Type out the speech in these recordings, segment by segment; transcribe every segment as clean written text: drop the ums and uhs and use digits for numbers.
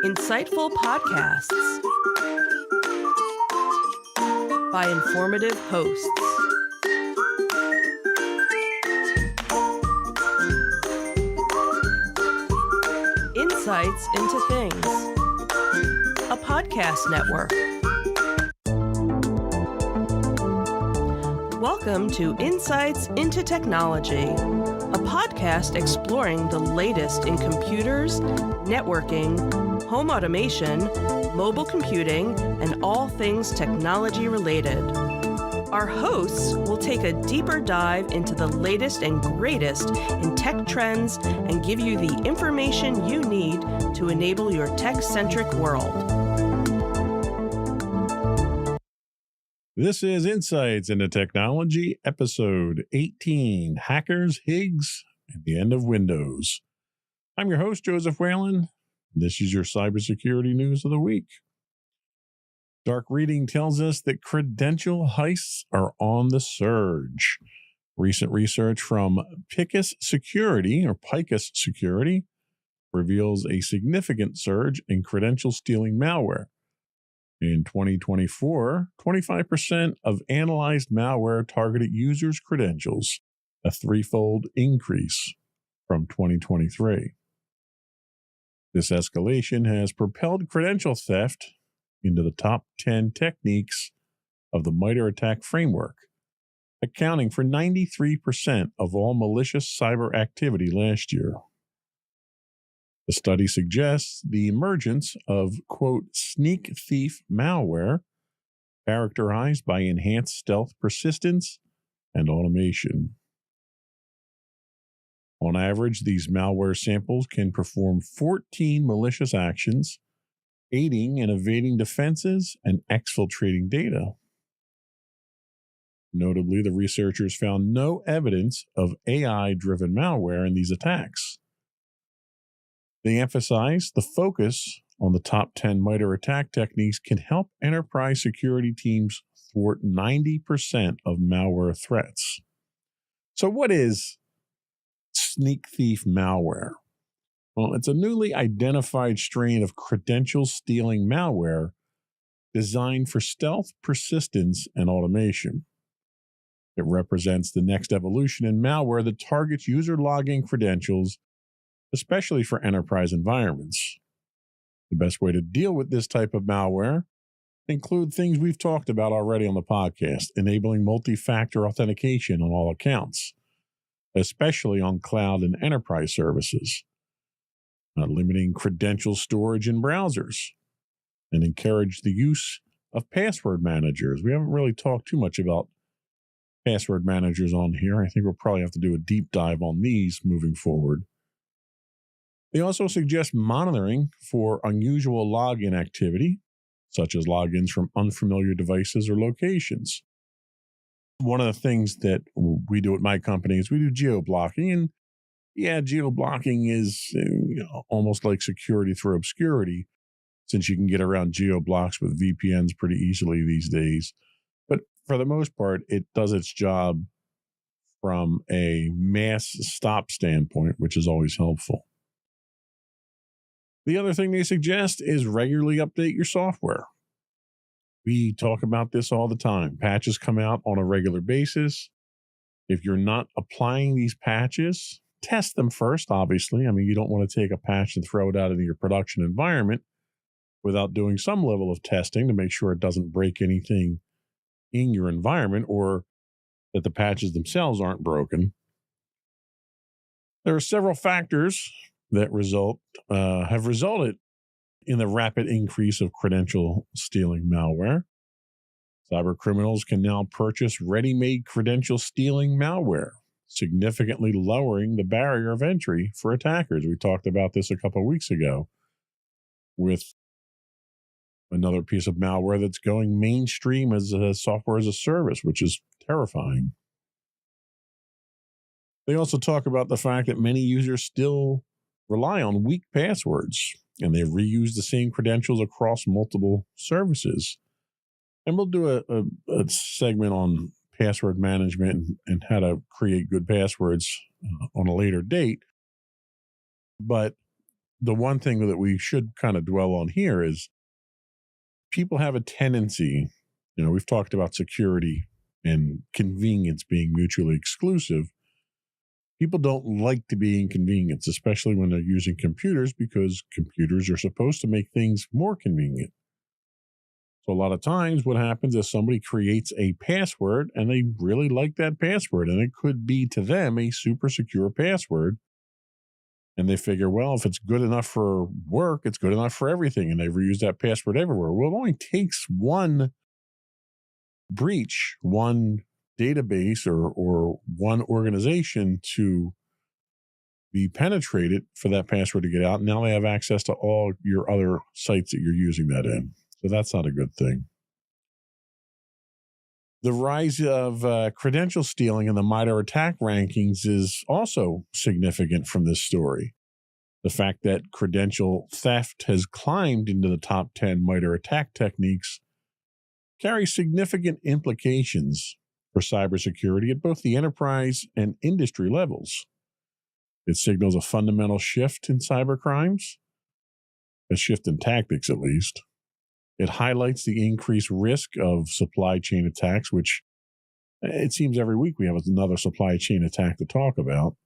Insightful podcasts by informative hosts. Insights into Things, a podcast network. Welcome to Insights into Technology, a podcast exploring the latest in computers, networking, home automation, mobile computing, and all things technology related. Our hosts will take a deeper dive into the latest and greatest in tech trends and give you the information you need to enable your tech-centric world. This is Insights into Technology, episode 18, Hackers, Higgs, and the End of Windows. I'm your host, Joseph Whalen. This is your cybersecurity news of the week. Dark reading tells us that credential heists are on the surge. Recent research from Picus Security reveals a significant surge in credential stealing malware. In 2024, 25% of analyzed malware targeted users' credentials, a threefold increase from 2023. This escalation has propelled credential theft into the top 10 techniques of the MITRE ATT&CK framework, accounting for 93% of all malicious cyber activity last year. The study suggests the emergence of, quote, sneak thief malware characterized by enhanced stealth persistence and automation. On average, these malware samples can perform 14 malicious actions, aiding and evading defenses and exfiltrating data. Notably, the researchers found no evidence of AI-driven malware in these attacks. They emphasize the focus on the top 10 MITRE ATT&CK techniques can help enterprise security teams thwart 90% of malware threats. So what is sneak thief malware? Well, it's a newly identified strain of credential stealing malware designed for stealth, persistence, and automation. It represents the next evolution in malware that targets user login credentials, especially for enterprise environments. The best way to deal with this type of malware include things we've talked about already on the podcast, enabling multi-factor authentication on all accounts, especially on cloud and enterprise services, limiting credential storage in browsers, and encourage the use of password managers. We haven't really talked too much about password managers on here. I think we'll probably have to do a deep dive on these moving forward. They also suggest monitoring for unusual login activity, such as logins from unfamiliar devices or locations. One of the things that we do at my company is we do geo-blocking, and geo-blocking is almost like security through obscurity, since you can get around geo-blocks with VPNs pretty easily these days. But for the most part, it does its job from a mass stop standpoint, which is always helpful. The other thing they suggest is regularly update your software. We talk about this all the time. Patches come out on a regular basis. If you're not applying these patches, test them first, obviously. I mean, you don't want to take a patch and throw it out into your production environment without doing some level of testing to make sure it doesn't break anything in your environment or that the patches themselves aren't broken. There are several factors that have resulted in the rapid increase of credential stealing malware. Cyber criminals can now purchase ready-made credential stealing malware, significantly lowering the barrier of entry for attackers. We talked about this a couple of weeks ago with another piece of malware that's going mainstream as a software as a service, which is terrifying. They also talk about the fact that many users still rely on weak passwords, and they reuse the same credentials across multiple services. And we'll do a segment on password management and how to create good passwords on a later date. But the one thing that we should kind of dwell on here is people have a tendency, we've talked about security and convenience being mutually exclusive. People don't like to be inconvenienced, especially when they're using computers, because computers are supposed to make things more convenient. So a lot of times what happens is somebody creates a password and they really like that password, and it could be to them a super secure password. And they figure, well, if it's good enough for work, it's good enough for everything. And they reuse that password everywhere. Well, it only takes one breach, one database or one organization to be penetrated for that password to get out. Now they have access to all your other sites that you're using that in. So that's not a good thing. The rise of credential stealing in the MITRE ATT&CK rankings is also significant from this story. The fact that credential theft has climbed into the top 10 MITRE ATT&CK techniques carries significant implications for cybersecurity at both the enterprise and industry levels. It signals a fundamental shift in cybercrimes, a shift in tactics at least. It highlights the increased risk of supply chain attacks, which it seems every week we have another supply chain attack to talk about.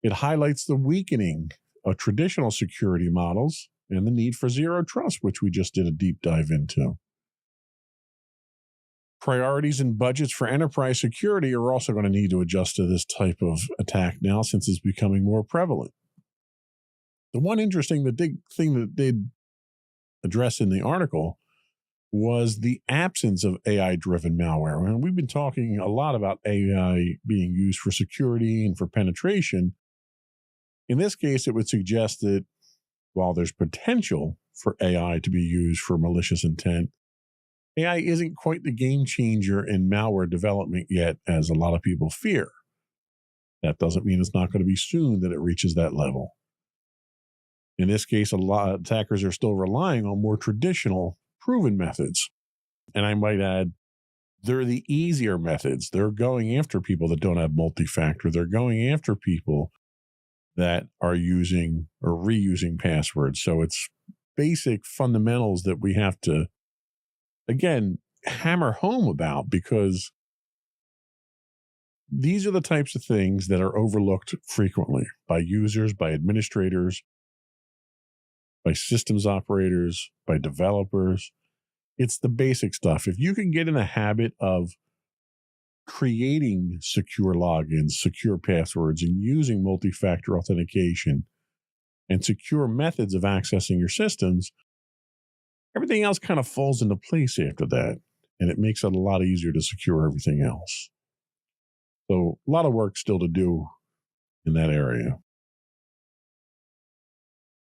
It highlights the weakening of traditional security models and the need for zero trust, which we just did a deep dive into. Priorities and budgets for enterprise security are also going to need to adjust to this type of attack now, since it's becoming more prevalent. The one interesting thing that they address in the article was the absence of AI-driven malware. And we've been talking a lot about AI being used for security and for penetration. In this case, it would suggest that while there's potential for AI to be used for malicious intent, AI isn't quite the game changer in malware development yet, as a lot of people fear. That doesn't mean it's not going to be soon that it reaches that level. In this case, a lot of attackers are still relying on more traditional, proven methods. And I might add, they're the easier methods. They're going after people that don't have multi-factor. They're going after people that are using or reusing passwords. So it's basic fundamentals that we have to, again, hammer home about, because these are the types of things that are overlooked frequently by users, by administrators, by systems operators, by developers. It's the basic stuff. If you can get in the habit of creating secure logins, secure passwords, and using multi-factor authentication and secure methods of accessing your systems, everything else kind of falls into place after that, and it makes it a lot easier to secure everything else. So a lot of work still to do in that area.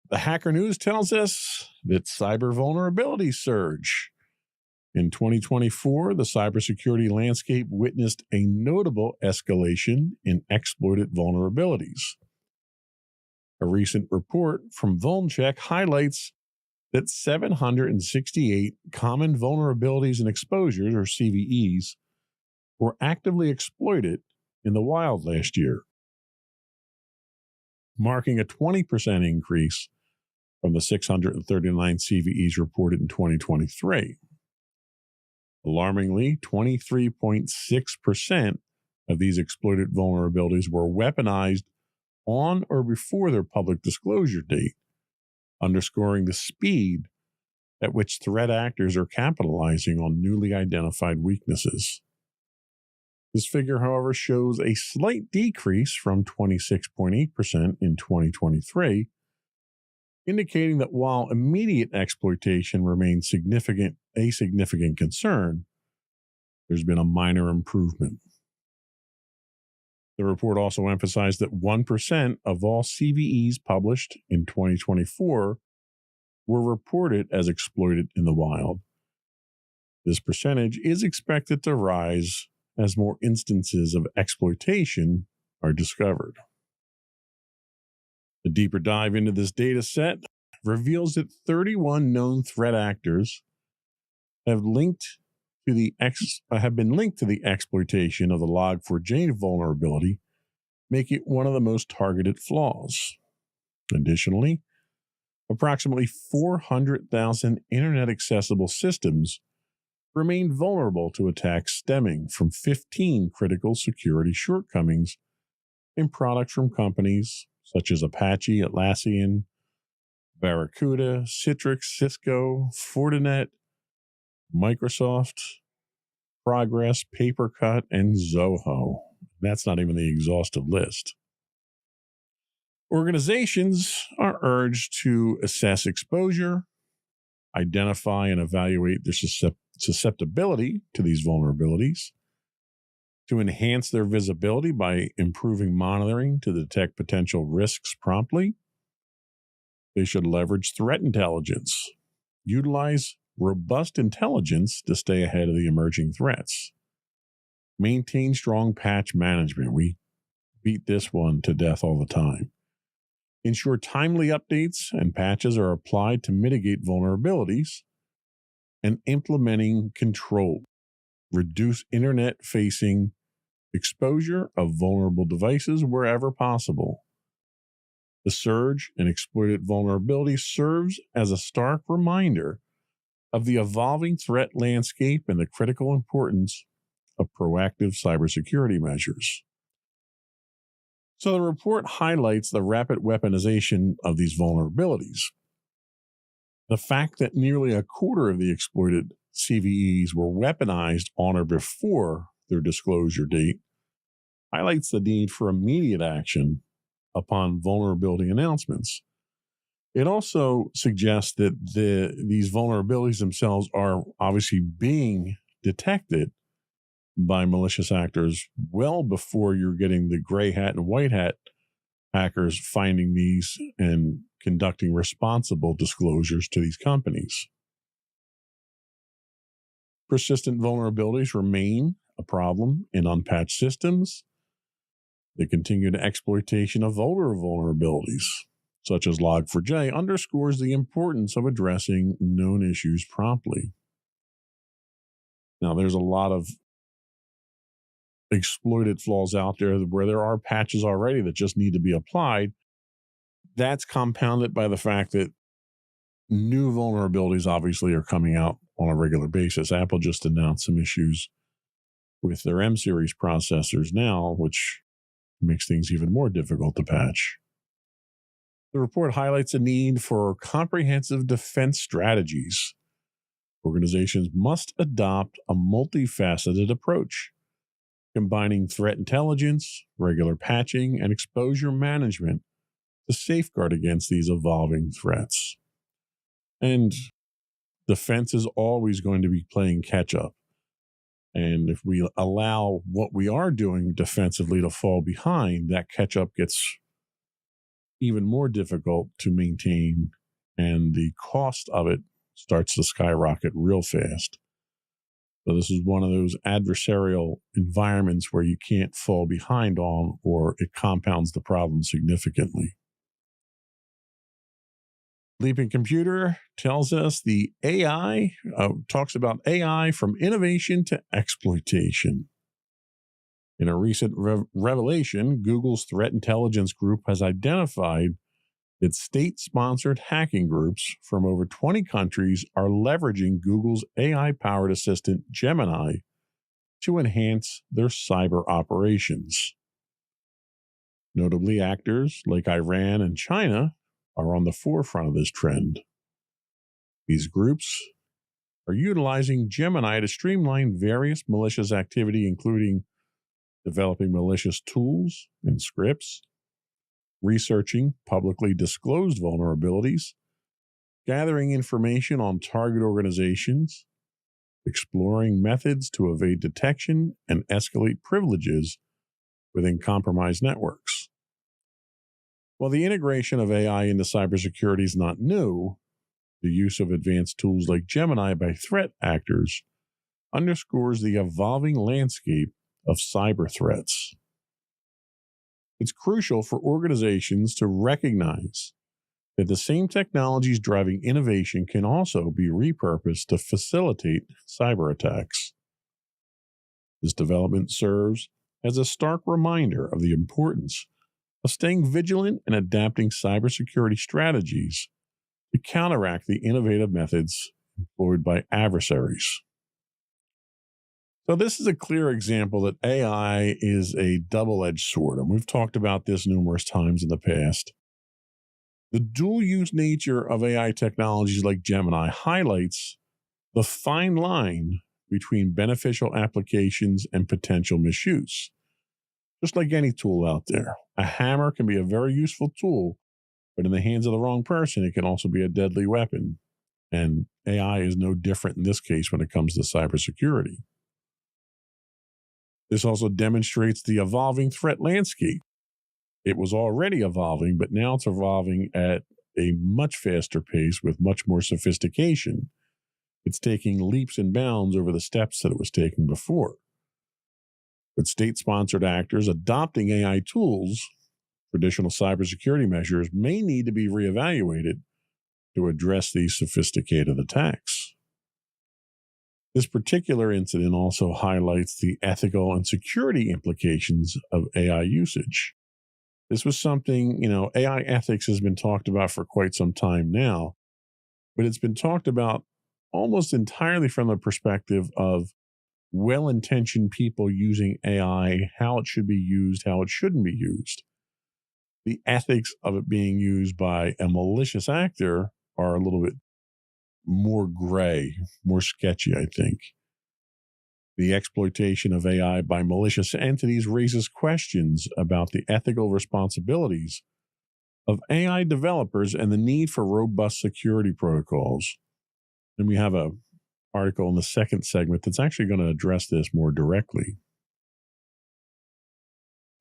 The Hacker News tells us that cyber vulnerabilities surge. In 2024, the cybersecurity landscape witnessed a notable escalation in exploited vulnerabilities. A recent report from VulnCheck highlights that 768 common vulnerabilities and exposures, or CVEs, were actively exploited in the wild last year, marking a 20% increase from the 639 CVEs reported in 2023. Alarmingly, 23.6% of these exploited vulnerabilities were weaponized on or before their public disclosure date, underscoring the speed at which threat actors are capitalizing on newly identified weaknesses. This figure, however, shows a slight decrease from 26.8% in 2023, indicating that while immediate exploitation remains a significant concern, there's been a minor improvement. The report also emphasized that 1% of all CVEs published in 2024 were reported as exploited in the wild. This percentage is expected to rise as more instances of exploitation are discovered. A deeper dive into this data set reveals that 31 known threat actors have been linked to the exploitation of the Log4j vulnerability, making it one of the most targeted flaws. Additionally, Approximately 400,000 internet-accessible systems remain vulnerable to attacks stemming from 15 critical security shortcomings in products from companies such as Apache, Atlassian, Barracuda, Citrix, Cisco, Fortinet, Microsoft, Progress, Papercut, and Zoho. That's not even the exhaustive list. Organizations are urged to assess exposure, identify and evaluate their susceptibility to these vulnerabilities, to enhance their visibility by improving monitoring to detect potential risks promptly. They should leverage threat intelligence, utilize robust intelligence to stay ahead of the emerging threats, maintain strong patch management. We beat this one to death all the time. Ensure timely updates and patches are applied to mitigate vulnerabilities, and implementing control. Reduce internet-facing exposure of vulnerable devices wherever possible. The surge in exploited vulnerability serves as a stark reminder of the evolving threat landscape and the critical importance of proactive cybersecurity measures. So the report highlights the rapid weaponization of these vulnerabilities. The fact that nearly a quarter of the exploited CVEs were weaponized on or before their disclosure date highlights the need for immediate action upon vulnerability announcements. It also suggests that these vulnerabilities themselves are obviously being detected by malicious actors well before you're getting the gray hat and white hat hackers finding these and conducting responsible disclosures to these companies. Persistent vulnerabilities remain a problem in unpatched systems. The continued exploitation of older vulnerabilities, such as Log4j, underscores the importance of addressing known issues promptly. Now, there's a lot of exploited flaws out there where there are patches already that just need to be applied. That's compounded by the fact that new vulnerabilities obviously are coming out on a regular basis. Apple just announced some issues with their M series processors now, which makes things even more difficult to patch. The report highlights a need for comprehensive defense strategies. Organizations must adopt a multifaceted approach, combining threat intelligence, regular patching, and exposure management to safeguard against these evolving threats. And defense is always going to be playing catch up. And if we allow what we are doing defensively to fall behind, that catch up gets even more difficult to maintain, and the cost of it starts to skyrocket real fast. So this is one of those adversarial environments where you can't fall behind on, or it compounds the problem significantly. Leaping Computer tells us the AI, talks about AI from innovation to exploitation. In a recent revelation, Google's threat intelligence group has identified that state-sponsored hacking groups from over 20 countries are leveraging Google's AI-powered assistant Gemini to enhance their cyber operations. Notably, actors like Iran and China are on the forefront of this trend. These groups are utilizing Gemini to streamline various malicious activity, including developing malicious tools and scripts, researching publicly disclosed vulnerabilities, gathering information on target organizations, exploring methods to evade detection and escalate privileges within compromised networks. While the integration of AI into cybersecurity is not new, the use of advanced tools like Gemini by threat actors underscores the evolving landscape of cyber threats. It's crucial for organizations to recognize that the same technologies driving innovation can also be repurposed to facilitate cyber attacks. This development serves as a stark reminder of the importance of staying vigilant and adapting cybersecurity strategies to counteract the innovative methods employed by adversaries. So this is a clear example that AI is a double-edged sword, and we've talked about this numerous times in the past. The dual-use nature of AI technologies like Gemini highlights the fine line between beneficial applications and potential misuse. Just like any tool out there, a hammer can be a very useful tool, but in the hands of the wrong person, it can also be a deadly weapon. And AI is no different in this case when it comes to cybersecurity. This also demonstrates the evolving threat landscape. It was already evolving, but now it's evolving at a much faster pace with much more sophistication. It's taking leaps and bounds over the steps that it was taking before. With state-sponsored actors adopting AI tools, traditional cybersecurity measures may need to be reevaluated to address these sophisticated attacks. This particular incident also highlights the ethical and security implications of AI usage. This was something, AI ethics has been talked about for quite some time now, but it's been talked about almost entirely from the perspective of well-intentioned people using AI, how it should be used, how it shouldn't be used. The ethics of it being used by a malicious actor are a little bit more gray, more sketchy, I think. The exploitation of AI by malicious entities raises questions about the ethical responsibilities of AI developers and the need for robust security protocols. And we have an article in the second segment that's actually going to address this more directly.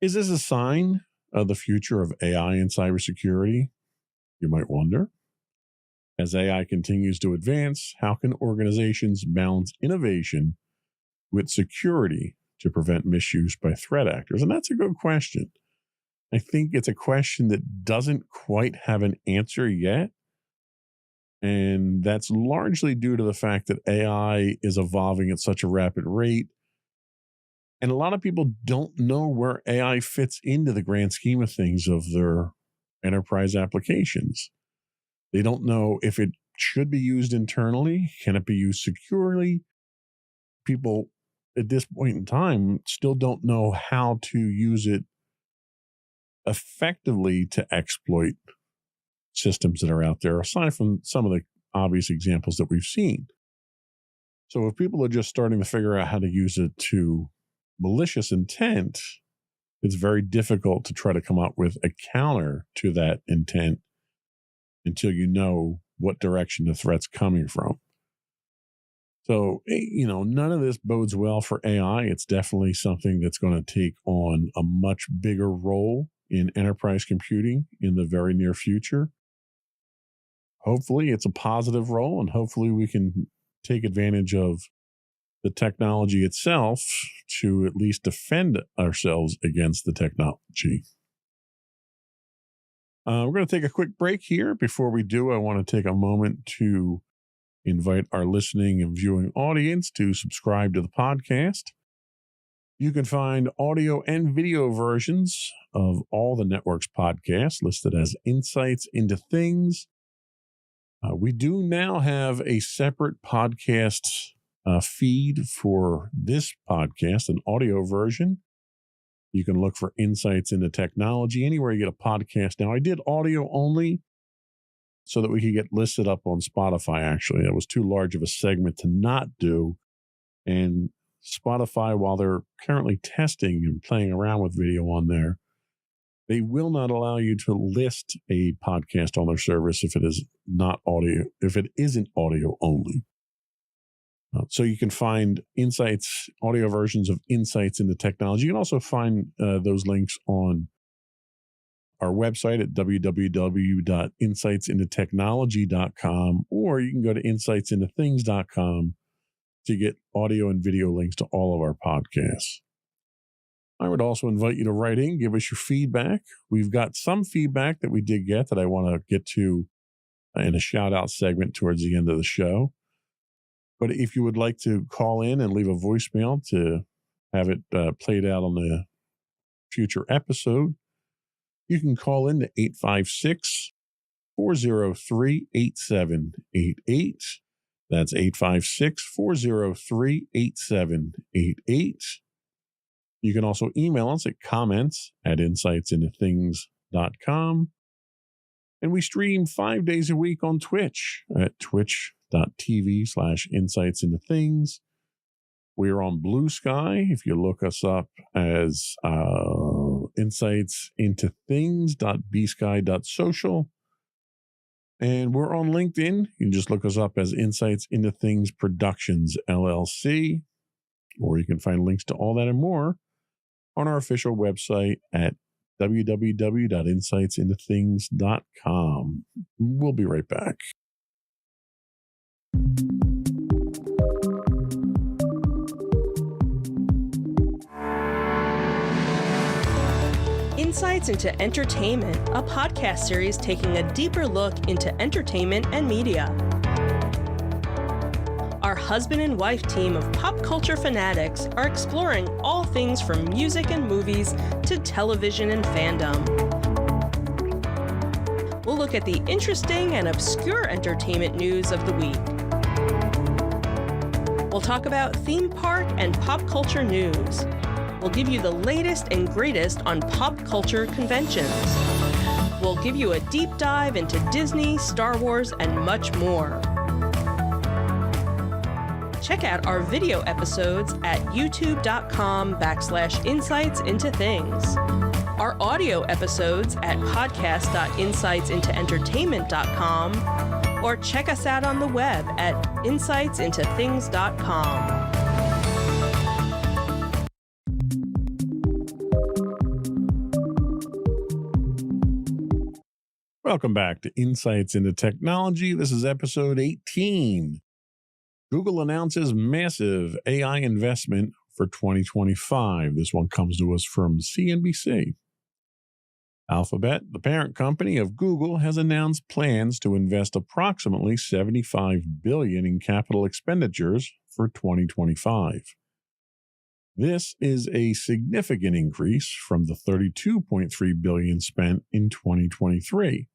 Is this a sign of the future of AI and cybersecurity? You might wonder. As AI continues to advance, how can organizations balance innovation with security to prevent misuse by threat actors? And that's a good question. I think it's a question that doesn't quite have an answer yet. And that's largely due to the fact that AI is evolving at such a rapid rate. And a lot of people don't know where AI fits into the grand scheme of things of their enterprise applications. They don't know if it should be used internally. Can it be used securely? People at this point in time still don't know how to use it effectively to exploit systems that are out there, aside from some of the obvious examples that we've seen. So if people are just starting to figure out how to use it to malicious intent, it's very difficult to try to come up with a counter to that intent until you know what direction the threat's coming from. So, none of this bodes well for AI. It's definitely something that's going to take on a much bigger role in enterprise computing in the very near future. Hopefully, it's a positive role, and hopefully we can take advantage of the technology itself to at least defend ourselves against the technology. We're going to take a quick break here. Before we do, I want to take a moment to invite our listening and viewing audience to subscribe to the podcast. You can find audio and video versions of all the network's podcasts listed as Insights into Things. We do now have a separate podcast feed for this podcast, an audio version. You can look for Insights into Technology anywhere you get a podcast. Now, I did audio only so that we could get listed up on Spotify, actually. That was too large of a segment to not do. And Spotify, while they're currently testing and playing around with video on there, they will not allow you to list a podcast on their service if it is not audio, if it isn't audio only. So you can find Insights, audio versions of Insights into Technology. You can also find those links on our website at www.insightsintotechnology.com, or you can go to insightsintothings.com to get audio and video links to all of our podcasts. I would also invite you to write in, give us your feedback. We've got some feedback that we did get that I want to get to in a shout out segment towards the end of the show. But if you would like to call in and leave a voicemail to have it played out on the future episode, you can call in to 856-403-8788. That's 856-403-8788. You can also email us at comments@insightsintothings.com. And we stream 5 days a week on Twitch at twitch.tv/insightsintothings. We're on Blue Sky. If you look us up as insightsintothings.bsky.social. And we're on LinkedIn. You can just look us up as Insights Into Things Productions, LLC. Or you can find links to all that and more on our official website at www.insightsintothings.com. We'll be right back. Insights into Entertainment, a podcast series taking a deeper look into entertainment and media. Our husband and wife team of pop culture fanatics are exploring all things from music and movies to television and fandom. We'll look at the interesting and obscure entertainment news of the week. We'll talk about theme park and pop culture news. We'll give you the latest and greatest on pop culture conventions. We'll give you a deep dive into Disney, Star Wars, and much more. Check out our video episodes at youtube.com/insightsintothings. Our audio episodes at podcast.insightsintoentertainment.com, or check us out on the web at insightsintothings.com. Welcome back to Insights into Technology. This is episode 18. Google announces massive AI investment for 2025. This one comes to us from CNBC. Alphabet, the parent company of Google, has announced plans to invest approximately $75 billion in capital expenditures for 2025. This is a significant increase from the $32.3 billion spent in 2023.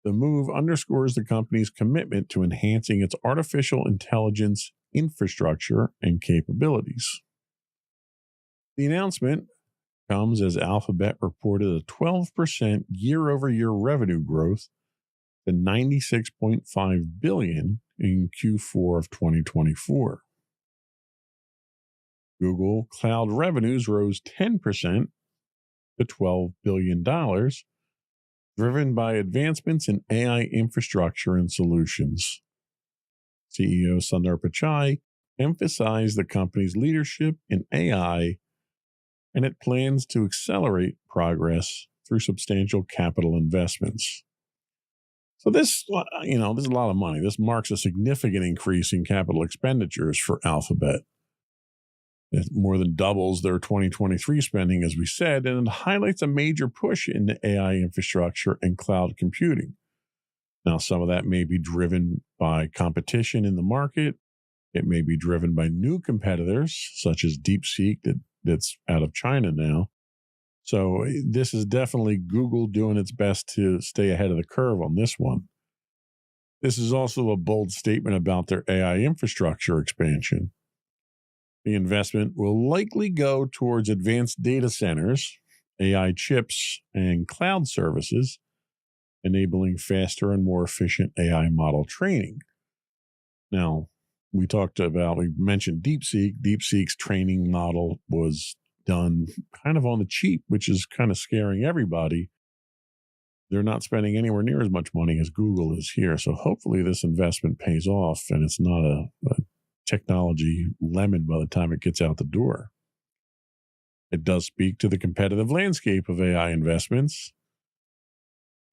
The move underscores the company's commitment to enhancing its artificial intelligence infrastructure and capabilities. The announcement comes as Alphabet reported a 12% year-over-year revenue growth to $96.5 billion in Q4 of 2024. Google Cloud revenues rose 10% to $12 billion, driven by advancements in AI infrastructure and solutions. CEO Sundar Pichai emphasized the company's leadership in AI, and it plans to accelerate progress through substantial capital investments. So this is a lot of money. This marks a significant increase in capital expenditures for Alphabet. It more than doubles their 2023 spending, as we said, and it highlights a major push into AI infrastructure and cloud computing. Now, some of that may be driven by competition in the market. It may be driven by new competitors, such as DeepSeek, that's out of China now. So this is definitely Google doing its best to stay ahead of the curve on this one. This is also a bold statement about their AI infrastructure expansion. The investment will likely go towards advanced data centers, AI chips, and cloud services, enabling faster and more efficient AI model training. Now, we mentioned DeepSeek. DeepSeek's training model was done kind of on the cheap, which is kind of scaring everybody. They're not spending anywhere near as much money as Google is here. So hopefully this investment pays off and it's not a technology lemon by the time it gets out the door. It does speak to the competitive landscape of AI investments.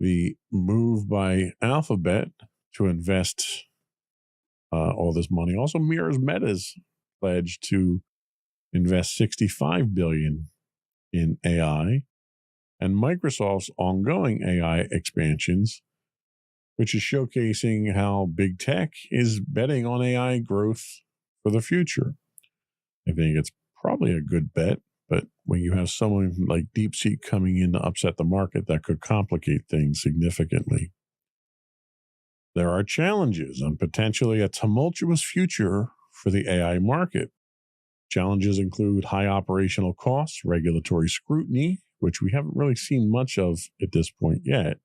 The move by Alphabet to invest all this money also mirrors Meta's pledge to invest $65 billion in AI and Microsoft's ongoing AI expansions, which is showcasing how big tech is betting on AI growth for the future. I think it's probably a good bet, but when you have someone like DeepSeek coming in to upset the market, that could complicate things significantly. There are challenges and potentially a tumultuous future for the AI market. Challenges include high operational costs, regulatory scrutiny, which we haven't really seen much of at this point yet,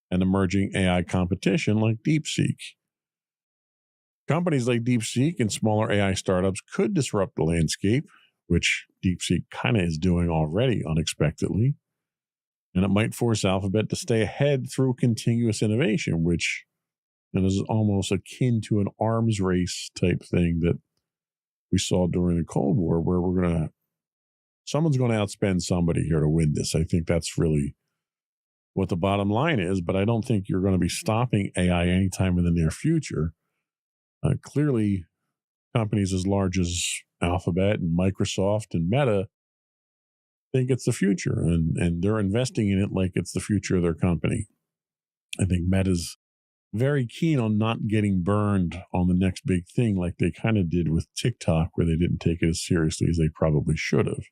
and emerging AI competition like DeepSeek. Companies like DeepSeek and smaller AI startups could disrupt the landscape, which DeepSeek kind of is doing already unexpectedly. And it might force Alphabet to stay ahead through continuous innovation, which is almost akin to an arms race type thing that we saw during the Cold War, where someone's going to outspend somebody here to win this. I think that's really what the bottom line is, but I don't think you're going to be stopping AI anytime in the near future. Clearly, companies as large as Alphabet and Microsoft and Meta think it's the future, and they're investing in it like it's the future of their company. I think Meta's very keen on not getting burned on the next big thing like they kind of did with TikTok, where they didn't take it as seriously as they probably should have.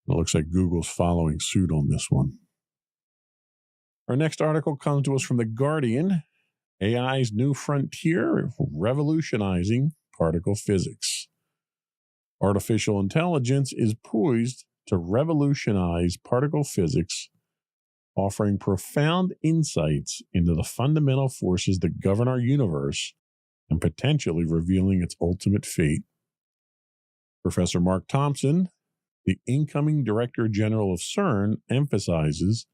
It looks like Google's following suit on this one. Our next article comes to us from The Guardian. AI's new frontier revolutionizing particle physics. Artificial intelligence is poised to revolutionize particle physics, offering profound insights into the fundamental forces that govern our universe and potentially revealing its ultimate fate. Professor Mark Thompson, the incoming Director General of CERN, emphasizes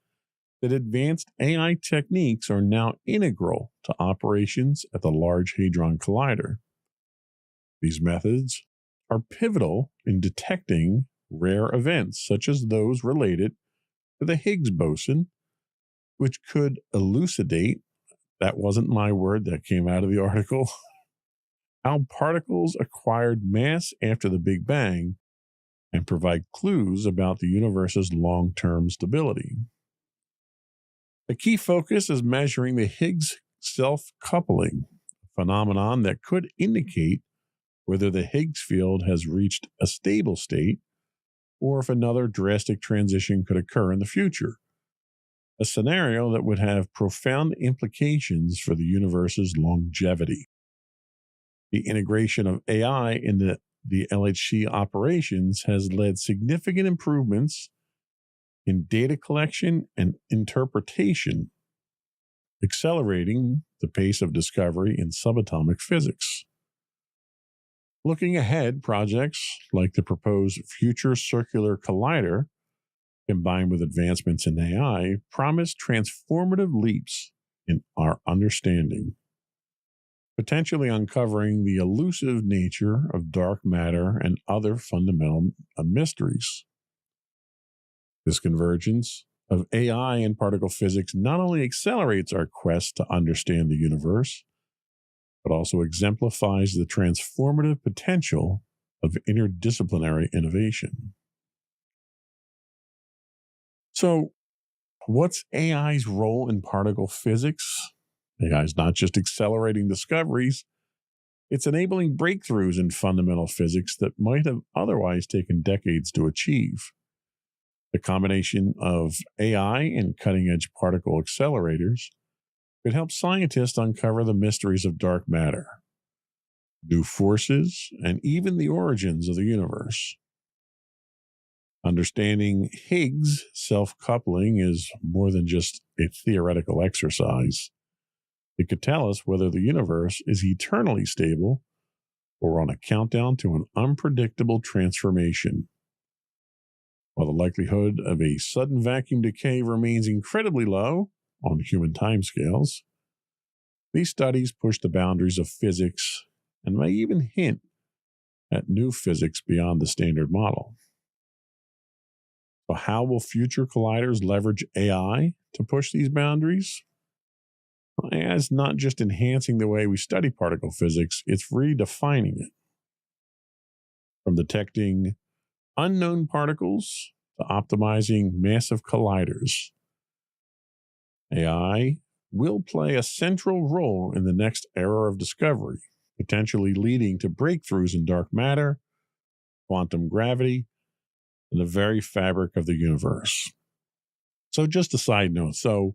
that advanced AI techniques are now integral to operations at the Large Hadron Collider. These methods are pivotal in detecting rare events, such as those related to the Higgs boson, which could elucidate, that wasn't my word, that came out of the article, how particles acquired mass after the Big Bang and provide clues about the universe's long-term stability. The key focus is measuring the Higgs self-coupling, a phenomenon that could indicate whether the Higgs field has reached a stable state or if another drastic transition could occur in the future, a scenario that would have profound implications for the universe's longevity. The integration of AI into the LHC operations has led significant improvements in data collection and interpretation, accelerating the pace of discovery in subatomic physics. Looking ahead, projects like the proposed Future Circular Collider, combined with advancements in AI, promise transformative leaps in our understanding, potentially uncovering the elusive nature of dark matter and other fundamental mysteries. This convergence of AI and particle physics not only accelerates our quest to understand the universe, but also exemplifies the transformative potential of interdisciplinary innovation. So, what's AI's role in particle physics? AI is not just accelerating discoveries, it's enabling breakthroughs in fundamental physics that might have otherwise taken decades to achieve. The combination of AI and cutting-edge particle accelerators could help scientists uncover the mysteries of dark matter, new forces, and even the origins of the universe. Understanding Higgs self-coupling is more than just a theoretical exercise. It could tell us whether the universe is eternally stable or on a countdown to an unpredictable transformation. While the likelihood of a sudden vacuum decay remains incredibly low on human timescales, these studies push the boundaries of physics and may even hint at new physics beyond the standard model. So, how will future colliders leverage AI to push these boundaries? Well, AI is not just enhancing the way we study particle physics, it's redefining it. From detecting unknown particles to optimizing massive colliders, AI will play a central role in the next era of discovery, potentially leading to breakthroughs in dark matter, quantum gravity, and the very fabric of the universe. So just a side note. So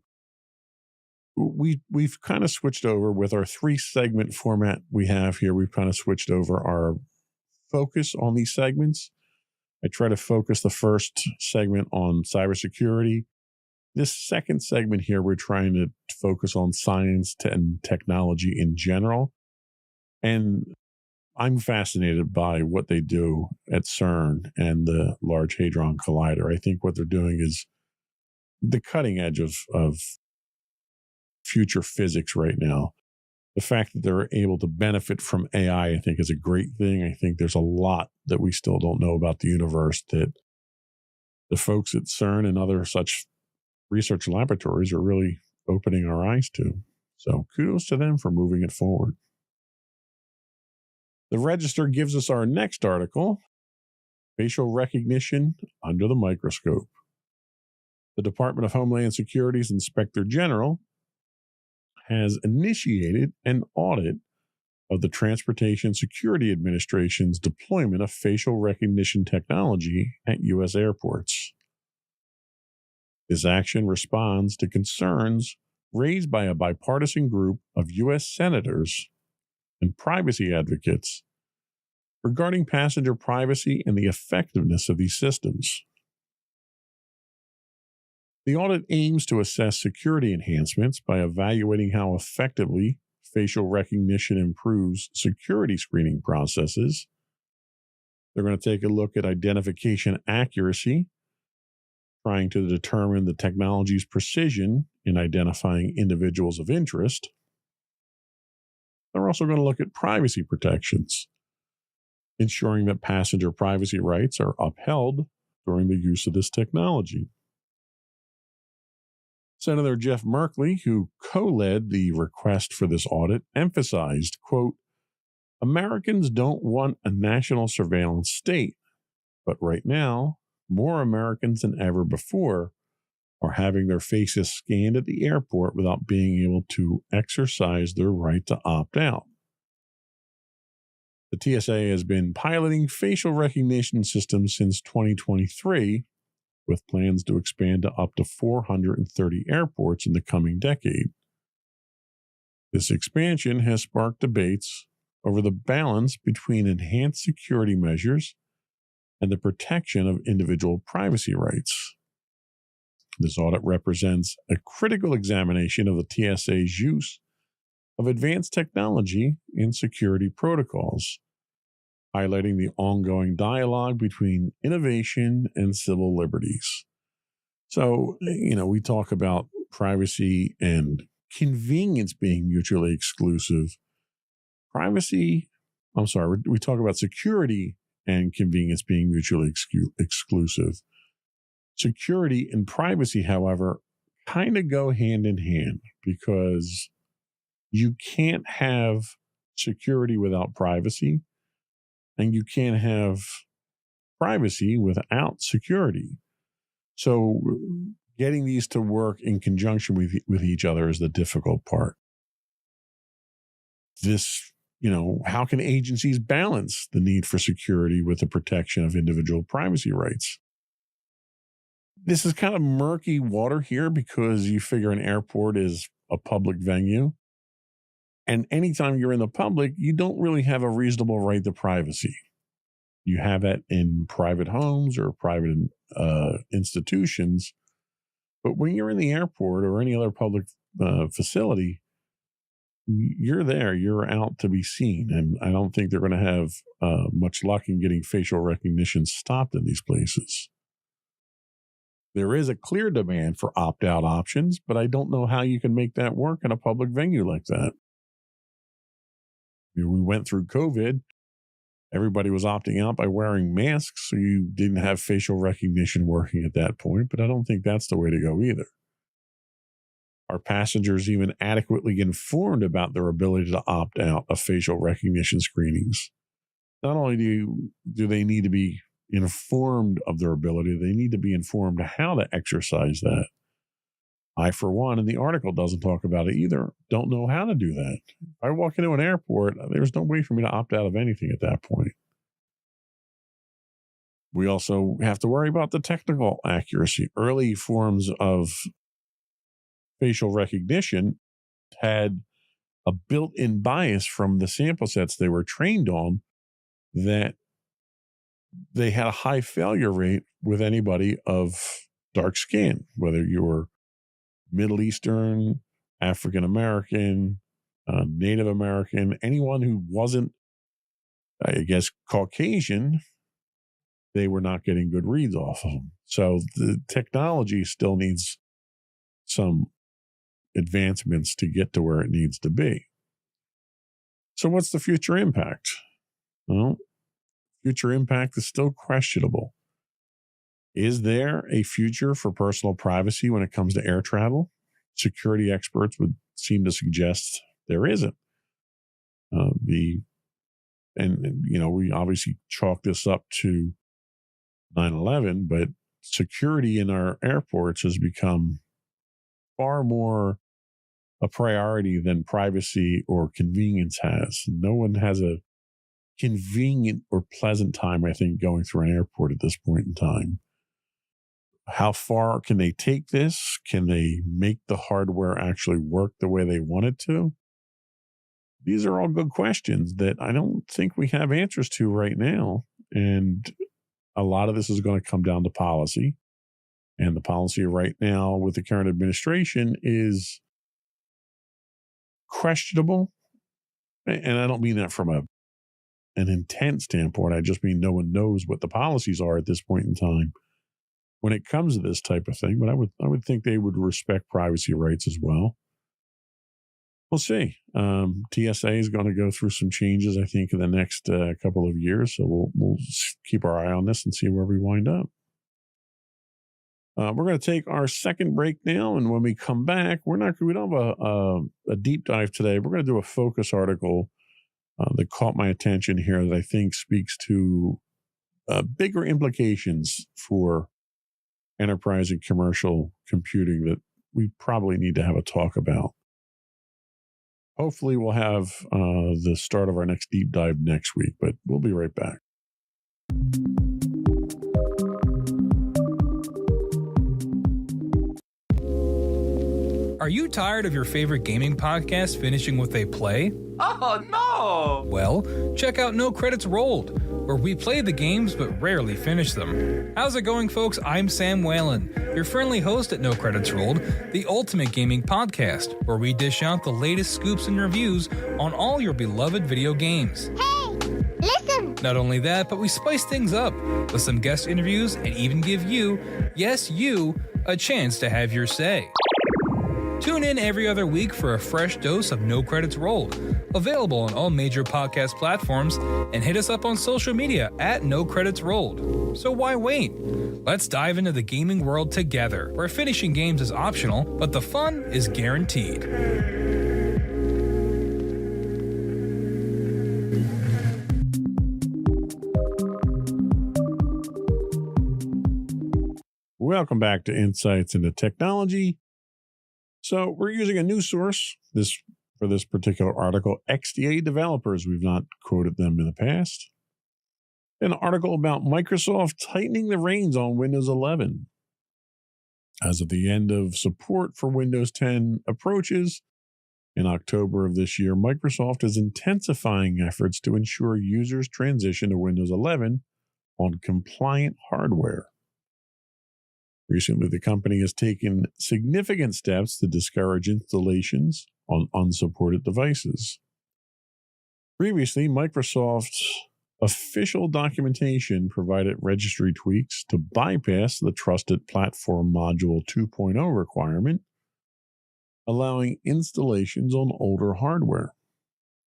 we've kind of switched over with our 3-segment format we have here. We've kind of switched over our focus on these segments. I try to focus the first segment on cybersecurity. This second segment here, we're trying to focus on science and technology in general. And I'm fascinated by what they do at CERN and the Large Hadron Collider. I think what they're doing is the cutting edge of future physics right now. The fact that they're able to benefit from AI, I think, is a great thing. I think there's a lot that we still don't know about the universe that the folks at CERN and other such research laboratories are really opening our eyes to. So kudos to them for moving it forward. The Register gives us our next article, Facial Recognition Under the Microscope. The Department of Homeland Security's Inspector General has initiated an audit of the Transportation Security Administration's deployment of facial recognition technology at U.S. airports. This action responds to concerns raised by a bipartisan group of U.S. senators and privacy advocates regarding passenger privacy and the effectiveness of these systems. The audit aims to assess security enhancements by evaluating how effectively facial recognition improves security screening processes. They're going to take a look at identification accuracy, trying to determine the technology's precision in identifying individuals of interest. They're also going to look at privacy protections, ensuring that passenger privacy rights are upheld during the use of this technology. Senator Jeff Merkley, who co-led the request for this audit, emphasized, quote, Americans don't want a national surveillance state, but right now, more Americans than ever before are having their faces scanned at the airport without being able to exercise their right to opt out. The TSA has been piloting facial recognition systems since 2023, with plans to expand to up to 430 airports in the coming decade. This expansion has sparked debates over the balance between enhanced security measures and the protection of individual privacy rights. This audit represents a critical examination of the TSA's use of advanced technology in security protocols, highlighting the ongoing dialogue between innovation and civil liberties. So, we talk about privacy and convenience being mutually exclusive. We talk about security and convenience being mutually exclusive. Security and privacy, however, kind of go hand in hand because you can't have security without privacy, and you can't have privacy without security. So getting these to work in conjunction with each other is the difficult part. How can agencies balance the need for security with the protection of individual privacy rights? This is kind of murky water here because you figure an airport is a public venue. And anytime you're in the public, you don't really have a reasonable right to privacy. You have that in private homes or private institutions. But when you're in the airport or any other public facility, you're there, you're out to be seen. And I don't think they're going to have much luck in getting facial recognition stopped in these places. There is a clear demand for opt-out options, but I don't know how you can make that work in a public venue like that. We went through COVID. Everybody was opting out by wearing masks, so you didn't have facial recognition working at that point, but I don't think that's the way to go either. Are passengers even adequately informed about their ability to opt out of facial recognition screenings? Not only do they need to be informed of their ability, they need to be informed how to exercise that. I, for one, and the article doesn't talk about it either, don't know how to do that. If I walk into an airport, there's no way for me to opt out of anything at that point. We also have to worry about the technical accuracy. Early forms of facial recognition had a built-in bias from the sample sets they were trained on that they had a high failure rate with anybody of dark skin, whether you're Middle Eastern, African American, Native American, anyone who wasn't, I guess, Caucasian, they were not getting good reads off of them. So the technology still needs some advancements to get to where it needs to be. So what's the future impact? Well, future impact is still questionable. Is there a future for personal privacy when it comes to air travel? Security experts would seem to suggest there isn't. We obviously chalk this up to 9/11, but security in our airports has become far more a priority than privacy or convenience has. No one has a convenient or pleasant time, I think, going through an airport at this point in time. How far can they take this? Can they make the hardware actually work the way they want it to? These are all good questions that I don't think we have answers to right now. And a lot of this is going to come down to policy. And the policy right now with the current administration is questionable. And I don't mean that from an intent standpoint. I just mean no one knows what the policies are at this point in time when it comes to this type of thing. But I would think they would respect privacy rights as well. We'll see. TSA is going to go through some changes, I think, in the next couple of years. So we'll keep our eye on this and see where we wind up. We're going to take our second break now, and when we come back, we don't have a deep dive today. We're going to do a focus article that caught my attention here that I think speaks to bigger implications for enterprise and commercial computing that we probably need to have a talk about. Hopefully, we'll have the start of our next deep dive next week, but we'll be right back. Are you tired of your favorite gaming podcast finishing with a play? Oh, no! Well, check out No Credits Rolled, where we play the games but rarely finish them. How's it going, folks? I'm Sam Whalen, your friendly host at No Credits Rolled, the ultimate gaming podcast, where we dish out the latest scoops and reviews on all your beloved video games. Hey, listen! Not only that, but we spice things up with some guest interviews and even give you, yes, you, a chance to have your say. Tune in every other week for a fresh dose of No Credits Rolled, available on all major podcast platforms, and hit us up on social media at No Credits Rolled. So why wait? Let's dive into the gaming world together, where finishing games is optional, but the fun is guaranteed. Welcome back to Insights into Technology. So we're using a new source for this particular article, XDA developers. We've not quoted them in the past. An article about Microsoft tightening the reins on Windows 11. As of the end of support for Windows 10 approaches in October of this year, Microsoft is intensifying efforts to ensure users transition to Windows 11 on compliant hardware. Recently, the company has taken significant steps to discourage installations on unsupported devices. Previously, Microsoft's official documentation provided registry tweaks to bypass the Trusted Platform Module 2.0 requirement, allowing installations on older hardware.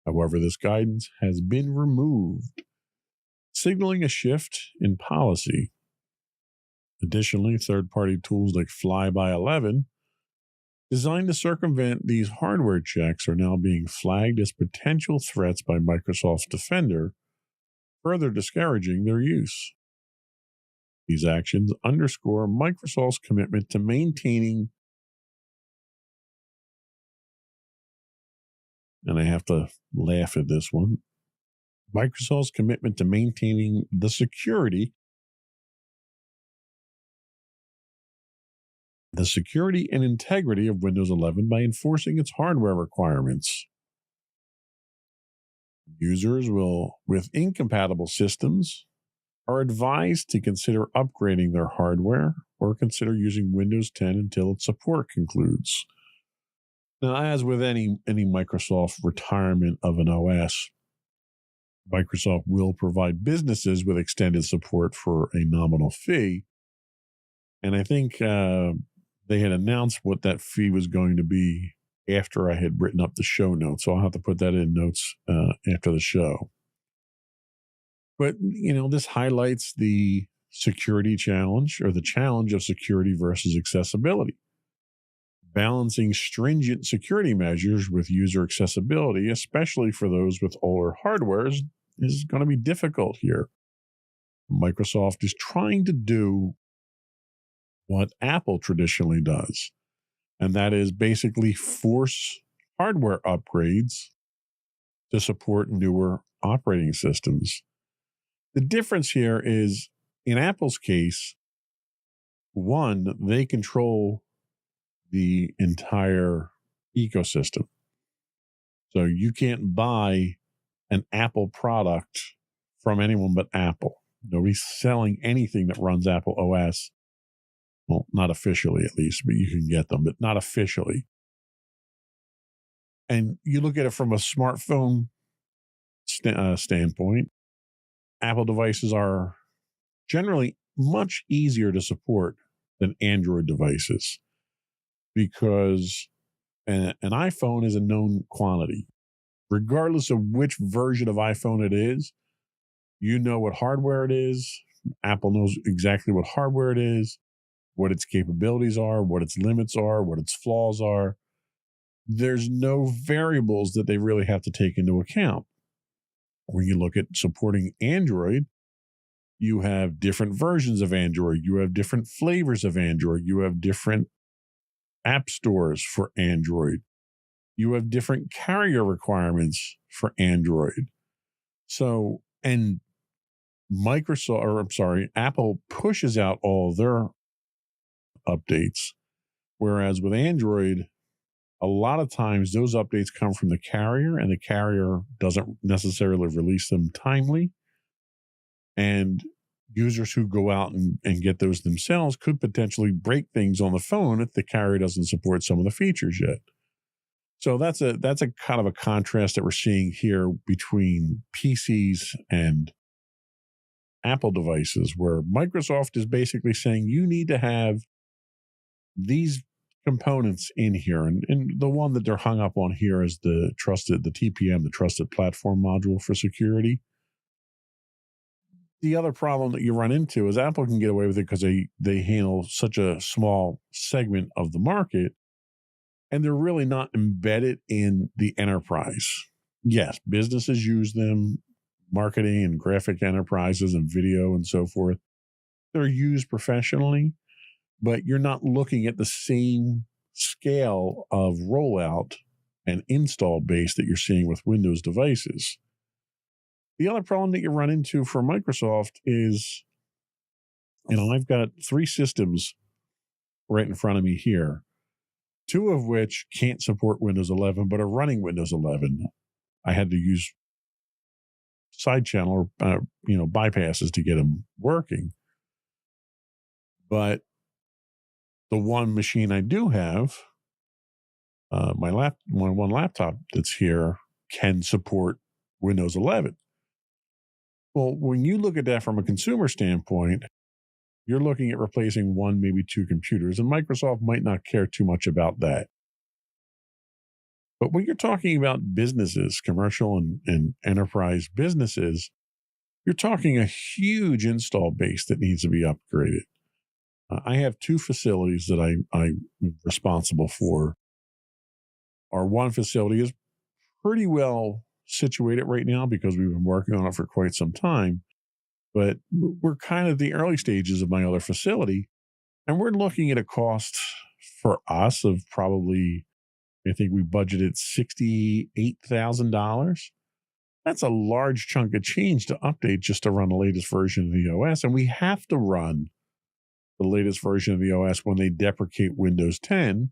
However, this guidance has been removed, signaling a shift in policy. Additionally, third-party tools like Fly-by-11, designed to circumvent these hardware checks, are now being flagged as potential threats by Microsoft's Defender, further discouraging their use. These actions underscore Microsoft's commitment to maintaining, and I have to laugh at this one, Microsoft's commitment to maintaining the security the security and integrity of Windows 11 by enforcing its hardware requirements. Users with incompatible systems are advised to consider upgrading their hardware or consider using Windows 10 until its support concludes. Now, as with any Microsoft retirement of an OS, Microsoft will provide businesses with extended support for a nominal fee. And I think they had announced what that fee was going to be after I had written up the show notes. So I'll have to put that in notes after the show. But, this highlights the security challenge, or the challenge of security versus accessibility. Balancing stringent security measures with user accessibility, especially for those with older hardware, is going to be difficult here. Microsoft is trying to do what Apple traditionally does, and that is basically force hardware upgrades to support newer operating systems. The difference here is, in Apple's case, one, they control the entire ecosystem. So you can't buy an Apple product from anyone but Apple. Nobody's selling anything that runs Apple OS. Well, not officially at least, but you can get them, but not officially. And you look at it from a smartphone standpoint, Apple devices are generally much easier to support than Android devices, because an iPhone is a known quantity. Regardless of which version of iPhone it is, you know what hardware it is. Apple knows exactly what hardware it is, what its capabilities are, what its limits are, what its flaws are. There's no variables that they really have to take into account. When you look at supporting Android, you have different versions of Android. You have different flavors of Android. You have different app stores for Android. You have different carrier requirements for Android. So, and Apple pushes out all their updates, whereas with Android, a lot of times those updates come from the carrier, and the carrier doesn't necessarily release them timely. And users who go out and get those themselves could potentially break things on the phone if the carrier doesn't support some of the features yet. So that's a kind of a contrast that we're seeing here between PCs and Apple devices, where Microsoft is basically saying you need to have these components in here. And the one that they're hung up on here is the TPM, the Trusted Platform Module for security. The other problem that you run into is Apple can get away with it because they handle such a small segment of the market, and they're really not embedded in the enterprise. Yes, businesses use them, marketing and graphic enterprises and video and so forth. They're used professionally, but you're not looking at the same scale of rollout and install base that you're seeing with Windows devices. The other problem that you run into for Microsoft is, I've got 3 systems right in front of me here, 2 of which can't support Windows 11, but are running Windows 11. I had to use side channel, bypasses to get them working. But the one machine I do have, my one laptop that's here, can support Windows 11. Well, when you look at that from a consumer standpoint, you're looking at replacing 1, maybe 2 computers, and Microsoft might not care too much about that. But when you're talking about businesses, commercial and enterprise businesses, you're talking a huge install base that needs to be upgraded. I have 2 facilities that I'm responsible for. Our one facility is pretty well situated right now because we've been working on it for quite some time. But we're kind of the early stages of my other facility, and we're looking at a cost for us of probably, I think we budgeted $68,000. That's a large chunk of change to update just to run the latest version of the OS. And we have to run the latest version of the OS when they deprecate Windows 10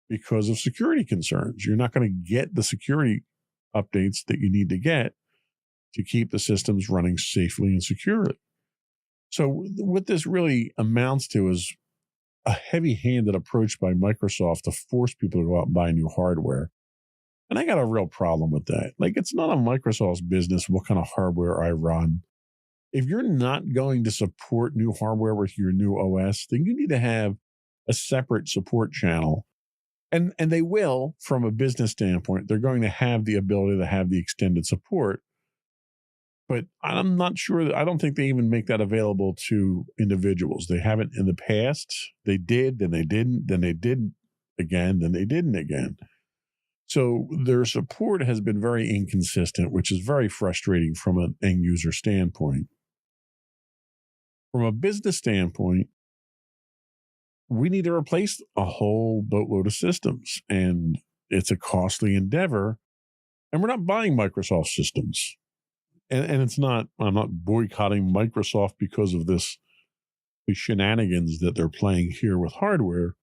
because of security concerns. You're not going to get the security updates that you need to get to keep the systems running safely and securely. So what this really amounts to is a heavy-handed approach by Microsoft to force people to go out and buy new hardware. And I got a real problem with that. Like, it's none of Microsoft's business what kind of hardware I run. If you're not going to support new hardware with your new OS, then you need to have a separate support channel. And they will, from a business standpoint, they're going to have the ability to have the extended support. But I'm not sure, I don't think they even make that available to individuals. They haven't in the past. They did, then they didn't, then they did again, then they didn't again. So their support has been very inconsistent, which is very frustrating from an end user standpoint. From a business standpoint, we need to replace a whole boatload of systems, and it's a costly endeavor. And we're not buying Microsoft systems. And it's not, I'm not boycotting Microsoft because of the shenanigans that they're playing here with hardware.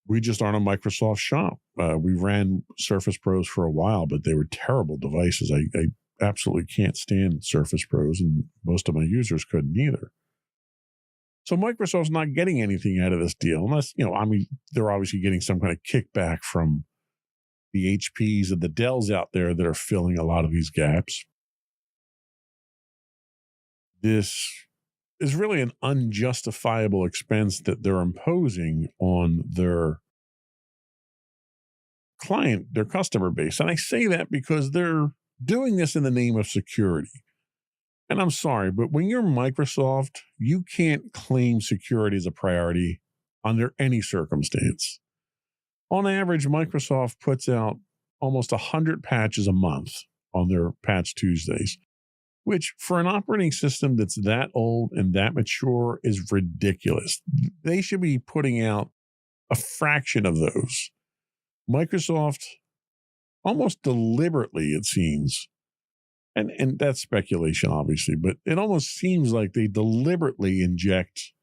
We just aren't a Microsoft shop. We ran Surface Pros for a while, but they were terrible devices. I absolutely can't stand Surface Pros, and most of my users couldn't either. So Microsoft's not getting anything out of this deal unless, they're obviously getting some kind of kickback from the HPs and the Dells out there that are filling a lot of these gaps. This is really an unjustifiable expense that they're imposing on their client, their customer base. And I say that because they're doing this in the name of security. And I'm sorry, but when you're Microsoft, you can't claim security as a priority under any circumstance. On average, Microsoft puts out almost 100 patches a month on their Patch Tuesdays, which for an operating system that's that old and that mature is ridiculous. They should be putting out a fraction of those. Microsoft, almost deliberately, it seems, and that's speculation, obviously, but it almost seems like they deliberately inject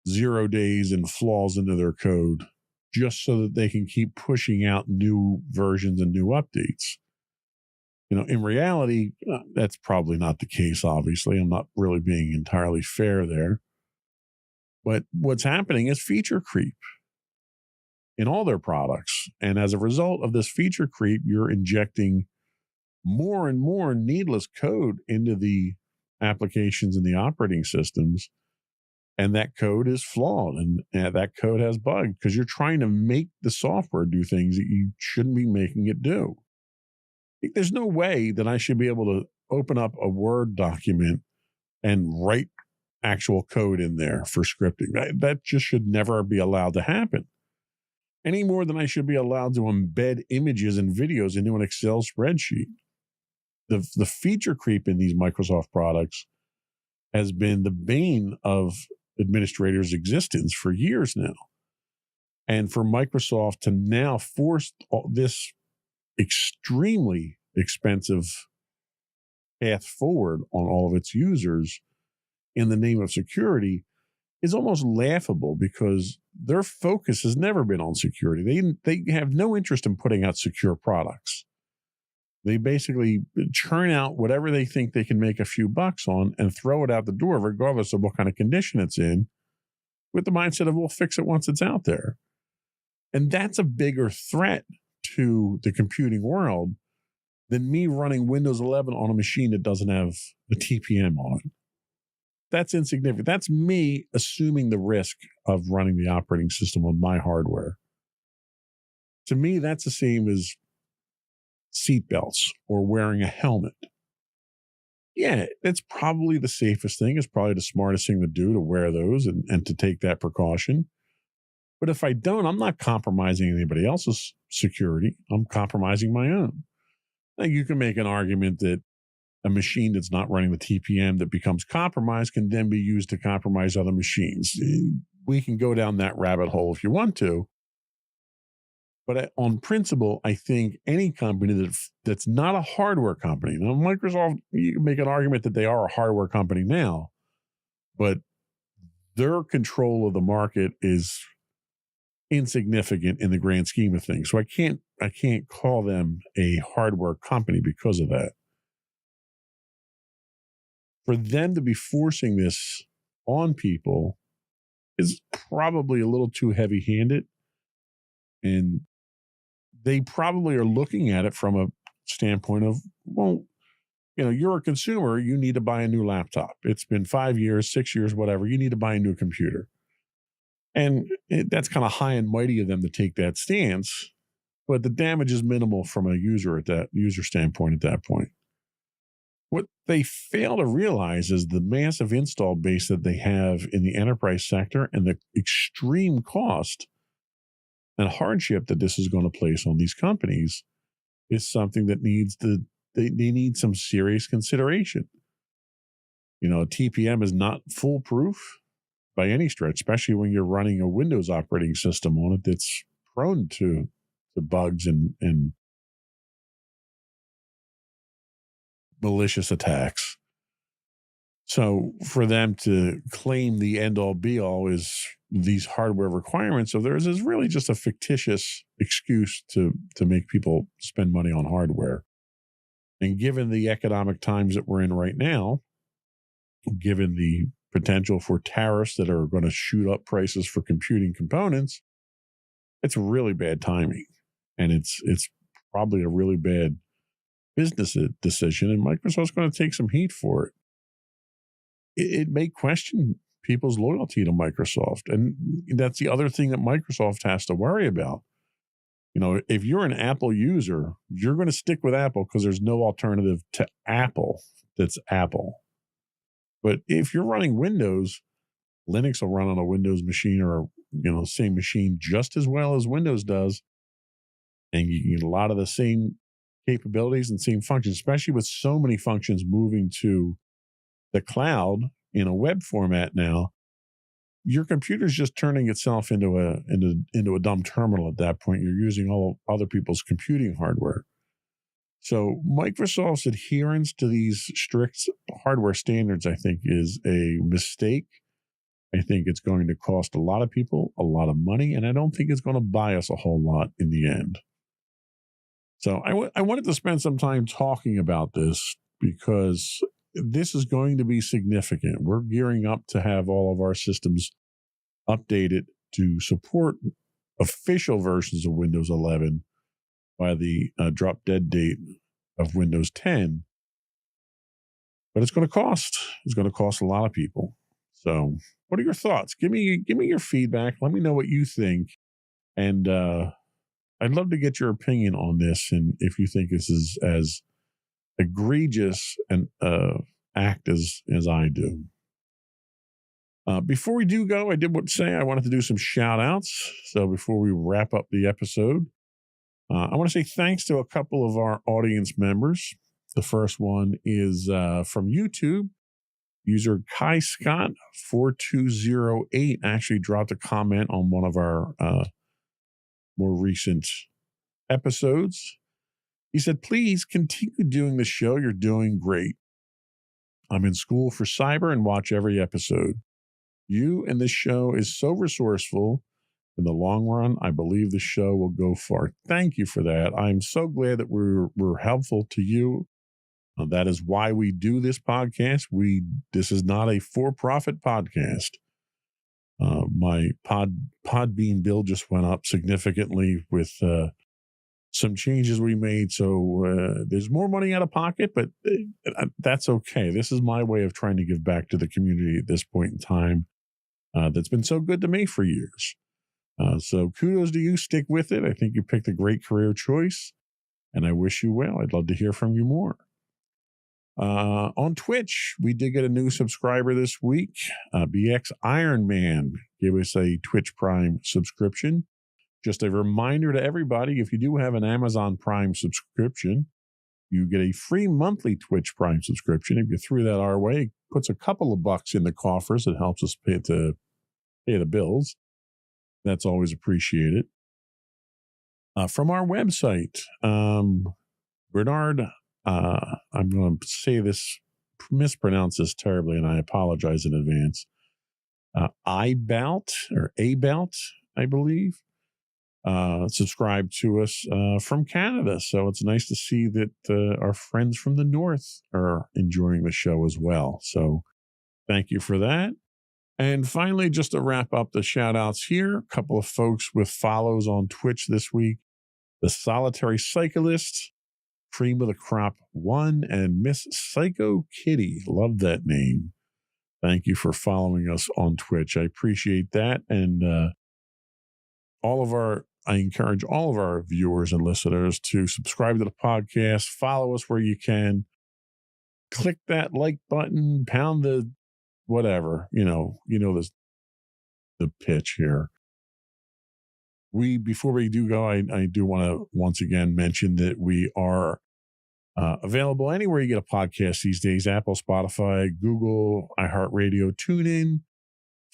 0 days and flaws into their code just so that they can keep pushing out new versions and new updates. In reality, that's probably not the case, obviously. I'm not really being entirely fair there. But what's happening is feature creep in all their products. And as a result of this feature creep, you're injecting more and more needless code into the applications and the operating systems. And that code is flawed, and that code has bugs because you're trying to make the software do things that you shouldn't be making it do. There's no way that I should be able to open up a Word document and write actual code in there for scripting. That just should never be allowed to happen. Any more than I should be allowed to embed images and videos into an Excel spreadsheet. The feature creep in these Microsoft products has been the bane of administrators' existence for years now. And for Microsoft to now force this extremely expensive path forward on all of its users in the name of security is almost laughable because their focus has never been on security. They have no interest in putting out secure products. They basically churn out whatever they think they can make a few bucks on and throw it out the door, regardless of what kind of condition it's in, with the mindset of we'll fix it once it's out there. And that's a bigger threat to the computing world than me running Windows 11 on a machine that doesn't have a TPM on it. That's insignificant. That's me assuming the risk of running the operating system on my hardware. To me, that's the same as seatbelts or wearing a helmet. Yeah, it's probably the safest thing. It's probably the smartest thing to do to wear those and to take that precaution. But if I don't, I'm not compromising anybody else's security. I'm compromising my own. Now, you can make an argument that a machine that's not running the TPM that becomes compromised can then be used to compromise other machines. We can go down that rabbit hole if you want to. But on principle, I think any company that's not a hardware company, now Microsoft, you can make an argument that they are a hardware company now, but their control of the market is insignificant in the grand scheme of things. So I can't call them a hardware company because of that. For them to be forcing this on people is probably a little too heavy-handed. And they probably are looking at it from a standpoint of, well, you're a consumer, you need to buy a new laptop. It's been 5 years, 6 years, whatever. You need to buy a new computer. And that's kind of high and mighty of them to take that stance, but the damage is minimal from a user standpoint at that point. What they fail to realize is the massive install base that they have in the enterprise sector and the extreme cost and hardship that this is going to place on these companies is something that they need some serious consideration. TPM is not foolproof by any stretch, especially when you're running a Windows operating system on it that's prone to bugs and malicious attacks. So for them to claim the end-all be-all is these hardware requirements of theirs is really just a fictitious excuse to make people spend money on hardware. And given the economic times that we're in right now, given the potential for tariffs that are going to shoot up prices for computing components, it's really bad timing. And it's probably a really bad business decision, and Microsoft's going to take some heat for it. It may question people's loyalty to Microsoft, and that's the other thing that Microsoft has to worry about. If you're an Apple user, you're going to stick with Apple because there's no alternative to Apple that's Apple. But if you're running Windows, Linux will run on a Windows machine or same machine just as well as Windows does, and you get a lot of the same capabilities and same functions, especially with so many functions moving to the cloud in a web format now. Your computer's just turning itself into a dumb terminal at that point. You're using all other people's computing hardware. So Microsoft's adherence to these strict hardware standards, I think, is a mistake. I think it's going to cost a lot of people a lot of money, and I don't think it's going to buy us a whole lot in the end. So I wanted to spend some time talking about this because this is going to be significant. We're gearing up to have all of our systems updated to support official versions of Windows 11 by the drop dead date of Windows 10. But it's going to cost. It's going to cost a lot of people. So what are your thoughts? Give me your feedback. Let me know what you think. And I'd love to get your opinion on this, and if you think this is as egregious an act as I do. Before we do go, I did want to say I wanted to do some shout outs. So before we wrap up the episode, I want to say thanks to a couple of our audience members. The first one is from YouTube. User Kai Scott 4208 actually dropped a comment on one of our more recent episodes. He said, "Please continue doing the show. You're doing great. I'm in school for cyber and watch every episode. You and this show is so resourceful. In the long run, I believe the show will go far." Thank you for that. I'm so glad that we're helpful to you. That is why we do this podcast. This is not a for-profit podcast. My Podbean bill just went up significantly with some changes we made. So there's more money out of pocket, but that's okay. This is my way of trying to give back to the community at this point in time that's been so good to me for years. So kudos to you. Stick with it. I think you picked a great career choice, and I wish you well. I'd love to hear from you more. On Twitch, we did get a new subscriber this week. BX Iron Man gave us a Twitch Prime subscription. Just a reminder to everybody, if you do have an Amazon Prime subscription, you get a free monthly Twitch Prime subscription. If you threw that our way, it puts a couple of bucks in the coffers. It helps us pay the bills. That's always appreciated. From our website, Bernard, I'm going to mispronounce this terribly, and I apologize in advance. iBout or About, I believe, subscribe to us from Canada. So it's nice to see that our friends from the North are enjoying the show as well. So thank you for that. And finally, just to wrap up the shout outs here, a couple of folks with follows on Twitch this week. The Solitary Cyclist, Cream of the Crop 1, and Miss Psycho Kitty. Love that name. Thank you for following us on Twitch. I appreciate that. And I encourage all of our viewers and listeners to subscribe to the podcast, follow us where you can, click that like button, pound the whatever, the pitch here. Before we do go, I do want to once again mention that we are available anywhere you get a podcast these days: Apple, Spotify, Google, iHeartRadio, TuneIn.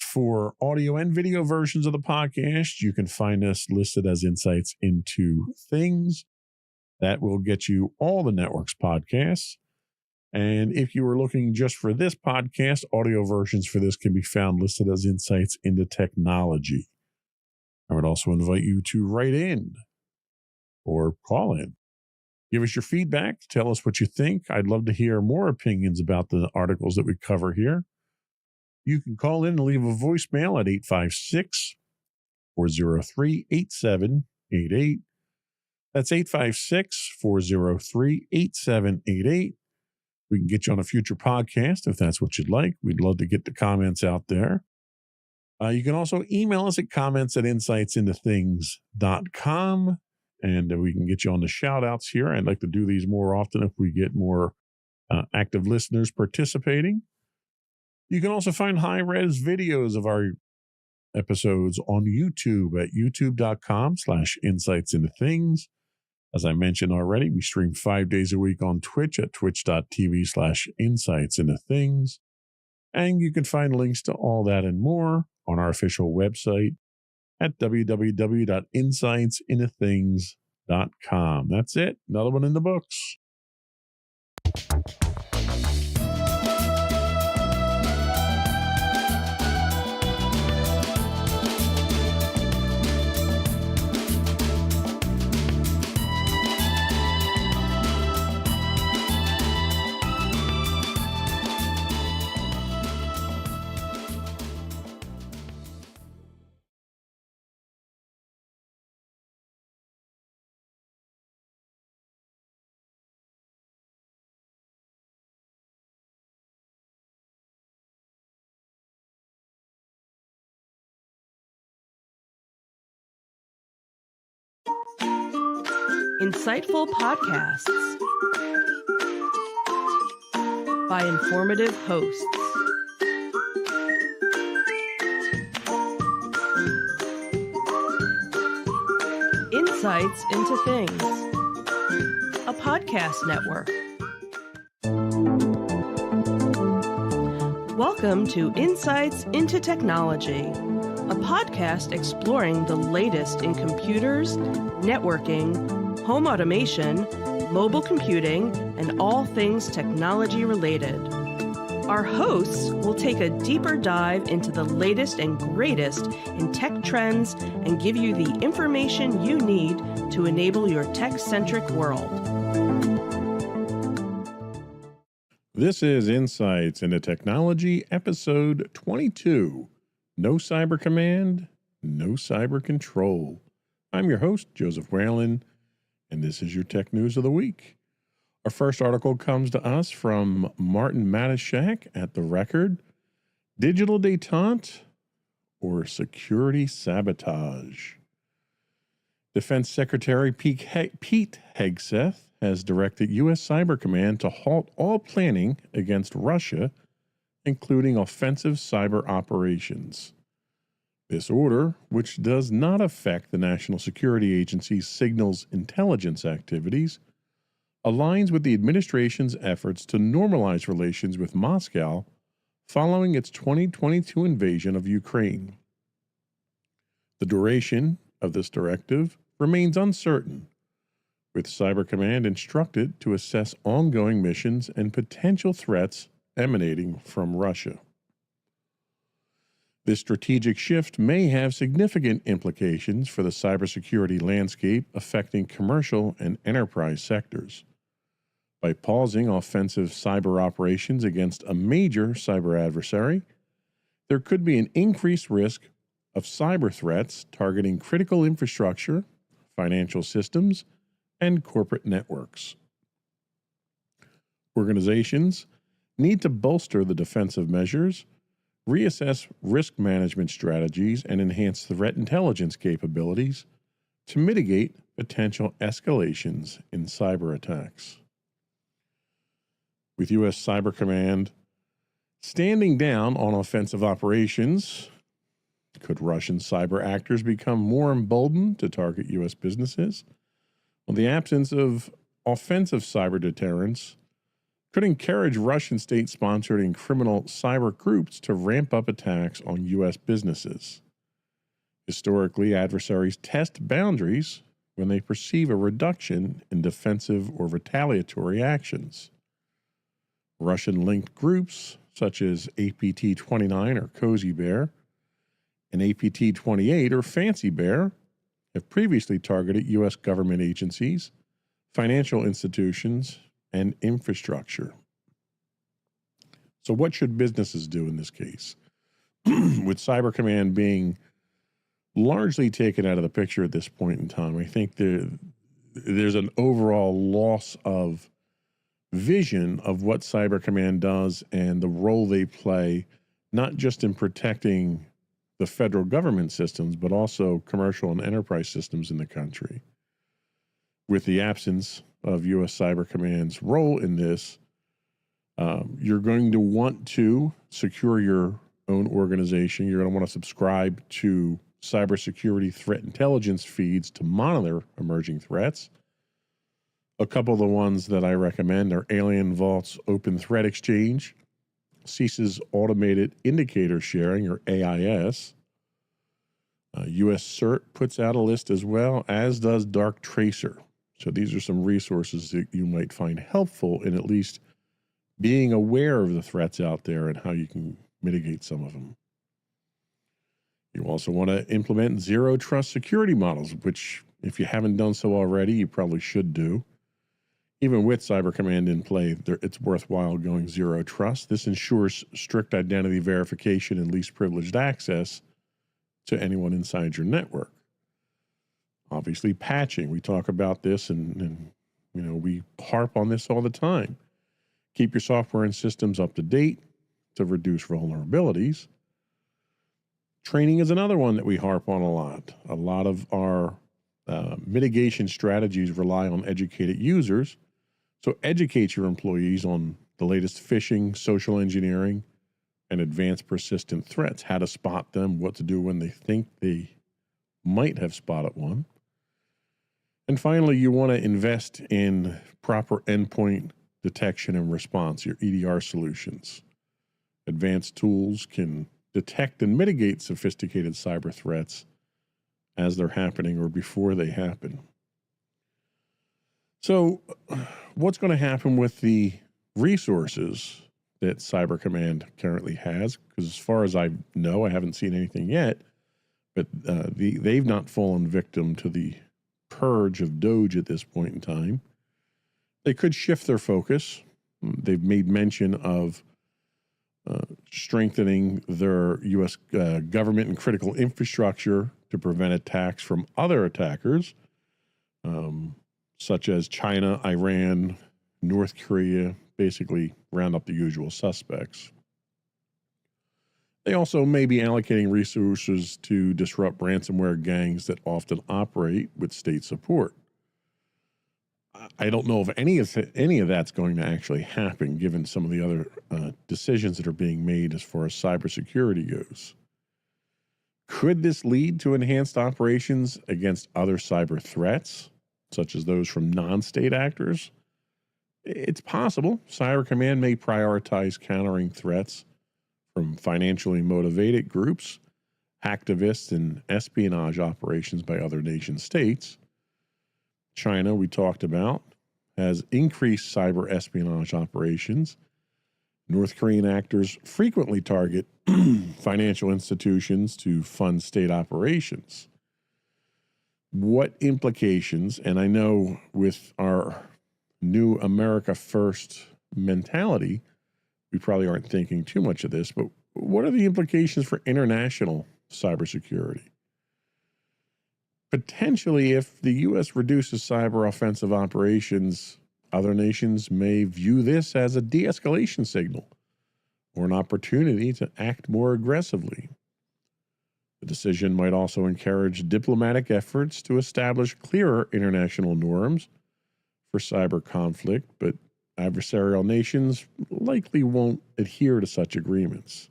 For audio and video versions of the podcast, you can find us listed as Insights into Things. That will get you all the network's podcasts. And if you were looking just for this podcast, audio versions for this can be found listed as Insights into Technology. I would also invite you to write in or call in. Give us your feedback. Tell us what you think. I'd love to hear more opinions about the articles that we cover here. You can call in and leave a voicemail at 856-403-8788. That's 856-403-8788. We can get you on a future podcast if that's what you'd like. We'd love to get the comments out there. You can also email us at comments@insightsintothings.com, and we can get you on the shout outs here. I'd like to do these more often if we get more active listeners participating. You can also find high-res videos of our episodes on YouTube at youtube.com/insightsintothings. As I mentioned already, we stream 5 days a week on Twitch at twitch.tv/insightsintothings. And you can find links to all that and more on our official website at www.insightsintothings.com. That's it. Another one in the books. Insightful podcasts by informative hosts. Insights into Things, a podcast network. Welcome to Insights into Technology, a podcast exploring the latest in computers, networking, home automation, mobile computing, and all things technology related. Our hosts will take a deeper dive into the latest and greatest in tech trends and give you the information you need to enable your tech-centric world. This is Insights into Technology, episode 22. No Cyber Command, no Cyber Control. I'm your host, Joseph Whalen, and this is your tech news of the week. Our first article comes to us from Martin Matuszak at The Record. Digital détente or security sabotage? Defense Secretary Pete Hegseth has directed U.S. Cyber Command to halt all planning against Russia, including offensive cyber operations. This order, which does not affect the National Security Agency's signals intelligence activities, aligns with the administration's efforts to normalize relations with Moscow following its 2022 invasion of Ukraine. The duration of this directive remains uncertain, with Cyber Command instructed to assess ongoing missions and potential threats emanating from Russia. This strategic shift may have significant implications for the cybersecurity landscape affecting commercial and enterprise sectors. By pausing offensive cyber operations against a major cyber adversary, there could be an increased risk of cyber threats targeting critical infrastructure, financial systems, and corporate networks. Organizations need to bolster the defensive measures, reassess risk management strategies, and enhance threat intelligence capabilities to mitigate potential escalations in cyber attacks. With U.S. Cyber Command standing down on offensive operations, could Russian cyber actors become more emboldened to target U.S. businesses? Well, the absence of offensive cyber deterrence could encourage Russian state-sponsored and criminal cyber groups to ramp up attacks on U.S. businesses. Historically, adversaries test boundaries when they perceive a reduction in defensive or retaliatory actions. Russian-linked groups such as APT-29 or Cozy Bear and APT-28 or Fancy Bear have previously targeted U.S. government agencies, financial institutions, and infrastructure. So what should businesses do in this case? With Cyber Command being largely taken out of the picture at this point in time, I think there's an overall loss of vision of what Cyber Command does and the role they play, not just in protecting the federal government systems, but also commercial and enterprise systems in the country. With the absence of U.S. Cyber Command's role in this, you're going to want to secure your own organization. You're going to want to subscribe to cybersecurity threat intelligence feeds to monitor emerging threats. A couple of the ones that I recommend are Alien Vault's Open Threat Exchange, CISA's Automated Indicator Sharing, or AIS. US CERT puts out a list as well, as does Dark Tracer. So these are some resources that you might find helpful in at least being aware of the threats out there and how you can mitigate some of them. You also want to implement zero trust security models, which if you haven't done so already, you probably should do. Even with Cyber Command in play, it's worthwhile going zero trust. This ensures strict identity verification and least privileged access to anyone inside your network. Obviously, patching. We talk about this and we harp on this all the time. Keep your software and systems up to date to reduce vulnerabilities. Training is another one that we harp on a lot. A lot of our mitigation strategies rely on educated users. So educate your employees on the latest phishing, social engineering, and advanced persistent threats, how to spot them, what to do when they think they might have spotted one. And finally, you want to invest in proper endpoint detection and response, your EDR solutions. Advanced tools can detect and mitigate sophisticated cyber threats as they're happening or before they happen. So what's going to happen with the resources that Cyber Command currently has? Because as far as I know, I haven't seen anything yet, but they've not fallen victim to the purge of Doge at this point in time. They could shift their focus. They've made mention of strengthening their U.S. Government and critical infrastructure to prevent attacks from other attackers, such as China, Iran, North Korea, basically round up the usual suspects. They also may be allocating resources to disrupt ransomware gangs that often operate with state support. I don't know if any of that's going to actually happen, given some of the other decisions that are being made as far as cybersecurity goes. Could this lead to enhanced operations against other cyber threats, such as those from non-state actors? It's possible. Cyber Command may prioritize countering threats from financially motivated groups, hacktivists, and espionage operations by other nation states. China, we talked about, has increased cyber espionage operations. North Korean actors frequently target financial institutions to fund state operations. What implications, and I know with our new America First mentality, we probably aren't thinking too much of this, but what are the implications for international cybersecurity? Potentially, if the U.S. reduces cyber offensive operations, other nations may view this as a de-escalation signal or an opportunity to act more aggressively. The decision might also encourage diplomatic efforts to establish clearer international norms for cyber conflict, but adversarial nations likely won't adhere to such agreements.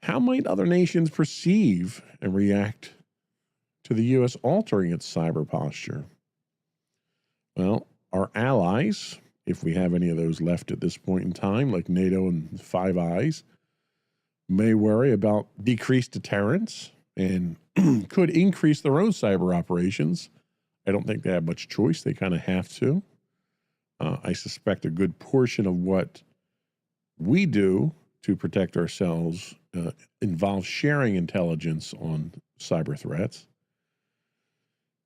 How might other nations perceive and react to the U.S. altering its cyber posture? Well, our allies, if we have any of those left at this point in time, like NATO and Five Eyes, may worry about decreased deterrence and could increase their own cyber operations. I don't think they have much choice. They kind of have to. I suspect a good portion of what we do to protect ourselves involves sharing intelligence on cyber threats.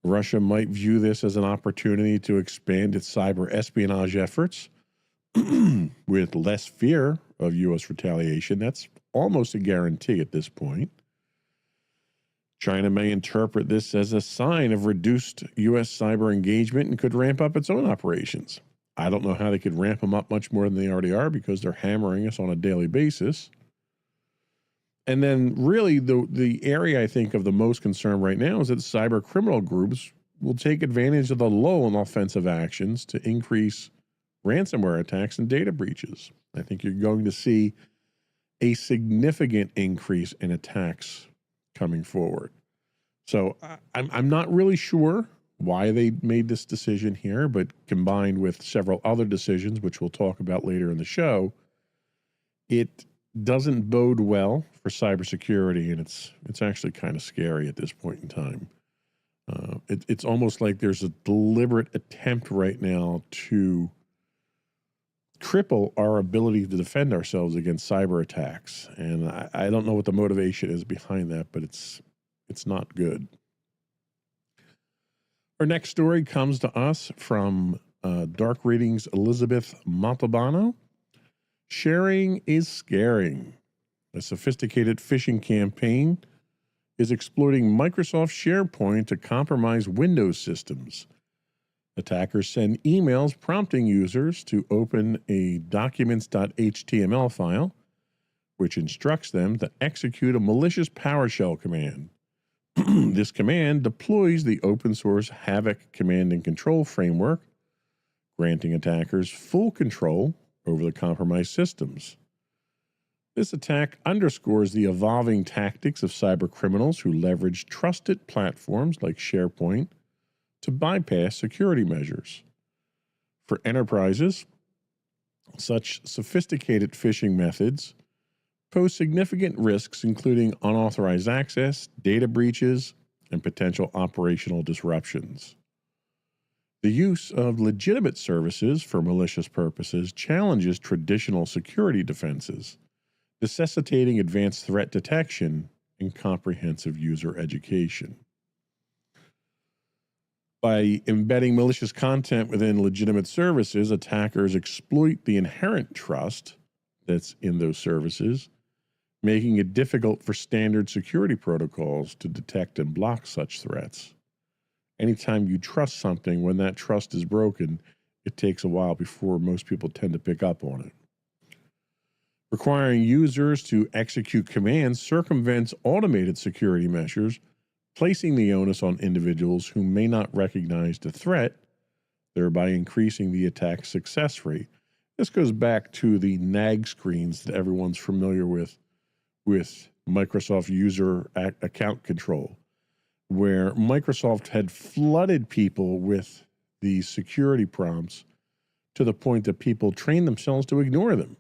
Russia might view this as an opportunity to expand its cyber espionage efforts with less fear of U.S. retaliation. That's almost a guarantee at this point. China may interpret this as a sign of reduced U.S. cyber engagement and could ramp up its own operations. I don't know how they could ramp them up much more than they already are because they're hammering us on a daily basis. And then really the area I think of the most concern right now is that cyber criminal groups will take advantage of the lull in offensive actions to increase ransomware attacks and data breaches. I think you're going to see a significant increase in attacks coming forward. So I'm not really sure why they made this decision here, but combined with several other decisions, which we'll talk about later in the show, it doesn't bode well for cybersecurity, and it's actually kind of scary at this point in time. It's almost like there's a deliberate attempt right now to cripple our ability to defend ourselves against cyber attacks, and I don't know what the motivation is behind that, but it's not good. Our next story comes to us from Dark Readings' Elizabeth Montalbano. Sharing is scaring. A sophisticated phishing campaign is exploiting Microsoft SharePoint to compromise Windows systems. Attackers send emails prompting users to open a documents.html file, which instructs them to execute a malicious PowerShell command. This command deploys the open source Havoc command and control framework, granting attackers full control over the compromised systems. This attack underscores the evolving tactics of cyber criminals who leverage trusted platforms like SharePoint to bypass security measures. For enterprises, such sophisticated phishing methods pose significant risks, including unauthorized access, data breaches, and potential operational disruptions. The use of legitimate services for malicious purposes challenges traditional security defenses, necessitating advanced threat detection and comprehensive user education. By embedding malicious content within legitimate services, attackers exploit the inherent trust that's in those services, making it difficult for standard security protocols to detect and block such threats. Anytime you trust something, when that trust is broken, it takes a while before most people tend to pick up on it. Requiring users to execute commands circumvents automated security measures, placing the onus on individuals who may not recognize the threat, thereby increasing the attack success rate. This goes back to the NAG screens that everyone's familiar with Microsoft User Account Control, where Microsoft had flooded people with these security prompts to the point that people trained themselves to ignore them.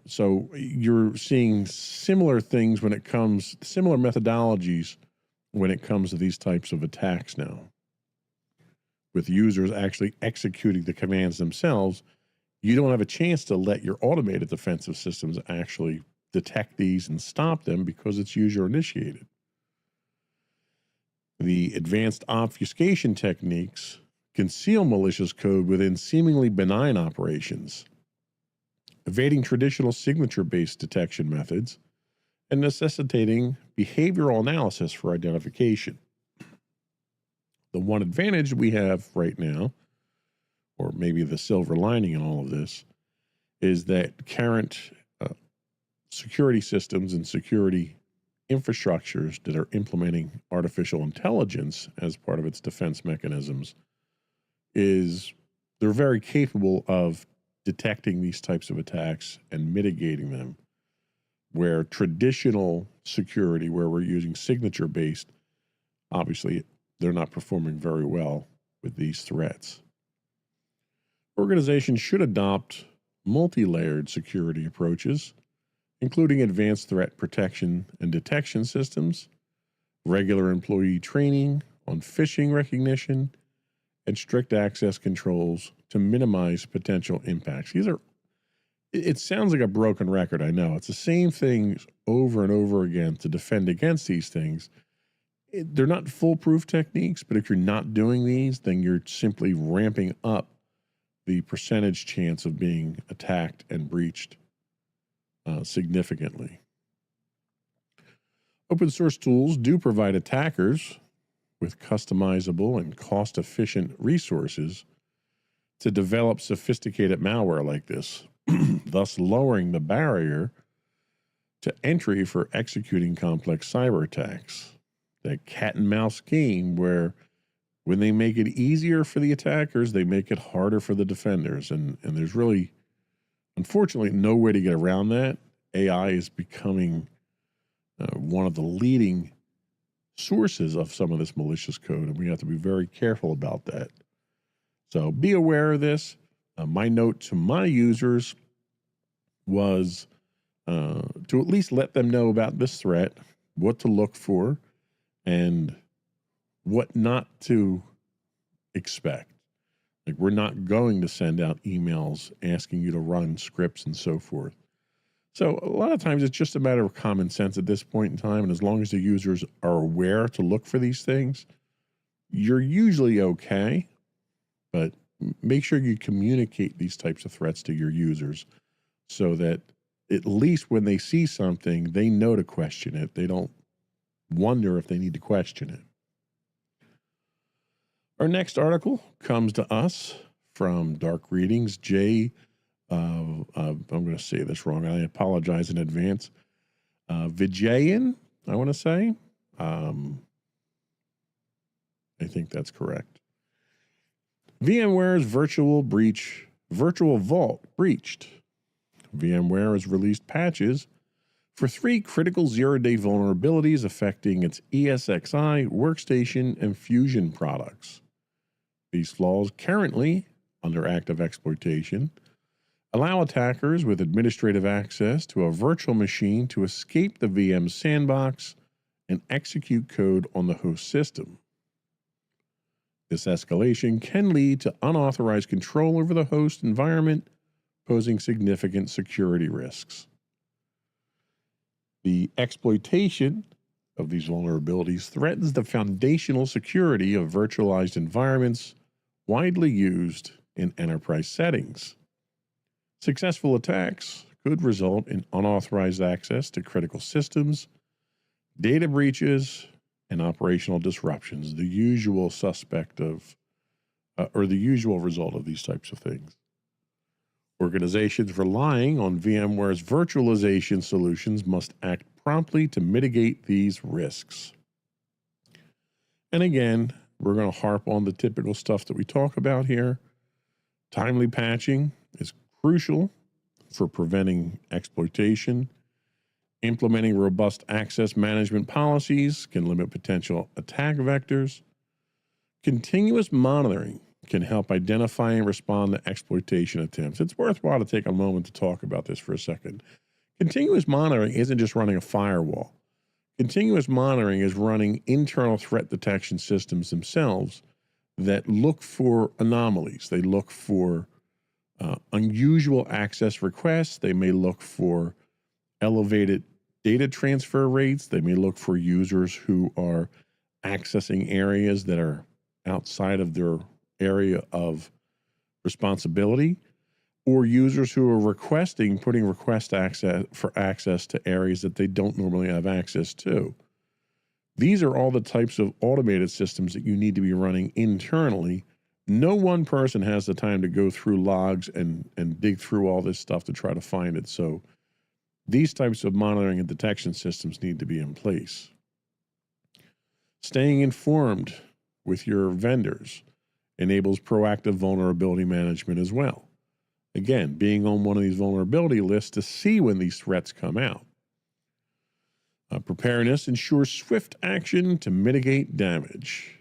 So you're seeing similar things similar methodologies when it comes to these types of attacks now, with users actually executing the commands themselves you don't have a chance to let your automated defensive systems actually detect these and stop them because it's user initiated. The advanced obfuscation techniques conceal malicious code within seemingly benign operations, evading traditional signature-based detection methods and necessitating behavioral analysis for identification. The one advantage we have right now, or maybe the silver lining in all of this, is that current security systems and security infrastructures that are implementing artificial intelligence as part of its defense mechanisms they're very capable of detecting these types of attacks and mitigating them, where traditional security, where we're using signature-based, obviously they're not performing very well with these threats. Organizations should adopt multi-layered security approaches, including advanced threat protection and detection systems, regular employee training on phishing recognition, and strict access controls to minimize potential impacts. It sounds like a broken record, I know. It's the same things over and over again to defend against these things. They're not foolproof techniques, but if you're not doing these, then you're simply ramping up the percentage chance of being attacked and breached significantly. Open source tools do provide attackers with customizable and cost-efficient resources to develop sophisticated malware like this, thus lowering the barrier to entry for executing complex cyber attacks. That cat and mouse game where when they make it easier for the attackers, they make it harder for the defenders. And there's really, unfortunately, no way to get around that. AI is becoming one of the leading sources of some of this malicious code, and we have to be very careful about that. So be aware of this. My note to my users was to at least let them know about this threat, what to look for, and what not to expect. Like, we're not going to send out emails asking you to run scripts and so forth. So a lot of times it's just a matter of common sense at this point in time. And as long as the users are aware to look for these things, you're usually okay. But make sure you communicate these types of threats to your users so that at least when they see something, they know to question it. They don't wonder if they need to question it. Our next article comes to us from Dark Readings. I'm going to say this wrong. I apologize in advance. Vijayan, I want to say. I think that's correct. VMware's Virtual Vault breached. VMware has released patches for 3 critical zero-day vulnerabilities affecting its ESXi, Workstation, and Fusion products. These flaws, currently under active exploitation, allow attackers with administrative access to a virtual machine to escape the VM sandbox and execute code on the host system. This escalation can lead to unauthorized control over the host environment, posing significant security risks. The exploitation of these vulnerabilities threatens the foundational security of virtualized environments widely used in enterprise settings. Successful attacks could result in unauthorized access to critical systems, data breaches, and operational disruptions, the usual suspect of, or the usual result of these types of things. Organizations relying on VMware's virtualization solutions must act promptly to mitigate these risks. And again, we're going to harp on the typical stuff that we talk about here. Timely patching is crucial for preventing exploitation. Implementing robust access management policies can limit potential attack vectors. Continuous monitoring can help identify and respond to exploitation attempts. It's worthwhile to take a moment to talk about this for a second. Continuous monitoring isn't just running a firewall. Continuous monitoring is running internal threat detection systems themselves that look for anomalies. They look for unusual access requests. They may look for elevated data transfer rates. They may look for users who are accessing areas that are outside of their area of responsibility, or users who are putting request access to areas that they don't normally have access to. These are all the types of automated systems that you need to be running internally. No one person has the time to go through logs and dig through all this stuff to try to find it. So these types of monitoring and detection systems need to be in place. Staying informed with your vendors enables proactive vulnerability management as well. Again, being on one of these vulnerability lists to see when these threats come out. Preparedness ensures swift action to mitigate damage.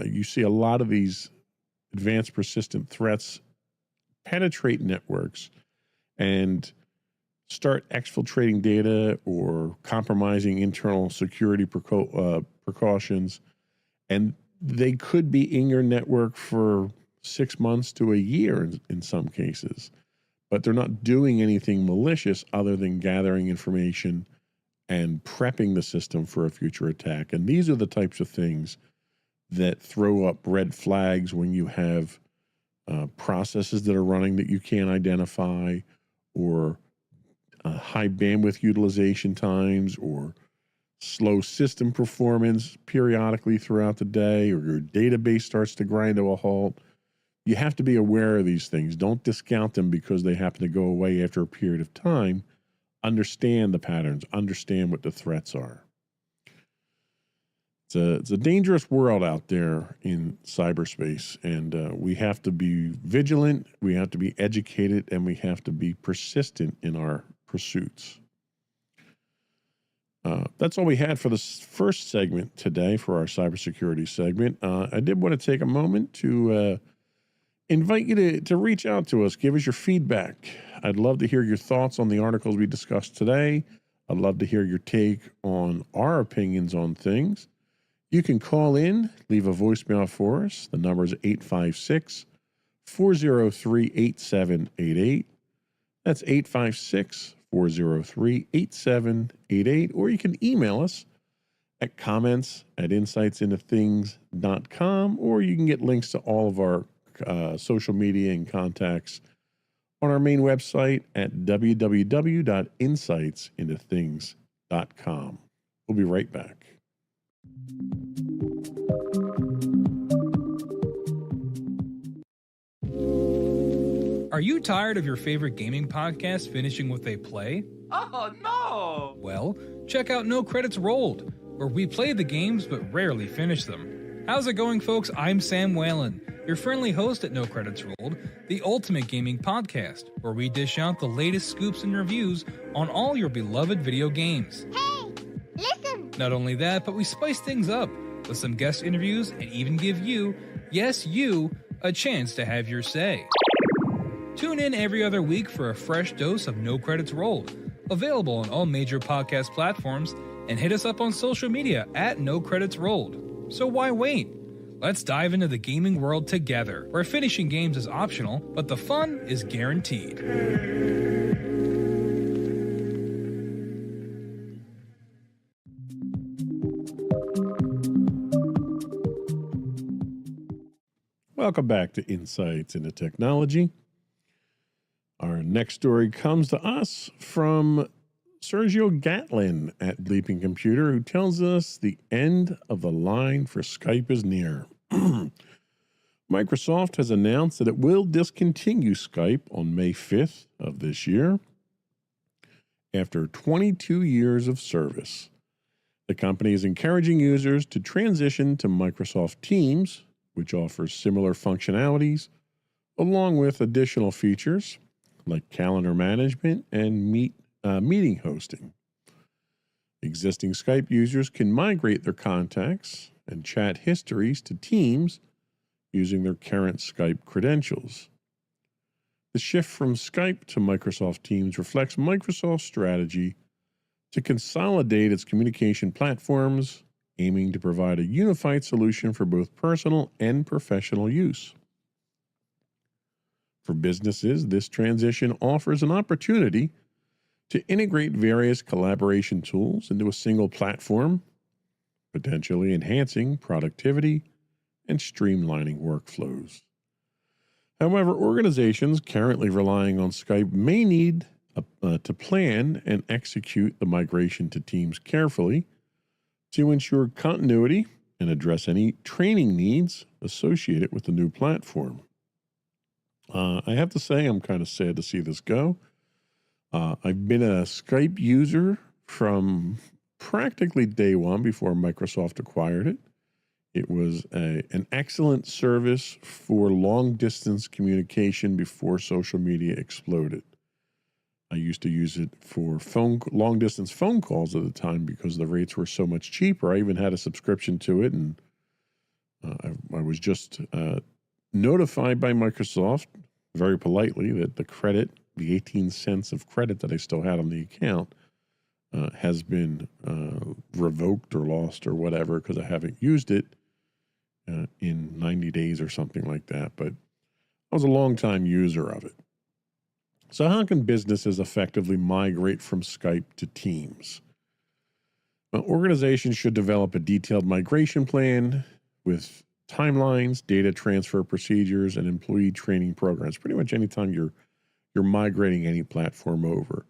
You see a lot of these advanced persistent threats penetrate networks and start exfiltrating data or compromising internal security precautions. And they could be in your network for 6 months to a year in some cases, but they're not doing anything malicious other than gathering information and prepping the system for a future attack. And these are the types of things that throw up red flags when you have processes that are running that you can't identify, or high bandwidth utilization times, or slow system performance periodically throughout the day, or your database starts to grind to a halt. You have to be aware of these things. Don't discount them because they happen to go away after a period of time. Understand the patterns, understand what the threats are. It's a dangerous world out there in cyberspace, and we have to be vigilant, we have to be educated, and we have to be persistent in our pursuits. That's all we had for this first segment today for our cybersecurity segment. I did want to take a moment to invite you to reach out to us, give us your feedback. I'd love to hear your thoughts on the articles we discussed today. I'd love to hear your take on our opinions on things. You can call in, leave a voicemail for us. The number is 856-403-8788. That's 856-403-8788. Or you can email us at comments@insightsintothings.com, or you can get links to all of our social media and contacts on our main website at www.insightsintothings.com. We'll be right back. Are you tired of your favorite gaming podcast finishing with a play? Oh, no! Well, check out No Credits Rolled, where we play the games but rarely finish them. How's it going, folks? I'm Sam Whalen, your friendly host at No Credits Rolled, the ultimate gaming podcast, where we dish out the latest scoops and reviews on all your beloved video games. Hey, listen! Not only that, but we spice things up with some guest interviews and even give you, yes, you, a chance to have your say. Tune in every other week for a fresh dose of No Credits Rolled, available on all major podcast platforms, and hit us up on social media at No Credits Rolled. So why wait? Let's dive into the gaming world together, where finishing games is optional, but the fun is guaranteed. Welcome back to Insights into Technology. Our next story comes to us from Sergio Gatlin at Bleeping Computer, who tells us the end of the line for Skype is near. Microsoft has announced that it will discontinue Skype on May 5th of this year after 22 years of service. The company is encouraging users to transition to Microsoft Teams, which offers similar functionalities, along with additional features like calendar management and meeting hosting. Existing Skype users can migrate their contacts and chat histories to Teams using their current Skype credentials. The shift from Skype to Microsoft Teams reflects Microsoft's strategy to consolidate its communication platforms, aiming to provide a unified solution for both personal and professional use. For businesses, this transition offers an opportunity to integrate various collaboration tools into a single platform, potentially enhancing productivity and streamlining workflows. However, organizations currently relying on Skype may need to plan and execute the migration to Teams carefully to ensure continuity and address any training needs associated with the new platform. I have to say, I'm kind of sad to see this go. I've been a Skype user from practically day one before Microsoft acquired it. It was an excellent service for long distance communication before social media exploded. I used to use it for long distance phone calls at the time because the rates were so much cheaper. I even had a subscription to it, and I was just notified by Microsoft very politely that the 18 cents of credit that I still had on the account has been revoked or lost or whatever because I haven't used it in 90 days or something like that. But I was a long-time user of it. So how can businesses effectively migrate from Skype to Teams? Well, organizations should develop a detailed migration plan with timelines, data transfer procedures, and employee training programs. Pretty much anytime you're migrating any platform over.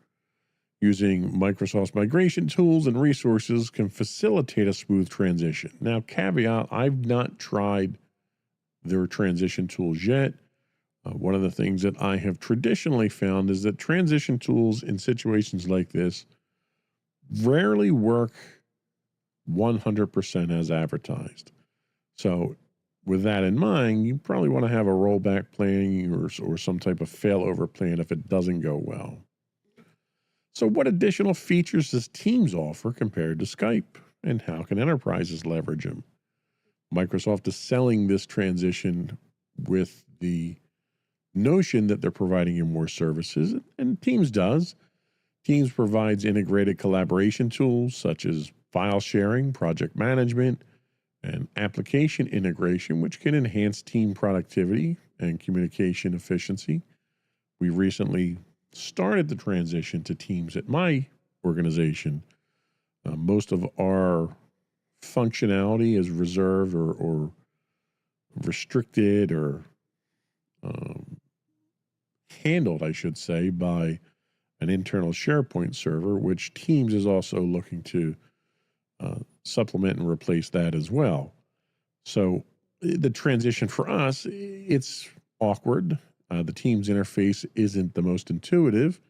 Using Microsoft's migration tools and resources can facilitate a smooth transition. Now, caveat, I've not tried their transition tools yet. One of the things that I have traditionally found is that transition tools in situations like this rarely work 100% as advertised. So with that in mind, you probably want to have a rollback plan or some type of failover plan if it doesn't go well. So what additional features does Teams offer compared to Skype, and how can enterprises leverage them? Microsoft is selling this transition with the notion that they're providing you more services, and Teams does. Teams provides integrated collaboration tools such as file sharing, project management, and application integration, which can enhance team productivity and communication efficiency. We recently started the transition to Teams at my organization. Most of our functionality is reserved or restricted or handled, I should say, by an internal SharePoint server, which Teams is also looking to supplement and replace that as well. So the transition for us, it's awkward. The Teams interface isn't the most intuitive,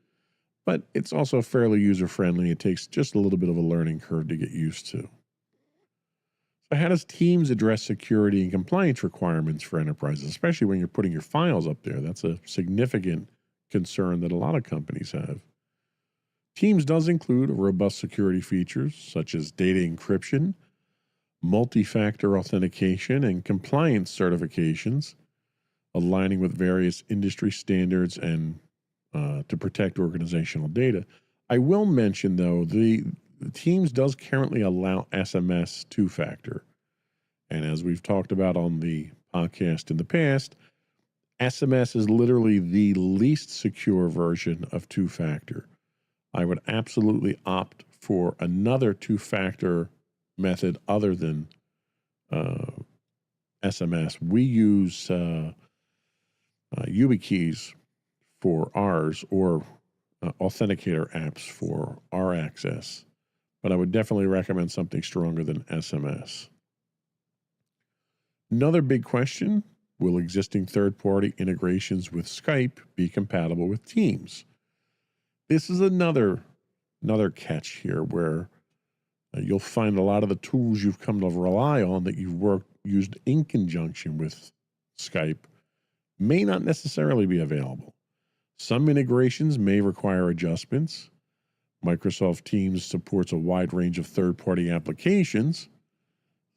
but it's also fairly user-friendly. It takes just a little bit of a learning curve to get used to. So how does Teams address security and compliance requirements for enterprises, especially when you're putting your files up there? That's a significant concern that a lot of companies have. Teams does include robust security features such as data encryption, multi-factor authentication, and compliance certifications, aligning with various industry standards and to protect organizational data. I will mention, though, the Teams does currently allow SMS two-factor. And as we've talked about on the podcast in the past, SMS is literally the least secure version of two-factor. I would absolutely opt for another two-factor method other than SMS. We use YubiKeys for ours or authenticator apps for our access. But I would definitely recommend something stronger than SMS. Another big question, will existing third-party integrations with Skype be compatible with Teams? This is another catch here where you'll find a lot of the tools you've come to rely on that you've used in conjunction with Skype may not necessarily be available. Some integrations may require adjustments. Microsoft Teams supports a wide range of third-party applications,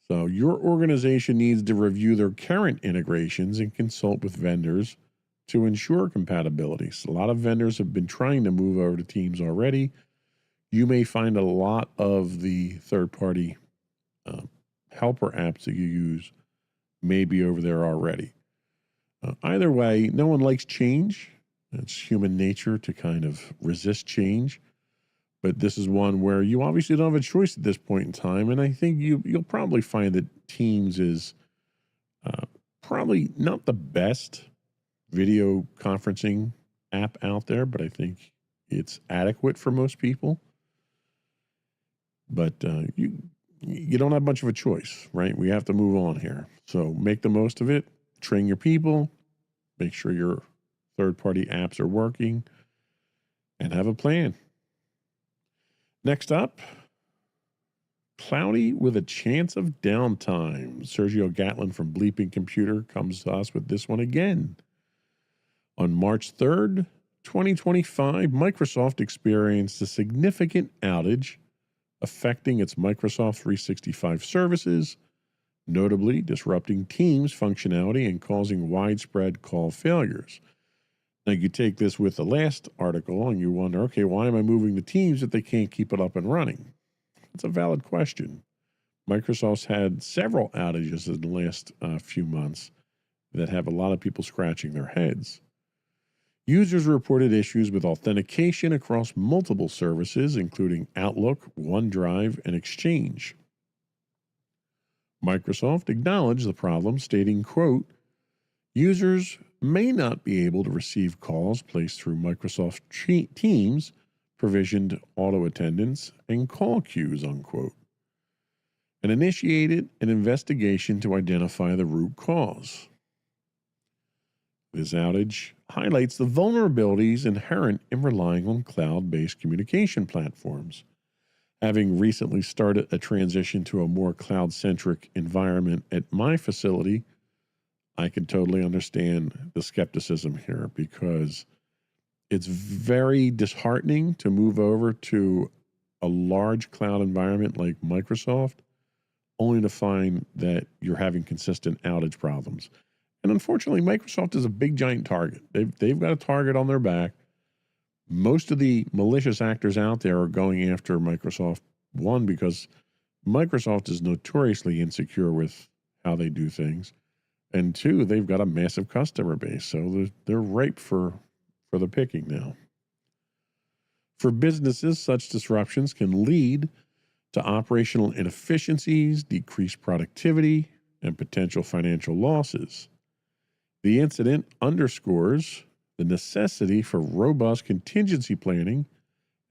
so your organization needs to review their current integrations and consult with vendors to ensure compatibility. So a lot of vendors have been trying to move over to Teams already. You may find a lot of the third-party helper apps that you use may be over there already. Either way, no one likes change. It's human nature to kind of resist change. But this is one where you obviously don't have a choice at this point in time. And I think you'll probably find that Teams is probably not the best video conferencing app out there, but I think it's adequate for most people. But you don't have much of a choice, right? We have to move on here. So make the most of it. Train your people. Make sure your third-party apps are working. And have a plan. Next up, cloudy with a chance of downtime. Sergio Gatlin from Bleeping Computer comes to us with this one again. On March 3rd, 2025, Microsoft experienced a significant outage affecting its Microsoft 365 services, notably disrupting Teams functionality and causing widespread call failures. Now, you take this with the last article and you wonder, okay, why am I moving to Teams if they can't keep it up and running? It's a valid question. Microsoft's had several outages in the last few months that have a lot of people scratching their heads. Users reported issues with authentication across multiple services, including Outlook, OneDrive, and Exchange. Microsoft acknowledged the problem, stating, quote, users may not be able to receive calls placed through Microsoft Teams, provisioned auto attendance, and call queues, unquote, and initiated an investigation to identify the root cause. This outage highlights the vulnerabilities inherent in relying on cloud-based communication platforms. Having recently started a transition to a more cloud-centric environment at my facility, I can totally understand the skepticism here because it's very disheartening to move over to a large cloud environment like Microsoft, only to find that you're having consistent outage problems. And unfortunately, Microsoft is a big, giant target. They've got a target on their back. Most of the malicious actors out there are going after Microsoft, one, because Microsoft is notoriously insecure with how they do things, and two, they've got a massive customer base, so they're ripe for the picking now. For businesses, such disruptions can lead to operational inefficiencies, decreased productivity, and potential financial losses. The incident underscores the necessity for robust contingency planning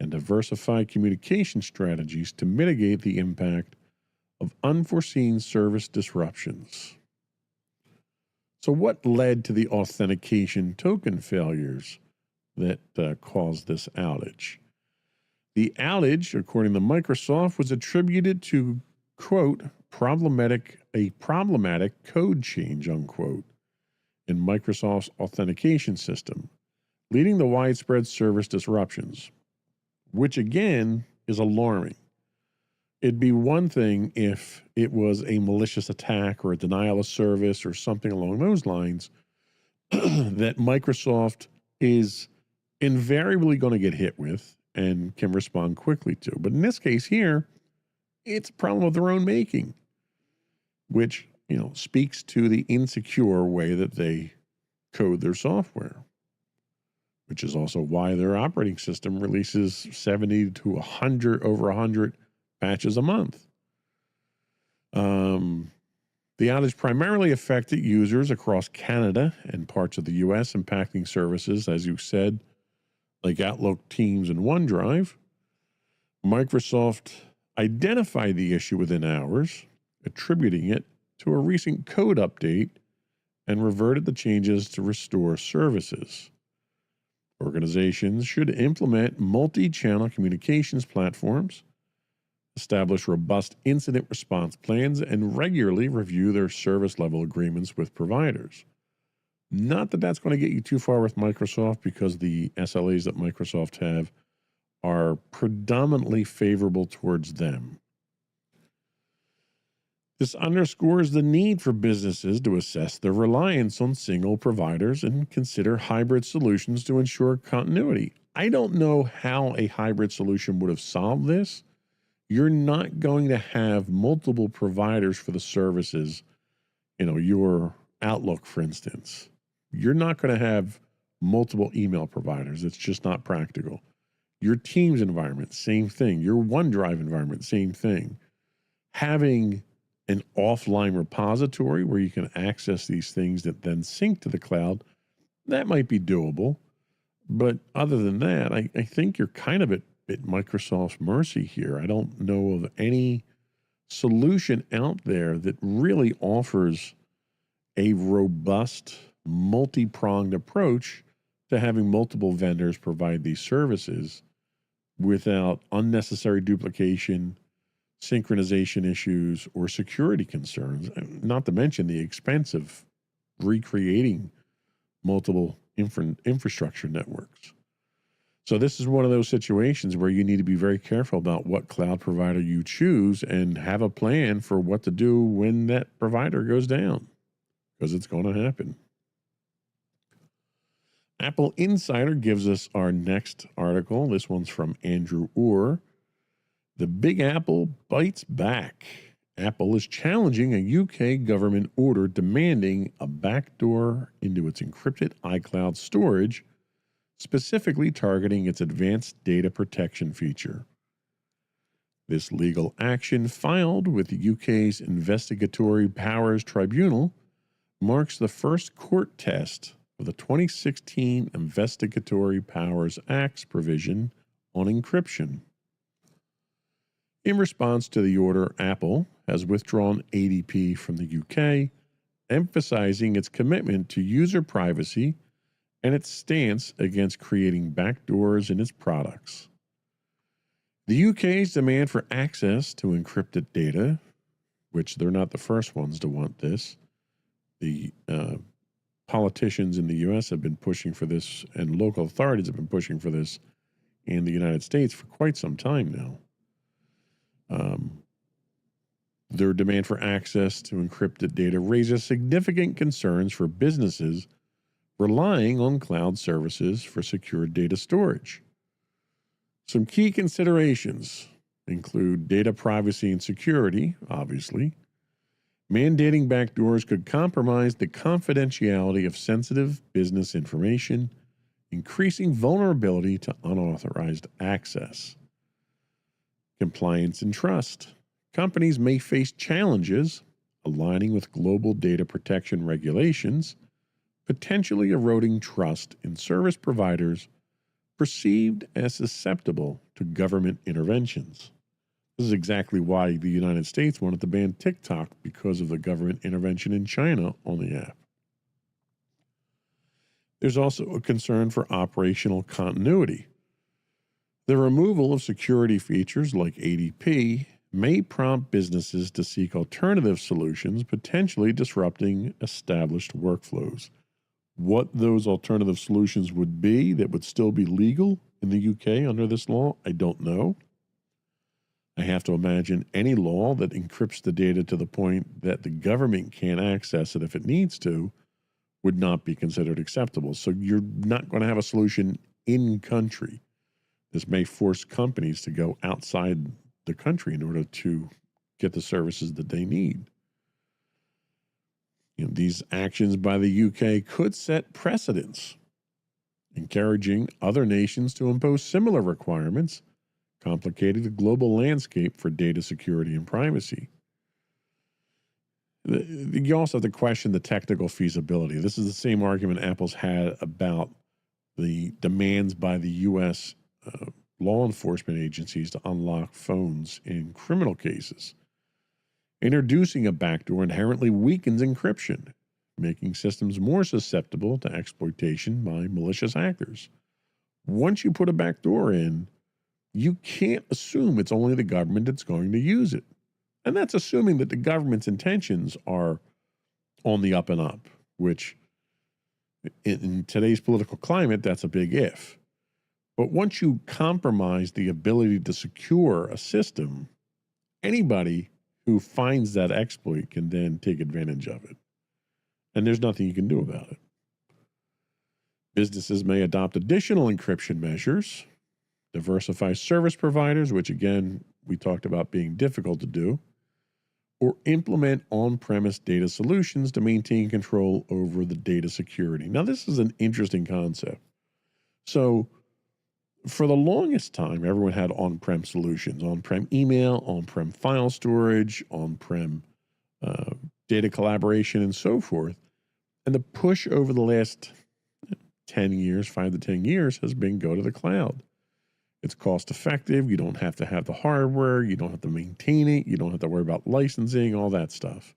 and diversified communication strategies to mitigate the impact of unforeseen service disruptions. So what led to the authentication token failures that caused this outage? The outage, according to Microsoft, was attributed to, quote, a problematic code change, unquote, in Microsoft's authentication system, leading to widespread service disruptions, which again is alarming. It'd be one thing if it was a malicious attack or a denial of service or something along those lines that Microsoft is invariably going to get hit with and can respond quickly to. But in this case here, it's a problem of their own making, which, speaks to the insecure way that they code their software, which is also why their operating system releases 70 to 100, over 100 patches a month. The outage primarily affected users across Canada and parts of the U.S., impacting services, as you said, like Outlook, Teams, and OneDrive. Microsoft identified the issue within hours, attributing it to a recent code update, and reverted the changes to restore services. Organizations should implement multi-channel communications platforms, establish robust incident response plans, and regularly review their service level agreements with providers. Not that that's going to get you too far with Microsoft, because the SLAs that Microsoft have are predominantly favorable towards them. This underscores the need for businesses to assess their reliance on single providers and consider hybrid solutions to ensure continuity. I don't know how a hybrid solution would have solved this. You're not going to have multiple providers for the services, your Outlook, for instance. You're not going to have multiple email providers. It's just not practical. Your Teams environment, same thing. Your OneDrive environment, same thing. Having an offline repository where you can access these things that then sync to the cloud, that might be doable. But other than that, I think you're kind of at Microsoft's mercy here. I don't know of any solution out there that really offers a robust, multi-pronged approach to having multiple vendors provide these services without unnecessary duplication, synchronization issues, or security concerns, not to mention the expense of recreating multiple infrastructure networks. So this is one of those situations where you need to be very careful about what cloud provider you choose and have a plan for what to do when that provider goes down, because it's going to happen. Apple Insider gives us our next article. This one's from Andrew Orr. The Big Apple bites back. Apple is challenging a UK government order demanding a backdoor into its encrypted iCloud storage, specifically targeting its advanced data protection feature. This legal action, filed with the UK's Investigatory Powers Tribunal, marks the first court test of the 2016 Investigatory Powers Act's provision on encryption. In response to the order, Apple has withdrawn ADP from the UK, emphasizing its commitment to user privacy and its stance against creating backdoors in its products. The UK's demand for access to encrypted data, which they're not the first ones to want this. The politicians in the US have been pushing for this, and local authorities have been pushing for this in the United States for quite some time now. Their demand for access to encrypted data raises significant concerns for businesses relying on cloud services for secure data storage. Some key considerations include data privacy and security, obviously. Mandating backdoors could compromise the confidentiality of sensitive business information, increasing vulnerability to unauthorized access. Compliance and trust. Companies may face challenges aligning with global data protection regulations, potentially eroding trust in service providers perceived as susceptible to government interventions. This is exactly why the United States wanted to ban TikTok, because of the government intervention in China on the app. There's also a concern for operational continuity. The removal of security features like ADP may prompt businesses to seek alternative solutions, potentially disrupting established workflows. What those alternative solutions would be that would still be legal in the UK under this law, I don't know. I have to imagine any law that encrypts the data to the point that the government can't access it if it needs to would not be considered acceptable. So you're not going to have a solution in country. This may force companies to go outside the country in order to get the services that they need. These actions by the UK could set precedents, encouraging other nations to impose similar requirements, complicating the global landscape for data security and privacy. You also have to question the technical feasibility. This is the same argument Apple's had about the demands by the U.S. Law enforcement agencies to unlock phones in criminal cases. Introducing a backdoor inherently weakens encryption, making systems more susceptible to exploitation by malicious actors. Once you put a backdoor in, you can't assume it's only the government that's going to use it. And that's assuming that the government's intentions are on the up and up, which in today's political climate, that's a big if. But once you compromise the ability to secure a system, anybody who finds that exploit can then take advantage of it. And there's nothing you can do about it. Businesses may adopt additional encryption measures, diversify service providers, which again, we talked about being difficult to do, or implement on-premise data solutions to maintain control over the data security. Now, this is an interesting concept. So for the longest time, everyone had on-prem solutions, on-prem email, on-prem file storage, on-prem data collaboration, and so forth. And the push over the last 10 years, 5 to 10 years, has been go to the cloud. It's cost effective. You don't have to have the hardware. You don't have to maintain it. You don't have to worry about licensing, all that stuff.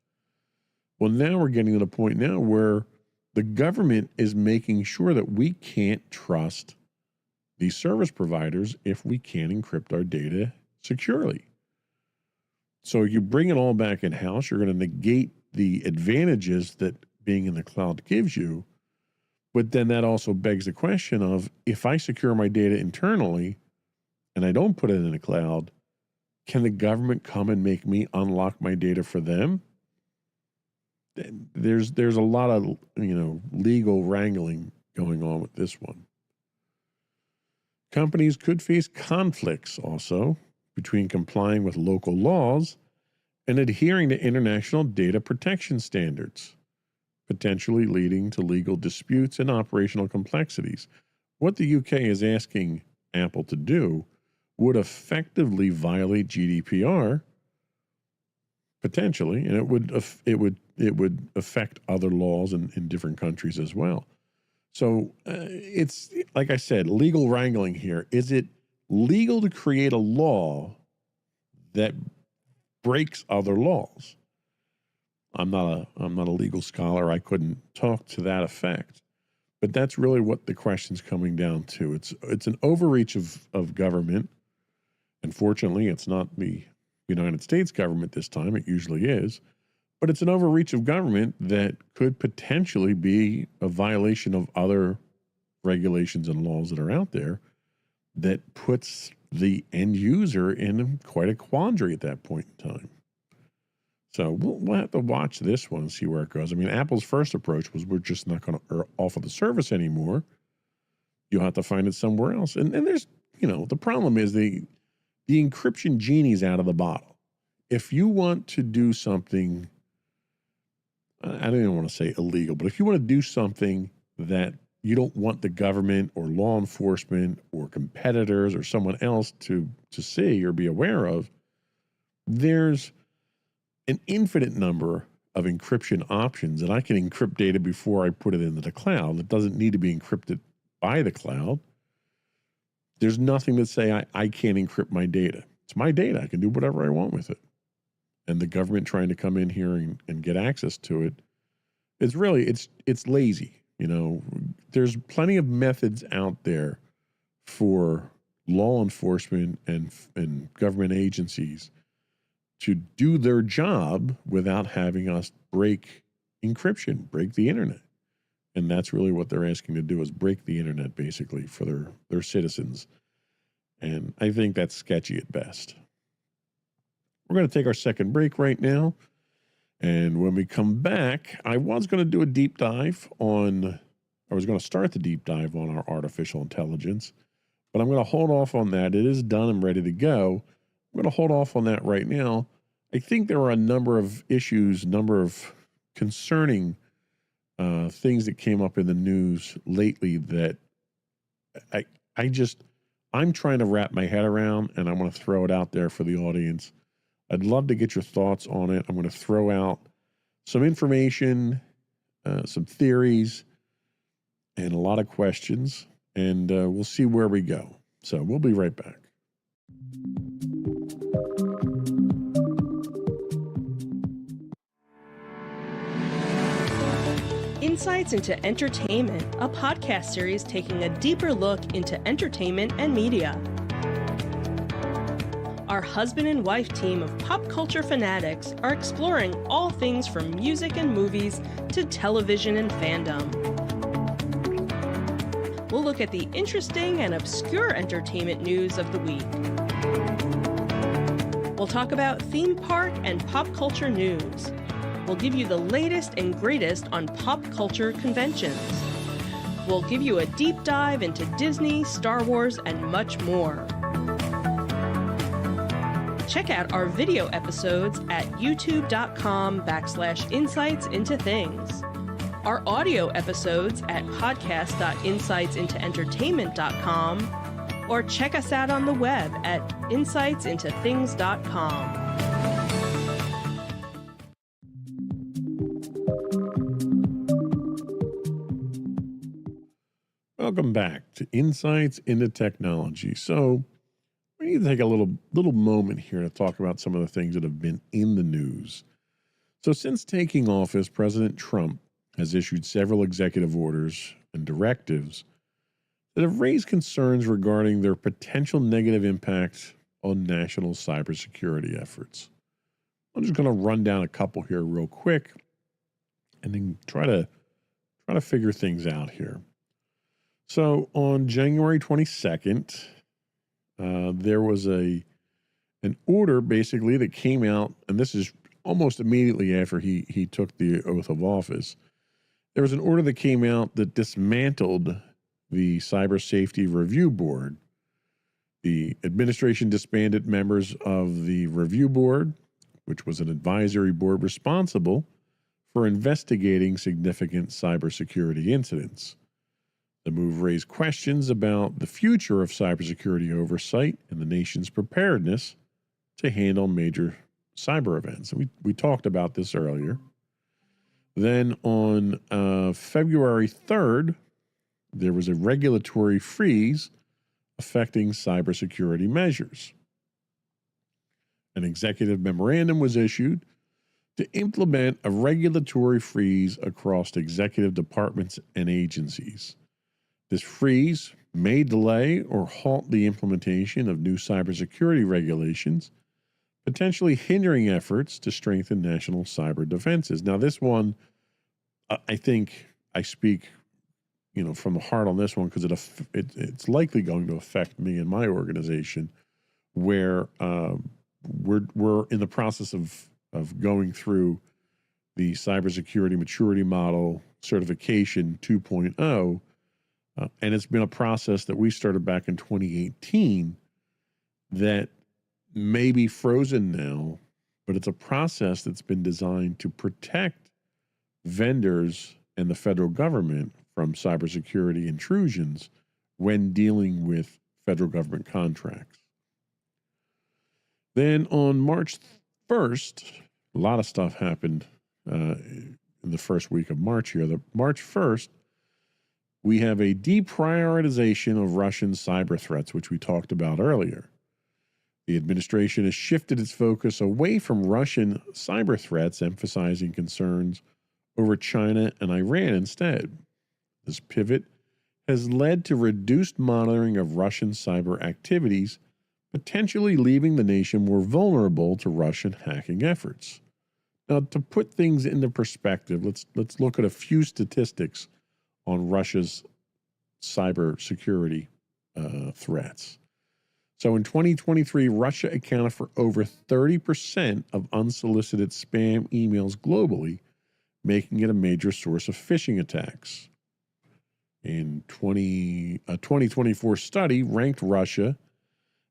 Well, now we're getting to the point now where the government is making sure that we can't trust these service providers if we can't encrypt our data securely. So you bring it all back in-house, you're going to negate the advantages that being in the cloud gives you. But then that also begs the question of, if I secure my data internally and I don't put it in the cloud, can the government come and make me unlock my data for them? There's a lot of, legal wrangling going on with this one. Companies could face conflicts also between complying with local laws and adhering to international data protection standards, potentially leading to legal disputes and operational complexities. What the UK is asking Apple to do would effectively violate GDPR, potentially, and it would affect other laws in different countries as well. So it's, like I said, legal wrangling here. Is it legal to create a law that breaks other laws? I'm not a legal scholar. I couldn't talk to that effect, but that's really what the question's coming down to. It's an overreach of government. Unfortunately, it's not the United States government this time. It usually is. But it's an overreach of government that could potentially be a violation of other regulations and laws that are out there that puts the end user in quite a quandary at that point in time. So we'll have to watch this one and see where it goes. I mean, Apple's first approach was, we're just not going to offer the service anymore. You'll have to find it somewhere else. And there's, the problem is the encryption genie's out of the bottle. If you want to do something, I don't even want to say illegal, but if you want to do something that you don't want the government or law enforcement or competitors or someone else to see or be aware of, there's an infinite number of encryption options, and I can encrypt data before I put it into the cloud. It doesn't need to be encrypted by the cloud. There's nothing that say I can't encrypt my data. It's my data. I can do whatever I want with it. And the government trying to come in here and get access to it, it's really, it's lazy. There's plenty of methods out there for law enforcement and government agencies to do their job without having us break encryption, break the internet. And that's really what they're asking to do, is break the internet basically for their citizens. And I think that's sketchy at best. We're going to take our second break right now. And when we come back, I was going to do a deep dive on, I was going to start the deep dive on our artificial intelligence, but I'm going to hold off on that. It is done and ready to go. I'm going to hold off on that right now. I think there are a number of issues, number of concerning things that came up in the news lately that I'm trying to wrap my head around, and I want to throw it out there for the audience. I'd love to get your thoughts on it. I'm going to throw out some information, some theories, and a lot of questions, and we'll see where we go. So we'll be right back. Insights into Entertainment, a podcast series taking a deeper look into entertainment and media. Our husband and wife team of pop culture fanatics are exploring all things from music and movies to television and fandom. We'll look at the interesting and obscure entertainment news of the week. We'll talk about theme park and pop culture news. We'll give you the latest and greatest on pop culture conventions. We'll give you a deep dive into Disney, Star Wars, and much more. Check out our video episodes at youtube.com/insights into things. Our audio episodes at podcast.insightsintoentertainment.com, or check us out on the web at insightsintothings.com. Welcome back to Insights into Technology. So we need to take a little moment here to talk about some of the things that have been in the news. So since taking office, President Trump has issued several executive orders and directives that have raised concerns regarding their potential negative impact on national cybersecurity efforts. I'm just going to run down a couple here real quick and then try to figure things out here. So on January 22nd, there was an order basically that came out, and this is almost immediately after he took the oath of office. There was an order that came out that dismantled the Cyber Safety Review Board. The administration disbanded members of the review board, which was an advisory board responsible for investigating significant cybersecurity incidents. The move raised questions about the future of cybersecurity oversight and the nation's preparedness to handle major cyber events. And we talked about this earlier. Then on February 3rd, there was a regulatory freeze affecting cybersecurity measures. An executive memorandum was issued to implement a regulatory freeze across executive departments and agencies. This freeze may delay or halt the implementation of new cybersecurity regulations, potentially hindering efforts to strengthen national cyber defenses. Now, this one, I think I speak, from the heart on this one because it's likely going to affect me and my organization, where we're in the process of going through the Cybersecurity Maturity Model Certification 2.0. And it's been a process that we started back in 2018 that may be frozen now, but it's a process that's been designed to protect vendors and the federal government from cybersecurity intrusions when dealing with federal government contracts. Then on March 1st, a lot of stuff happened in the first week of March here. March 1st, we have a deprioritization of Russian cyber threats, which we talked about earlier. The administration has shifted its focus away from Russian cyber threats, emphasizing concerns over China and Iran instead. This pivot has led to reduced monitoring of Russian cyber activities, potentially leaving the nation more vulnerable to Russian hacking efforts. Now, to put things into perspective, let's look at a few statistics on Russia's cybersecurity threats. So in 2023, Russia accounted for over 30% of unsolicited spam emails globally, making it a major source of phishing attacks. In a 2024 study ranked Russia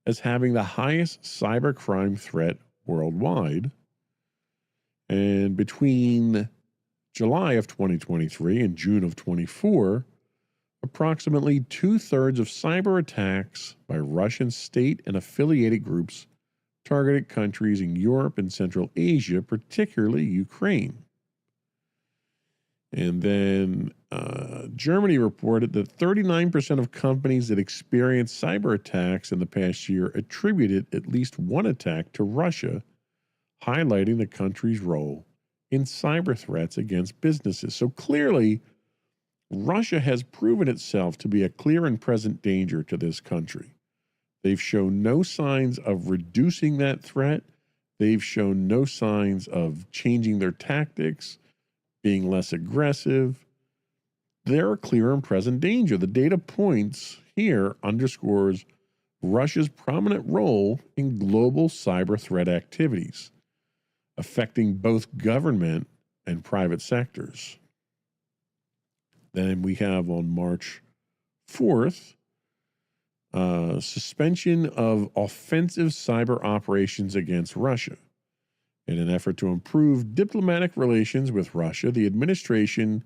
as having the highest cybercrime threat worldwide. And between July of 2023 and June of 24, approximately 2/3 of cyber attacks by Russian state and affiliated groups targeted countries in Europe and Central Asia, particularly Ukraine. And then Germany reported that 39% of companies that experienced cyber attacks in the past year attributed at least one attack to Russia, highlighting the country's role in cyber threats against businesses. So clearly, Russia has proven itself to be a clear and present danger to this country. They've shown no signs of reducing that threat. They've shown no signs of changing their tactics, being less aggressive. They're a clear and present danger. The data points here underscores Russia's prominent role in global cyber threat activities, affecting both government and private sectors. Then we have on March 4th, suspension of offensive cyber operations against Russia. In an effort to improve diplomatic relations with Russia, the administration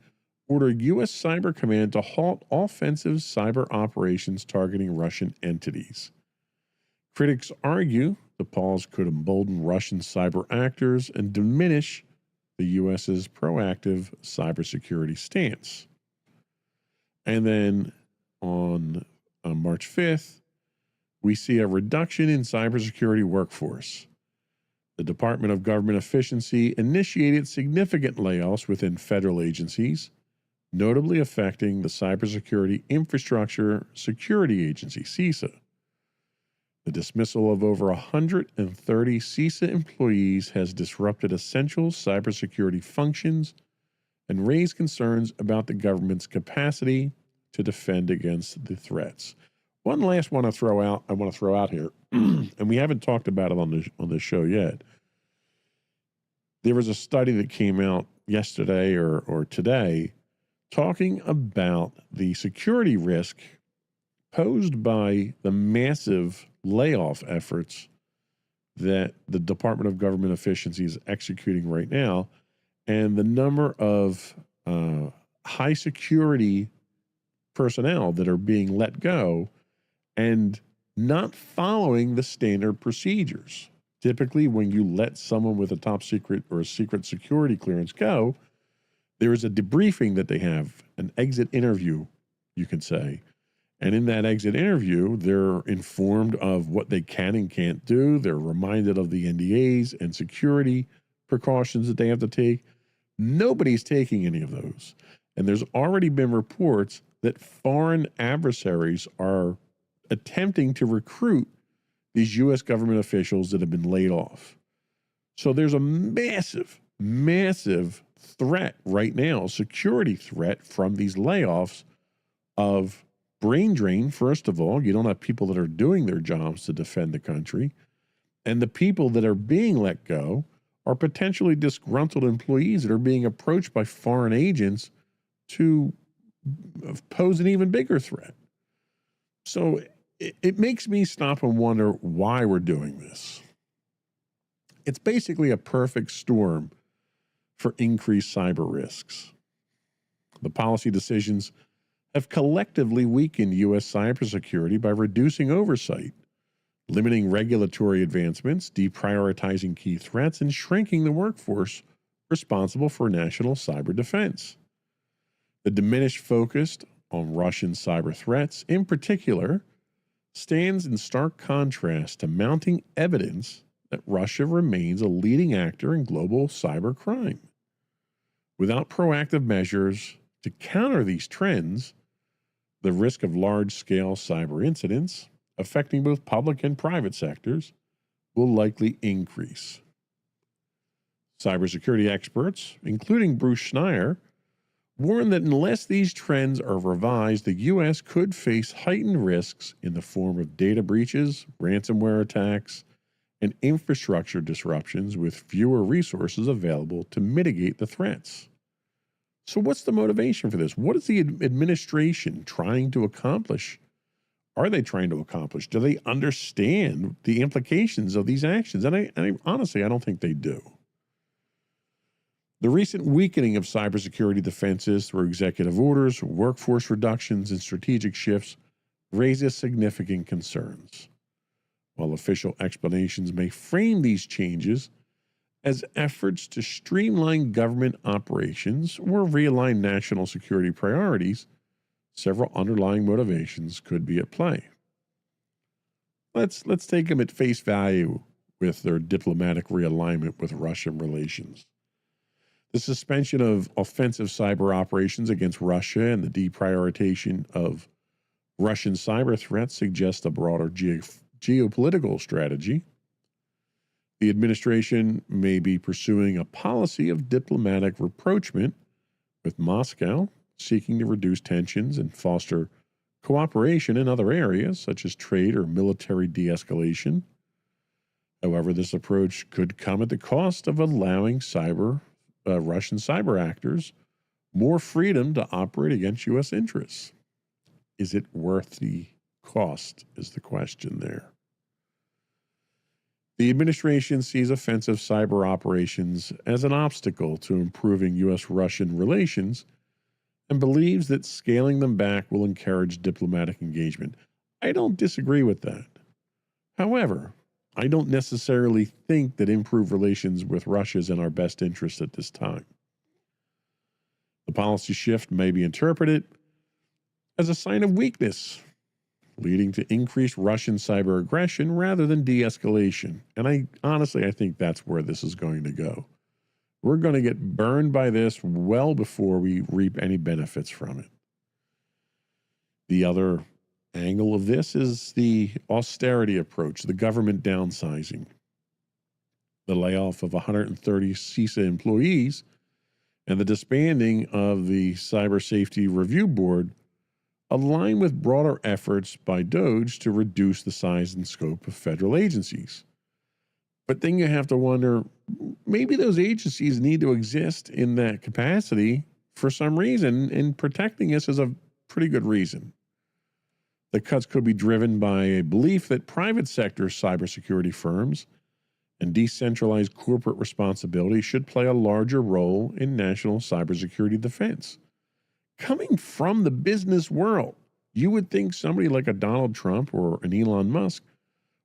ordered U.S. Cyber Command to halt offensive cyber operations targeting Russian entities. Critics argue the pause could embolden Russian cyber actors and diminish the U.S.'s proactive cybersecurity stance. And then on March 5th, we see a reduction in cybersecurity workforce. The Department of Government Efficiency initiated significant layoffs within federal agencies, notably affecting the Cybersecurity Infrastructure Security Agency, CISA. The dismissal of over 130 CISA employees has disrupted essential cybersecurity functions and raised concerns about the government's capacity to defend against the threats. One last one I want to throw out here, and we haven't talked about it on the show yet. There was a study that came out yesterday or today talking about the security risk posed by the massive layoff efforts that the Department of Government Efficiency is executing right now, and the number of high security personnel that are being let go and not following the standard procedures. Typically, when you let someone with a top secret or a secret security clearance go, there is a debriefing that they have, an exit interview, you can say. And in that exit interview, they're informed of what they can and can't do. They're reminded of the NDAs and security precautions that they have to take. Nobody's taking any of those. And there's already been reports that foreign adversaries are attempting to recruit these U.S. government officials that have been laid off. So there's a massive, massive threat right now, security threat from these layoffs of brain drain. First of all, you don't have people that are doing their jobs to defend the country. And the people that are being let go are potentially disgruntled employees that are being approached by foreign agents to pose an even bigger threat. So it makes me stop and wonder why we're doing this. It's basically a perfect storm for increased cyber risks. The policy decisions have collectively weakened U.S. cybersecurity by reducing oversight, limiting regulatory advancements, deprioritizing key threats, and shrinking the workforce responsible for national cyber defense. The diminished focus on Russian cyber threats, in particular, stands in stark contrast to mounting evidence that Russia remains a leading actor in global cyber crime. Without proactive measures to counter these trends, the risk of large-scale cyber incidents affecting both public and private sectors will likely increase. Cybersecurity experts, including Bruce Schneier, warn that unless these trends are revised, the U.S. could face heightened risks in the form of data breaches, ransomware attacks, and infrastructure disruptions with fewer resources available to mitigate the threats. So what's the motivation for this? What is the administration trying to accomplish? Are they trying to accomplish? Do they understand the implications of these actions? And I honestly, I don't think they do. The recent weakening of cybersecurity defenses through executive orders, workforce reductions, and strategic shifts raises significant concerns. While official explanations may frame these changes as efforts to streamline government operations or realign national security priorities, several underlying motivations could be at play. Let's take them at face value with their diplomatic realignment with Russian relations. The suspension of offensive cyber operations against Russia and the deprioritization of Russian cyber threats suggest a broader geopolitical strategy. The administration may be pursuing a policy of diplomatic rapprochement with Moscow, seeking to reduce tensions and foster cooperation in other areas, such as trade or military de-escalation. However, this approach could come at the cost of allowing Russian cyber actors more freedom to operate against U.S. interests. Is it worth the Cost is the question there. The administration sees offensive cyber operations as an obstacle to improving U.S.-Russian relations and believes that scaling them back will encourage diplomatic engagement. I don't disagree with that. However, I don't necessarily think that improved relations with Russia is in our best interest at this time. The policy shift may be interpreted as a sign of weakness, leading to increased Russian cyber aggression rather than de-escalation. And I think that's where this is going to go. We're going to get burned by this well before we reap any benefits from it. The other angle of this is the austerity approach, the government downsizing. The layoff of 130 CISA employees and the disbanding of the Cyber Safety Review Board align with broader efforts by DOGE to reduce the size and scope of federal agencies. But then you have to wonder, maybe those agencies need to exist in that capacity for some reason, and protecting us is a pretty good reason. The cuts could be driven by a belief that private sector cybersecurity firms and decentralized corporate responsibility should play a larger role in national cybersecurity defense. Coming from the business world, you would think somebody like a Donald Trump or an Elon Musk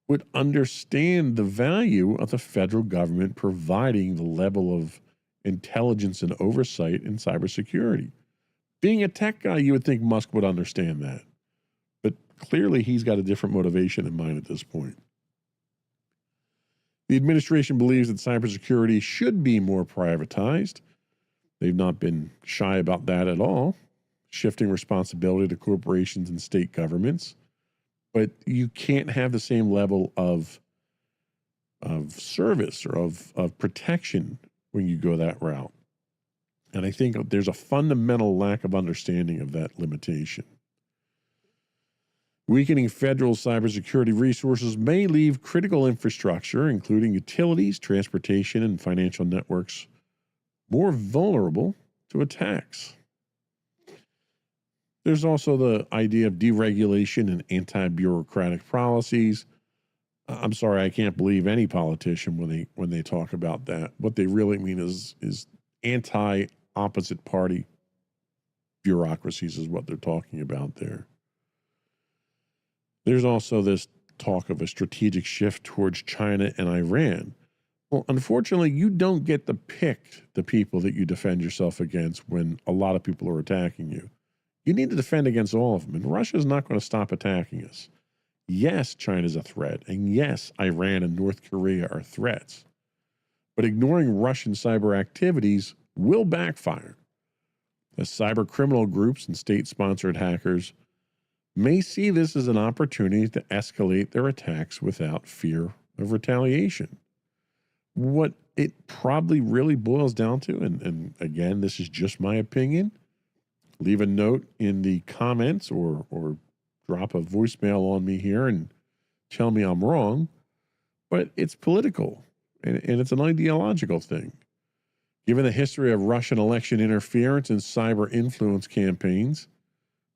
would understand the value of the federal government providing the level of intelligence and oversight in cybersecurity. Being a tech guy, you would think Musk would understand that. But clearly, he's got a different motivation in mind at this point. The administration believes that cybersecurity should be more privatized. They've not been shy about that at all, shifting responsibility to corporations and state governments. But you can't have the same level of service or of protection when you go that route. And I think there's a fundamental lack of understanding of that limitation. Weakening federal cybersecurity resources may leave critical infrastructure, including utilities, transportation, and financial networks, more vulnerable to attacks. There's also the idea of deregulation and anti-bureaucratic policies. I'm sorry, I can't believe any politician when they talk about that. What they really mean is anti-opposite party bureaucracies is what they're talking about there. There's also this talk of a strategic shift towards China and Iran. Well, unfortunately, you don't get to pick the people that you defend yourself against when a lot of people are attacking you. You need to defend against all of them, and Russia is not going to stop attacking us. Yes, China's a threat, and yes, Iran and North Korea are threats. But ignoring Russian cyber activities will backfire, as cyber criminal groups and state-sponsored hackers may see this as an opportunity to escalate their attacks without fear of retaliation. What it probably really boils down to, and again, this is just my opinion, leave a note in the comments or drop a voicemail on me here and tell me I'm wrong, but it's political and it's an ideological thing. Given the history of Russian election interference and cyber influence campaigns,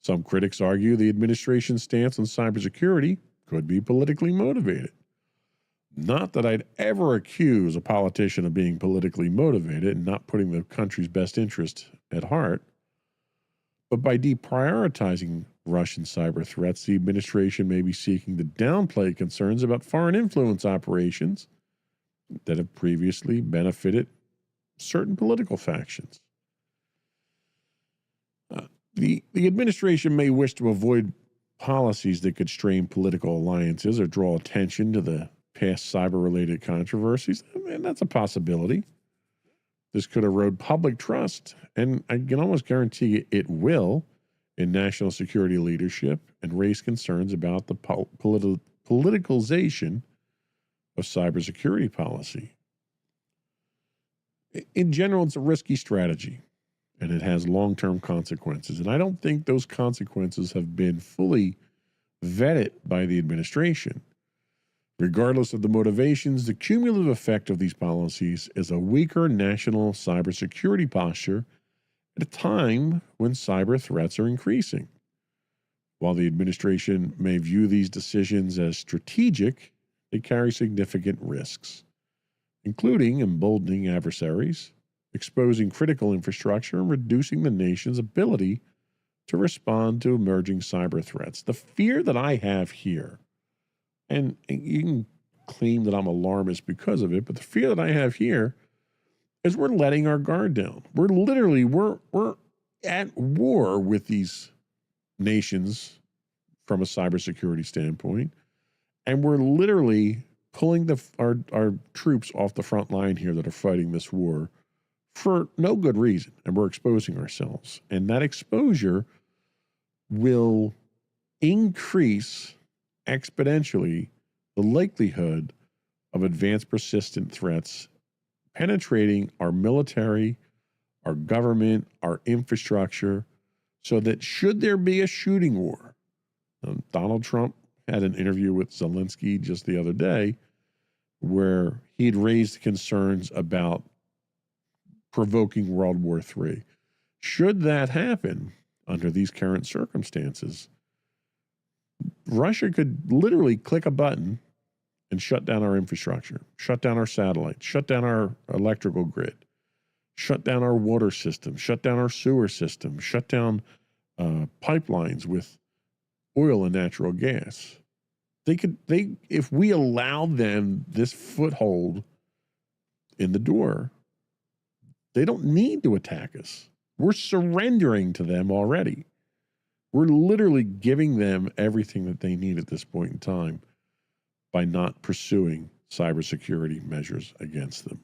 some critics argue the administration's stance on cybersecurity could be politically motivated. Not that I'd ever accuse a politician of being politically motivated and not putting the country's best interest at heart, but by deprioritizing Russian cyber threats, the administration may be seeking to downplay concerns about foreign influence operations that have previously benefited certain political factions. The administration may wish to avoid policies that could strain political alliances or draw attention to the past cyber-related controversies, and that's a possibility. This could erode public trust, and I can almost guarantee it will, in national security leadership and raise concerns about the politicalization of cybersecurity policy. In general, it's a risky strategy, and it has long-term consequences, and I don't think those consequences have been fully vetted by the administration. Regardless of the motivations, the cumulative effect of these policies is a weaker national cybersecurity posture at a time when cyber threats are increasing. While the administration may view these decisions as strategic, they carry significant risks, including emboldening adversaries, exposing critical infrastructure, and reducing the nation's ability to respond to emerging cyber threats. The fear that I have here, and you can claim that I'm alarmist because of it, but the fear that I have here is we're letting our guard down. We're at war with these nations from a cybersecurity standpoint, and we're literally pulling our troops off the front line here that are fighting this war for no good reason, and we're exposing ourselves. And that exposure will increase exponentially the likelihood of advanced persistent threats penetrating our military, our government, our infrastructure, so that should there be a shooting war, Donald Trump had an interview with Zelensky just the other day where he'd raised concerns about provoking World War III. Should that happen under these current circumstances, Russia could literally click a button and shut down our infrastructure, shut down our satellites, shut down our electrical grid, shut down our water system, shut down our sewer system, shut down pipelines with oil and natural gas. If we allow them this foothold in the door, they don't need to attack us. We're surrendering to them already. We're literally giving them everything that they need at this point in time by not pursuing cybersecurity measures against them.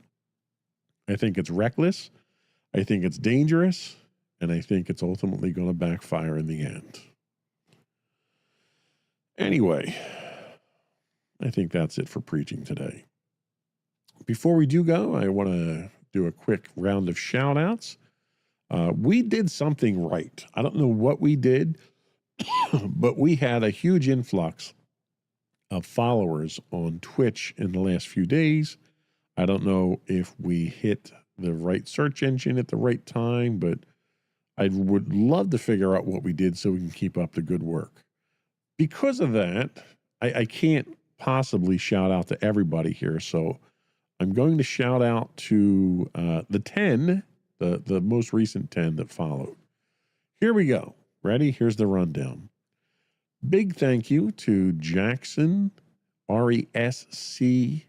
I think it's reckless. I think it's dangerous. And I think it's ultimately going to backfire in the end. Anyway, I think that's it for preaching today. Before we do go, I want to do a quick round of shout outs. We did something right. I don't know what we did, but we had a huge influx of followers on Twitch in the last few days. I don't know if we hit the right search engine at the right time, but I would love to figure out what we did so we can keep up the good work. Because of that, I can't possibly shout out to everybody here, so I'm going to shout out to the 10, the most recent 10 that followed. Here we go. Ready? Here's the rundown. Big thank you to Jackson, Jackson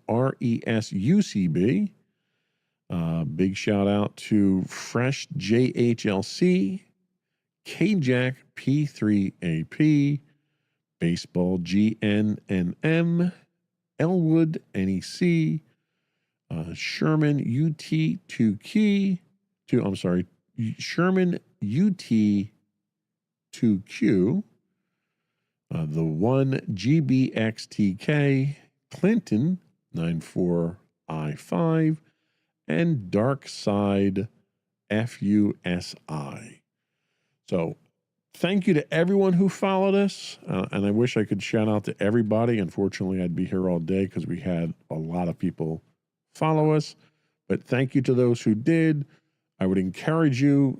RESUCB. Big shout out to Fresh JHLC, KJack P3AP, Baseball GNNM, Elwood NEC, Sherman UT2Q, Sherman UT2Q, the 1 GBXTK, Clinton 94I5, and Darkside FUSI. So thank you to everyone who followed us. And I wish I could shout out to everybody. Unfortunately, I'd be here all day because we had a lot of people follow us. But thank you to those who did. I would encourage you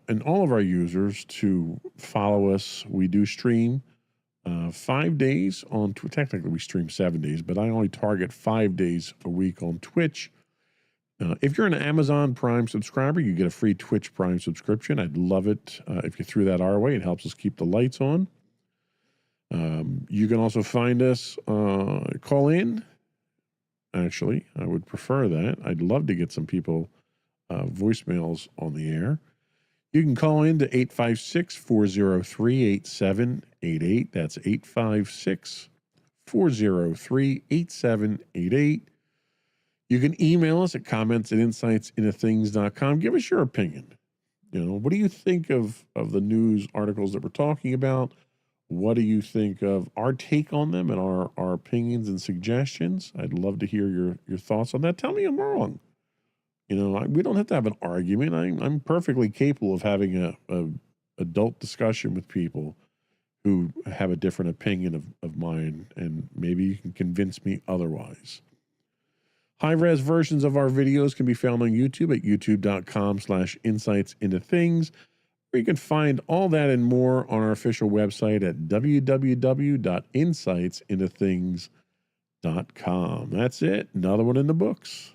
and all of our users to follow us. We do stream 5 days on Twitch. Technically, we stream 7 days, but I only target 5 days a week on Twitch. If you're an Amazon Prime subscriber, you get a free Twitch Prime subscription. I'd love it if you threw that our way. It helps us keep the lights on. You can also find us, call in. Actually, I would prefer that. I'd love to get some people voicemails on the air. You can call in to 856-403-8788. That's 856-403-8788. You can email us at comments@insightsintothings.com. Give us your opinion. You know, what do you think of the news articles that we're talking about? What do you think of our take on them and our opinions and suggestions? I'd love to hear your thoughts on that. Tell me I'm wrong. You know, we don't have to have an argument. I'm perfectly capable of having a adult discussion with people who have a different opinion of mine, and maybe you can convince me otherwise. High-res versions of our videos can be found on YouTube at youtube.com/insightsintothings. You can find all that and more on our official website at www.insightsintothings.com. That's it. Another one in the books.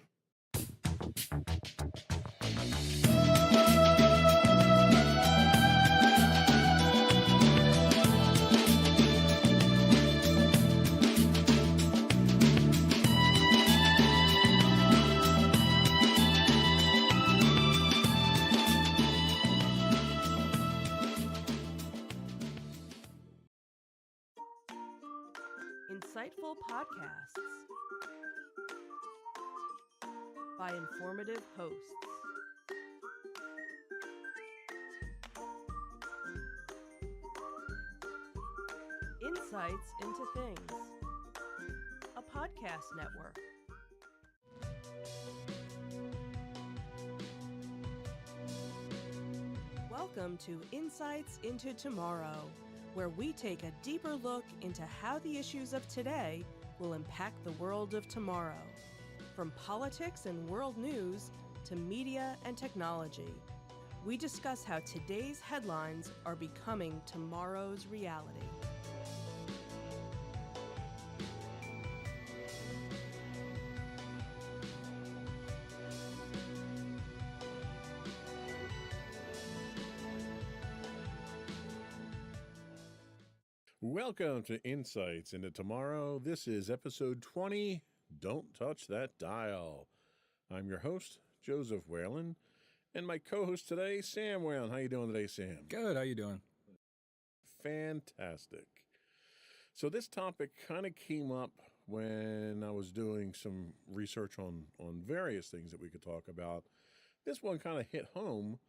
Insightful podcasts by informative hosts. Insights into Things, a podcast network. Welcome to Insights into Tomorrow, where we take a deeper look into how the issues of today will impact the world of tomorrow. From politics and world news to media and technology, we discuss how today's headlines are becoming tomorrow's reality. Welcome to Insights into Tomorrow. This is episode 20, Don't Touch That Dial. I'm your host, Joseph Whalen, and my co-host today, Sam Whalen. How you doing today, Sam? Good. How you doing? Fantastic. So this topic kind of came up when I was doing some research on various things that we could talk about. This one kind of hit home,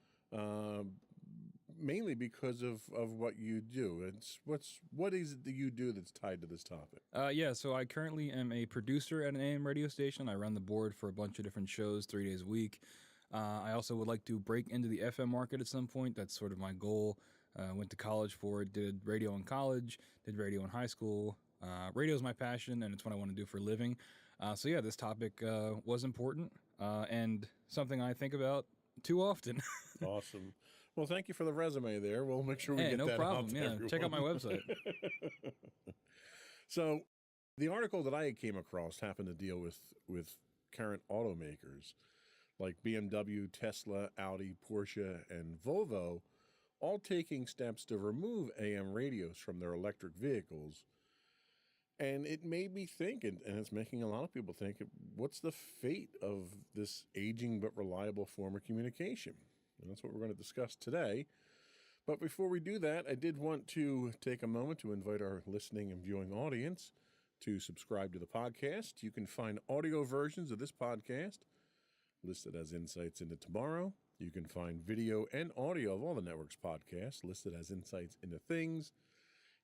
mainly because of what you do. What is it that you do that's tied to this topic? So I currently am a producer at an AM radio station. I run the board for a bunch of different shows 3 days a week. I also would like to break into the FM market at some point. That's sort of my goal. Went to college for it, did radio in college, did radio in high school. Radio is my passion, and it's what I want to do for a living. This topic was important and something I think about too often. Awesome. Well, thank you for the resume there. We'll make sure we get no that problem. out to Yeah, everyone. check out my website. So, the article that I came across happened to deal with current automakers like BMW, Tesla, Audi, Porsche, and Volvo, all taking steps to remove AM radios from their electric vehicles. And it made me think, and it's making a lot of people think, what's the fate of this aging but reliable form of communication? And that's what we're going to discuss today. But before we do that, I did want to take a moment to invite our listening and viewing audience to subscribe to the podcast. You can find audio versions of this podcast listed as Insights into Tomorrow. You can find video and audio of all the network's podcasts listed as Insights into Things.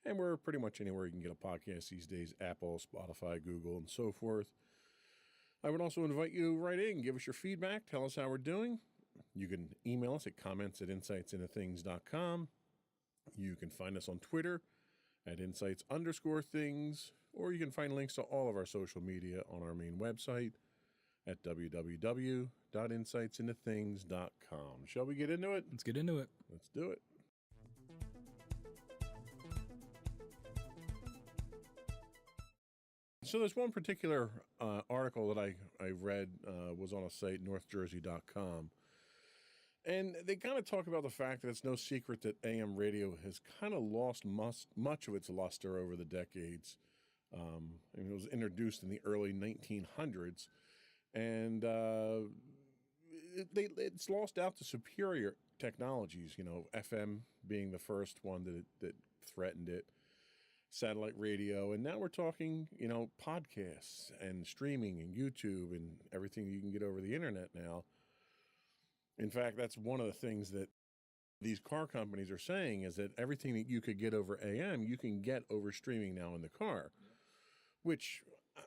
And we're pretty much anywhere you can get a podcast these days: Apple, Spotify, Google, and so forth. I would also invite you to write in, give us your feedback, tell us how we're doing. You can email us at comments@insightsintothings.com. You can find us on Twitter at insights_things, or you can find links to all of our social media on our main website at www.insightsintothings.com. Shall we get into it? Let's get into it. Let's do it. So there's one particular article that I read was on a site, northjersey.com. And they kind of talk about the fact that it's no secret that AM radio has kind of lost much of its luster over the decades. It was introduced in the early 1900s, and it's lost out to superior technologies, FM being the first one that threatened it, satellite radio, and now we're talking, podcasts and streaming and YouTube and everything you can get over the internet now. In fact, that's one of the things that these car companies are saying, is that everything that you could get over AM, you can get over streaming now in the car, which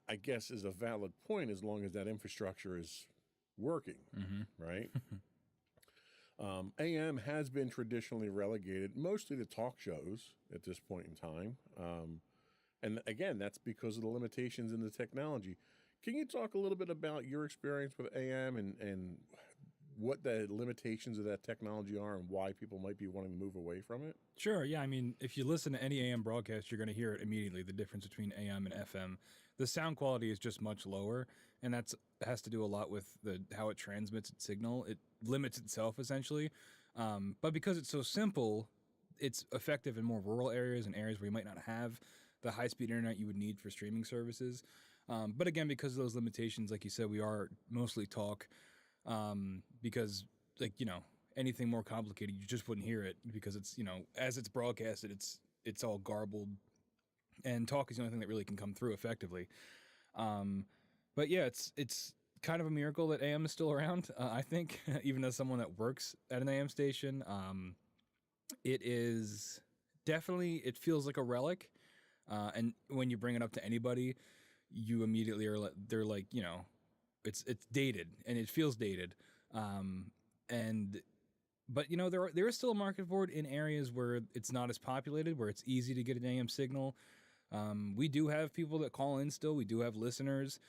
I guess is a valid point as long as that infrastructure is working, right? AM has been traditionally relegated mostly to talk shows at this point in time. And again, that's because of the limitations in the technology. Can you talk a little bit about your experience with AM and what the limitations of that technology are and why people might be wanting to move away from it? Sure, yeah. I mean, if you listen to any AM broadcast, you're going to hear it immediately, the difference between AM and FM. The sound quality is just much lower, and that has to do a lot with how it transmits its signal. It limits itself, essentially. But because it's so simple, it's effective in more rural areas and areas where you might not have the high-speed internet you would need for streaming services. But again, because of those limitations, like you said, we are mostly talk because, like, you know, anything more complicated, you just wouldn't hear it because it's, you know, as it's broadcasted, it's all garbled, and talk is the only thing that really can come through effectively. But yeah, it's kind of a miracle that AM is still around. I think, even as someone that works at an AM station, it is definitely, it feels like a relic. And when you bring it up to anybody, you immediately they're like, you know, it's dated and it feels dated. But you know, there is still a market for it in areas where it's not as populated, where it's easy to get an AM signal. We do have people that call in still. We do have listeners,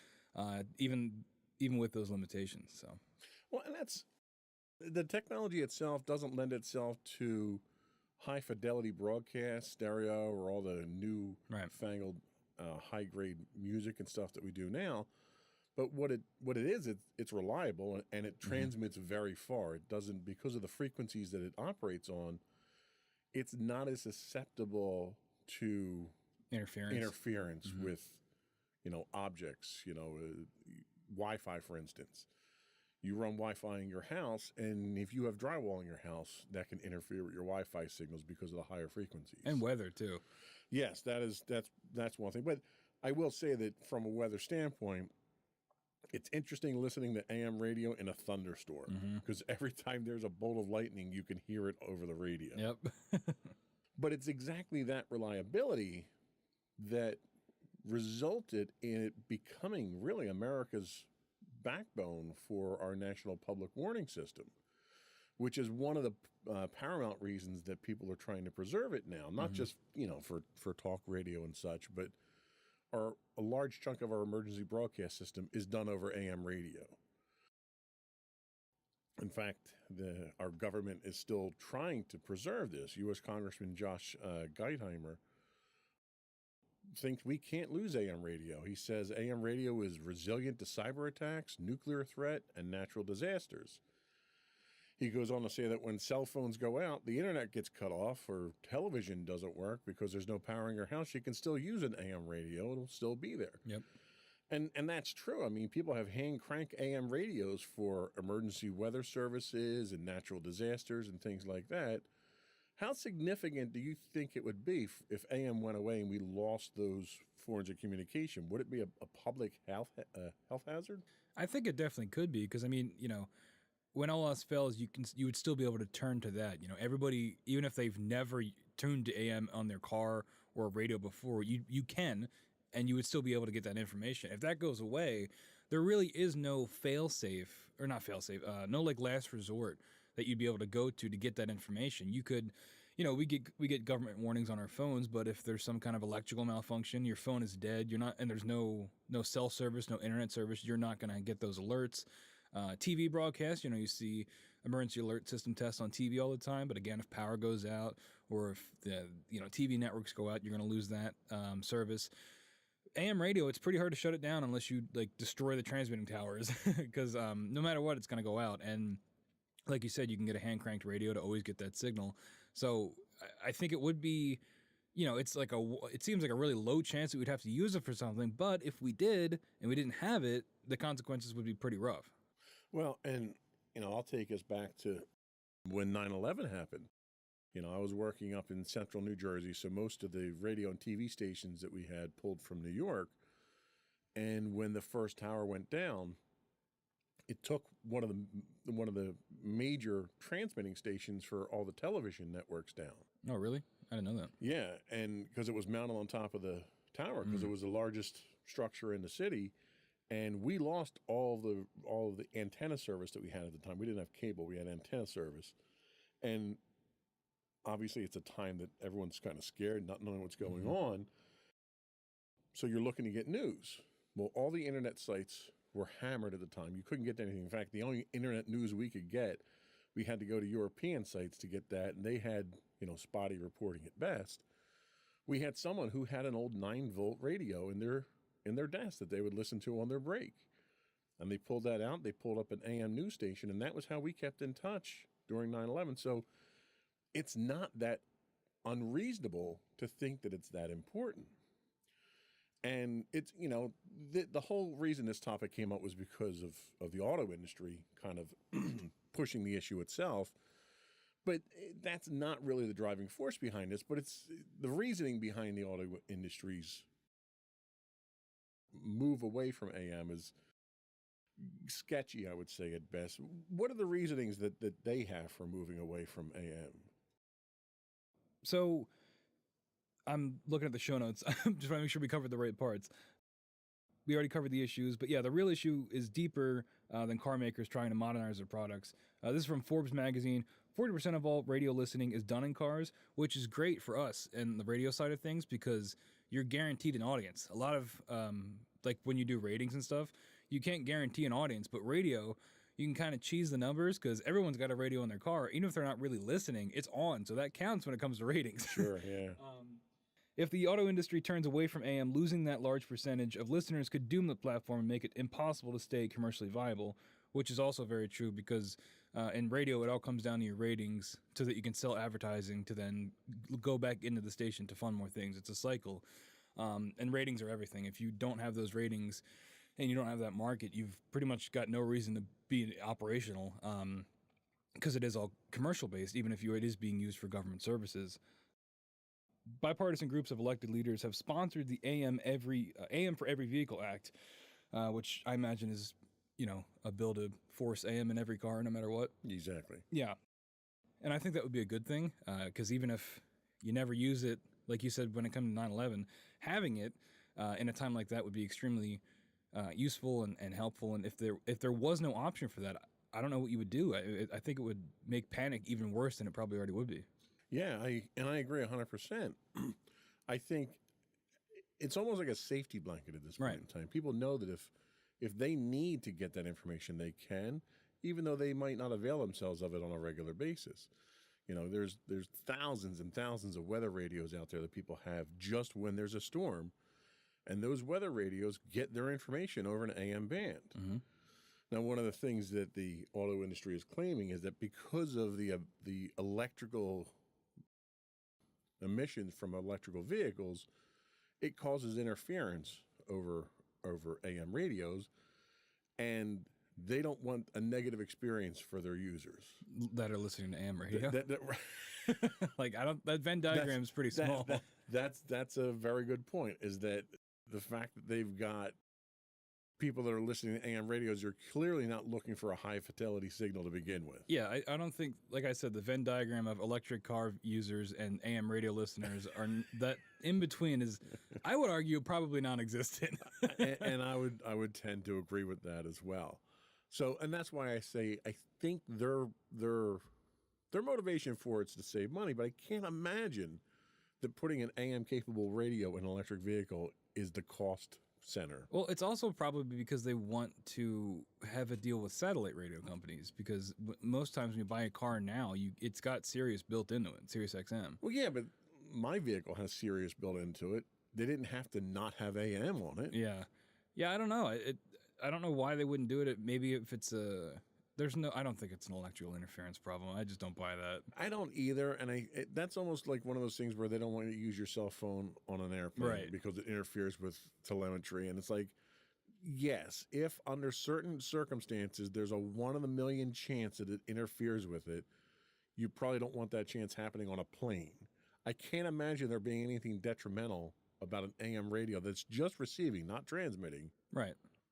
even with those limitations. So, well, and that's the technology itself doesn't lend itself to high fidelity broadcast, stereo, or all the new fangled high grade music and stuff that we do now. But what it is, it's reliable and it transmits very far. It doesn't, because of the frequencies that it operates on, it's not as susceptible to interference with, you know, objects. You know, Wi-Fi, for instance. You run Wi-Fi in your house, and if you have drywall in your house, that can interfere with your Wi-Fi signals because of the higher frequencies and weather too. Yes, that's one thing. But I will say that from a weather standpoint, it's interesting listening to AM radio in a thunderstorm because every time there's a bolt of lightning, you can hear it over the radio. Yep. But it's exactly that reliability that resulted in it becoming really America's backbone for our national public warning system, which is one of the paramount reasons that people are trying to preserve it now, not just, you know, for talk radio and such, but a large chunk of our emergency broadcast system is done over AM radio. In fact, our government is still trying to preserve this. U.S. Congressman Josh Geitheimer thinks we can't lose AM radio. He says AM radio is resilient to cyber attacks, nuclear threat, and natural disasters. He goes on to say that when cell phones go out, the internet gets cut off, or television doesn't work because there's no power in your house, you can still use an AM radio. It'll still be there. Yep. And that's true. I mean, people have hand crank AM radios for emergency weather services and natural disasters and things like that. How significant do you think it would be if AM went away and we lost those forms of communication? Would it be a public health hazard? I think it definitely could be because, I mean, you know, when all else fails, you would still be able to turn to that. You know, everybody, even if they've never tuned to AM on their car or radio before, you can, and you would still be able to get that information. If that goes away, there really is no fail-safe, or not fail-safe, no like last resort that you'd be able to go to get that information. You could, you know, we get government warnings on our phones, but if there's some kind of electrical malfunction, your phone is dead, you're not, and there's no cell service, no internet service, you're not going to get those alerts. TV broadcasts, you know, you see emergency alert system tests on TV all the time, but again, if power goes out or if the, you know, TV networks go out, you're going to lose that service. AM radio, it's pretty hard to shut it down unless you like destroy the transmitting towers because no matter what, it's going to go out. And like you said, you can get a hand cranked radio to always get that signal. So I think it would be, you know, it seems like a really low chance that we'd have to use it for something. But if we did and we didn't have it, the consequences would be pretty rough. Well, and, you know, I'll take us back to when 9/11 happened. You know, I was working up in central New Jersey, so most of the radio and TV stations that we had pulled from New York. And when the first tower went down, it took one of the major transmitting stations for all the television networks down. Oh, really? I didn't know that. Yeah, and because it was mounted on top of the tower, because it was the largest structure in the city. And we lost all of the antenna service that we had at the time. We didn't have cable; we had antenna service, and obviously, it's a time that everyone's kind of scared, not knowing what's going on. So you're looking to get news. Well, all the internet sites were hammered at the time. You couldn't get anything. In fact, the only internet news we could get, we had to go to European sites to get that, and they had, spotty reporting at best. We had someone who had an old 9-volt radio in their desk that they would listen to on their break. And they pulled that out. They pulled up an AM news station, and that was how we kept in touch during 9/11. So it's not that unreasonable to think that it's that important. And it's, the whole reason this topic came up was because of the auto industry kind of pushing the issue itself. But that's not really the driving force behind this, but it's the reasoning behind the auto industry's move away from AM is sketchy, I would say, at best. What are the reasonings that they have for moving away from AM? So I'm looking at the show notes. I'm just trying to make sure we covered the right parts. We already covered the issues, but yeah, the real issue is deeper than car makers trying to modernize their products. This is from Forbes magazine. 40% of all radio listening is done in cars, which is great for us and the radio side of things because you're guaranteed an audience. A lot of, like when you do ratings and stuff, you can't guarantee an audience, but radio, you can kind of cheese the numbers because everyone's got a radio in their car. Even if they're not really listening, it's on, so that counts when it comes to ratings. Sure, yeah. If the auto industry turns away from AM, losing that large percentage of listeners could doom the platform and make it impossible to stay commercially viable, which is also very true because in radio, it all comes down to your ratings so that you can sell advertising to then go back into the station to fund more things. It's a cycle. And ratings are everything. If you don't have those ratings and you don't have that market, you've pretty much got no reason to be operational because it is all commercial based, even if it is being used for government services. Bipartisan groups of elected leaders have sponsored the AM for Every Vehicle Act, which I imagine is, a bill to force AM in every car, no matter what. Exactly. Yeah. And I think that would be a good thing, because even if you never use it, like you said, when it comes to 9/11, having it in a time like that would be extremely useful and helpful. And if there was no option for that, I don't know what you would do. I think it would make panic even worse than it probably already would be. Yeah, I agree 100%. I think it's almost like a safety blanket at this point in time. People know that if they need to get that information, they can, even though they might not avail themselves of it on a regular basis. There's thousands and thousands of weather radios out there that people have just when there's a storm, and those weather radios get their information over an AM band. Mm-hmm. Now, one of the things that the auto industry is claiming is that because of the electrical emissions from electrical vehicles, it causes interference over AM radios, and they don't want a negative experience for their users that are listening to AM radio. That Venn diagram is pretty small. That's a very good point. Is that the fact that they've got people that are listening to AM radios are clearly not looking for a high fidelity signal to begin with. Yeah, I don't think, like I said, the Venn diagram of electric car users and AM radio listeners are that in between is, I would argue, probably non-existent. and I would tend to agree with that as well. So, and that's why I say I think their motivation for it's to save money, but I can't imagine that putting an AM capable radio in an electric vehicle is the cost center. Well, it's also probably because they want to have a deal with satellite radio companies, because most times when you buy a car now, it's got Sirius built into it, Sirius XM. Well, yeah, but my vehicle has Sirius built into it. They didn't have to not have AM on it. Yeah, I don't know. I don't know why they wouldn't do it. Maybe if it's I don't think it's an electrical interference problem. I just don't buy that. I don't either, and that's almost like one of those things where they don't want you to use your cell phone on an airplane because it interferes with telemetry. And it's like, yes, if under certain circumstances there's a 1 in a million chance that it interferes with it, you probably don't want that chance happening on a plane. I can't imagine there being anything detrimental about an AM radio that's just receiving, not transmitting,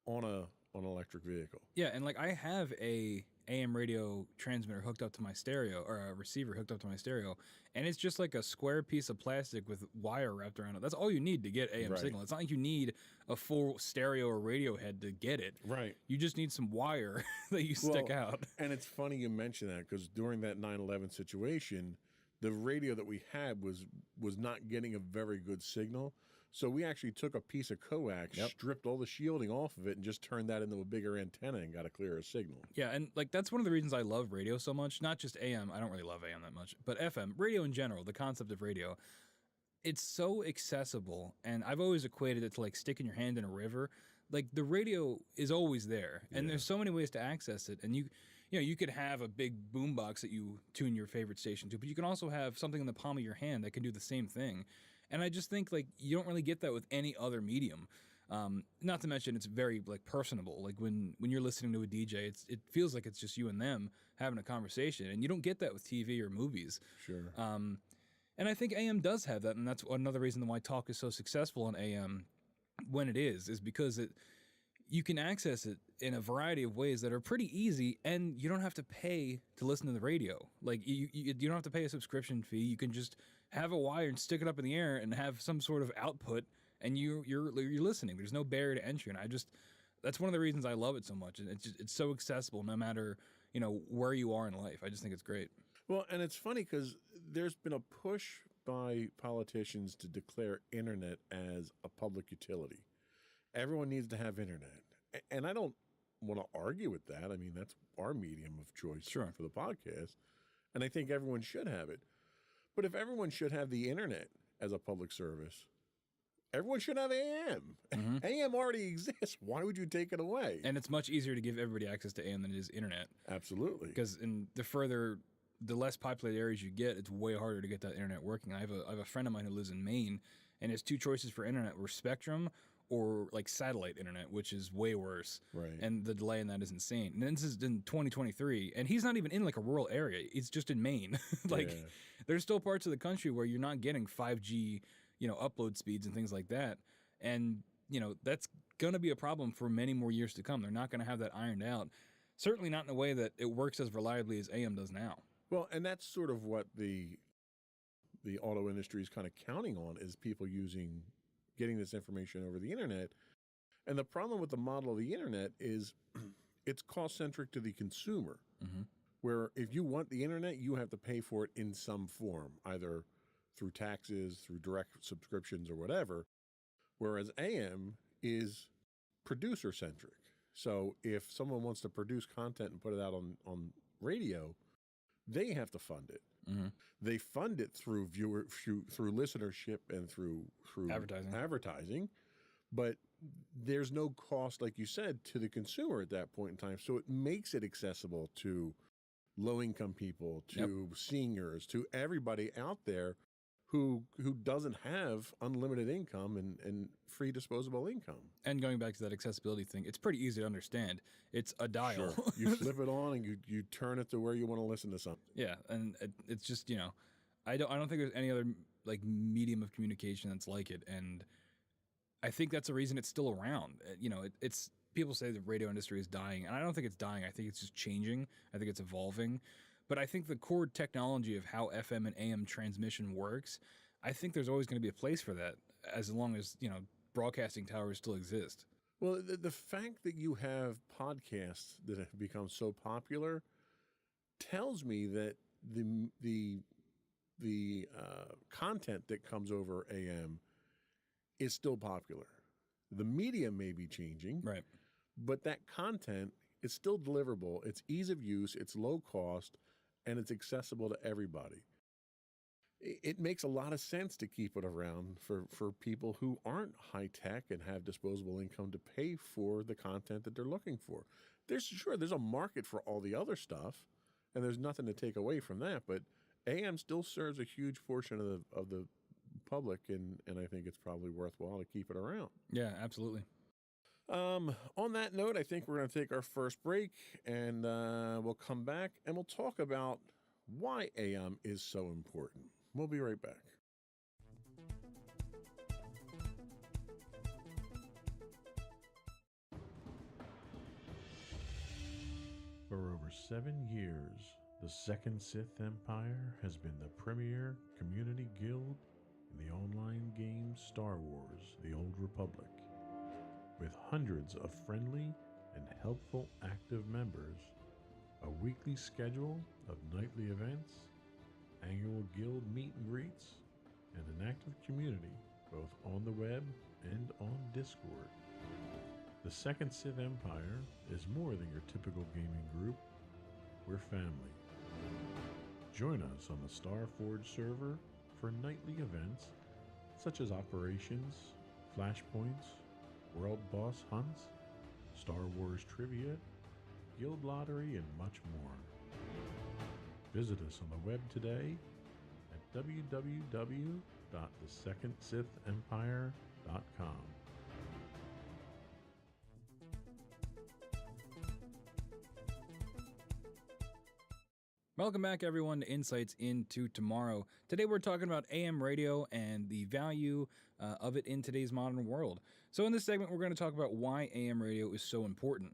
on an electric vehicle. Yeah, and like I have a AM radio transmitter hooked up to my stereo, or a receiver hooked up to my stereo, and it's just like a square piece of plastic with wire wrapped around it. That's all you need to get AM signal. It's not like you need a full stereo or radio head to get it. Right. You just need some wire that you stick out. And it's funny you mention that, because during that 9/11 situation, the radio that we had was not getting a very good signal. So we actually took a piece of coax, stripped all the shielding off of it, and just turned that into a bigger antenna and got a clearer signal. Yeah, and like that's one of the reasons I love radio so much. Not just AM. I don't really love AM that much, but FM, radio in general. The concept of radio, it's so accessible, and I've always equated it to like sticking your hand in a river. Like the radio is always there, and there's so many ways to access it. And you could have a big boombox that you tune your favorite station to, but you can also have something in the palm of your hand that can do the same thing. And I just think like you don't really get that with any other medium. Not to mention it's very like personable. Like when you're listening to a DJ, it feels like it's just you and them having a conversation, and you don't get that with TV or movies. Sure. And I think AM does have that, and that's another reason why talk is so successful on AM when it is because you can access it in a variety of ways that are pretty easy, and you don't have to pay to listen to the radio. Like you don't have to pay a subscription fee. You can just have a wire and stick it up in the air and have some sort of output, and you're listening. There's no barrier to entry, and that's one of the reasons I love it so much. And it's so accessible no matter where you are in life. I just think it's great. Well, and it's funny because there's been a push by politicians to declare internet as a public utility. Everyone needs to have internet. And I don't want to argue with that. I mean, that's our medium of choice for the podcast. And I think everyone should have it. But if everyone should have the internet as a public service, everyone should have AM. Mm-hmm. AM already exists. Why would you take it away? And it's much easier to give everybody access to AM than it is internet. Absolutely. Because the less populated areas you get, it's way harder to get that internet working. I have a friend of mine who lives in Maine, and his two choices for internet were Spectrum or like satellite internet, which is way worse. Right. And the delay in that is insane. And this is in 2023, and he's not even in like a rural area. It's just in Maine. There's still parts of the country where you're not getting 5G, upload speeds and things like that. And, that's going to be a problem for many more years to come. They're not going to have that ironed out. Certainly not in a way that it works as reliably as AM does now. Well, and that's sort of what the auto industry is kind of counting on is people getting this information over the internet. And the problem with the model of the internet is it's cost-centric to the consumer, where if you want the internet, you have to pay for it in some form, either through taxes, through direct subscriptions or whatever, whereas AM is producer-centric. So if someone wants to produce content and put it out on radio, they have to fund it. Mm-hmm. They fund it through through listenership and through advertising, but there's no cost, like you said, to the consumer at that point in time. So it makes it accessible to low-income people, to seniors, to everybody out there who doesn't have unlimited income and free disposable income. And going back to that accessibility thing, it's pretty easy to understand. It's a dial. Sure. You flip it on and you turn it to where you want to listen to something. Yeah, and it's just, I don't think there's any other like medium of communication that's like it, and I think that's the reason it's still around. It's people say the radio industry is dying, and I don't think it's dying. I think it's just changing. I think it's evolving. But I think the core technology of how FM and AM transmission works, I think there's always going to be a place for that as long as, broadcasting towers still exist. Well, the fact that you have podcasts that have become so popular tells me that the content that comes over AM is still popular. The medium may be changing, right? But that content is still deliverable. It's ease of use, it's low cost, and it's accessible to everybody. It makes a lot of sense to keep it around for people who aren't high tech and have disposable income to pay for the content that they're looking for. There's a market for all the other stuff, and there's nothing to take away from that. But AM still serves a huge portion of the public, and I think it's probably worthwhile to keep it around. Yeah, absolutely. On that note, I think we're going to take our first break, and we'll come back and we'll talk about why AM is so important. We'll be right back. For over 7 years, the Second Sith Empire has been the premier community guild in the online game Star Wars: The Old Republic. With hundreds of friendly and helpful active members, a weekly schedule of nightly events, annual guild meet and greets, and an active community, both on the web and on Discord. The Second Sith Empire is more than your typical gaming group. We're family. Join us on the Starforge server for nightly events such as operations, flashpoints, world boss hunts, Star Wars trivia, guild lottery, and much more. Visit us on the web today at www.thesecondsithempire.com. Welcome back, everyone, to Insights into Tomorrow. Today we're talking about AM radio and the value of it in today's modern world. So in this segment, we're going to talk about why AM radio is so important.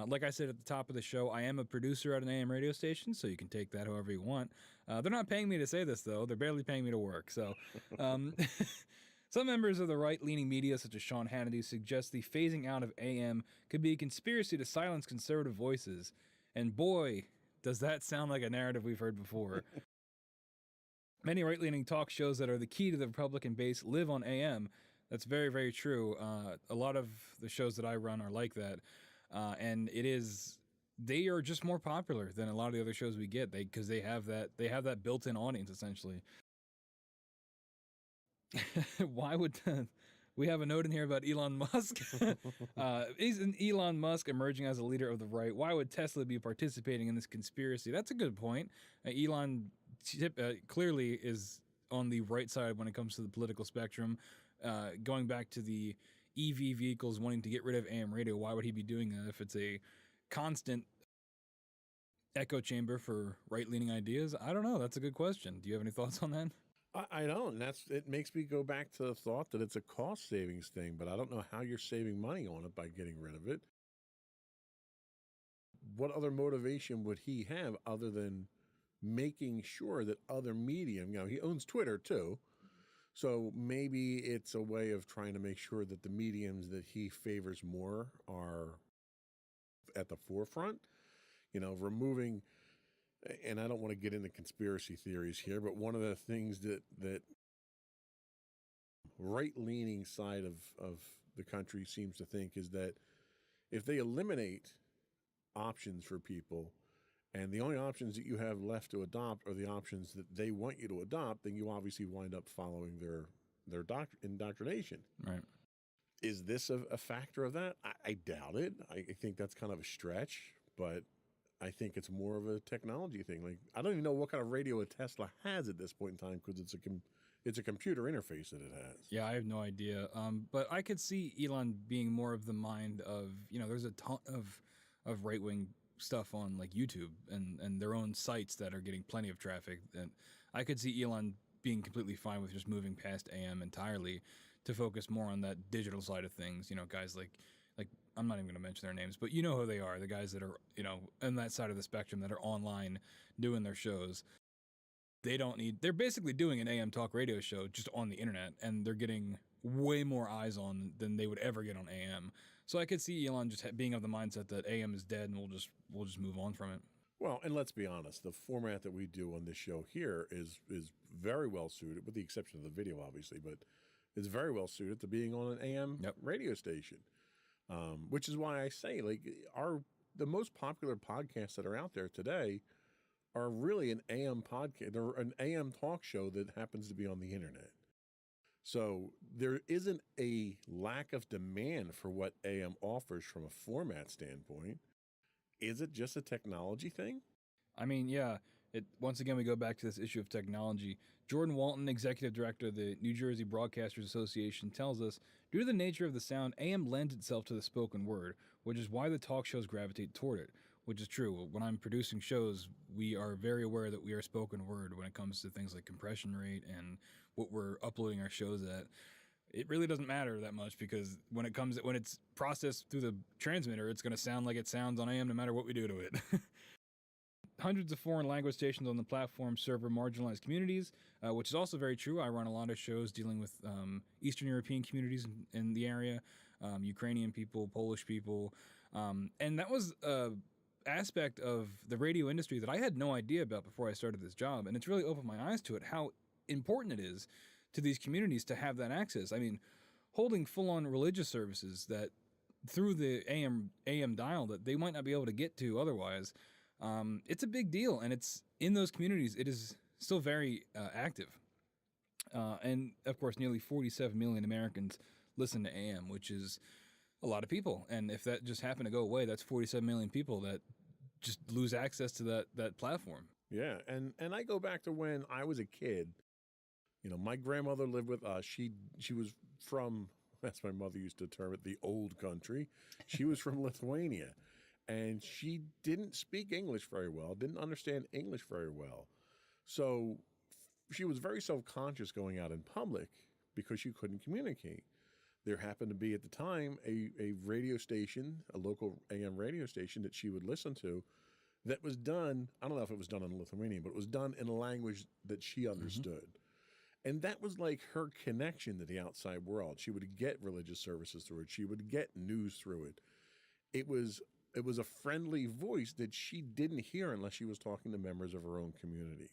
Like I said at the top of the show, I am a producer at an AM radio station, so you can take that however you want. They're not paying me to say this, though. They're barely paying me to work. So some members of the right-leaning media, such as Sean Hannity, suggest the phasing out of AM could be a conspiracy to silence conservative voices. And boy, does that sound like a narrative we've heard before. Many right-leaning talk shows that are the key to the Republican base live on AM. That's very, very true. A lot of the shows that I run are like that. And they are just more popular than a lot of the other shows we get because they have that built-in audience, essentially. Why would... We have a note in here about Elon Musk. Isn't Elon Musk emerging as a leader of the right? Why would Tesla be participating in this conspiracy? That's a good point. Elon clearly is on the right side when it comes to the political spectrum. Going back to the EV vehicles wanting to get rid of AM radio, why would he be doing that if it's a constant echo chamber for right-leaning ideas? I don't know. That's a good question. Do you have any thoughts on that? I don't. It makes me go back to the thought that it's a cost savings thing, but I don't know how you're saving money on it by getting rid of it. What other motivation would he have other than making sure that other medium, he owns Twitter too. So maybe it's a way of trying to make sure that the mediums that he favors more are at the forefront, removing. And I don't want to get into conspiracy theories here, but one of the things that right-leaning side of the country seems to think is that if they eliminate options for people and the only options that you have left to adopt are the options that they want you to adopt, then you obviously wind up following their indoctrination. Right. Is this a factor of that? I doubt it. I think that's kind of a stretch, but I think it's more of a technology thing. Like, I don't even know what kind of radio a Tesla has at this point in time because it's a computer interface that it has. Yeah, I have no idea. But I could see Elon being more of the mind of, there's a ton of right-wing stuff on like YouTube and their own sites that are getting plenty of traffic. And I could see Elon being completely fine with just moving past AM entirely to focus more on that digital side of things. Guys like I'm not even going to mention their names, but you know who they are, the guys that are, on that side of the spectrum that are online doing their shows. They're basically doing an AM talk radio show just on the internet, and they're getting way more eyes on than they would ever get on AM. So I could see Elon just being of the mindset that AM is dead and we'll just move on from it. Well, and let's be honest, the format that we do on this show here is very well suited, with the exception of the video, obviously, but it's very well suited to being on an AM radio station. Which is why I say, the most popular podcasts that are out there today are really an AM podcast. They're an AM talk show that happens to be on the internet. So there isn't a lack of demand for what AM offers from a format standpoint. Is it just a technology thing? I mean, yeah. Once again, we go back to this issue of technology. Jordan Walton, executive director of the New Jersey Broadcasters Association, tells us, due to the nature of the sound, AM lends itself to the spoken word, which is why the talk shows gravitate toward it, which is true. When I'm producing shows, we are very aware that we are spoken word when it comes to things like compression rate and what we're uploading our shows at. It really doesn't matter that much because when it's processed through the transmitter, it's going to sound like it sounds on AM no matter what we do to it. Hundreds of foreign language stations on the platform serve marginalized communities, which is also very true. I run a lot of shows dealing with Eastern European communities in the area, Ukrainian people, Polish people, and that was an aspect of the radio industry that I had no idea about before I started this job, and it's really opened my eyes to it, how important it is to these communities to have that access. I mean, holding full-on religious services that through the AM dial that they might not be able to get to otherwise, it's a big deal, and it's in those communities. It is still very active, and of course, nearly 47 million Americans listen to AM, which is a lot of people. And if that just happened to go away, that's 47 million people that just lose access to that platform. Yeah, and I go back to when I was a kid. You know, my grandmother lived with us. She was from, as my mother used to term it, the old country. She was from Lithuania, and she didn't speak English very well, didn't understand English very well. So she was very self-conscious going out in public because she couldn't communicate. There happened to be at the time a radio station, a local AM radio station that she would listen to that was done, I don't know if it was done in Lithuanian, but it was done in a language that she understood. And that was like her connection to the outside world. She would get religious services through it. She would get news through it. It was a friendly voice that she didn't hear unless she was talking to members of her own community.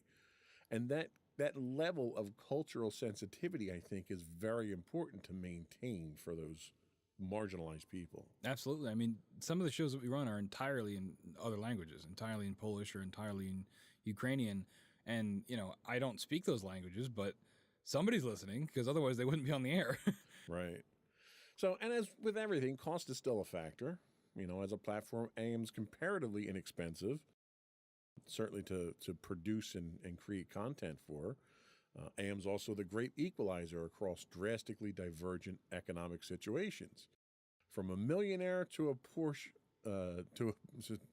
And that level of cultural sensitivity, I think, is very important to maintain for those marginalized people. Absolutely. I mean, some of the shows that we run are entirely in other languages, entirely in Polish or entirely in Ukrainian. And, you know, I don't speak those languages, but somebody's listening because otherwise they wouldn't be on the air. Right. So, and as with everything, cost is still a factor. You know, as a platform, AM's comparatively inexpensive, certainly to produce and create content for. AM's also the great equalizer across drastically divergent economic situations. From a millionaire to a Porsche,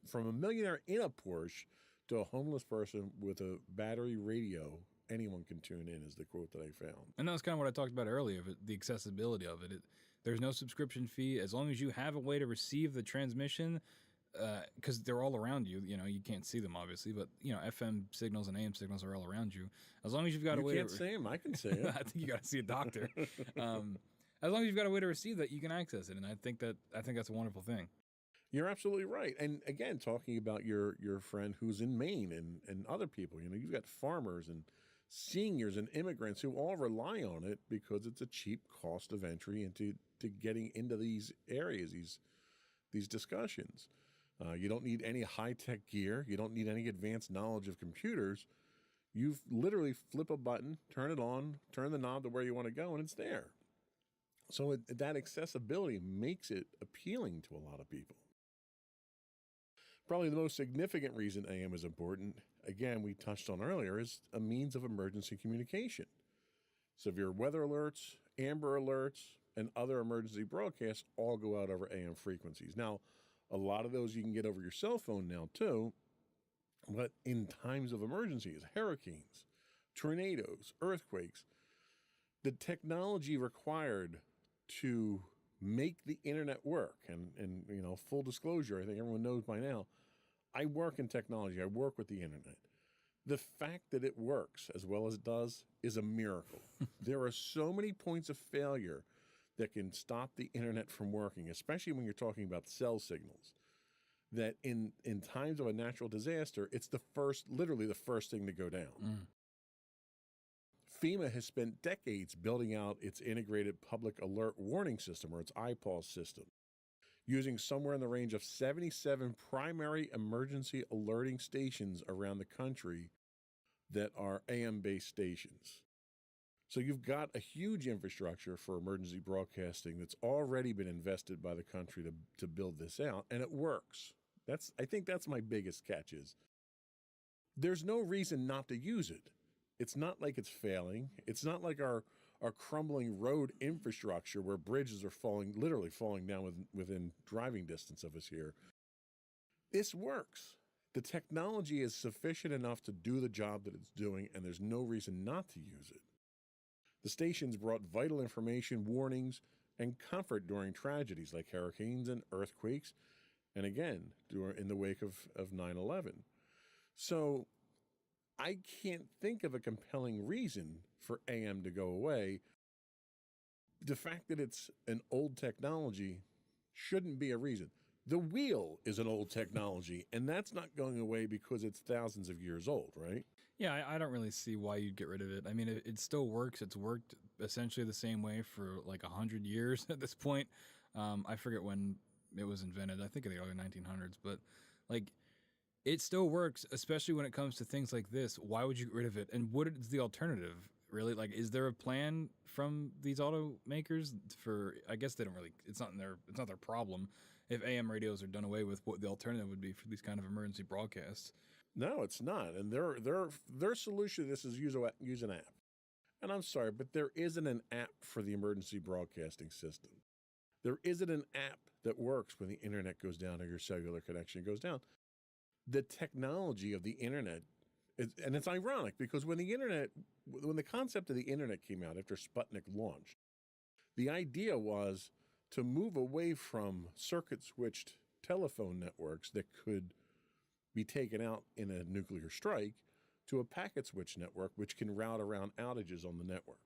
from a millionaire in a Porsche to a homeless person with a battery radio, anyone can tune in, is the quote that I found. And that's kind of what I talked about earlier, the accessibility of it. There's no subscription fee. As long as you have a way to receive the transmission, because they're all around you. You know, you can't see them, obviously, but, you know, FM signals and AM signals are all around you. As long as you've got a way to... You can't see them. I can see them. I think you got to see a doctor. As long as you've got a way to receive that, you can access it. And I think that's a wonderful thing. You're absolutely right. And again, talking about your friend who's in Maine and other people, you know, you've got farmers and seniors and immigrants who all rely on it because it's a cheap cost of entry into getting into these areas, these discussions. You don't need any high-tech gear. You don't need any advanced knowledge of computers. You literally flip a button, turn it on, turn the knob to where you want to go, and it's there. So that accessibility makes it appealing to a lot of people. Probably the most significant reason AM is important, again, we touched on earlier, is a means of emergency communication. Severe weather alerts, Amber alerts, and other emergency broadcasts all go out over AM frequencies. Now, a lot of those you can get over your cell phone now, too. But in times of emergencies, hurricanes, tornadoes, earthquakes, the technology required to make the internet work, and you know, full disclosure, I think everyone knows by now, I work in technology. I work with the internet. The fact that it works as well as it does is a miracle. There are so many points of failure that can stop the internet from working, especially when you're talking about cell signals, that in times of a natural disaster, it's literally the first thing to go down. FEMA has spent decades building out its integrated public alert warning system, or its IPAWS system, using somewhere in the range of 77 primary emergency alerting stations around the country that are AM-based stations. So you've got a huge infrastructure for emergency broadcasting that's already been invested by the country to build this out, and it works. I think that's my biggest catch is there's no reason not to use it. It's not like it's failing. It's not like our crumbling road infrastructure where bridges are literally falling down within driving distance of us here. This works. The technology is sufficient enough to do the job that it's doing, and there's no reason not to use it. The stations brought vital information, warnings, and comfort during tragedies like hurricanes and earthquakes, and again, in the wake of 9/11. So I can't think of a compelling reason for AM to go away. The fact that it's an old technology shouldn't be a reason. The wheel is an old technology, and that's not going away because it's thousands of years old, right? Yeah, I don't really see why you'd get rid of it. I mean, it still works. It's worked essentially the same way for like 100 years at this point. I forget when it was invented. I think in the early 1900s, but like it still works, especially when it comes to things like this. Why would you get rid of it? And what is the alternative? Really, like, is there a plan from these automakers for? I guess they don't really. It's not their problem if AM radios are done away with. What the alternative would be for these kind of emergency broadcasts? No, it's not. And their solution to this is use an app. And I'm sorry, but there isn't an app for the emergency broadcasting system. There isn't an app that works when the internet goes down or your cellular connection goes down. The technology of the internet, and it's ironic because when the concept of the internet came out after Sputnik launched, the idea was to move away from circuit-switched telephone networks that could be taken out in a nuclear strike to a packet switch network, which can route around outages on the network.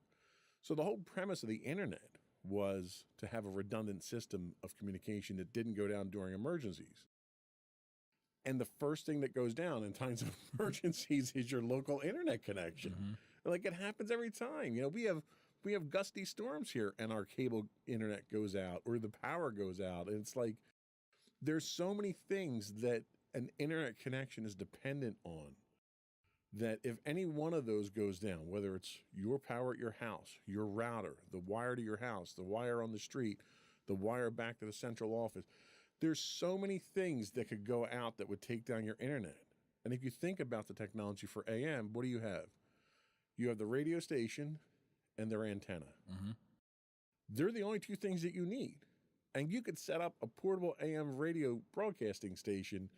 So the whole premise of the internet was to have a redundant system of communication that didn't go down during emergencies. And the first thing that goes down in times of emergencies is your local internet connection. Mm-hmm. Like it happens every time. You know, we have gusty storms here and our cable internet goes out or the power goes out. And it's like there's so many things that an internet connection is dependent on that if any one of those goes down, whether it's your power at your house, your router, the wire to your house, the wire on the street, the wire back to the central office, there's so many things that could go out that would take down your internet. And if you think about the technology for AM, what do you have? You have the radio station and their antenna. Mm-hmm. They're the only two things that you need. And you could set up a portable AM radio broadcasting station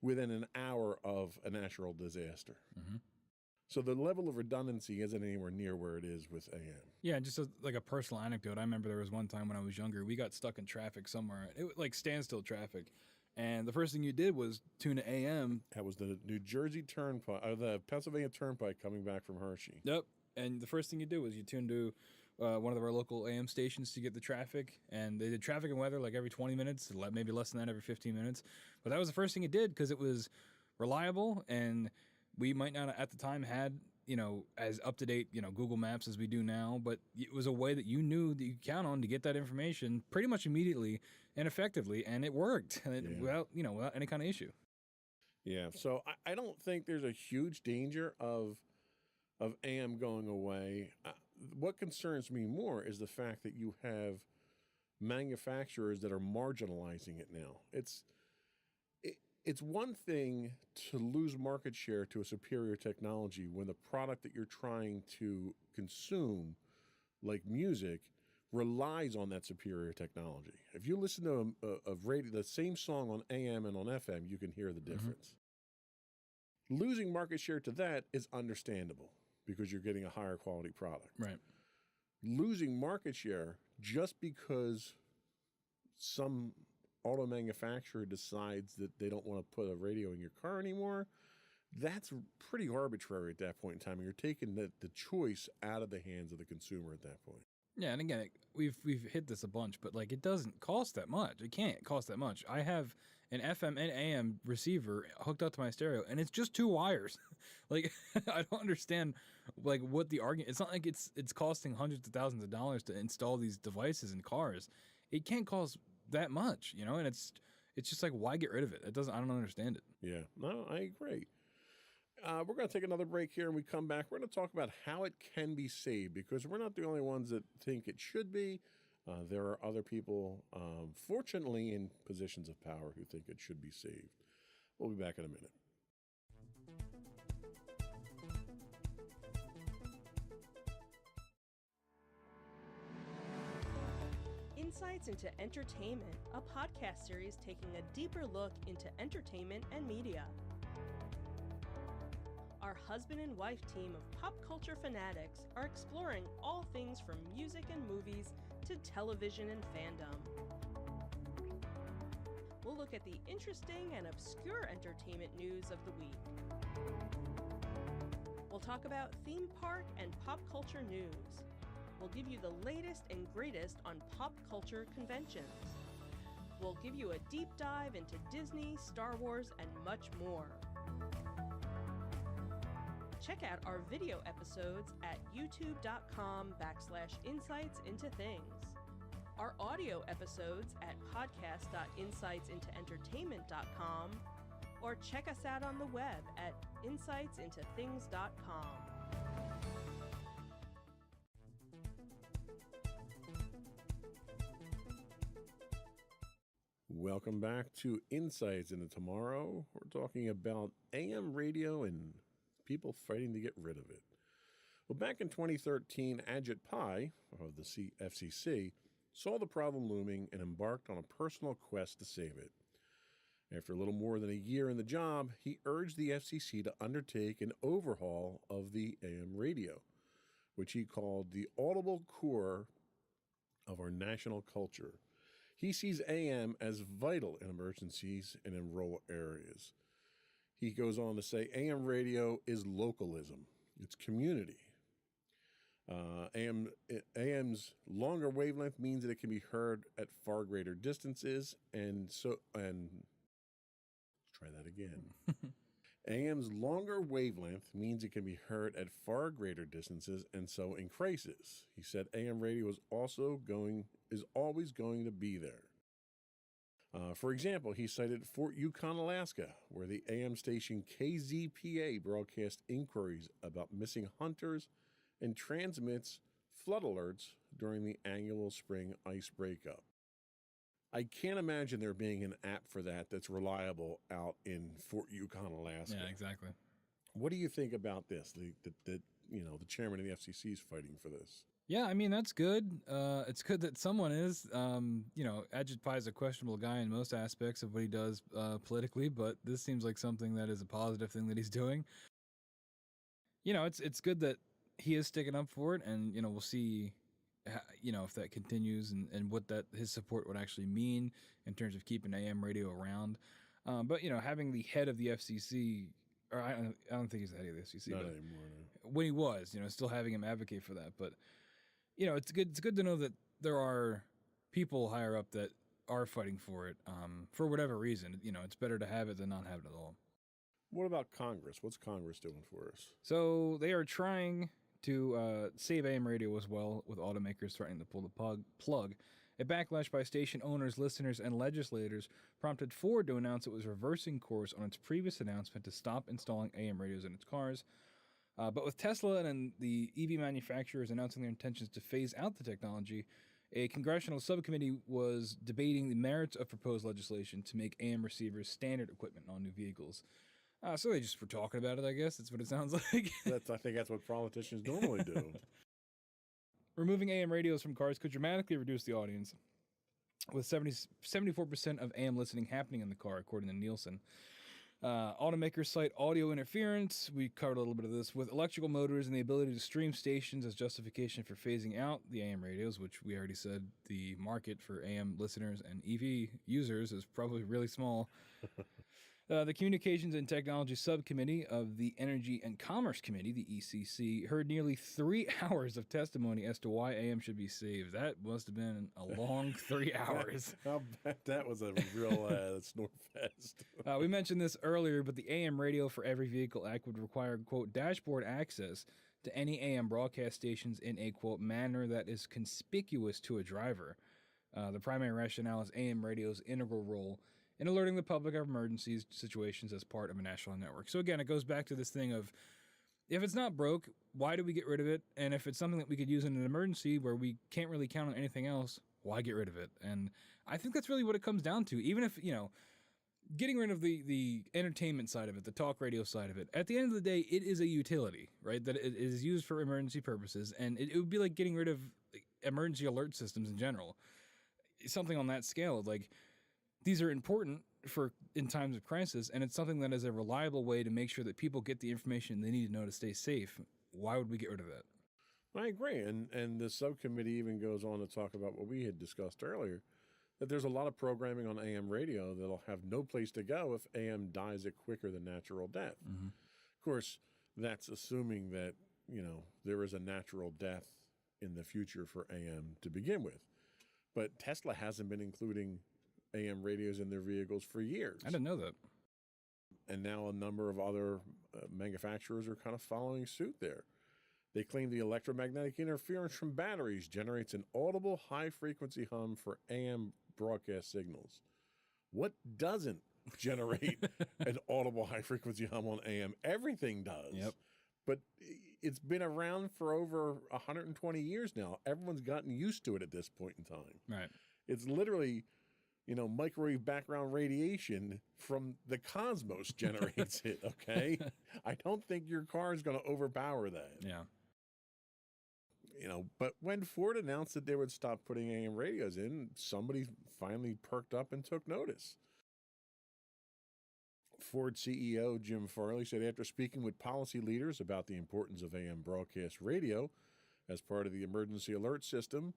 within an hour of a natural disaster. Mm-hmm. So the level of redundancy isn't anywhere near where it is with AM. Yeah, just like a personal anecdote. I remember there was one time when I was younger, we got stuck in traffic somewhere. It was like standstill traffic. And the first thing you did was tune to AM. That was the New Jersey Turnpike, or the Pennsylvania Turnpike coming back from Hershey. Yep. And the first thing you did was you tuned to one of our local AM stations to get the traffic. And they did traffic and weather like every 20 minutes, maybe less than that, every 15 minutes. But that was the first thing it did because it was reliable, and we might not at the time had, as up-to-date, Google Maps as we do now, but it was a way that you knew that you could count on to get that information pretty much immediately and effectively, and it worked without any kind of issue. Yeah, so I don't think there's a huge danger of AM going away. What concerns me more is the fact that you have manufacturers that are marginalizing it now. It's one thing to lose market share to a superior technology when the product that you're trying to consume, like music, relies on that superior technology. If you listen to a radio, the same song on AM and on FM, you can hear the difference. Mm-hmm. Losing market share to that is understandable because you're getting a higher quality product. Right. Losing market share just because some auto manufacturer decides that they don't want to put a radio in your car anymore, that's pretty arbitrary at that point in time. And you're taking the choice out of the hands of the consumer at that point. Yeah, and again, we've hit this a bunch, but like it doesn't cost that much. It can't cost that much. I have an FM and AM receiver hooked up to my stereo, and it's just 2 wires. Like I don't understand like what the argument. It's not like it's costing hundreds of thousands of dollars to install these devices in cars. It can't cost that much, and it's just like, why get rid of it? I don't understand it. Yeah, no, I agree. We're going to take another break here, and we come back. We're going to talk about how it can be saved, because we're not the only ones that think it should be. There are other people, fortunately, in positions of power who think it should be saved. We'll be back in a minute. Insights into Entertainment, a podcast series taking a deeper look into entertainment and media. Our husband and wife team of pop culture fanatics are exploring all things from music and movies to television and fandom. We'll look at the interesting and obscure entertainment news of the week. We'll talk about theme park and pop culture news. We'll give you the latest and greatest on pop culture conventions. We'll give you a deep dive into Disney, Star Wars, and much more. Check out our video episodes at youtube.com/insightsintothings. Our audio episodes at podcast.insightsintoentertainment.com, or check us out on the web at insightsintothings.com. Welcome back to Insights into Tomorrow. We're talking about AM radio and people fighting to get rid of it. Well, back in 2013, Ajit Pai of the FCC saw the problem looming and embarked on a personal quest to save it. After a little more than a year in the job, he urged the FCC to undertake an overhaul of the AM radio, which he called the audible core of our national culture. He sees AM as vital in emergencies and in rural areas. He goes on to say AM radio is localism. It's community. AM's longer wavelength means that it can be heard at far greater distances, let's try that again. AM's longer wavelength means it can be heard at far greater distances and so increases. He said AM radio is always going to be there. For example, he cited Fort Yukon, Alaska, where the AM station KZPA broadcasts inquiries about missing hunters and transmits flood alerts during the annual spring ice breakup. I can't imagine there being an app for that that's reliable out in Fort Yukon, Alaska. Yeah, exactly. What do you think about this? The chairman of the FCC is fighting for this. Yeah, I mean, that's good. It's good that someone is. Ajit Pai is a questionable guy in most aspects of what he does politically, but this seems like something that is a positive thing that he's doing. It's good that he is sticking up for it, and, we'll see, if that continues and what his support would actually mean in terms of keeping AM radio around. But having the head of the FCC, or I don't think he's the head of the FCC. Not anymore. No. When he was, still having him advocate for that. But, it's good. It's good to know that there are people higher up that are fighting for it for whatever reason. It's better to have it than not have it at all. What about Congress? What's Congress doing for us? So they are trying to save AM radio as well, with automakers threatening to pull the plug. A backlash by station owners, listeners, and legislators prompted Ford to announce it was reversing course on its previous announcement to stop installing AM radios in its cars. But with Tesla and the EV manufacturers announcing their intentions to phase out the technology, a congressional subcommittee was debating the merits of proposed legislation to make AM receivers standard equipment on new vehicles. So they just were talking about it, I guess. That's what it sounds like. I think that's what politicians normally do. Removing AM radios from cars could dramatically reduce the audience, with 74% of AM listening happening in the car, according to Nielsen. Automakers cite audio interference. We covered a little bit of this with electrical motors and the ability to stream stations as justification for phasing out the AM radios, which we already said the market for AM listeners and EV users is probably really small. The Communications and Technology Subcommittee of the Energy and Commerce Committee, the ECC, heard nearly 3 hours of testimony as to why AM should be saved. That must have been a long 3 hours. I'll bet that was a real snore fest. We mentioned this earlier, but the AM Radio for Every Vehicle Act would require, quote, dashboard access to any AM broadcast stations in a, quote, manner that is conspicuous to a driver. The primary rationale is AM radio's integral role in alerting the public of emergencies situations as part of a national network. So again, it goes back to this thing of, if it's not broke, why do we get rid of it? And if it's something that we could use in an emergency where we can't really count on anything else, why get rid of it? And I think that's really what it comes down to. Even if, getting rid of the entertainment side of it, the talk radio side of it, at the end of the day, it is a utility, right? That it is used for emergency purposes. And it would be like getting rid of emergency alert systems in general. Something on that scale, like, these are important for in times of crisis, and it's something that is a reliable way to make sure that people get the information they need to know to stay safe. Why would we get rid of that? I agree. And the subcommittee even goes on to talk about what we had discussed earlier, that there's a lot of programming on AM radio that'll have no place to go if AM dies a quicker than natural death. Mm-hmm. Of course, that's assuming that, there is a natural death in the future for AM to begin with. But Tesla hasn't been including AM radios in their vehicles for years. I didn't know that. And now a number of other manufacturers are kind of following suit there. They claim the electromagnetic interference from batteries generates an audible high-frequency hum for AM broadcast signals. What doesn't generate an audible high-frequency hum on AM? Everything does. Yep. But it's been around for over 120 years now. Everyone's gotten used to it at this point in time. Right. It's literally, microwave background radiation from the cosmos generates it, okay? I don't think your car is going to overpower that. Yeah. But when Ford announced that they would stop putting AM radios in, somebody finally perked up and took notice. Ford CEO Jim Farley said after speaking with policy leaders about the importance of AM broadcast radio as part of the emergency alert system,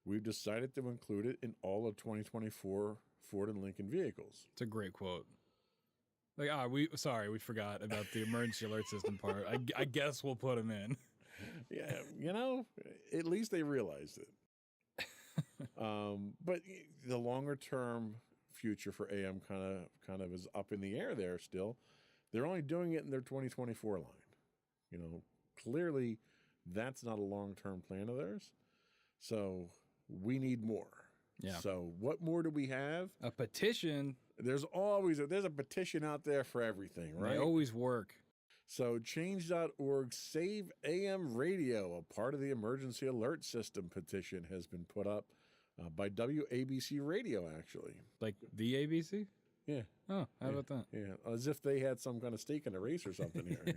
we've decided to include it in all of 2024 Ford and Lincoln vehicles. It's a great quote. We forgot about the emergency alert system part. I guess we'll put them in. Yeah, at least they realized it. But the longer term future for AM kind of is up in the air there still. They're only doing it in their 2024 line. Clearly that's not a long-term plan of theirs. So we need more. Yeah. So what more do we have? A petition. There's a petition out there for everything, right? They always work. So change.org Save AM Radio, a part of the emergency alert system petition, has been put up by WABC Radio, actually. Like the ABC? Yeah. Oh, how about that? Yeah, as if they had some kind of stake in the race or something here.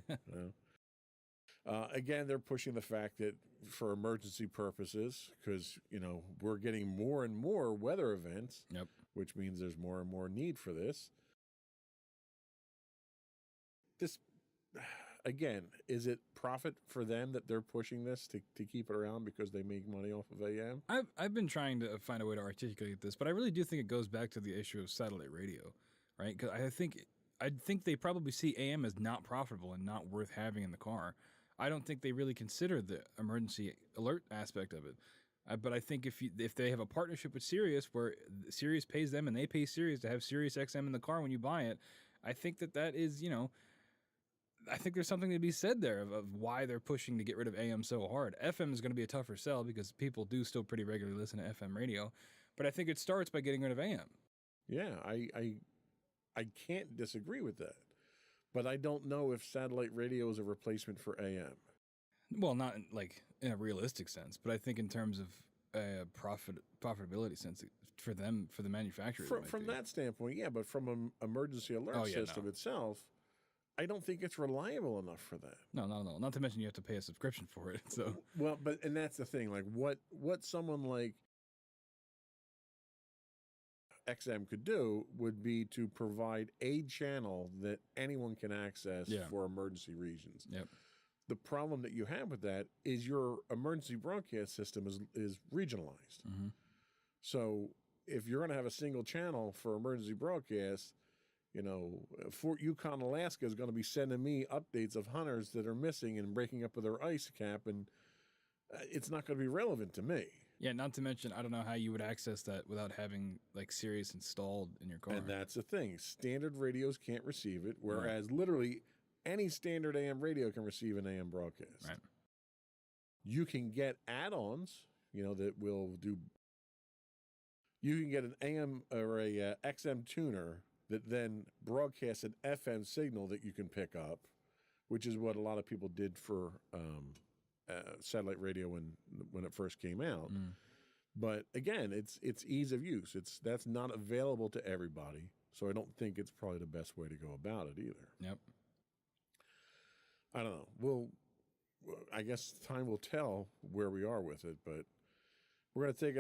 Again, they're pushing the fact that for emergency purposes, because, we're getting more and more weather events, Yep. which means there's more and more need for this. Again, is it profit for them that they're pushing this to keep it around because they make money off of AM? I've been trying to find a way to articulate this, but I really do think it goes back to the issue of satellite radio, right? Because I think they probably see AM as not profitable and not worth having in the car. I don't think they really consider the emergency alert aspect of it. But I think if they have a partnership with Sirius where Sirius pays them and they pay Sirius to have Sirius XM in the car when you buy it, I think that is, I think there's something to be said there of why they're pushing to get rid of AM so hard. FM is going to be a tougher sell because people do still pretty regularly listen to FM radio, but I think it starts by getting rid of AM. Yeah, I can't disagree with that, but I don't know if satellite radio is a replacement for AM. Well, not in a realistic sense, but I think in terms of profitability sense for them, for the manufacturers. From that standpoint, yeah, but from an emergency alert system itself, I don't think it's reliable enough for that. No, not at all. Not to mention you have to pay a subscription for it. So and that's the thing. Like what someone like XM could do would be to provide a channel that anyone can access for emergency regions. Yep. The problem that you have with that is your emergency broadcast system is regionalized. Mm-hmm. So if you're going to have a single channel for emergency broadcasts, Fort Yukon, Alaska is going to be sending me updates of hunters that are missing and breaking up with their ice cap, and it's not going to be relevant to me. Yeah, not to mention, I don't know how you would access that without having Sirius installed in your car. And that's the thing. Standard radios can't receive it, whereas literally any standard AM radio can receive an AM broadcast. Right. You can get add-ons, that will do. You can get an AM or a XM tuner that then broadcasts an FM signal that you can pick up, which is what a lot of people did for satellite radio when it first came out. Mm. But again, it's ease of use. That's not available to everybody, so I don't think it's probably the best way to go about it either. Yep. I don't know. I guess time will tell where we are with it, but we're going to take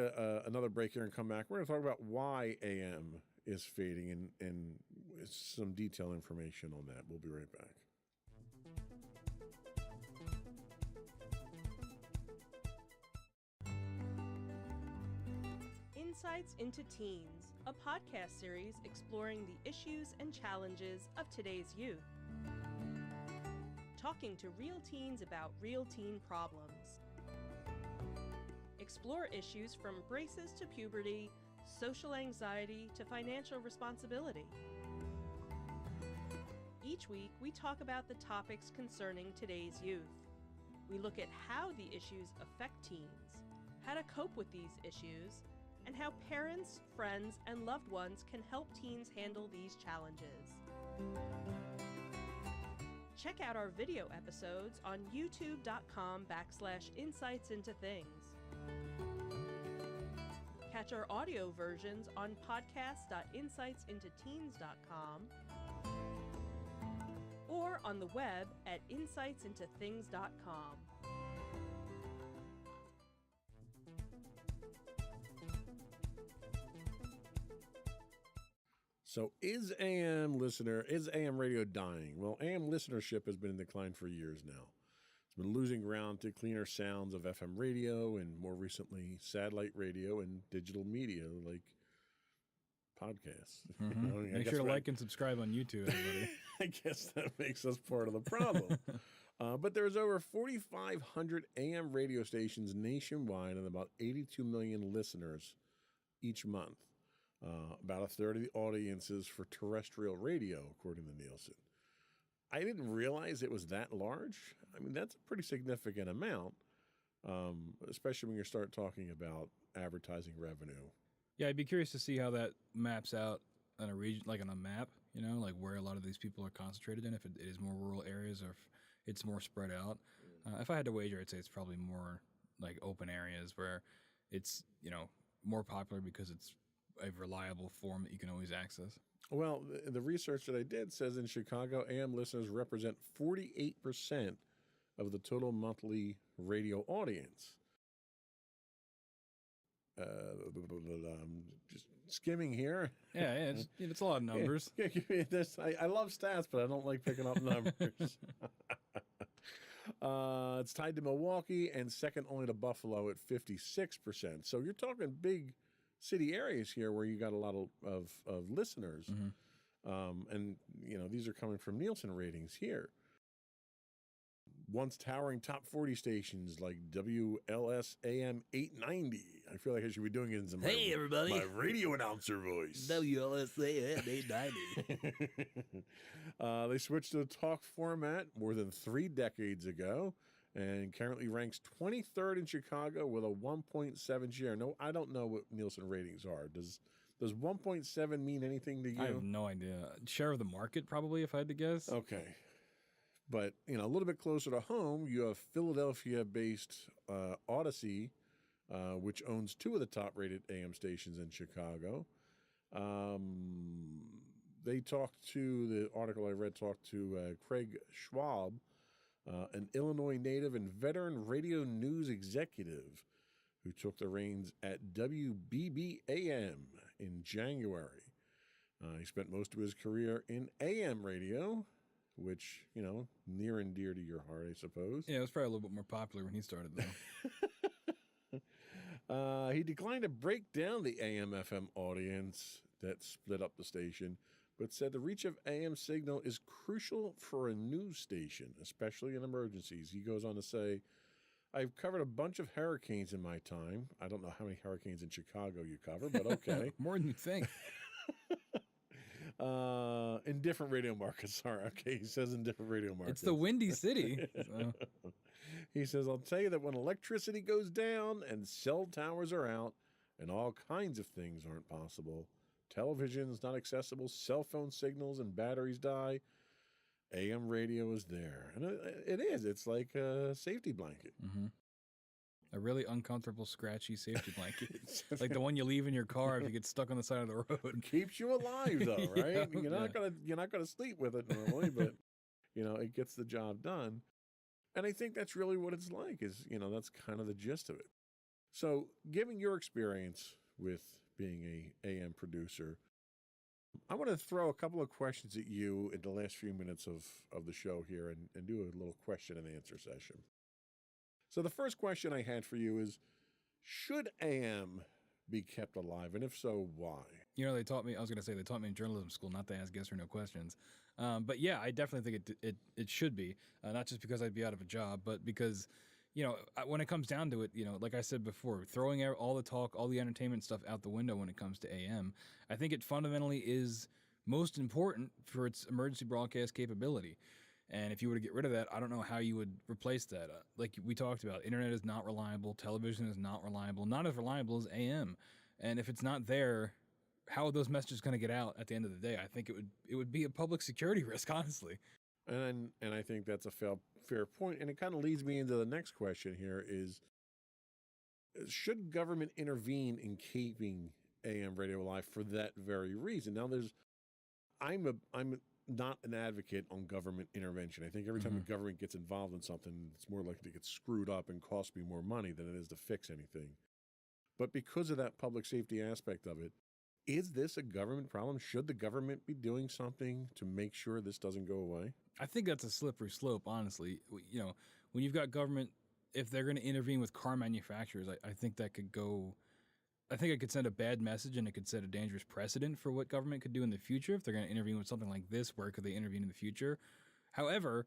another break here and come back. We're going to talk about why AM is fading and some detailed information on that. We'll be right back. Insights into Teens, a podcast series exploring the issues and challenges of today's youth. Talking to real teens about real teen problems. Explore issues from braces to puberty, social anxiety to financial responsibility. Each week, we talk about the topics concerning today's youth. We look at how the issues affect teens, how to cope with these issues, and how parents, friends, and loved ones can help teens handle these challenges. Check out our video episodes on youtube.com/insightsintothings. Catch our audio versions on podcast.insightsintoteens.com or on the web at insightsintothings.com. So is AM radio dying? Well, AM listenership has been in decline for years now. It's been losing ground to cleaner sounds of FM radio and more recently satellite radio and digital media like podcasts. Mm-hmm. Make sure to like and subscribe on YouTube, everybody. I guess that makes us part of the problem. But there's over 4,500 AM radio stations nationwide and about 82 million listeners each month. About a third of the audiences for terrestrial radio, according to Nielsen. I didn't realize it was that large. I mean, that's a pretty significant amount, especially when you start talking about advertising revenue. Yeah, I'd be curious to see how that maps out on a region, like on a map, like where a lot of these people are concentrated in, if it is more rural areas or if it's more spread out. If I had to wager, I'd say it's probably more like open areas where it's, more popular because it's a reliable form that you can always access. Well, the research that I did says in Chicago, AM listeners represent 48% of the total monthly radio audience. Just skimming here. Yeah, it's a lot of numbers. I love stats, but I don't like picking up numbers. It's tied to Milwaukee and second only to Buffalo at 56%. So you're talking big city areas here where you got a lot of listeners. Mm-hmm. And, these are coming from Nielsen ratings here. Once towering top 40 stations like WLS AM 890. I feel like I should be doing it in some Hey, everybody. My radio announcer voice. WLS AM 890. They switched to the talk format more than 3 decades ago and currently ranks 23rd in Chicago with a 1.7 share. No, I don't know what Nielsen ratings are. Does 1.7 mean anything to you? I have no idea. Share of the market, probably, if I had to guess. Okay. But, a little bit closer to home, you have Philadelphia-based Odyssey, which owns 2 of the top-rated AM stations in Chicago. The article I read talked to Craig Schwab, an Illinois native and veteran radio news executive who took the reins at WBBAM in January. He spent most of his career in AM radio, which, near and dear to your heart, I suppose. Yeah, it was probably a little bit more popular when he started, though. He declined to break down the AM-FM audience that split up the station, but said the reach of AM signal is crucial for a news station, especially in emergencies. He goes on to say, I've covered a bunch of hurricanes in my time. I don't know how many hurricanes in Chicago you cover, but okay. More than you think. In different radio markets. Sorry, okay. He says in different radio markets. It's the Windy City. So. He says, I'll tell you that when electricity goes down and cell towers are out and all kinds of things aren't possible, television's not accessible, cell phone signals and batteries die, AM radio is there. And it is. It's like a safety blanket. Mm-hmm. A really uncomfortable, scratchy safety blanket. Like the one you leave in your car if you get stuck on the side of the road. Keeps you alive, though, right? Yeah, You're not gonna sleep with it normally, but it gets the job done. And I think that's really what it's like. Is that's kind of the gist of it. So, given your experience with being a AM producer, I want to throw a couple of questions at you in the last few minutes of the show here, and do a little question and answer session. So the first question I had for you is, should AM be kept alive? And if so, why? They taught me in journalism school not to ask yes or no questions. But yeah, I definitely think it should be, not just because I'd be out of a job, but because, when it comes down to it, like I said before, throwing all the talk, all the entertainment stuff out the window when it comes to AM, I think it fundamentally is most important for its emergency broadcast capability. And if you were to get rid of that, I don't know how you would replace that. Like we talked about, internet is not reliable, television is not reliable, not as reliable as AM. And if it's not there, how are those messages going to get out at the end of the day? I think it would be a public security risk, honestly. And I think that's a fair point. And it kind of leads me into the next question here is, should government intervene in keeping AM radio alive for that very reason? Now, I'm not an advocate on government intervention. I think every time the government gets involved in something, it's more likely to get screwed up and cost me more money than it is to fix anything. But because of that public safety aspect of it, is this a government problem? Should the government be doing something to make sure this doesn't go away? I think that's a slippery slope, honestly. You know, when you've got government, if they're going to intervene with car manufacturers, I think that could go. I think it could send a bad message, and it could set a dangerous precedent for what government could do in the future. If they're going to intervene with something like this, where could they intervene in the future? However,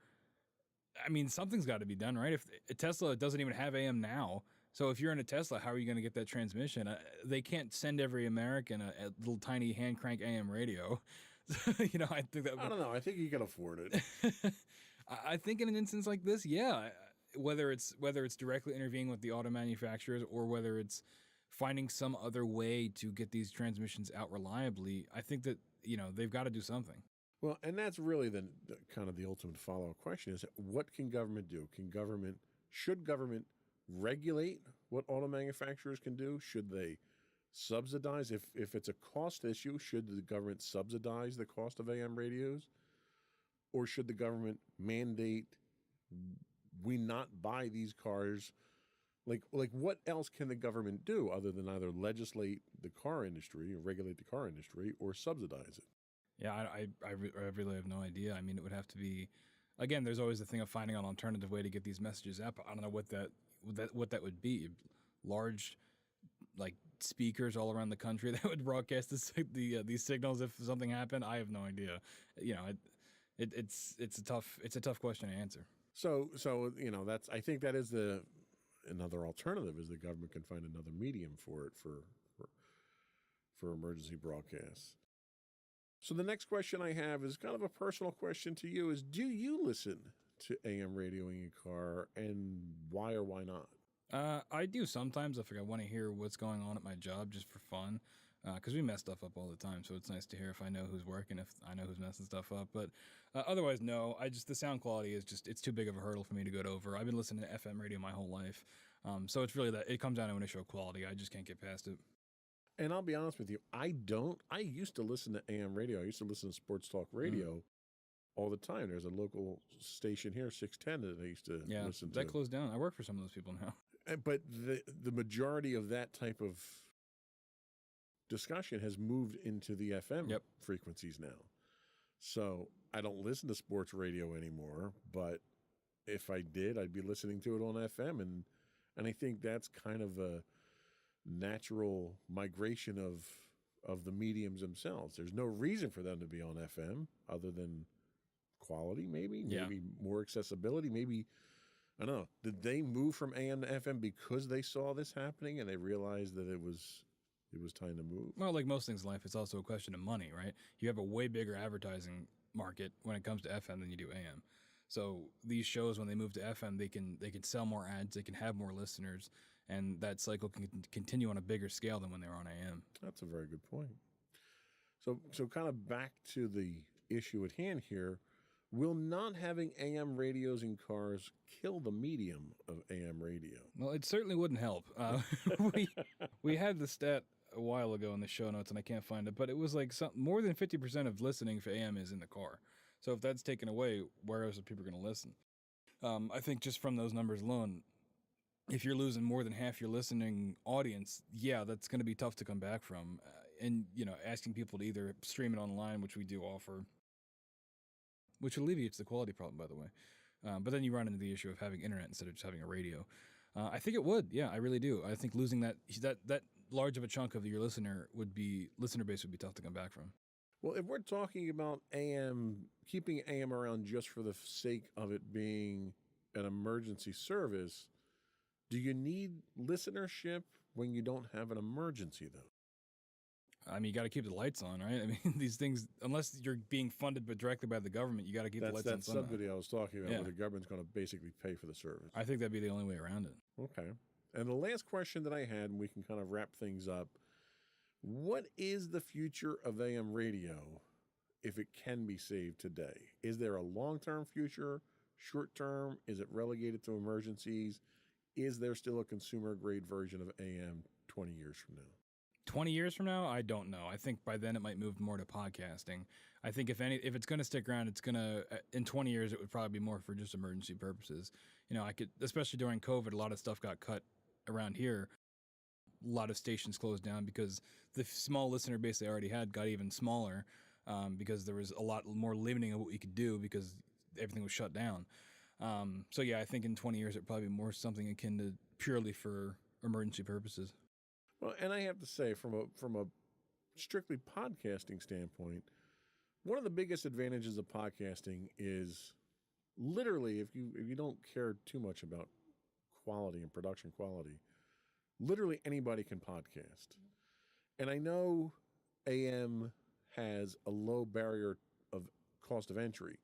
I mean, something's got to be done, right? If Tesla doesn't even have AM now, so if you're in a Tesla, how are you going to get that transmission? They can't send every American a little tiny hand crank AM radio. You know, I think that. I don't know. I think you can afford it. I think in an instance like this, yeah, whether it's directly intervening with the auto manufacturers or whether it's finding some other way to get these transmissions out reliably, I think that, you know, they've got to do something. Well, and that's really the kind of the ultimate follow-up question is, what can government do? Should government regulate what auto manufacturers can do? Should they subsidize? If it's a cost issue, should the government subsidize the cost of AM radios? Or should the government mandate we not buy these cars? Like what else can the government do other than either legislate the car industry or regulate the car industry or subsidize it? Yeah, I really have no idea. I mean, it would have to be, again, there's always the thing of finding an alternative way to get these messages out. But I don't know what that would be. Large, like, speakers all around the country that would broadcast these signals if something happened. I have no idea. You know, it's a tough question to answer. So you know, I think that is another alternative is the government can find another medium for it for emergency broadcasts. So the next question I have is kind of a personal question to you: is do you listen to AM radio in your car, and why or why not? I do sometimes if I want to hear what's going on at my job just for fun, because we mess stuff up all the time. So it's nice to hear if I know who's working, if I know who's messing stuff up. But otherwise, no. The sound quality is it's too big of a hurdle for me to get over. I've been listening to FM radio my whole life, so it's really that it comes down to an issue of quality. I just can't get past it. And I'll be honest with you, I used to listen to AM radio. I used to listen to sports talk radio all the time. There's a local station here, 610, that I used to listen to. That closed down. I work for some of those people now. But the majority of that type of discussion has moved into the FM frequencies now. So I don't listen to sports radio anymore, but if I did, I'd be listening to it on FM. And I think that's kind of a natural migration of the mediums themselves. There's no reason for them to be on FM other than quality, maybe more accessibility, maybe. I don't know. Did they move from AM to FM because they saw this happening and they realized that it was time to move? Well, like most things in life, it's also a question of money, right? You have a way bigger advertising market when it comes to FM than you do AM. So these shows, when they move to FM, they can sell more ads, they can have more listeners, and that cycle can continue on a bigger scale than when they were on AM. That's a very good point. So kind of back to the issue at hand here. Will not having AM radios in cars kill the medium of AM radio? Well, it certainly wouldn't help. We had the stat a while ago in the show notes, and I can't find it, but it was like more than 50% of listening for AM is in the car. So if that's taken away, where else are people going to listen? I think just from those numbers alone, if you're losing more than half your listening audience, that's going to be tough to come back from. And, you know, asking people to either stream it online, which we do offer, which alleviates the quality problem, by the way. But then you run into the issue of having internet instead of just having a radio. I think it would. Yeah, I really do. I think losing that large of a chunk of your listener base would be tough to come back from. Well, if we're talking about AM, keeping AM around just for the sake of it being an emergency service, do you need listenership when you don't have an emergency, though? I mean, you got to keep the lights on, right? I mean, these things, unless you're being funded but directly by the government, you got to keep the That's lights on that somehow. subsidy I was talking about, Yeah. where the government's going to basically pay for the service. I think that'd be the only way around it. Okay. And the last question that I had, and we can kind of wrap things up. What is the future of AM radio if it can be saved today? Is there a long-term future, short-term? Is it relegated to emergencies? Is there still a consumer-grade version of AM 20 years from now? 20 years from now, I don't know. I think by then it might move more to podcasting. I think if it's going to stick around, it's going to, in 20 years, it would probably be more for just emergency purposes. You know, especially during COVID, a lot of stuff got cut around here. A lot of stations closed down because the small listener base they already had got even smaller because there was a lot more limiting of what we could do because everything was shut down. So yeah, I think in 20 years, it'd probably be more something akin to purely for emergency purposes. Well, and I have to say, from a strictly podcasting standpoint, one of the biggest advantages of podcasting is literally, if you don't care too much about quality and production quality, literally anybody can podcast. And I know AM has a low barrier of cost of entry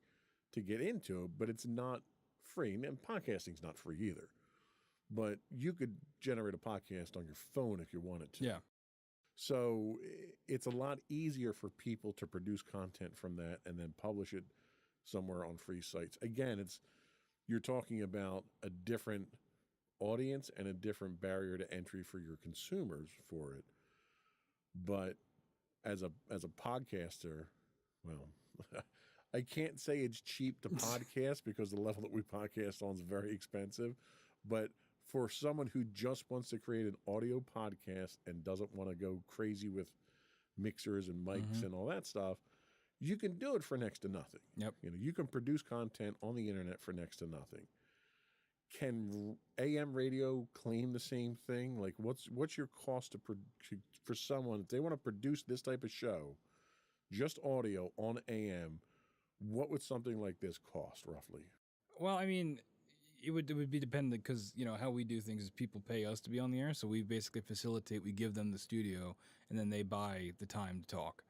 to get into, but it's not free. And podcasting's not free either. But you could generate a podcast on your phone if you wanted to. Yeah. So it's a lot easier for people to produce content from that and then publish it somewhere on free sites. Again, you're talking about a different audience and a different barrier to entry for your consumers for it. But as a podcaster, well, I can't say it's cheap to podcast because the level that we podcast on is very expensive. But for someone who just wants to create an audio podcast and doesn't want to go crazy with mixers and mics and all that stuff, you can do it for next to nothing. Yep. You know, you can produce content on the internet for next to nothing. Can AM radio claim the same thing? Like, what's your cost for someone if they want to produce this type of show, just audio on AM? What would something like this cost roughly? Well, I mean, it would be dependent because, you know, how we do things is people pay us to be on the air. So we basically facilitate, we give them the studio and then they buy the time to talk.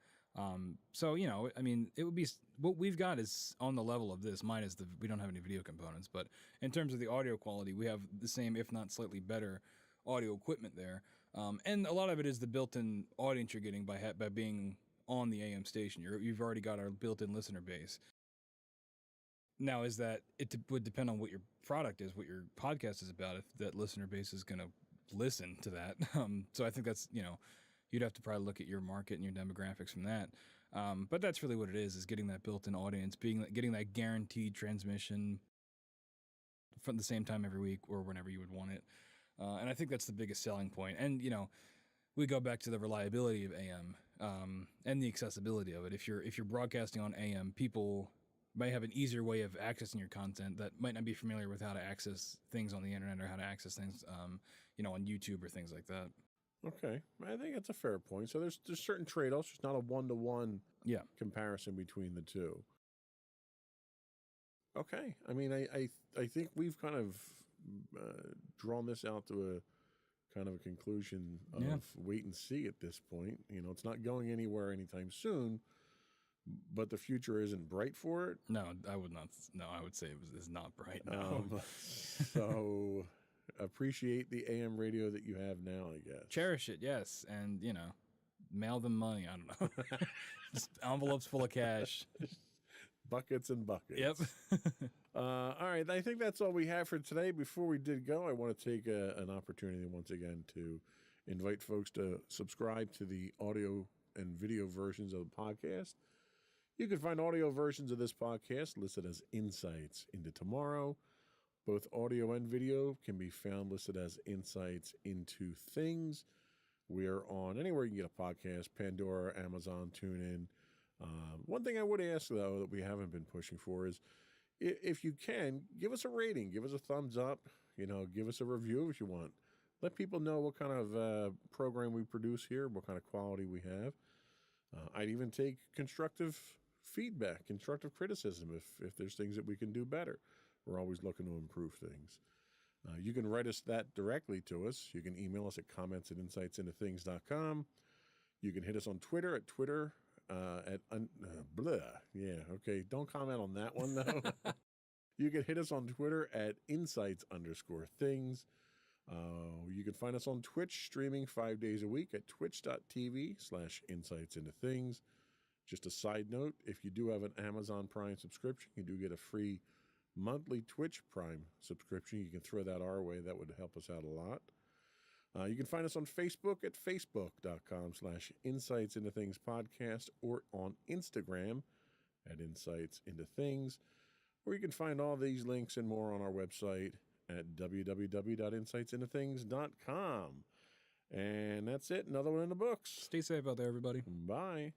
So, you know, I mean, it would be, what we've got is on the level of this, minus we don't have any video components, but in terms of the audio quality, we have the same, if not slightly better audio equipment there. And a lot of it is the built-in audience you're getting by being on the AM station. You've already got our built-in listener base. Now, is that it would depend on what your product is, what your podcast is about, if that listener base is going to listen to that. So I think that's, you know, you'd have to probably look at your market and your demographics from that. But that's really what it is getting that built-in audience, getting that guaranteed transmission from the same time every week or whenever you would want it. And I think that's the biggest selling point. And, you know, we go back to the reliability of AM and the accessibility of it. If you're broadcasting on AM, people might have an easier way of accessing your content that might not be familiar with how to access things on the internet or how to access things, you know, on YouTube or things like that. Okay, I think that's a fair point. So there's certain trade-offs. There's not a one-to-one comparison between the two. Okay, I mean, I think we've kind of drawn this out to a kind of a conclusion of wait and see at this point. You know, it's not going anywhere anytime soon. But the future isn't bright for it. No, I would not. No, I would say it's not bright. No. So appreciate the AM radio that you have now, I guess. Cherish it, yes, and you know, mail them money. I don't know, just envelopes full of cash, buckets and buckets. Yep. All right, I think that's all we have for today. Before we did go, I want to take an opportunity once again to invite folks to subscribe to the audio and video versions of the podcast. You can find audio versions of this podcast listed as Insights into Tomorrow. Both audio and video can be found listed as Insights into Things. We are on anywhere you can get a podcast, Pandora, Amazon, TuneIn. One thing I would ask, though, that we haven't been pushing for is if you can, give us a rating, give us a thumbs up, you know, give us a review if you want. Let people know what kind of program we produce here, what kind of quality we have. I'd even take constructive feedback, constructive criticism if there's things that we can do better. We're always looking to improve things. You can write us that directly to us. You can email us at comments@insightsintothings.com. You can hit us on Twitter at Twitter blah. Yeah, okay. Don't comment on that one, though. You can hit us on Twitter at insights_things. You can find us on Twitch, streaming 5 days a week at twitch.tv/insightsintothings. Just a side note, if you do have an Amazon Prime subscription, you do get a free monthly Twitch Prime subscription. You can throw that our way. That would help us out a lot. You can find us on Facebook at facebook.com/insightsintothingspodcast or on Instagram at insightsintothings. Or you can find all these links and more on our website at www.insightsintothings.com. And that's it. Another one in the books. Stay safe out there, everybody. Bye.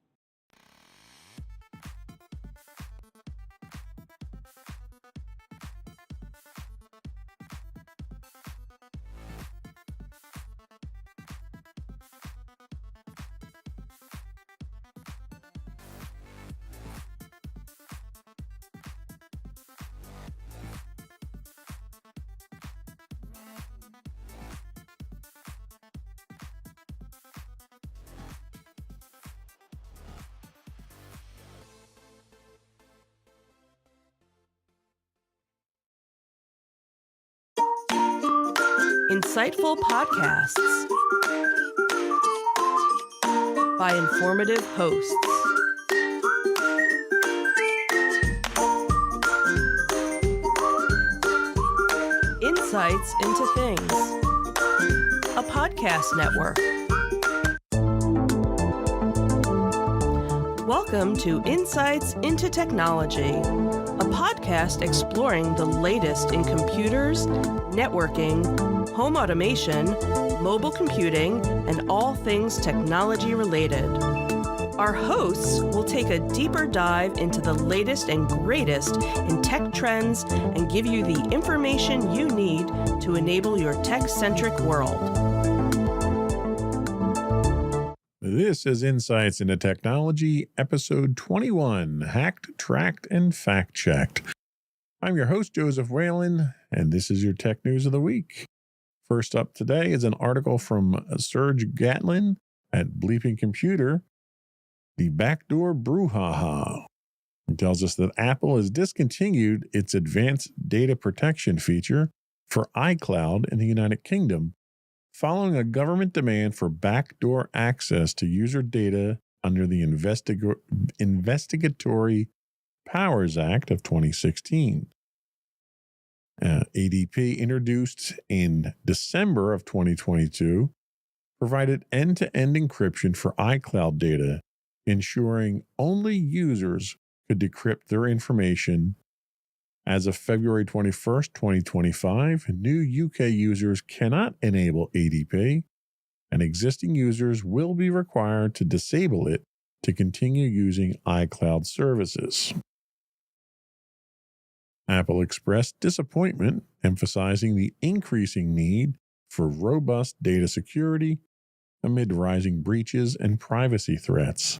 Insightful podcasts by informative hosts. Insights into Things, a podcast network. Welcome to Insights into Technology, a podcast exploring the latest in computers, networking, home automation, mobile computing, and all things technology related. Our hosts will take a deeper dive into the latest and greatest in tech trends and give you the information you need to enable your tech-centric world. This is Insights into Technology, episode 21, Hacked, Tracked, and Fact-Checked. I'm your host, Joseph Whalen, and this is your tech news of the week. First up today is an article from Serge Gatlin at Bleeping Computer, The Backdoor Brouhaha. It tells us that Apple has discontinued its advanced data protection feature for iCloud in the United Kingdom, following a government demand for backdoor access to user data under the Investigatory Powers Act of 2016. ADP, introduced in December of 2022, provided end-to-end encryption for iCloud data, ensuring only users could decrypt their information. As of February 21st, 2025, new UK users cannot enable ADP, and existing users will be required to disable it to continue using iCloud services. Apple expressed disappointment, emphasizing the increasing need for robust data security amid rising breaches and privacy threats.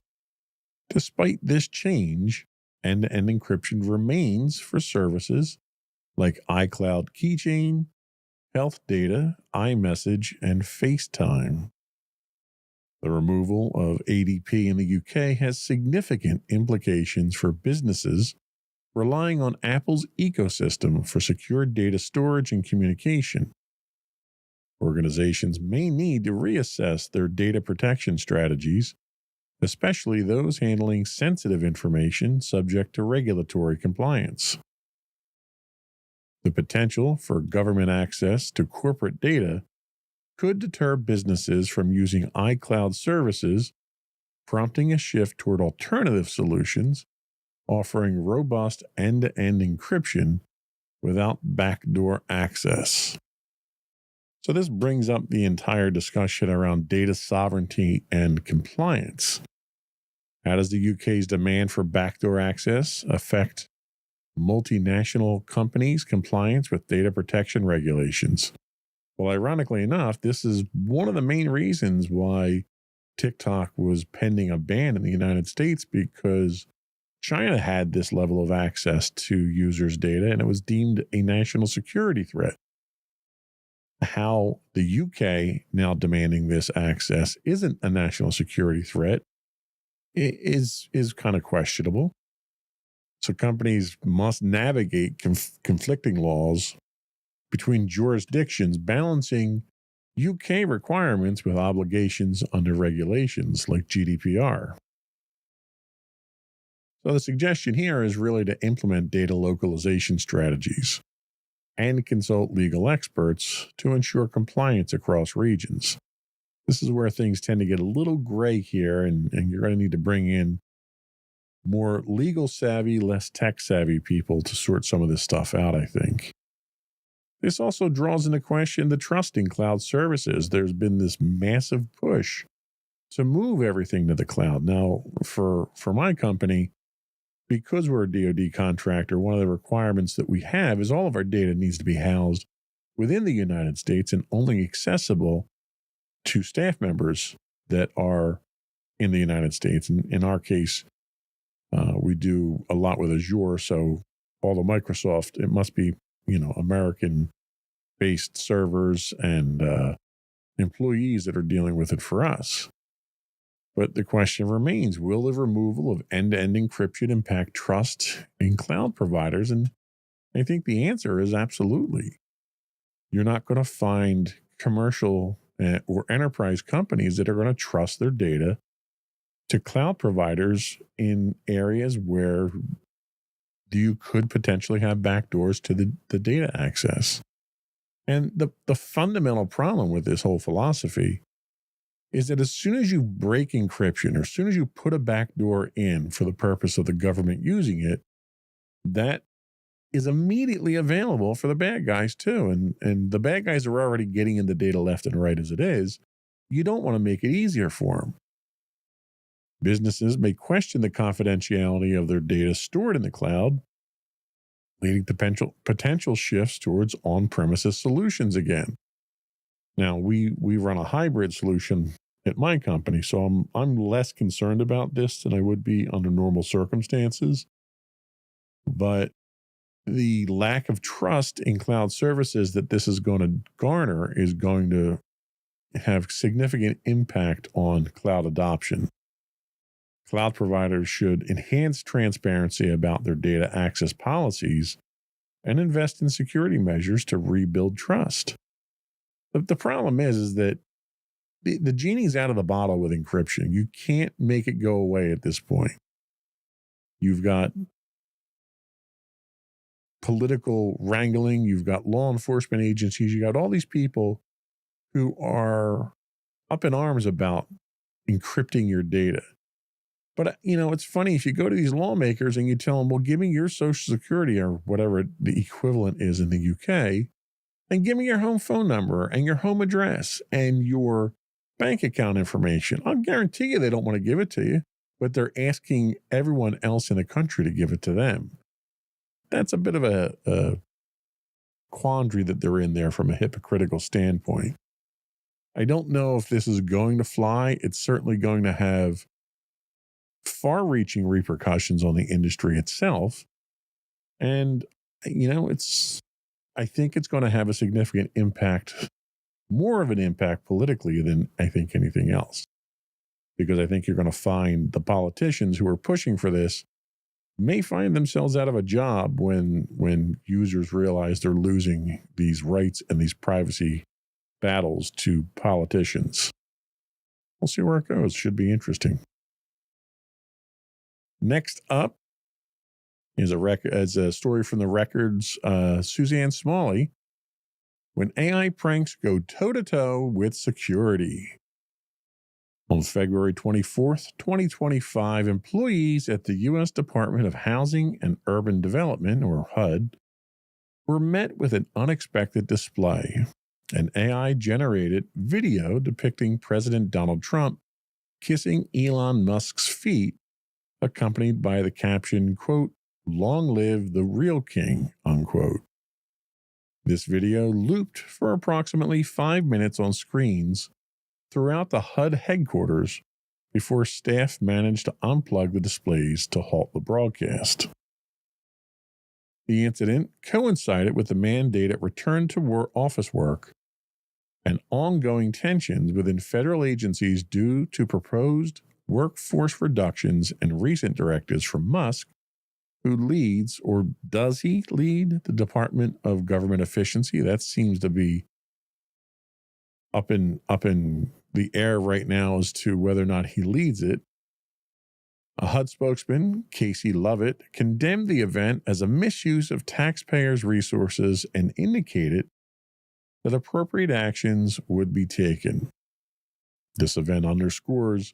Despite this change, end-to-end encryption remains for services like iCloud Keychain, Health Data, iMessage, and FaceTime. The removal of ADP in the UK has significant implications for businesses relying on Apple's ecosystem for secure data storage and communication. Organizations may need to reassess their data protection strategies, especially those handling sensitive information subject to regulatory compliance. The potential for government access to corporate data could deter businesses from using iCloud services, prompting a shift toward alternative solutions offering robust end-to-end encryption without backdoor access. So this brings up the entire discussion around data sovereignty and compliance. How does the UK's demand for backdoor access affect multinational companies' compliance with data protection regulations? Well, ironically enough, this is one of the main reasons why TikTok was pending a ban in the United States, because China had this level of access to users' data, and it was deemed a national security threat. how the UK now demanding this access isn't a national security threat is kind of questionable. So companies must navigate conflicting laws between jurisdictions, balancing UK requirements with obligations under regulations like GDPR. So the suggestion here is really to implement data localization strategies and consult legal experts to ensure compliance across regions. This is where things tend to get a little gray here, and you're going to need to bring in more legal savvy, less tech savvy people to sort some of this stuff out, I think. This also draws into question the trust in cloud services. There's been this massive push to move everything to the cloud. Now, for my company, because we're a DoD contractor, one of the requirements that we have is all of our data needs to be housed within the United States and only accessible to staff members that are in the United States. And in our case, we do a lot with Azure, so all the Microsoft, it must be, American-based servers and employees that are dealing with it for us. But the question remains, will the removal of end-to-end encryption impact trust in cloud providers? And I think the answer is absolutely. You're not going to find commercial or enterprise companies that are going to trust their data to cloud providers in areas where you could potentially have backdoors to the data access. And the fundamental problem with this whole philosophy is that as soon as you break encryption, or as soon as you put a backdoor in for the purpose of the government using it, that is immediately available for the bad guys too. And the bad guys are already getting in the data left and right as it is. You don't want to make it easier for them. Businesses may question the confidentiality of their data stored in the cloud, leading to potential shifts towards on-premises solutions again. Now, we run a hybrid solution at my company, so I'm less concerned about this than I would be under normal circumstances. But the lack of trust in cloud services that this is going to garner is going to have significant impact on cloud adoption. Cloud providers should enhance transparency about their data access policies and invest in security measures to rebuild trust. The problem is that the genie's out of the bottle with encryption. You can't make it go away at this point. You've got political wrangling, you've got law enforcement agencies, you got all these people who are up in arms about encrypting your data. But, it's funny, if you go to these lawmakers and you tell them, well, give me your social security or whatever the equivalent is in the UK, and give me your home phone number and your home address and your bank account information. I'll guarantee you they don't want to give it to you, but they're asking everyone else in the country to give it to them. That's a bit of a quandary that they're in there from a hypocritical standpoint. I don't know if this is going to fly. It's certainly going to have far-reaching repercussions on the industry itself. And, I think it's going to have a significant impact, more of an impact politically than I think anything else. Because I think you're going to find the politicians who are pushing for this may find themselves out of a job when users realize they're losing these rights and these privacy battles to politicians. We'll see where it goes. Should be interesting. Next up is a story from the Records, Suzanne Smalley, when AI pranks go toe-to-toe with security. On February 24th, 2025, employees at the U.S. Department of Housing and Urban Development, or HUD, were met with an unexpected display. An AI-generated video depicting President Donald Trump kissing Elon Musk's feet, accompanied by the caption, quote, "Long live the real king," unquote. This video looped for approximately 5 minutes on screens throughout the HUD headquarters before staff managed to unplug the displays to halt the broadcast. The incident coincided with the mandated return to office work and ongoing tensions within federal agencies due to proposed workforce reductions and recent directives from Musk, who leads, or does he lead, the Department of Government Efficiency? That seems to be up in the air right now as to whether or not he leads it. A HUD spokesman, Casey Lovett, condemned the event as a misuse of taxpayers' resources and indicated that appropriate actions would be taken. This event underscores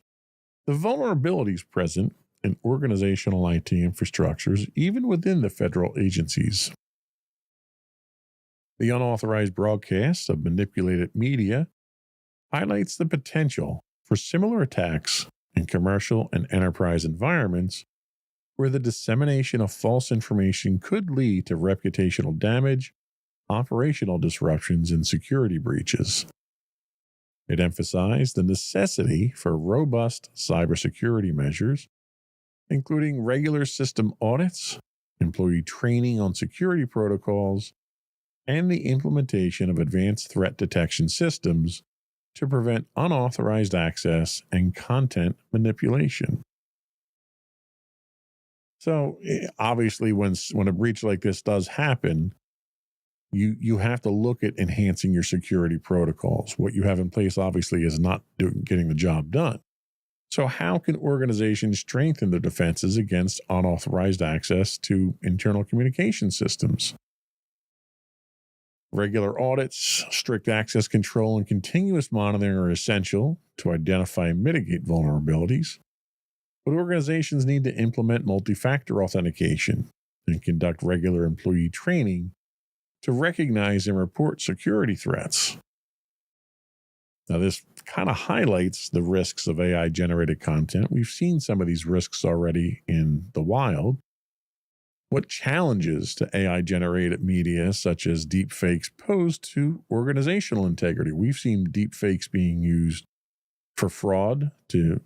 the vulnerabilities present in organizational IT infrastructures, even within the federal agencies. The unauthorized broadcast of manipulated media highlights the potential for similar attacks in commercial and enterprise environments where the dissemination of false information could lead to reputational damage, operational disruptions, and security breaches. It emphasized the necessity for robust cybersecurity measures, including regular system audits, employee training on security protocols, and the implementation of advanced threat detection systems to prevent unauthorized access and content manipulation. So obviously, when a breach like this does happen, you have to look at enhancing your security protocols. What you have in place obviously is not getting the job done. So how can organizations strengthen their defenses against unauthorized access to internal communication systems? Regular audits, strict access control, and continuous monitoring are essential to identify and mitigate vulnerabilities. But organizations need to implement multi-factor authentication and conduct regular employee training to recognize and report security threats. Now, this kind of highlights the risks of AI-generated content. We've seen some of these risks already in the wild. What challenges to AI-generated media, such as deepfakes, pose to organizational integrity? We've seen deepfakes being used for fraud, to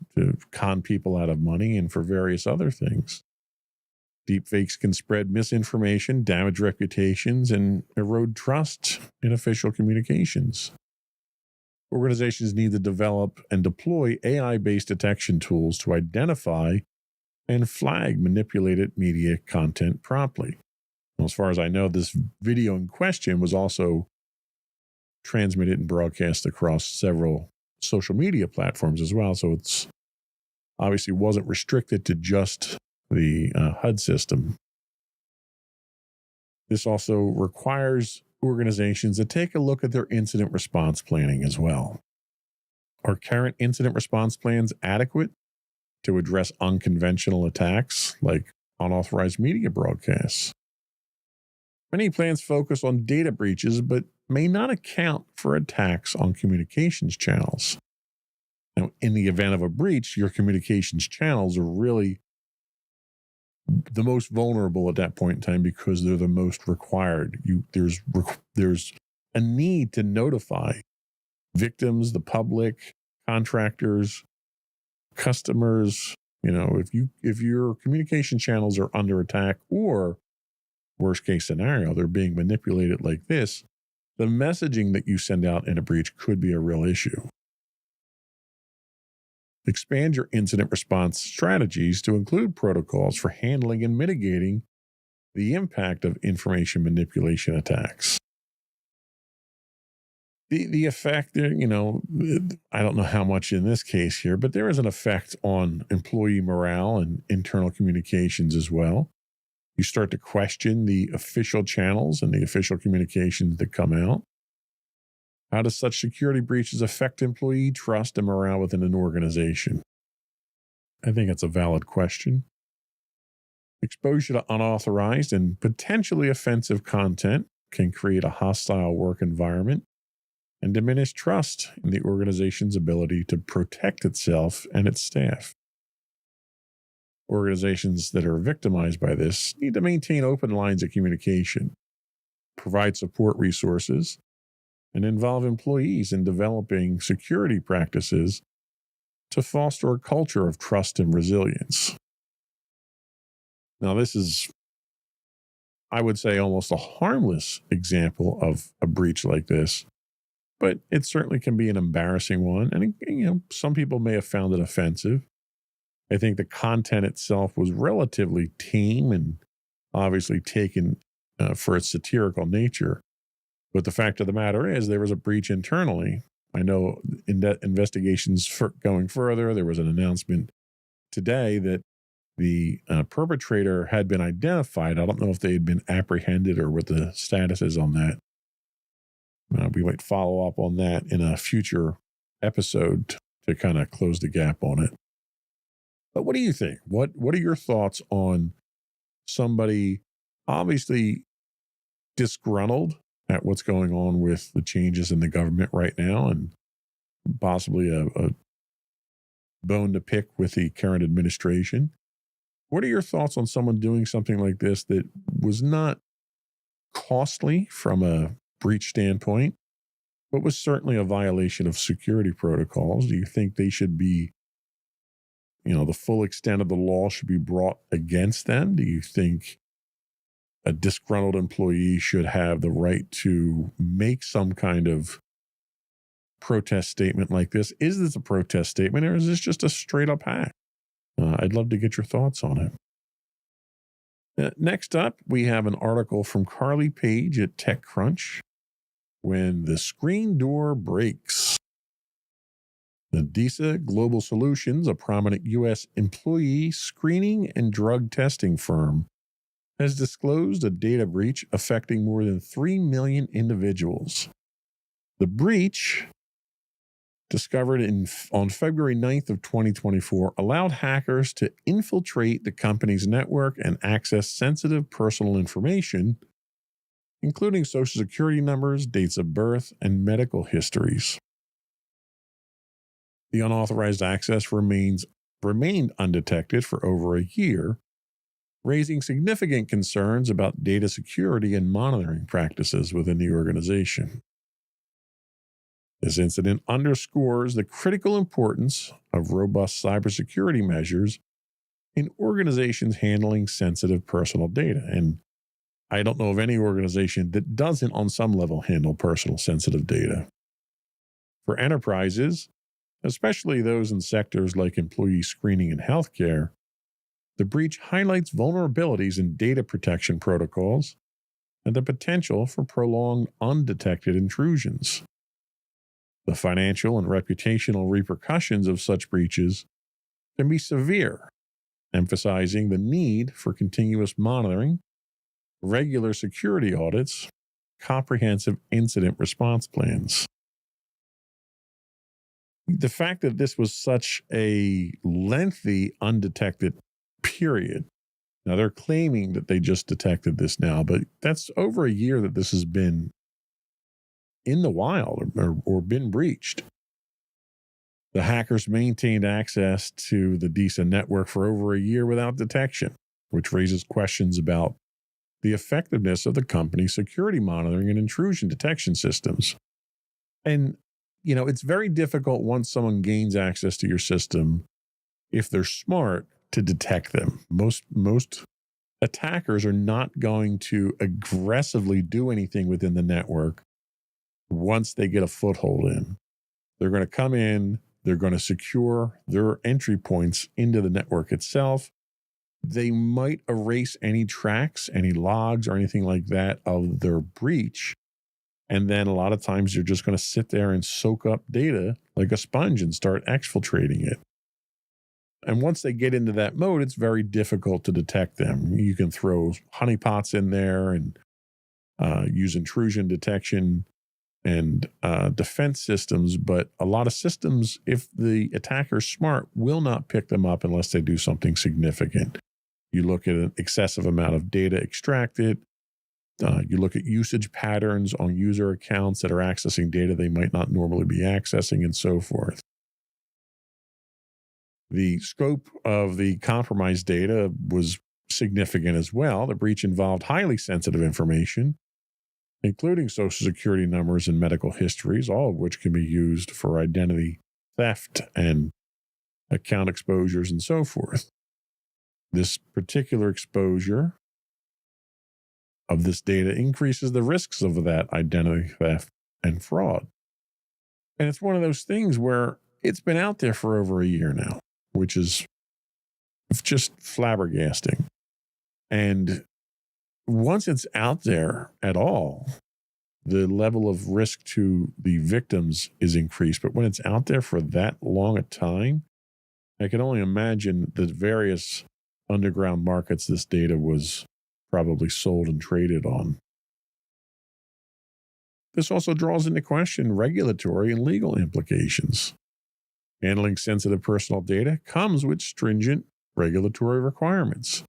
con people out of money, and for various other things. Deepfakes can spread misinformation, damage reputations, and erode trust in official communications. Organizations need to develop and deploy AI-based detection tools to identify and flag manipulated media content promptly. Well, as far as I know, this video in question was also transmitted and broadcast across several social media platforms as well. So it's obviously wasn't restricted to just the HUD system. This also requires organizations to take a look at their incident response planning as well. Are current incident response plans adequate to address unconventional attacks like unauthorized media broadcasts? Many plans focus on data breaches, but may not account for attacks on communications channels. Now, in the event of a breach, your communications channels are really the most vulnerable at that point in time because they're the most required. There's a need to notify victims, the public, contractors, customers. If your communication channels are under attack, or worst case scenario, they're being manipulated like this, the messaging that you send out in a breach could be a real issue. Expand your incident response strategies to include protocols for handling and mitigating the impact of information manipulation attacks. The effect, I don't know how much in this case here, but there is an effect on employee morale and internal communications as well. You start to question the official channels and the official communications that come out. How does such security breaches affect employee trust and morale within an organization? I think it's a valid question. Exposure to unauthorized and potentially offensive content can create a hostile work environment and diminish trust in the organization's ability to protect itself and its staff. Organizations that are victimized by this need to maintain open lines of communication, provide support resources, and involve employees in developing security practices to foster a culture of trust and resilience. Now, this is, I would say, almost a harmless example of a breach like this, but it certainly can be an embarrassing one. And, some people may have found it offensive. I think the content itself was relatively tame and obviously taken for its satirical nature. But the fact of the matter is there was a breach internally. I know investigations going further, there was an announcement today that the perpetrator had been identified. I don't know if they had been apprehended or what the status is on that. We might follow up on that in a future episode to kind of close the gap on it. But what do you think? What are your thoughts on somebody obviously disgruntled at what's going on with the changes in the government right now and possibly a bone to pick with the current administration? What are your thoughts on someone doing something like this that was not costly from a breach standpoint, but was certainly a violation of security protocols? Do you think they should be, the full extent of the law should be brought against them? Do you think a disgruntled employee should have the right to make some kind of protest statement like this? Is this a protest statement, or is this just a straight up hack? I'd love to get your thoughts on it. Next up, we have an article from Carly Page at TechCrunch. When the screen door breaks. The DISA Global Solutions, a prominent U.S. employee screening and drug testing firm, has disclosed a data breach affecting more than 3 million individuals. The breach, discovered on February 9th of 2024, allowed hackers to infiltrate the company's network and access sensitive personal information, including social security numbers, dates of birth, and medical histories. The unauthorized access remained undetected for over a year, raising significant concerns about data security and monitoring practices within the organization. This incident underscores the critical importance of robust cybersecurity measures in organizations handling sensitive personal data. And I don't know of any organization that doesn't, on some level, handle personal sensitive data. For enterprises, especially those in sectors like employee screening and healthcare, the breach highlights vulnerabilities in data protection protocols and the potential for prolonged undetected intrusions. The financial and reputational repercussions of such breaches can be severe, emphasizing the need for continuous monitoring, regular security audits, comprehensive incident response plans. The fact that this was such a lengthy undetected period. Now, they're claiming that they just detected this now, but that's over a year that this has been in the wild or been breached. The hackers maintained access to the DISA network for over a year without detection, which raises questions about the effectiveness of the company's security monitoring and intrusion detection systems. And, it's very difficult once someone gains access to your system, if they're smart, to detect them. Most attackers are not going to aggressively do anything within the network once they get a foothold in. They're going to come in, they're going to secure their entry points into the network itself. They might erase any tracks, any logs, or anything like that of their breach. And then a lot of times you're just going to sit there and soak up data like a sponge and start exfiltrating it. And once they get into that mode, it's very difficult to detect them. You can throw honeypots in there and use intrusion detection and defense systems. But a lot of systems, if the attacker's smart, will not pick them up unless they do something significant. You look at an excessive amount of data extracted. You look at usage patterns on user accounts that are accessing data they might not normally be accessing, and so forth. The scope of the compromised data was significant as well. The breach involved highly sensitive information, including social security numbers and medical histories, all of which can be used for identity theft and account exposures and so forth. This particular exposure of this data increases the risks of that identity theft and fraud. And it's one of those things where it's been out there for over a year now, which is just flabbergasting. And once it's out there at all, the level of risk to the victims is increased. But when it's out there for that long a time, I can only imagine the various underground markets this data was probably sold and traded on. This also draws into question regulatory and legal implications. Handling sensitive personal data comes with stringent regulatory requirements.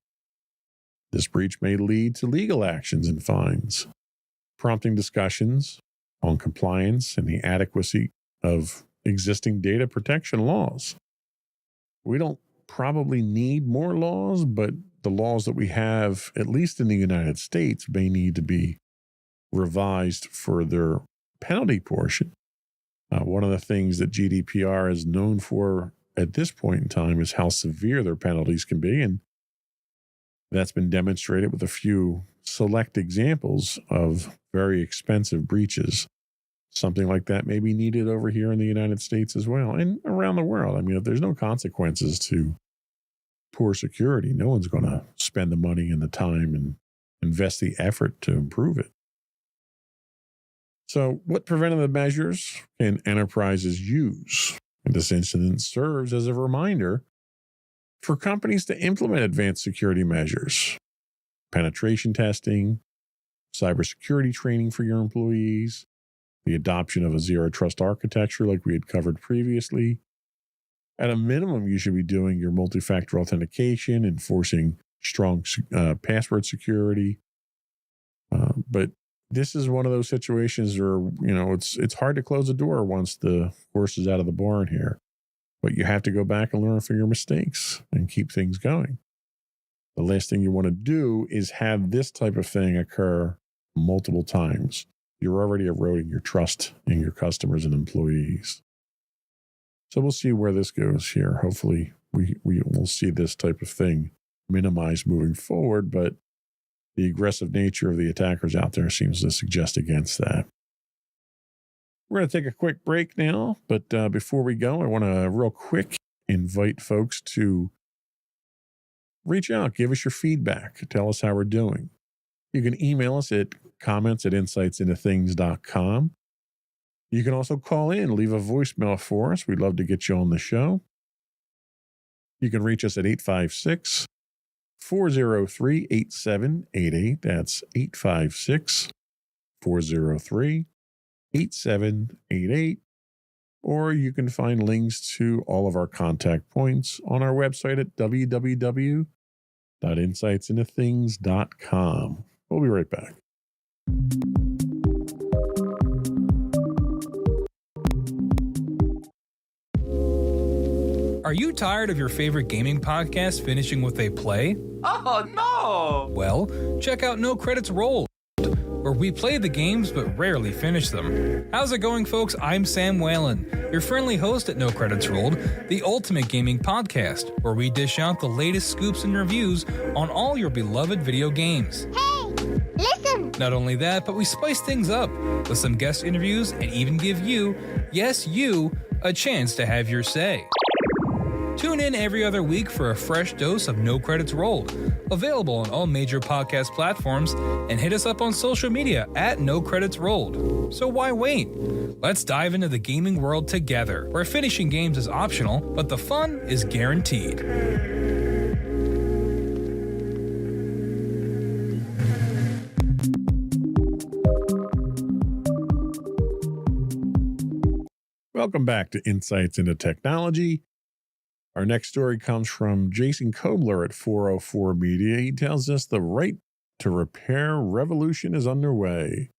This breach may lead to legal actions and fines, prompting discussions on compliance and the adequacy of existing data protection laws. We don't probably need more laws, but the laws that we have, at least in the United States, may need to be revised for their penalty portion. One of the things that GDPR is known for at this point in time is how severe their penalties can be, and that's been demonstrated with a few select examples of very expensive breaches. Something like that may be needed over here in the United States as well, and around the world. I mean, if there's no consequences to poor security, no one's going to spend the money and the time and invest the effort to improve it. So what preventative measures can enterprises use? And this incident serves as a reminder for companies to implement advanced security measures, penetration testing, cybersecurity training for your employees, the adoption of a zero trust architecture like we had covered previously. At a minimum, you should be doing your multi-factor authentication, enforcing strong password security. But this is one of those situations where, it's hard to close the door once the horse is out of the barn here. But you have to go back and learn from your mistakes and keep things going. The last thing you want to do is have this type of thing occur multiple times. You're already eroding your trust in your customers and employees. So we'll see where this goes here. Hopefully we will see this type of thing minimized moving forward, but the aggressive nature of the attackers out there seems to suggest against that. We're going to take a quick break now, but before we go, I want to real quick invite folks to reach out, give us your feedback, tell us how we're doing. You can email us at comments@insightsintothings.com. You can also call in, leave a voicemail for us. We'd love to get you on the show. You can reach us at 856-403-8788. That's 856-403-8788. Or you can find links to all of our contact points on our website at www.insightsintothings.com. We'll be right back. Are you tired of your favorite gaming podcast finishing with a play? Oh no! Well, check out No Credits Rolled, where we play the games but rarely finish them. How's it going, folks? I'm Sam Whalen, your friendly host at No Credits Rolled, the ultimate gaming podcast, where we dish out the latest scoops and reviews on all your beloved video games. Hey, listen! Not only that, but we spice things up with some guest interviews and even give you, yes, you, a chance to have your say. Tune in every other week for a fresh dose of No Credits Rolled, available on all major podcast platforms, and hit us up on social media at No Credits Rolled. So why wait? Let's dive into the gaming world together, where finishing games is optional, but the fun is guaranteed. Welcome back to Insights into Technology. Our next story comes from Jason Kobler at 404 Media. He tells us the right to repair revolution is underway.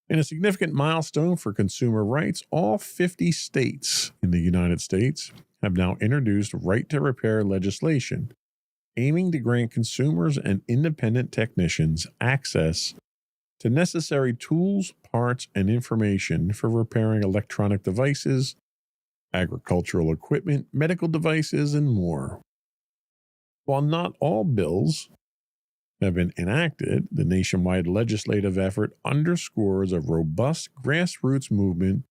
In a significant milestone for consumer rights, all 50 states in the United States have now introduced right to repair legislation, aiming to grant consumers and independent technicians access to necessary tools, parts, and information for repairing electronic devices, agricultural equipment, medical devices, and more. While not all bills have been enacted, the nationwide legislative effort underscores a robust grassroots movement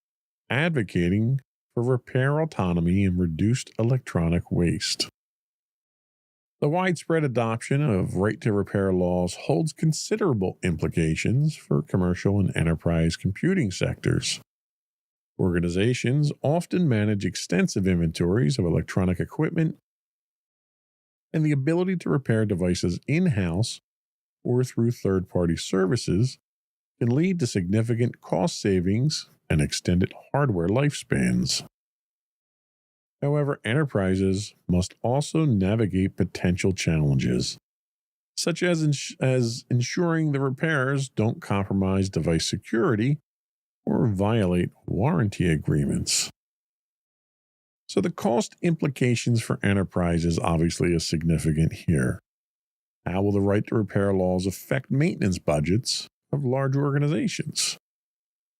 advocating for repair autonomy and reduced electronic waste. The widespread adoption of right to repair laws holds considerable implications for commercial and enterprise computing sectors. Organizations often manage extensive inventories of electronic equipment, and the ability to repair devices in-house or through third-party services can lead to significant cost savings and extended hardware lifespans. However, enterprises must also navigate potential challenges, such as ensuring the repairs don't compromise device security or violate warranty agreements. So the cost implications for enterprises obviously is significant here. How will the right to repair laws affect maintenance budgets of large organizations?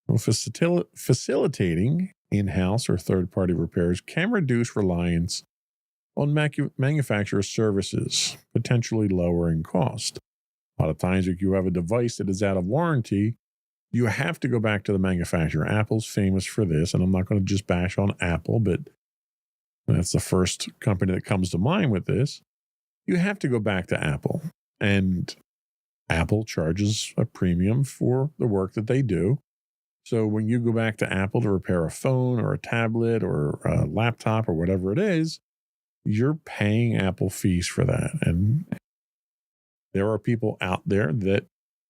Well, facilitating in-house or third-party repairs can reduce reliance on manufacturer services, potentially lowering cost. A lot of times if you have a device that is out of warranty, you have to go back to the manufacturer. Apple's famous for this, and I'm not going to just bash on Apple, but that's the first company that comes to mind with this. You have to go back to Apple, and Apple charges a premium for the work that they do. So when you go back to Apple to repair a phone or a tablet or a laptop or whatever it is, you're paying Apple fees for that. And there are people out there that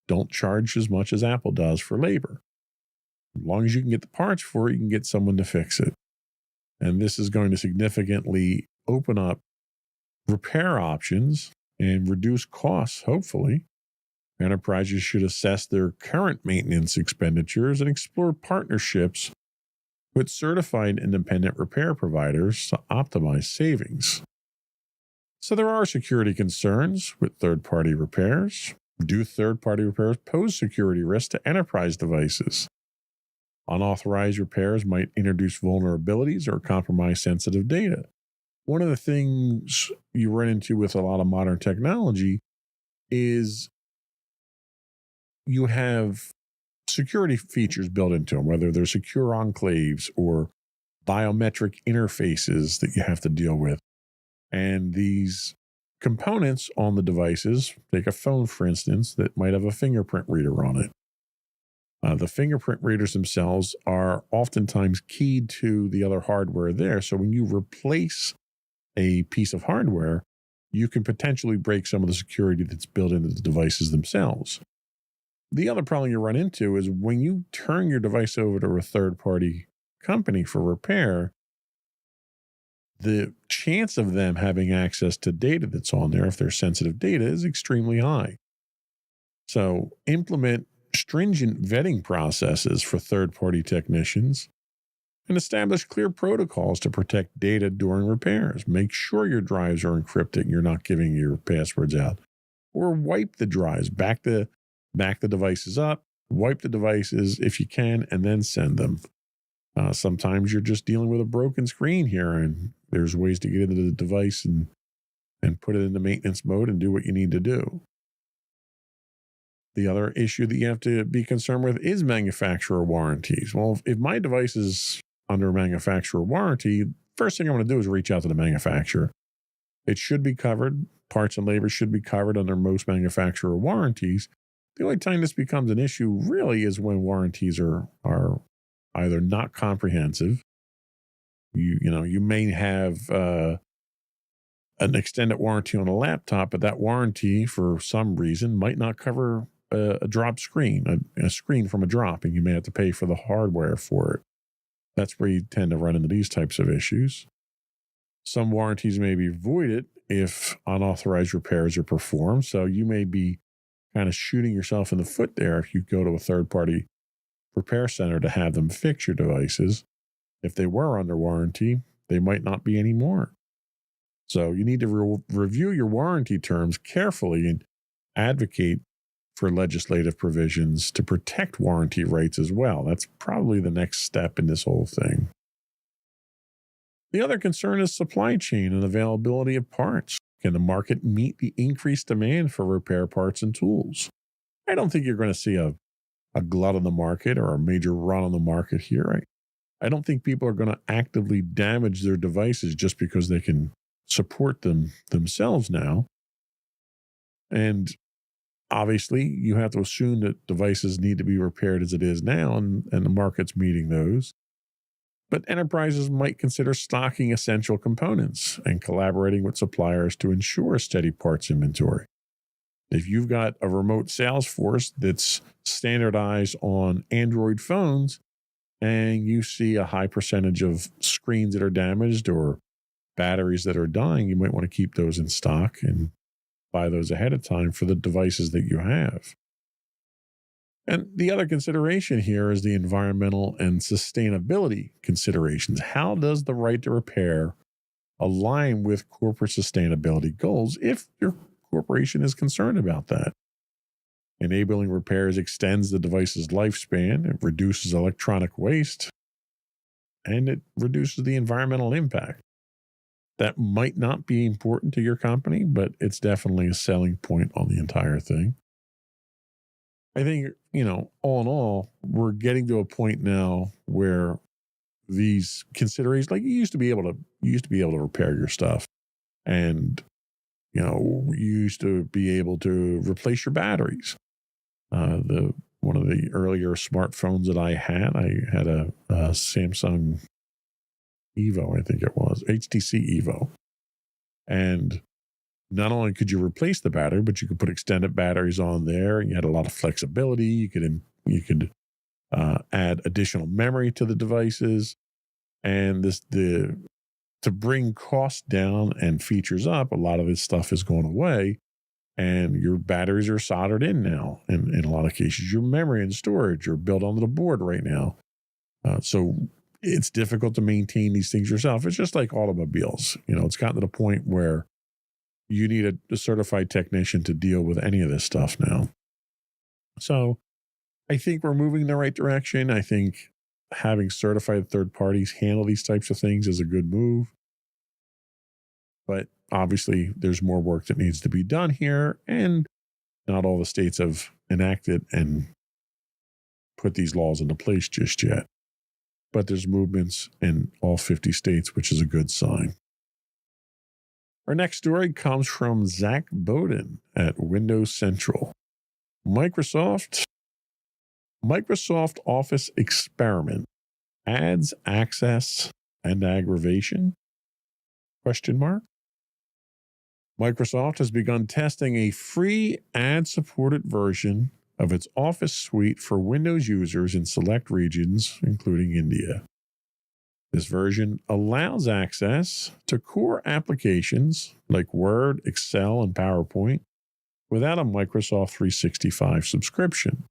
don't charge as much as Apple does for labor. As long as you can get the parts for it, you can get someone to fix it. And this is going to significantly open up repair options and reduce costs, hopefully. Enterprises should assess their current maintenance expenditures and explore partnerships with certified independent repair providers to optimize savings. So there are security concerns with third-party repairs. Do third-party repairs pose security risks to enterprise devices? Unauthorized repairs might introduce vulnerabilities or compromise sensitive data. One of the things you run into with a lot of modern technology is you have security features built into them, whether they're secure enclaves or biometric interfaces that you have to deal with. And these components on the devices, take a phone, for instance, that might have a fingerprint reader on it. The fingerprint readers themselves are oftentimes keyed to the other hardware there. So when you replace a piece of hardware, you can potentially break some of the security that's built into the devices themselves. The other problem you run into is when you turn your device over to a third-party company for repair, the chance of them having access to data that's on there, if they're sensitive data, is extremely high. So implement stringent vetting processes for third-party technicians and establish clear protocols to protect data during repairs. Make sure your drives are encrypted and you're not giving your passwords out. Or wipe the drives, back the devices up, wipe the devices if you can, and then send them. Sometimes you're just dealing with a broken screen here, and there's ways to get into the device and put it into maintenance mode and do what you need to do. The other issue that you have to be concerned with is manufacturer warranties. Well, if my device is under manufacturer warranty, first thing I'm going to do is reach out to the manufacturer. It should be covered. Parts and labor should be covered under most manufacturer warranties. The only time this becomes an issue really is when warranties are either not comprehensive. You may have an extended warranty on a laptop, but that warranty for some reason might not cover a drop screen, a screen from a drop, and you may have to pay for the hardware for it. That's where you tend to run into these types of issues. Some warranties may be voided if unauthorized repairs are performed, so you may be kind of shooting yourself in the foot there if you go to a third-party repair center to have them fix your devices. If they were under warranty, they might not be anymore. So you need to review your warranty terms carefully and advocate for legislative provisions to protect warranty rights as well. That's probably the next step in this whole thing. The other concern is supply chain and availability of parts. Can the market meet the increased demand for repair parts and tools? I don't think you're going to see a glut on the market or a major run on the market here. I don't think people are going to actively damage their devices just because they can support them themselves now. And obviously, you have to assume that devices need to be repaired as it is now, and the market's meeting those. But enterprises might consider stocking essential components and collaborating with suppliers to ensure a steady parts inventory. If you've got a remote sales force that's standardized on Android phones and you see a high percentage of screens that are damaged or batteries that are dying, you might want to keep those in stock and buy those ahead of time for the devices that you have. And the other consideration here is the environmental and sustainability considerations. How does the right to repair align with corporate sustainability goals if your corporation is concerned about that? Enabling repairs extends the device's lifespan, it reduces electronic waste, and it reduces the environmental impact. That might not be important to your company, but it's definitely a selling point on the entire thing. I think, all in all, we're getting to a point now where these considerations, like you used to be able to repair your stuff, and you used to be able to replace your batteries. One of the earlier smartphones that I had a Samsung Evo, I think it was HTC Evo, and not only could you replace the battery, but you could put extended batteries on there, and you had a lot of flexibility. You could add additional memory to the devices, and to bring costs down and features up. A lot of this stuff is going away, and your batteries are soldered in now. And in a lot of cases, your memory and storage are built onto the board right now. So it's difficult to maintain these things yourself. It's just like automobiles. It's gotten to the point where you need a certified technician to deal with any of this stuff now. So I think we're moving in the right direction. I think having certified third parties handle these types of things is a good move. But obviously, there's more work that needs to be done here, and not all the states have enacted and put these laws into place just yet. But there's movements in all 50 states, which is a good sign. Our next story comes from Zach Bowden at Windows Central. Microsoft Office experiment adds access and aggravation? ? Microsoft has begun testing a free ad-supported version of its Office suite for Windows users in select regions, including India. This version allows access to core applications like Word, Excel, and PowerPoint without a Microsoft 365 subscription.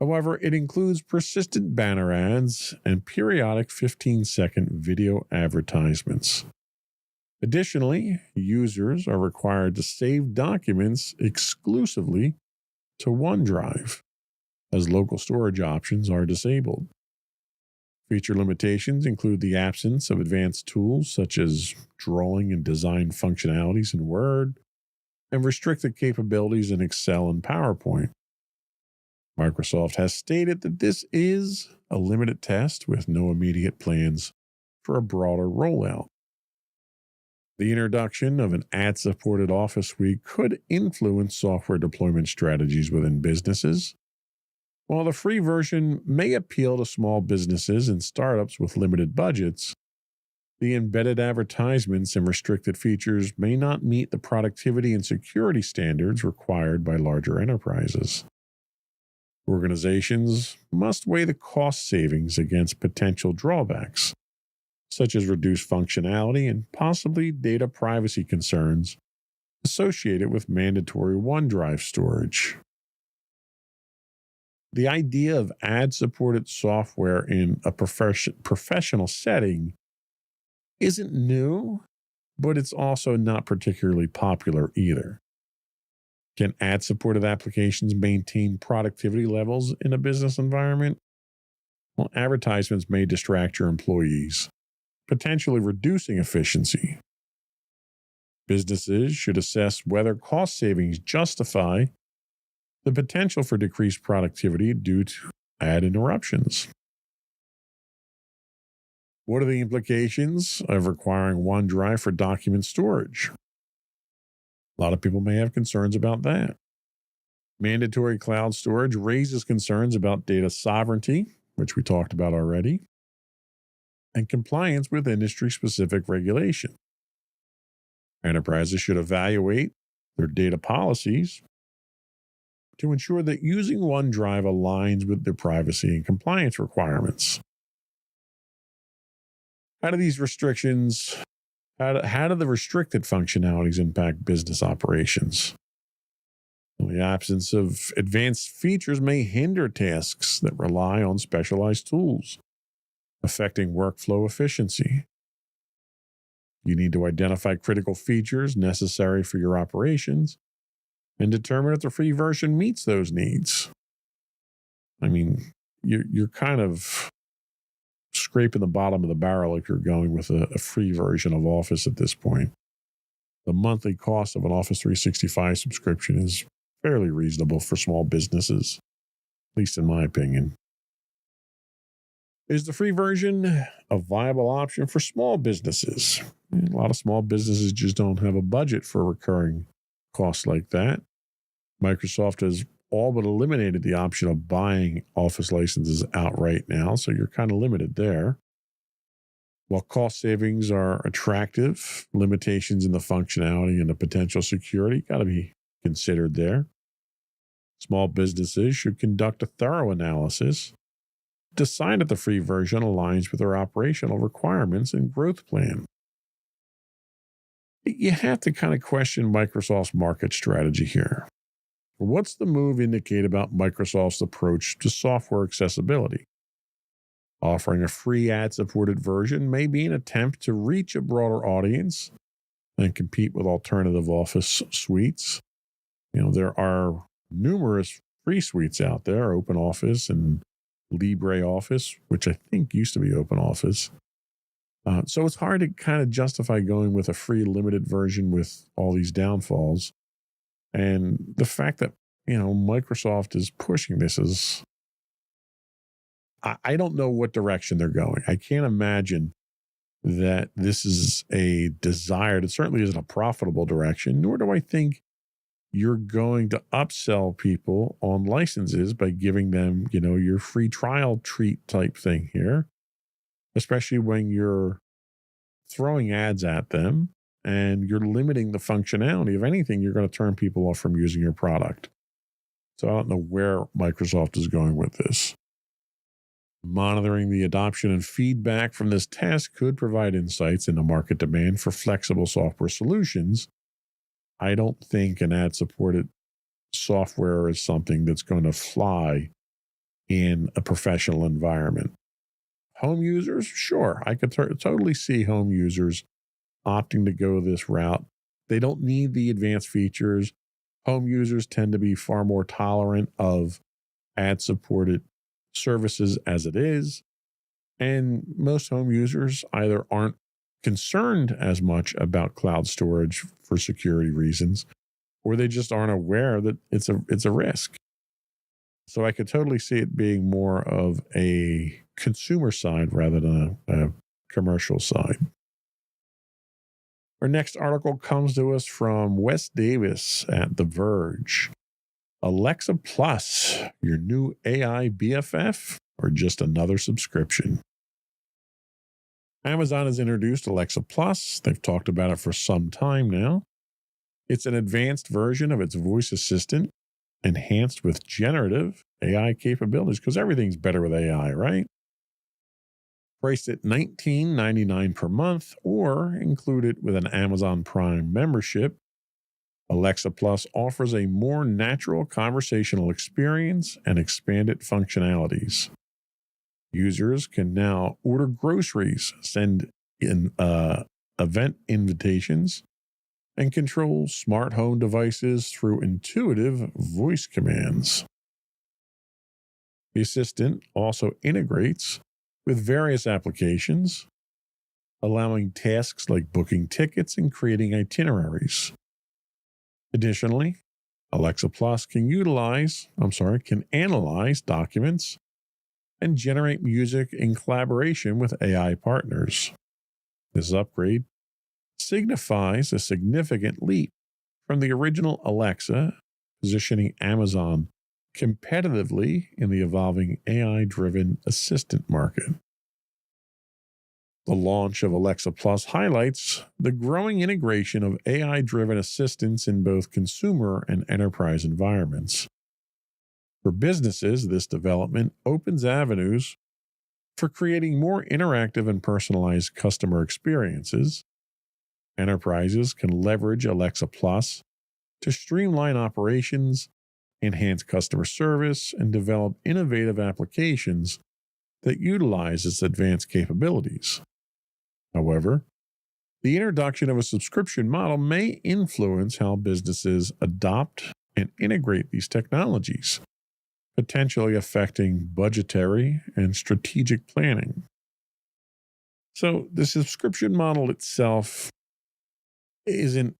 However, it includes persistent banner ads and periodic 15-second video advertisements. Additionally, users are required to save documents exclusively to OneDrive, as local storage options are disabled. Feature limitations include the absence of advanced tools such as drawing and design functionalities in Word, and restricted capabilities in Excel and PowerPoint. Microsoft has stated that this is a limited test with no immediate plans for a broader rollout. The introduction of an ad-supported Office suite could influence software deployment strategies within businesses. While the free version may appeal to small businesses and startups with limited budgets, the embedded advertisements and restricted features may not meet the productivity and security standards required by larger enterprises. Organizations must weigh the cost savings against potential drawbacks, such as reduced functionality and possibly data privacy concerns associated with mandatory OneDrive storage. The idea of ad-supported software in a professional setting isn't new, but it's also not particularly popular either. Can ad-supported applications maintain productivity levels in a business environment? Well, advertisements may distract your employees, potentially reducing efficiency. Businesses should assess whether cost savings justify the potential for decreased productivity due to ad interruptions. What are the implications of requiring OneDrive for document storage? A lot of people may have concerns about that. Mandatory cloud storage raises concerns about data sovereignty, which we talked about already, and compliance with industry-specific regulation. Enterprises should evaluate their data policies to ensure that using OneDrive aligns with their privacy and compliance requirements. How do these restrictions, how do the restricted functionalities impact business operations? Well, the absence of advanced features may hinder tasks that rely on specialized tools, affecting workflow efficiency. You need to identify critical features necessary for your operations and determine if the free version meets those needs. I mean, you're kind of scraping the bottom of the barrel if you're going with a free version of Office at this point. The monthly cost of an Office 365 subscription is fairly reasonable for small businesses, at least in my opinion. Is the free version a viable option for small businesses? A lot of small businesses just don't have a budget for recurring costs like that. Microsoft has all but eliminated the option of buying Office licenses outright now, so you're kind of limited there. While cost savings are attractive, limitations in the functionality and the potential security got to be considered there. Small businesses should conduct a thorough analysis, decide if the free version aligns with their operational requirements and growth plan. You have to kind of question Microsoft's market strategy here. What's the move indicate about Microsoft's approach to software accessibility? Offering a free ad-supported version may be an attempt to reach a broader audience and compete with alternative Office suites. There are numerous free suites out there, OpenOffice and LibreOffice, which I think used to be OpenOffice. So it's hard to kind of justify going with a free limited version with all these downfalls. And the fact that, Microsoft is pushing this is, I don't know what direction they're going. I can't imagine that this is a desired, it certainly isn't a profitable direction, nor do I think you're going to upsell people on licenses by giving them, your free trial treat type thing here, especially when you're throwing ads at them and you're limiting the functionality of anything. You're going to turn people off from using your product. So I don't know where Microsoft is going with this. Monitoring the adoption and feedback from this test could provide insights into market demand for flexible software solutions. I don't think an ad-supported software is something that's going to fly in a professional environment. Home users, sure, I could totally see home users opting to go this route. They don't need the advanced features. Home users tend to be far more tolerant of ad-supported services as it is. And most home users either aren't concerned as much about cloud storage for security reasons, or they just aren't aware that it's a risk. So I could totally see it being more of a consumer side rather than a commercial side. Our next article comes to us from Wes Davis at The Verge. Alexa Plus, your new AI BFF, or just another subscription? Amazon has introduced Alexa Plus. They've talked about it for some time now. It's an advanced version of its voice assistant, enhanced with generative AI capabilities, because everything's better with AI, right? Priced at $19.99 per month or included with an Amazon Prime membership, Alexa Plus offers a more natural conversational experience and expanded functionalities. Users can now order groceries, send in event invitations, and control smart home devices through intuitive voice commands. The assistant also integrates with various applications, allowing tasks like booking tickets and creating itineraries. Additionally, Alexa Plus can analyze documents, and generate music in collaboration with AI partners. This upgrade signifies a significant leap from the original Alexa, positioning Amazon competitively in the evolving AI-driven assistant market. The launch of Alexa Plus highlights the growing integration of AI-driven assistants in both consumer and enterprise environments. For businesses, this development opens avenues for creating more interactive and personalized customer experiences. Enterprises can leverage Alexa Plus to streamline operations, enhance customer service, and develop innovative applications that utilize its advanced capabilities. However, the introduction of a subscription model may influence how businesses adopt and integrate these technologies, potentially affecting budgetary and strategic planning. So, the subscription model itself isn't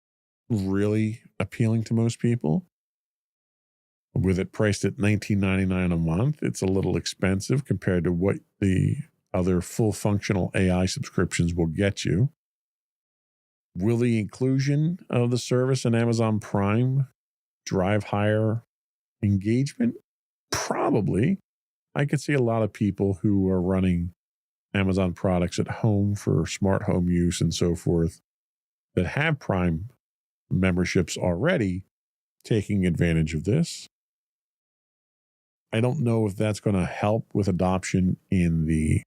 really appealing to most people. With it priced at $19.99 a month, it's a little expensive compared to what the other full functional AI subscriptions will get you. Will the inclusion of the service in Amazon Prime drive higher engagement? Probably. I could see a lot of people who are running Amazon products at home for smart home use and so forth that have Prime memberships already taking advantage of this. I don't know if that's going to help with adoption in the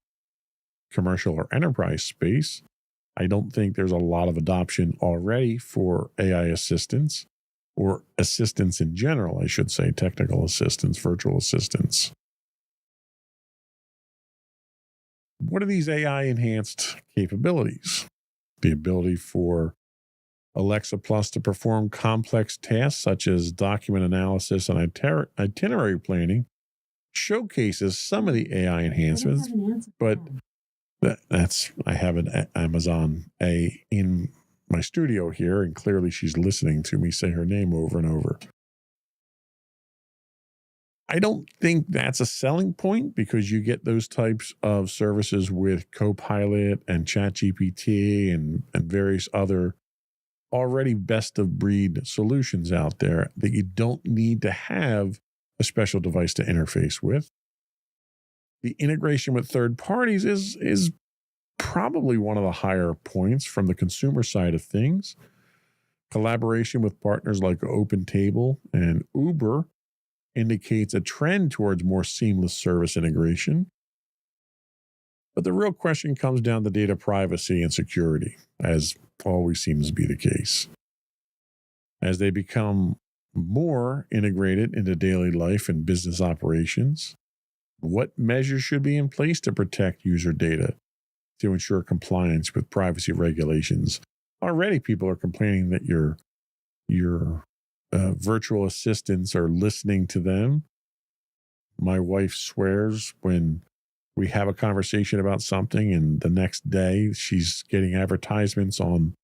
commercial or enterprise space. I don't think there's a lot of adoption already for AI assistants or assistants in general, I should say, technical assistants, virtual assistants. What are these AI enhanced capabilities? The ability for Alexa Plus to perform complex tasks such as document analysis and itinerary planning showcases some of the AI enhancements, but I have an Amazon A in my studio here, and clearly she's listening to me say her name over and over. I don't think that's a selling point because you get those types of services with Copilot and ChatGPT and various other already best of breed solutions out there that you don't need to have a special device to interface with. The integration with third parties is probably one of the higher points from the consumer side of things. Collaboration with partners like OpenTable and Uber indicates a trend towards more seamless service integration. But the real question comes down to data privacy and security, as always seems to be the case. As they become more integrated into daily life and business operations, what measures should be in place to protect user data to ensure compliance with privacy regulations? Already people are complaining that your virtual assistants are listening to them. My wife swears when we have a conversation about something and the next day she's getting advertisements on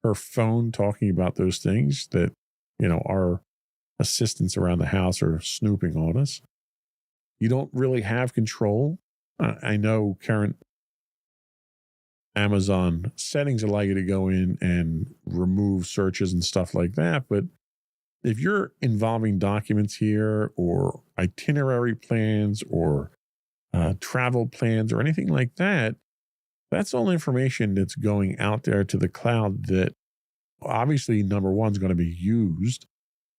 her phone talking about those things that, our assistants around the house are snooping on us. You don't really have control. I know current Amazon settings allow you to go in and remove searches and stuff like that. But if you're involving documents here or itinerary plans or travel plans or anything like that, that's all information that's going out there to the cloud that obviously, number one, is going to be used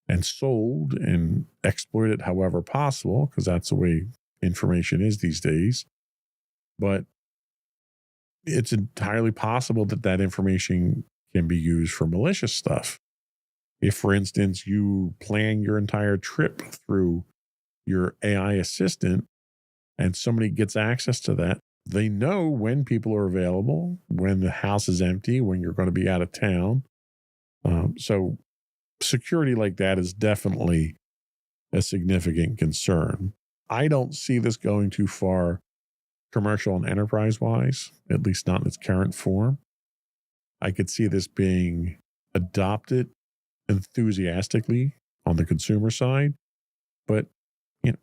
and sold and exploited however possible, because that's the way information is these days. But it's entirely possible that that information can be used for malicious stuff. If, for instance, you plan your entire trip through your AI assistant and somebody gets access to that, they know when people are available, when the house is empty, when you're going to be out of town. So security like that is definitely a significant concern. I don't see this going too far commercial and enterprise-wise, at least not in its current form. I could see this being adopted enthusiastically on the consumer side, but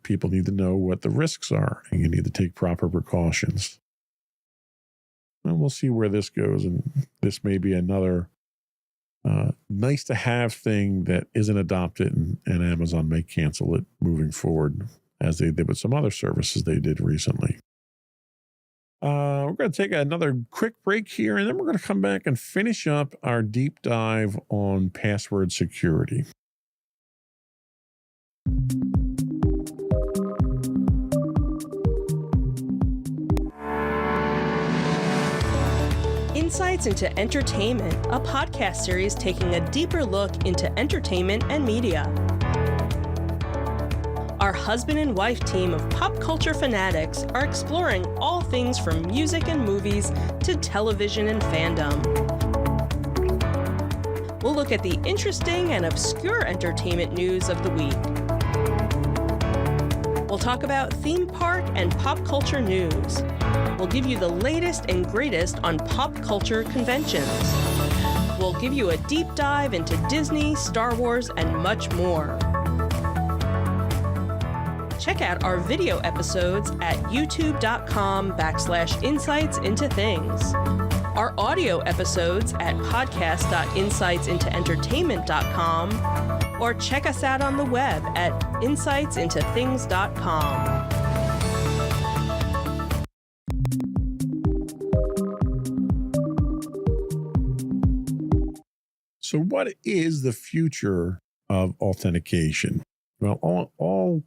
people need to know what the risks are, and you need to take proper precautions. And we'll see where this goes, and this may be another nice to have thing that isn't adopted, and Amazon may cancel it moving forward, as they did with some other services they did recently. We're going to take another quick break here, and then we're going to come back and finish up our deep dive on password security. Insights into Entertainment, a podcast series taking a deeper look into entertainment and media. Our husband and wife team of pop culture fanatics are exploring all things from music and movies to television and fandom. We'll look at the interesting and obscure entertainment news of the week. We'll talk about theme park and pop culture news. We'll give you the latest and greatest on pop culture conventions. We'll give you a deep dive into Disney, Star Wars, and much more. Check out our video episodes at youtube.com/insightsintothings. Our audio episodes at podcast.insightsintoentertainment.com, or check us out on the web at insightsintothings.com. So what is the future of authentication? Well, all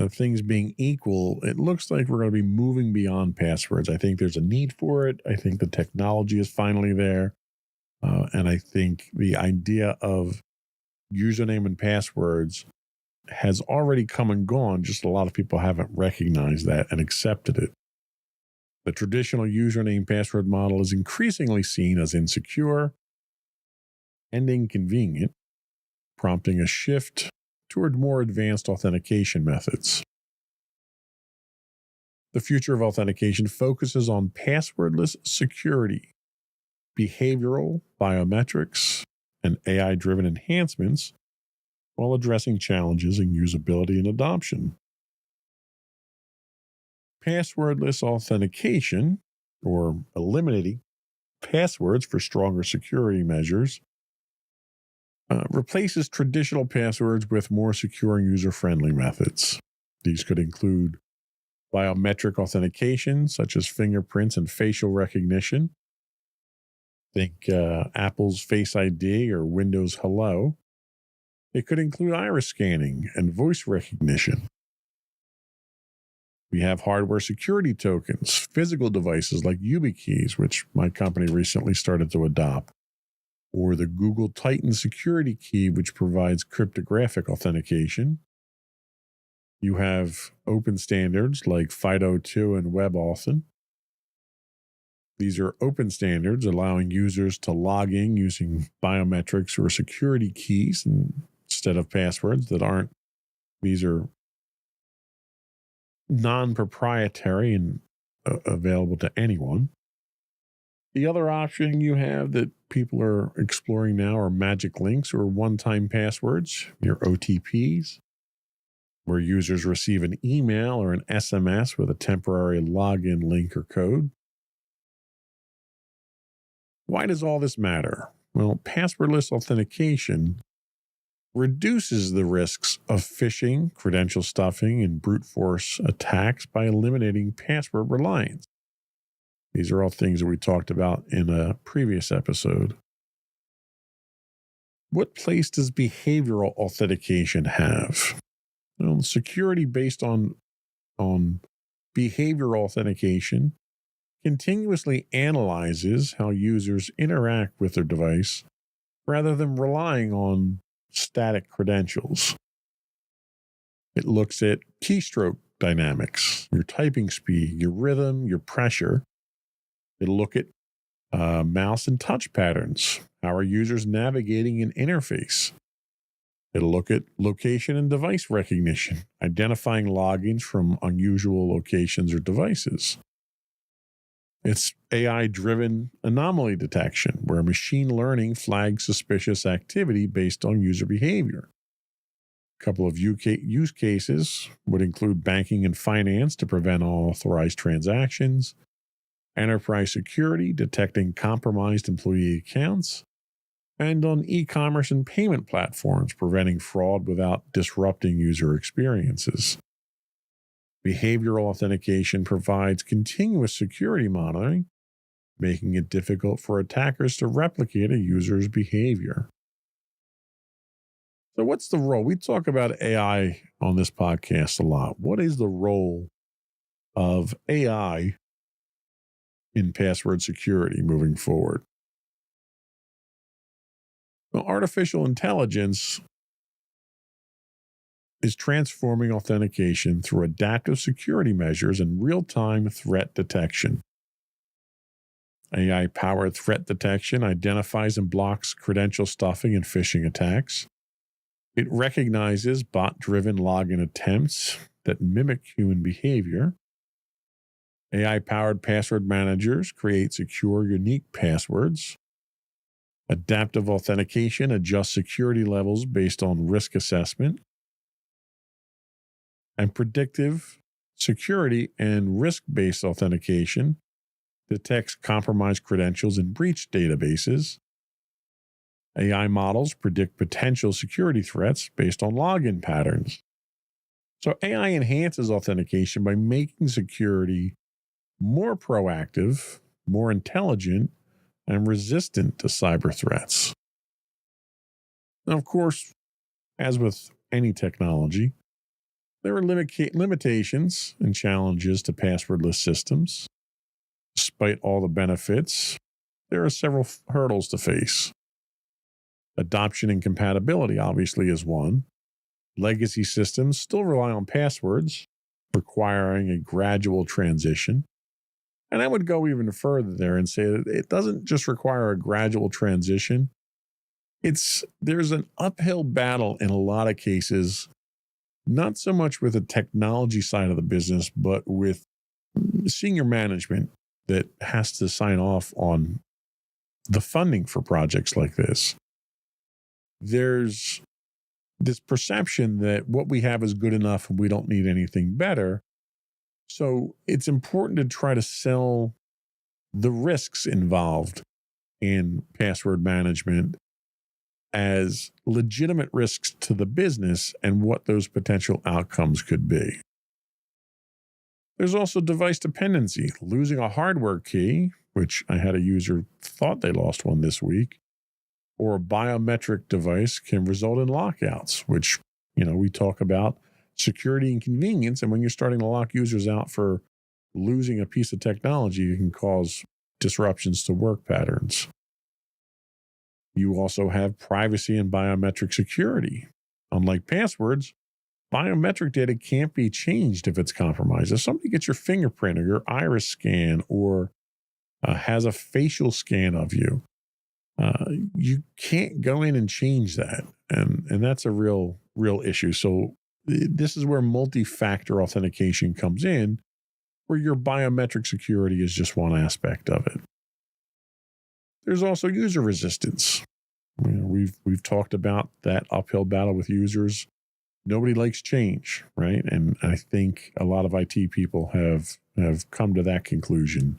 things being equal, it looks like we're going to be moving beyond passwords. I think there's a need for it. I think the technology is finally there. And I think the idea of username and passwords has already come and gone. Just a lot of people haven't recognized that and accepted it. The traditional username password model is increasingly seen as insecure and inconvenient, prompting a shift toward more advanced authentication methods. The future of authentication focuses on passwordless security, behavioral biometrics, and AI-driven enhancements while addressing challenges in usability and adoption. Passwordless authentication, or eliminating passwords for stronger security measures, replaces traditional passwords with more secure and user-friendly methods. These could include biometric authentication, such as fingerprints and facial recognition. Think Apple's Face ID or Windows Hello. It could include iris scanning and voice recognition. We have hardware security tokens, physical devices like YubiKeys, which my company recently started to adopt, or the Google Titan security key, which provides cryptographic authentication. You have open standards like FIDO2 and WebAuthn. These are open standards allowing users to log in using biometrics or security keys instead of passwords that aren't. These are non-proprietary and available to anyone. The other option you have that people are exploring now are magic links or one-time passwords, your OTPs, where users receive an email or an SMS with a temporary login link or code. Why does all this matter? Well, passwordless authentication reduces the risks of phishing, credential stuffing, and brute force attacks by eliminating password reliance. These are all things that we talked about in a previous episode. What place does behavioral authentication have? Well, security based on behavioral authentication continuously analyzes how users interact with their device rather than relying on static credentials. It looks at keystroke dynamics, your typing speed, your rhythm, your pressure. It'll look at mouse and touch patterns. How are users navigating an interface? It'll look at location and device recognition, identifying logins from unusual locations or devices. It's AI-driven anomaly detection, where machine learning flags suspicious activity based on user behavior. A couple of use cases would include banking and finance to prevent unauthorized transactions, enterprise security, detecting compromised employee accounts, and on e-commerce and payment platforms, preventing fraud without disrupting user experiences. Behavioral authentication provides continuous security monitoring, making it difficult for attackers to replicate a user's behavior. So what's the role? We talk about AI on this podcast a lot. What is the role of AI in password security moving forward? Well, artificial intelligence is transforming authentication through adaptive security measures and real-time threat detection. AI-powered threat detection identifies and blocks credential stuffing and phishing attacks. It recognizes bot-driven login attempts that mimic human behavior. AI-powered password managers create secure, unique passwords. Adaptive authentication adjusts security levels based on risk assessment. And predictive security and risk-based authentication detects compromised credentials in breach databases. AI models predict potential security threats based on login patterns. So AI enhances authentication by making security more proactive, more intelligent, and resistant to cyber threats. Now, of course, as with any technology, there are limitations and challenges to passwordless systems. Despite all the benefits, there are several hurdles to face. Adoption and compatibility obviously is one. Legacy systems still rely on passwords, requiring a gradual transition. And I would go even further there and say that it doesn't just require a gradual transition. There's an uphill battle in a lot of cases, not so much with the technology side of the business, but with senior management that has to sign off on the funding for projects like this. There's this perception that what we have is good enough and we don't need anything better. So it's important to try to sell the risks involved in password management as legitimate risks to the business and what those potential outcomes could be. There's also device dependency. Losing a hardware key, which I had a user thought they lost one this week, or a biometric device can result in lockouts, which, we talk about security and convenience. And when you're starting to lock users out for losing a piece of technology, it can cause disruptions to work patterns. You also have privacy and biometric security. Unlike passwords, biometric data can't be changed if it's compromised. If somebody gets your fingerprint or your iris scan or has a facial scan of you, you can't go in and change that. And that's a real issue. So this is where multi-factor authentication comes in, where your biometric security is just one aspect of it. There's also user resistance. We've talked about that uphill battle with users. Nobody likes change, right? And I think a lot of IT people have come to that conclusion.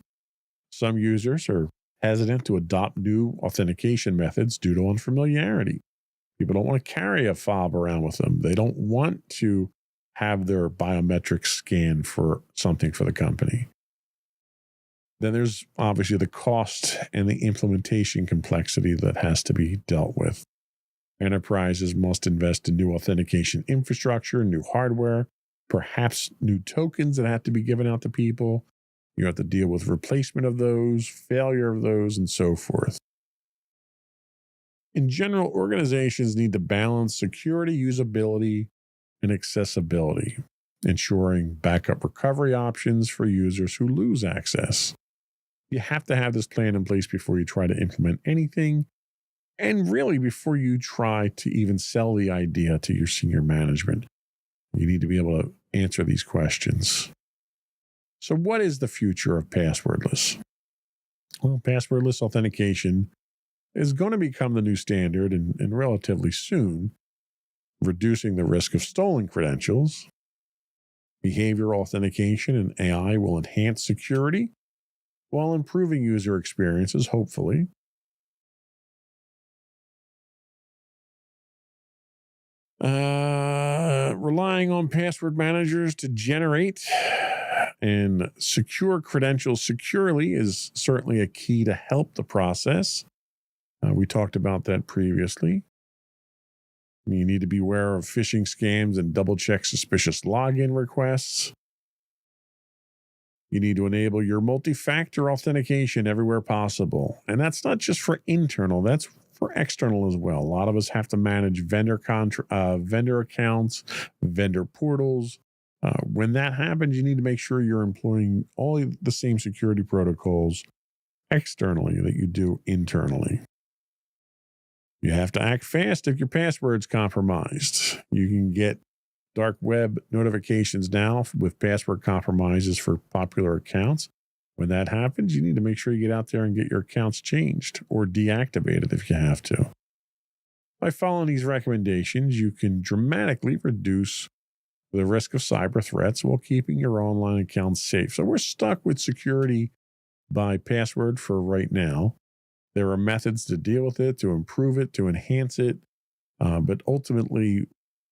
Some users are hesitant to adopt new authentication methods due to unfamiliarity. People don't want to carry a fob around with them. They don't want to have their biometrics scanned for something for the company. Then there's obviously the cost and the implementation complexity that has to be dealt with. Enterprises must invest in new authentication infrastructure, new hardware, perhaps new tokens that have to be given out to people. You have to deal with replacement of those, failure of those, and so forth. In general, organizations need to balance security, usability, and accessibility, ensuring backup recovery options for users who lose access. You have to have this plan in place before you try to implement anything, and really before you try to even sell the idea to your senior management. You need to be able to answer these questions. So what is the future of passwordless? Well, passwordless authentication is going to become the new standard and relatively soon. reducing the risk of stolen credentials. Behavioral authentication and AI will enhance security while improving user experiences, hopefully. Relying on password managers to generate and secure credentials securely is certainly a key to help the process. We talked about that previously. You need to be aware of phishing scams and double check suspicious login requests. You need to enable your multi-factor authentication everywhere possible. And that's not just for internal, that's for external as well. A lot of us have to manage vendor accounts, vendor portals. When that happens, you need to make sure you're employing all the same security protocols externally that you do internally. You have to act fast if your password's compromised. You can get dark web notifications now with password compromises for popular accounts. When that happens, you need to make sure you get out there and get your accounts changed or deactivated if you have to. By following these recommendations, you can dramatically reduce the risk of cyber threats while keeping your online accounts safe. So we're stuck with security by password for right now. There are methods to deal with it, to improve it, to enhance it. But ultimately,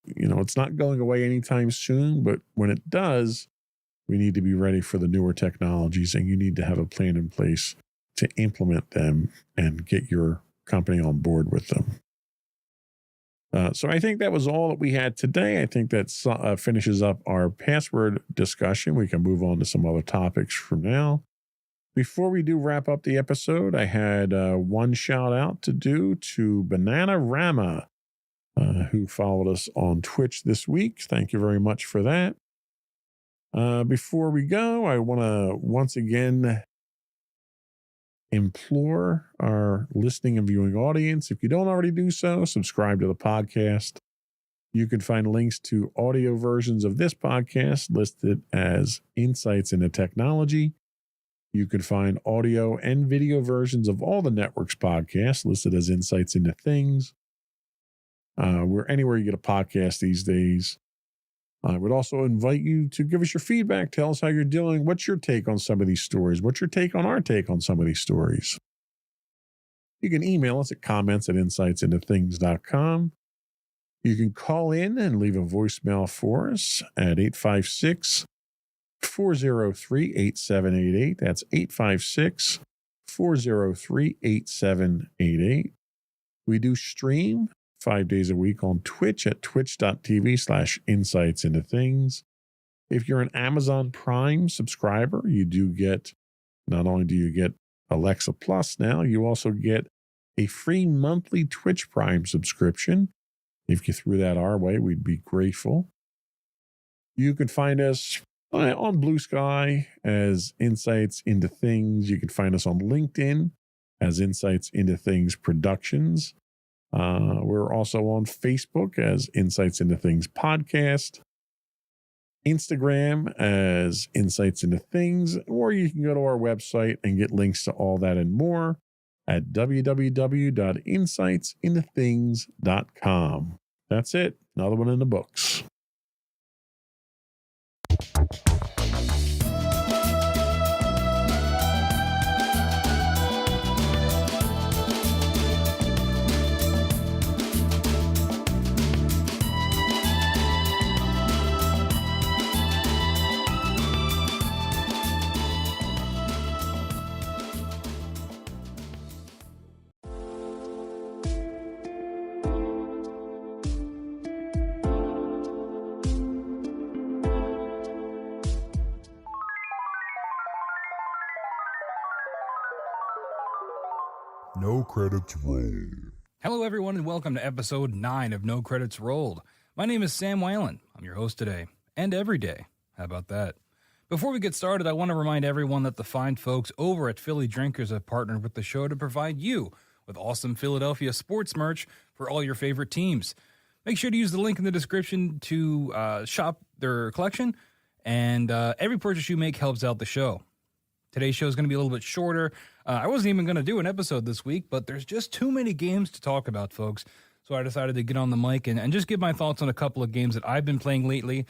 it's not going away anytime soon. But when it does, we need to be ready for the newer technologies, and you need to have a plan in place to implement them and get your company on board with them. So I think that was all that we had today. I think that finishes up our password discussion. We can move on to some other topics from now. Before we do wrap up the episode, I had one shout out to do to Bananarama, who followed us on Twitch this week. Thank you very much for that. Before we go, I want to once again implore our listening and viewing audience, if you don't already do so, subscribe to the podcast. You can find links to audio versions of this podcast listed as Insights into Technology. You can find audio and video versions of all the network's podcasts listed as Insights into Things. We're anywhere you get a podcast these days. I would also invite you to give us your feedback. Tell us how you're doing. What's your take on some of these stories? What's your take on our take on some of these stories? You can email us at comments@insightsintothings.com. You can call in and leave a voicemail for us at 856-403-8788. That's 856-403-8788. We do stream 5 days a week on Twitch at twitch.tv/insightsintothings. If you're an Amazon Prime subscriber, you do get, not only do you get Alexa Plus now, you also get a free monthly Twitch Prime subscription. If you threw that our way, we'd be grateful. You can find us on Blue Sky as Insights into Things. You can find us on LinkedIn as Insights into Things Productions. We're also on Facebook as Insights into Things Podcast, Instagram as Insights into Things, or you can go to our website and get links to all that and more at www.insightsintothings.com. That's it. Another one in the books. No credits rolled. Hello, everyone, and welcome to episode 9 of No Credits Rolled. My name is Sam Whalen. I'm your host today, and every day. How about that? Before we get started, I want to remind everyone that the fine folks over at Philly Drinkers have partnered with the show to provide you with awesome Philadelphia sports merch for all your favorite teams. Make sure to use the link in the description to shop their collection, and every purchase you make helps out the show. Today's show is going to be a little bit shorter. I wasn't even going to do an episode this week, but there's just too many games to talk about, folks. So So I decided to get on the mic and just give my thoughts on a couple of games that I've been playing lately.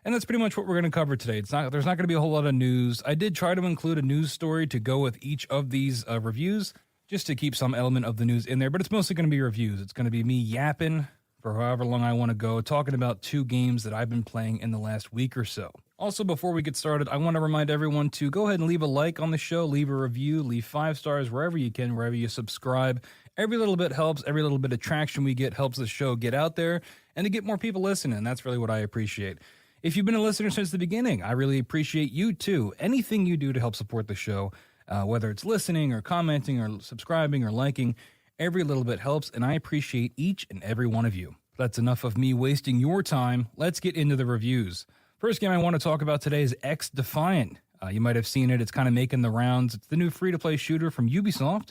And that's pretty much what we're going to cover today. There's not going to be a whole lot of news. I did try to include a news story to go with each of these reviews, just to keep some element of the news in there. But it's mostly going to be reviews. It's going to be me yapping for however long I want to go, talking about 2 games that I've been playing in the last week or so. Also, before we get started, I want to remind everyone to go ahead and leave a like on the show, leave a review, leave 5 stars wherever you can, wherever you subscribe. Every little bit helps. Every little bit of traction we get helps the show get out there and to get more people listening. That's really what I appreciate. If you've been a listener since the beginning, I really appreciate you too. Anything you do to help support the show, whether it's listening or commenting or subscribing or liking, every little bit helps, and I appreciate each and every one of you. That's enough of me wasting your time. Let's get into the reviews. First game I want to talk about today is XDefiant. You might have seen it. It's kind of making the rounds. It's the new free-to-play shooter from Ubisoft.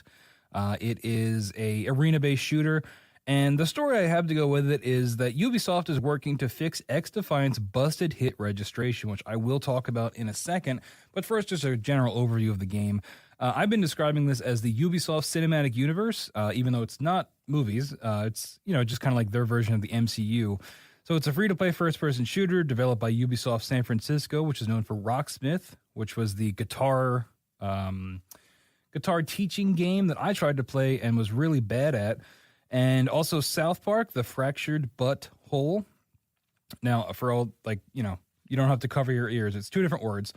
It is a arena-based shooter, and the story I have to go with it is that Ubisoft is working to fix XDefiant's busted hit registration, which I will talk about in a second. But first, just a general overview of the game. I've been describing this as the Ubisoft Cinematic Universe, even though it's not movies. It's just kind of like their version of the MCU. So it's a free-to-play first-person shooter developed by Ubisoft San Francisco, which is known for Rocksmith, which was the guitar teaching game that I tried to play and was really bad at. And also South Park, The Fractured But Whole. Now, for all, you don't have to cover your ears. It's 2 different words.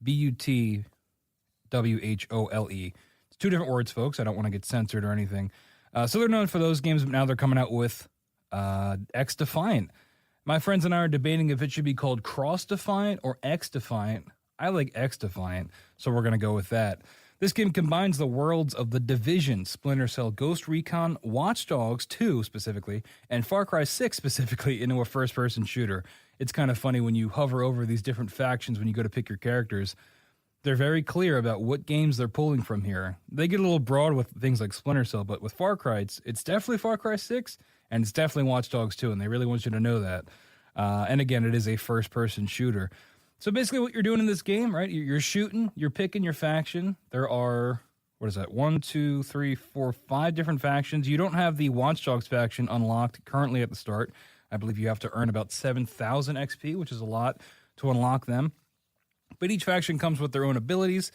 Butwhole. It's 2 different words, folks. I don't want to get censored or anything. So they're known for those games, but now they're coming out with XDefiant. My friends and I are debating if it should be called Cross-Defiant or X-Defiant. I like X-Defiant, so we're going to go with that. This game combines the worlds of The Division, Splinter Cell, Ghost Recon, Watch Dogs 2 specifically, and Far Cry 6 specifically into a first-person shooter. It's kind of funny when you hover over these different factions when you go to pick your characters. They're very clear about what games they're pulling from here. They get a little broad with things like Splinter Cell, but with Far Cry, it's definitely Far Cry 6, and it's definitely Watch Dogs 2, and they really want you to know that. And again, it is a first-person shooter. So basically what you're doing in this game, right, you're shooting, you're picking your faction. There are, 1, 2, 3, 4, 5 different factions. You don't have the Watch Dogs faction unlocked currently at the start. I believe you have to earn about 7,000 XP, which is a lot to unlock them. But each faction comes with their own abilities,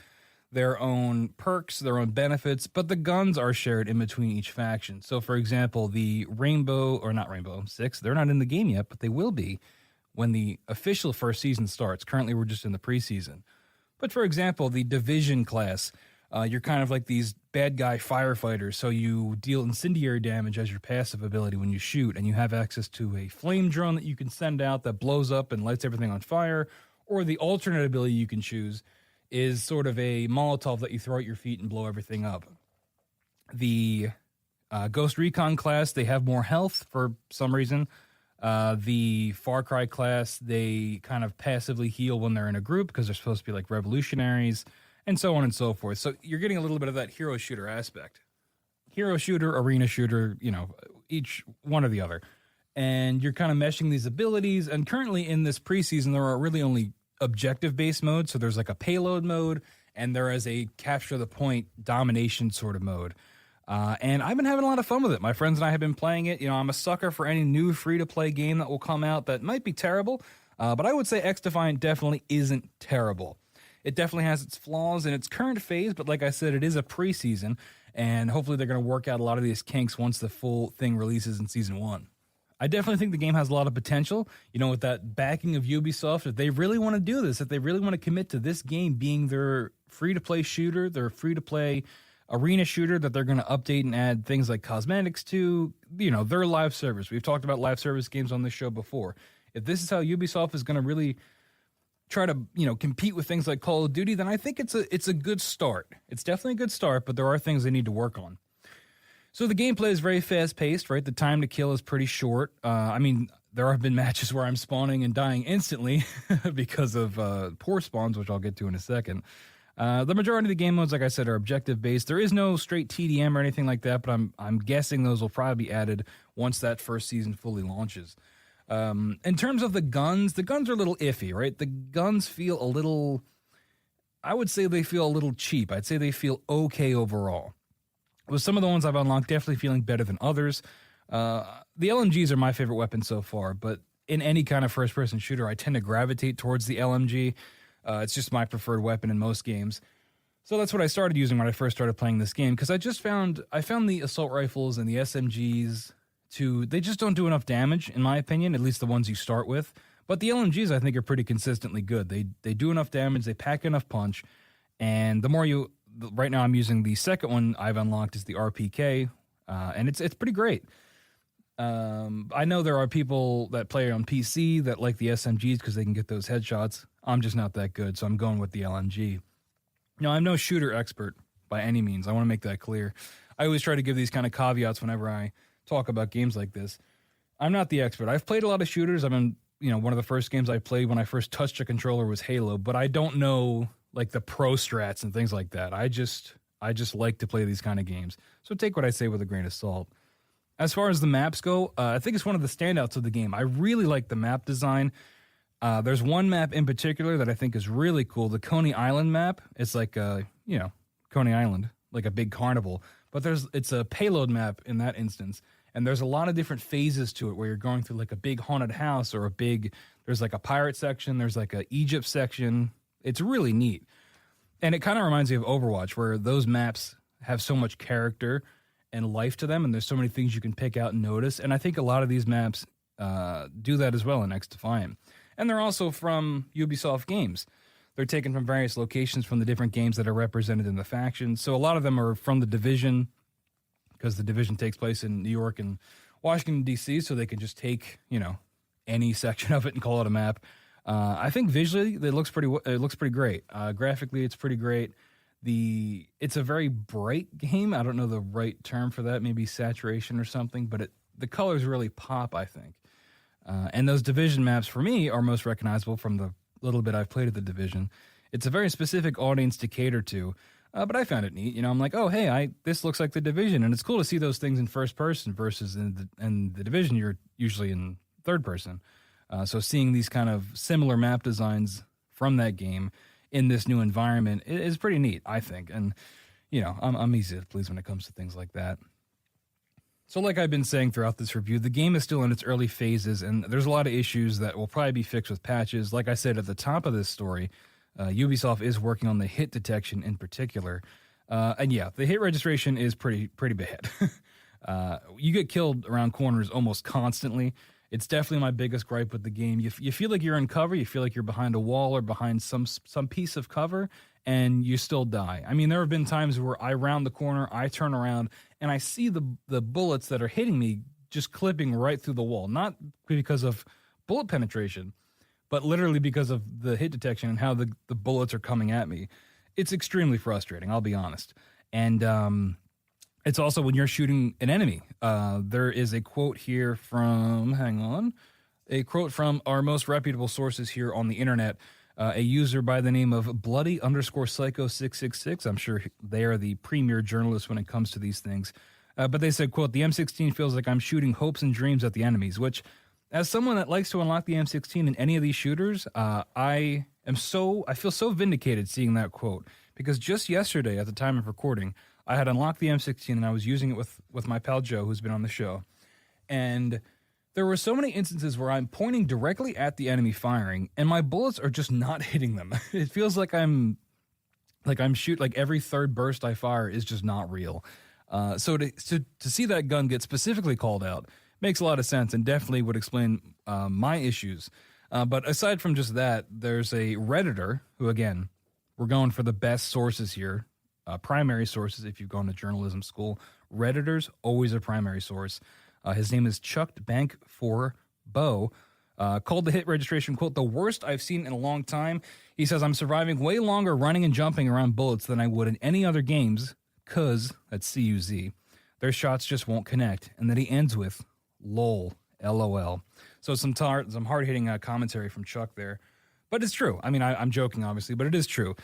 their own perks, their own benefits, but the guns are shared in between each faction. So, for example, the Rainbow 6, they're not in the game yet, but they will be when the official first season starts. Currently, we're just in the preseason. But, for example, the Division class, you're kind of like these bad guy firefighters, so you deal incendiary damage as your passive ability when you shoot, and you have access to a flame drone that you can send out that blows up and lights everything on fire. Or the alternate ability you can choose is sort of a Molotov that you throw at your feet and blow everything up. The Ghost Recon class, they have more health for some reason. The Far Cry class, they kind of passively heal when they're in a group because they're supposed to be like revolutionaries, and so on and so forth. So you're getting a little bit of that hero shooter aspect. Hero shooter, arena shooter, each one or the other. And you're kind of meshing these abilities. And currently in this preseason, there are really only objective-based modes. So there's like a payload mode, and there is a capture-the-point domination sort of mode. And I've been having a lot of fun with it. My friends and I have been playing it. I'm a sucker for any new free-to-play game that will come out that might be terrible. But I would say XDefiant definitely isn't terrible. It definitely has its flaws in its current phase, but like I said, it is a preseason, and hopefully they're going to work out a lot of these kinks once the full thing releases in Season 1. I definitely think the game has a lot of potential, with that backing of Ubisoft. If they really want to do this, if they really want to commit to this game being their free-to-play shooter, their free-to-play arena shooter that they're going to update and add things like cosmetics to, their live service. We've talked about live service games on this show before. If this is how Ubisoft is going to really try to, compete with things like Call of Duty, then I think it's a good start. It's definitely a good start, but there are things they need to work on. So the gameplay is very fast-paced, right? The time to kill is pretty short. There have been matches where I'm spawning and dying instantly because of poor spawns, which I'll get to in a second. The majority of the game modes, like I said, are objective-based. There is no straight TDM or anything like that, but I'm guessing those will probably be added once that first season fully launches. In terms of the guns are a little iffy, right? The guns feel a little, I would say they feel a little cheap. I'd say they feel okay overall. With some of the ones I've unlocked definitely feeling better than others. The LMGs are my favorite weapon so far, but in any kind of first-person shooter, I tend to gravitate towards the LMG. It's just my preferred weapon in most games. So that's what I started using when I first started playing this game, because I found the assault rifles and the SMGs they just don't do enough damage, in my opinion, at least the ones you start with. But the LMGs, I think, are pretty consistently good. They do enough damage, they pack enough punch, and right now I'm using the second one I've unlocked is the RPK, and it's pretty great. I know there are people that play on PC that like the SMGs because they can get those headshots. I'm just not that good, so I'm going with the LMG. Now, I'm no shooter expert by any means. I want to make that clear. I always try to give these kind of caveats whenever I talk about games like this. I'm not the expert. I've played a lot of shooters. I've been, one of the first games I played when I first touched a controller was Halo, but I don't know like the pro strats and things like that. I just like to play these kind of games. So take what I say with a grain of salt. As far as the maps go, I think it's one of the standouts of the game. I really like the map design. There's one map in particular that I think is really cool, the Coney Island map. It's like, Coney Island, like a big carnival. But it's a payload map in that instance. And there's a lot of different phases to it where you're going through like a big haunted house or there's like a pirate section, there's like a Egypt section. It's really neat. And it kind of reminds me of Overwatch, where those maps have so much character and life to them, and there's so many things you can pick out and notice. And I think a lot of these maps do that as well in XDefiant. And they're also from Ubisoft games. They're taken from various locations from the different games that are represented in the factions. So a lot of them are from The Division, because The Division takes place in New York and Washington, D.C., so they can just take, any section of it and call it a map. I think visually it looks pretty great. Graphically, it's pretty great. It's a very bright game. I don't know the right term for that, maybe saturation or something, but the colors really pop, I think. And those Division maps, for me, are most recognizable from the little bit I've played of The Division. It's a very specific audience to cater to, but I found it neat. I'm like, oh, hey, this looks like The Division, and it's cool to see those things in first person versus in the Division, you're usually in third person. So seeing these kind of similar map designs from that game in this new environment is pretty neat, I think. And, I'm easy to please when it comes to things like that. So like I've been saying throughout this review, the game is still in its early phases, and there's a lot of issues that will probably be fixed with patches. Like I said at the top of this story, Ubisoft is working on the hit detection in particular. And yeah, the hit registration is pretty bad. You get killed around corners almost constantly. It's definitely my biggest gripe with the game. You feel like you're in cover, you feel like you're behind a wall or behind some piece of cover, and you still die. I mean, there have been times where I round the corner, I turn around, and I see the bullets that are hitting me just clipping right through the wall. Not because of bullet penetration, but literally because of the hit detection and how the bullets are coming at me. It's extremely frustrating, I'll be honest. And it's also when you're shooting an enemy. There is a quote here from, a quote from our most reputable sources here on the internet, a user by the name of Bloody_Psycho666. I'm sure they are the premier journalists when it comes to these things. But they said, quote, "The M16 feels like I'm shooting hopes and dreams at the enemies," which, as someone that likes to unlock the M16 in any of these shooters, I feel so vindicated seeing that quote, because just yesterday at the time of recording, I had unlocked the M16 and I was using it with my pal Joe, who's been on the show. And there were so many instances where I'm pointing directly at the enemy firing and my bullets are just not hitting them. It feels like I'm every third burst I fire is just not real. So to see that gun get specifically called out makes a lot of sense and definitely would explain my issues. But aside from just that, there's a Redditor who, again, we're going for the best sources here. Primary sources, if you've gone to journalism school. Redditor's always a primary source. His name is Chucked Bank for Bo. Called the hit registration, quote, "the worst I've seen in a long time." He says, "I'm surviving way longer running and jumping around bullets than I would in any other games, cuz," that's C-U-Z, "their shots just won't connect." And then he ends with, "lol, LOL." So some hard-hitting commentary from Chuck there. But it's true. I mean, I'm joking, obviously, but it is true.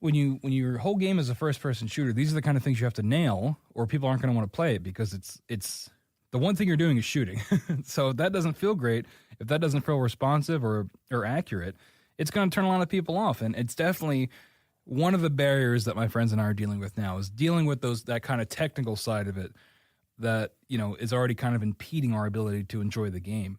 When your whole game is a first-person shooter, these are the kind of things you have to nail, or people aren't going to want to play it, because it's the one thing you're doing is shooting. So if that doesn't feel great, if that doesn't feel responsive or accurate, it's going to turn a lot of people off. And it's definitely one of the barriers that my friends and I are dealing with now, is dealing with that kind of technical side of it. that, you know, is already kind of impeding our ability to enjoy the game.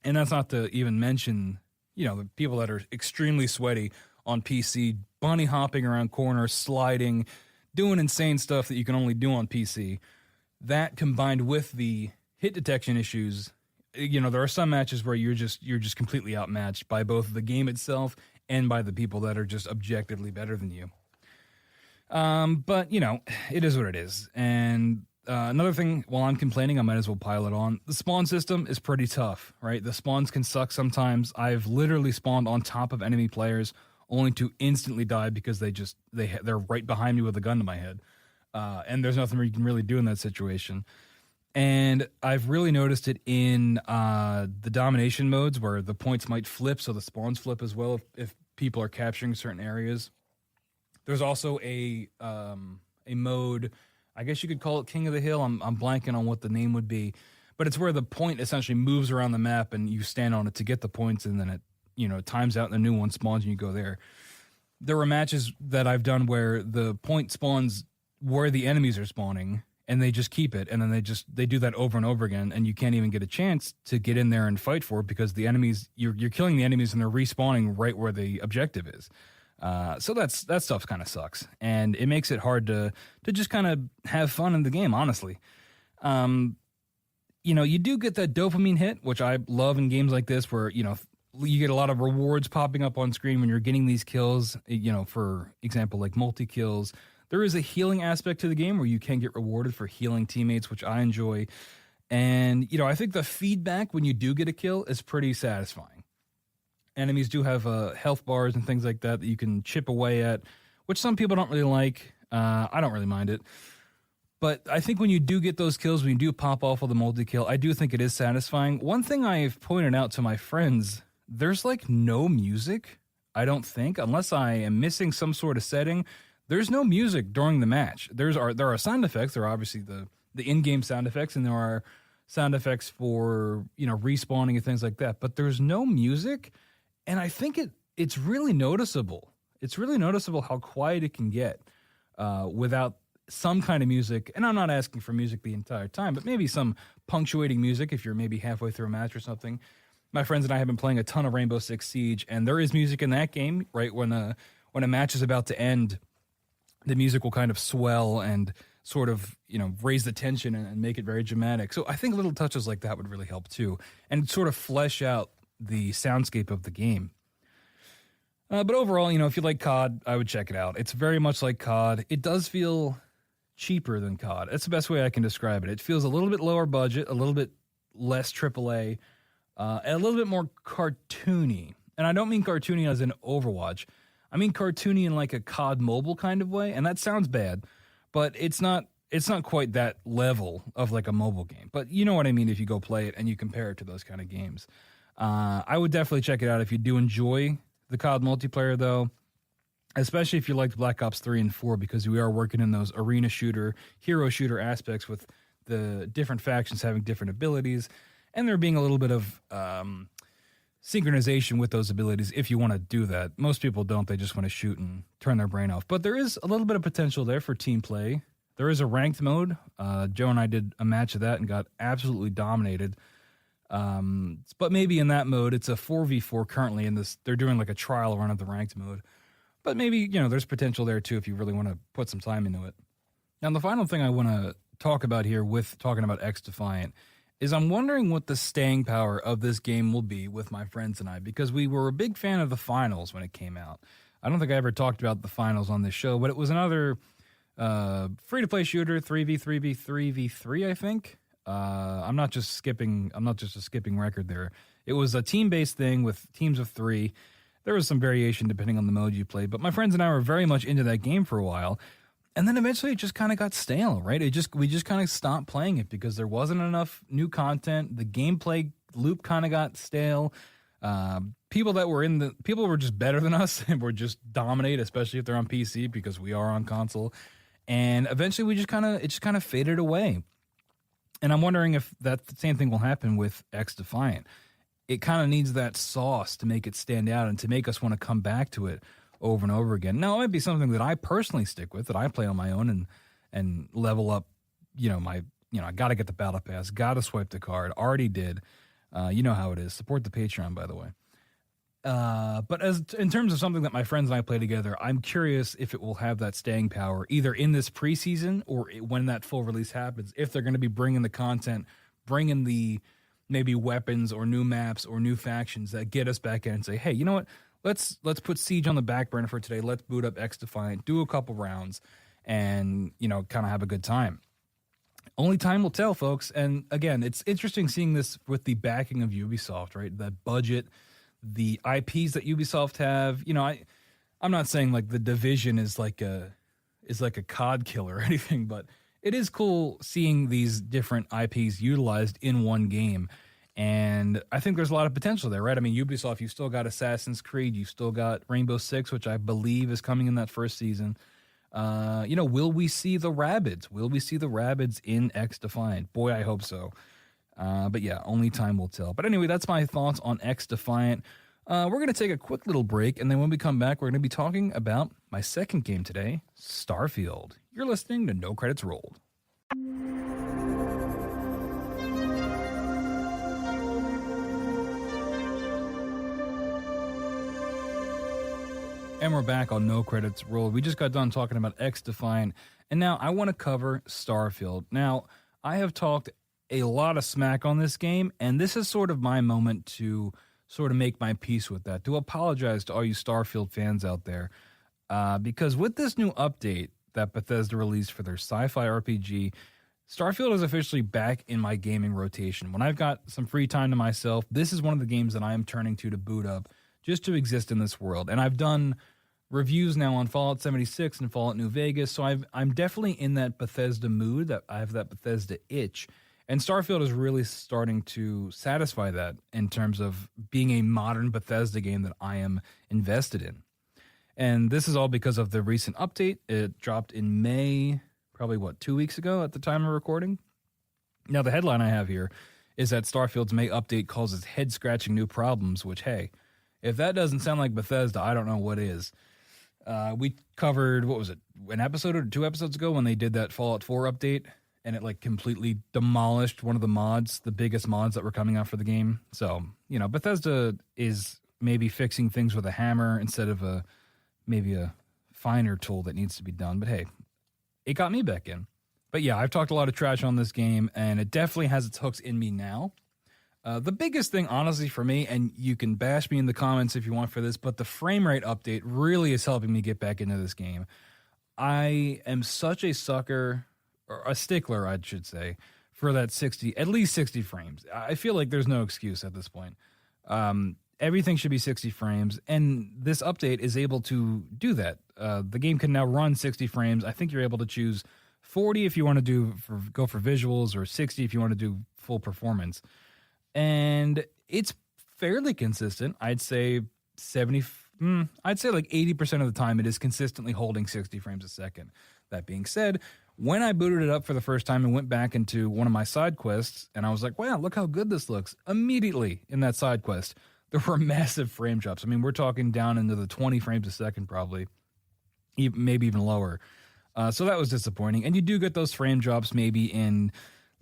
And that's not to even mention, you know, the people that are extremely sweaty on PC, bunny hopping around corners, sliding, doing insane stuff that you can only do on PC. That combined with the hit detection issues, you know, there are some matches where you're just completely outmatched by both the game itself and by the people that are just objectively better than you. But, you know, it is what it is. And another thing, while I'm complaining, I might as well pile it on. The spawn system is pretty tough, right? The spawns can suck sometimes. I've literally spawned on top of enemy players only to instantly die because they're right behind me with a gun to my head. And there's nothing you can really do in that situation. And I've really noticed it in the domination modes where the points might flip, so the spawns flip as well if people are capturing certain areas. There's also a mode, I guess you could call it King of the Hill. I'm blanking on what the name would be, but it's where the point essentially moves around the map and you stand on it to get the points, and then it, you know, times out and the new one spawns and you go there. There were matches that I've done where the point spawns where the enemies are spawning, and they just keep it, and then they do that over and over again, and you can't even get a chance to get in there and fight for it because the enemies, you're killing the enemies and they're respawning right where the objective is. So that stuff kind of sucks, and it makes it hard to just kind of have fun in the game, honestly. You know, you do get that dopamine hit, which I love in games like this, where, you know, you get a lot of rewards popping up on screen when you're getting these kills. You know, for example, like multi-kills. There is a healing aspect to the game where you can get rewarded for healing teammates, which I enjoy. And, you know, I think the feedback when you do get a kill is pretty satisfying. Enemies do have health bars and things like that you can chip away at, which some people don't really like. I don't really mind it. But I think when you do get those kills, when you do pop off of the multi-kill, I do think it is satisfying. One thing I've pointed out to my friends, there's like no music, I don't think, unless I am missing some sort of setting. There's no music during the match. There are sound effects. There are obviously the in-game sound effects, and there are sound effects for, you know, respawning and things like that. But there's no music, and I think it's really noticeable. It's really noticeable how quiet it can get without some kind of music. And I'm not asking for music the entire time, but maybe some punctuating music if you're maybe halfway through a match or something. My friends and I have been playing a ton of Rainbow Six Siege, and there is music in that game, right? When a match is about to end, the music will kind of swell and sort of, you know, raise the tension and make it very dramatic. So I think little touches like that would really help too, and sort of flesh out the soundscape of the game. But overall, you know, if you like COD, I would check it out. It's very much like COD. It does feel cheaper than COD. That's the best way I can describe it. It feels a little bit lower budget, a little bit less AAA, and a little bit more cartoony. And I don't mean cartoony as in Overwatch. I mean cartoony in like a COD mobile kind of way, and that sounds bad, but it's not quite that level of like a mobile game. But you know what I mean if you go play it and you compare it to those kind of games. I would definitely check it out if you do enjoy the COD multiplayer, though, especially if you liked Black Ops 3 and 4, because we are working in those arena shooter, hero shooter aspects with the different factions having different abilities, and there being a little bit of synchronization with those abilities if you want to do that. Most people don't. They just want to shoot and turn their brain off. But there is a little bit of potential there for team play. There is a ranked mode. Joe and I did a match of that and got absolutely dominated. But maybe in that mode, it's a 4v4 currently in this. They're doing like a trial run of the ranked mode. But maybe, you know, there's potential there too if you really want to put some time into it. Now, the final thing I want to talk about here with talking about XDefiant is I'm wondering what the staying power of this game will be with my friends and I, because we were a big fan of the finals when it came out. I don't think I ever talked about the finals on this show, but it was another free-to-play shooter, 3v3v3v3, I think. I'm not just a skipping record there. It was a team-based thing with teams of 3. There was some variation depending on the mode you played, but my friends and I were very much into that game for a while. And then eventually it just kind of got stale, right? We just kind of stopped playing it because there wasn't enough new content. The gameplay loop kind of got stale. People were just better than us and were just dominate, especially if they're on PC, because we are on console. And eventually it just kind of faded away. And I'm wondering if that same thing will happen with XDefiant. It kind of needs that sauce to make it stand out and to make us want to come back to it over and over again. Now, it might be something that I personally stick with, that I play on my own and level up, you know, my I got to get the battle pass, got to swipe the card. Already did. You know how it is. Support the Patreon, by the way. But as in terms of something that my friends and I play together, I'm curious if it will have that staying power either in this preseason or when that full release happens. If they're going to be bringing the content, bringing the maybe weapons or new maps or new factions that get us back in and say, hey, you know what? Let's put Siege on the back burner for today. Let's boot up X Defiant, do a couple rounds, and kind of have a good time. Only time will tell, folks. And again, it's interesting seeing this with the backing of Ubisoft, right? That budget, the IPs that Ubisoft have. I'm not saying like The Division is like a COD killer or anything, but it is cool seeing these different IPs utilized in one game. And I think there's a lot of potential there, right? I mean, Ubisoft, you still got Assassin's Creed, you still got Rainbow Six, which I believe is coming in that first season. Will we see the Rabbids? Will we see the Rabbids in X Defiant? Boy, I hope so. But yeah, only time will tell. But anyway, that's my thoughts on X Defiant. We're going to take a quick little break, and then when we come back, we're going to be talking about my second game today, Starfield. You're listening to No Credits Rolled. And we're back on No Credits Rolled. We just got done talking about X Defiant, and now I want to cover Starfield. Now, I have talked a lot of smack on this game, and this is sort of my moment to sort of make my peace with that, to apologize to all you Starfield fans out there, because with this new update that Bethesda released for their sci-fi RPG, Starfield is officially back in my gaming rotation. When I've got some free time to myself, this is one of the games that I am turning to boot up just to exist in this world. And I've done reviews now on Fallout 76 and Fallout New Vegas, so I'm definitely in that Bethesda mood, that I have that Bethesda itch. And Starfield is really starting to satisfy that in terms of being a modern Bethesda game that I am invested in. And this is all because of the recent update. It dropped in May, probably 2 weeks ago at the time of recording. Now, the headline I have here is that Starfield's May update causes head-scratching new problems, which, hey, if that doesn't sound like Bethesda, I don't know what is. We covered, an episode or 2 episodes ago when they did that Fallout 4 update, and it completely demolished one of the mods, the biggest mods that were coming out for the game. So, Bethesda is maybe fixing things with a hammer instead of maybe a finer tool that needs to be done. But hey, it got me back in. But yeah, I've talked a lot of trash on this game, and it definitely has its hooks in me now. The biggest thing, honestly, for me, and you can bash me in the comments if you want for this, but the frame rate update really is helping me get back into this game. I am such a sucker, or a stickler, I should say, for that at least 60 frames. I feel like there's no excuse at this point. Everything should be 60 frames, and this update is able to do that. The game can now run 60 frames. I think you're able to choose 40 if you want to go for visuals, or 60 if you want to do full performance. And it's fairly consistent. I'd say like 80% of the time it is consistently holding 60 frames a second. That being said, when I booted it up for the first time and went back into one of my side quests, and I was like, wow, look how good this looks. Immediately in that side quest, there were massive frame drops. I mean, we're talking down into the 20 frames a second probably, maybe even lower. So that was disappointing. And you do get those frame drops maybe in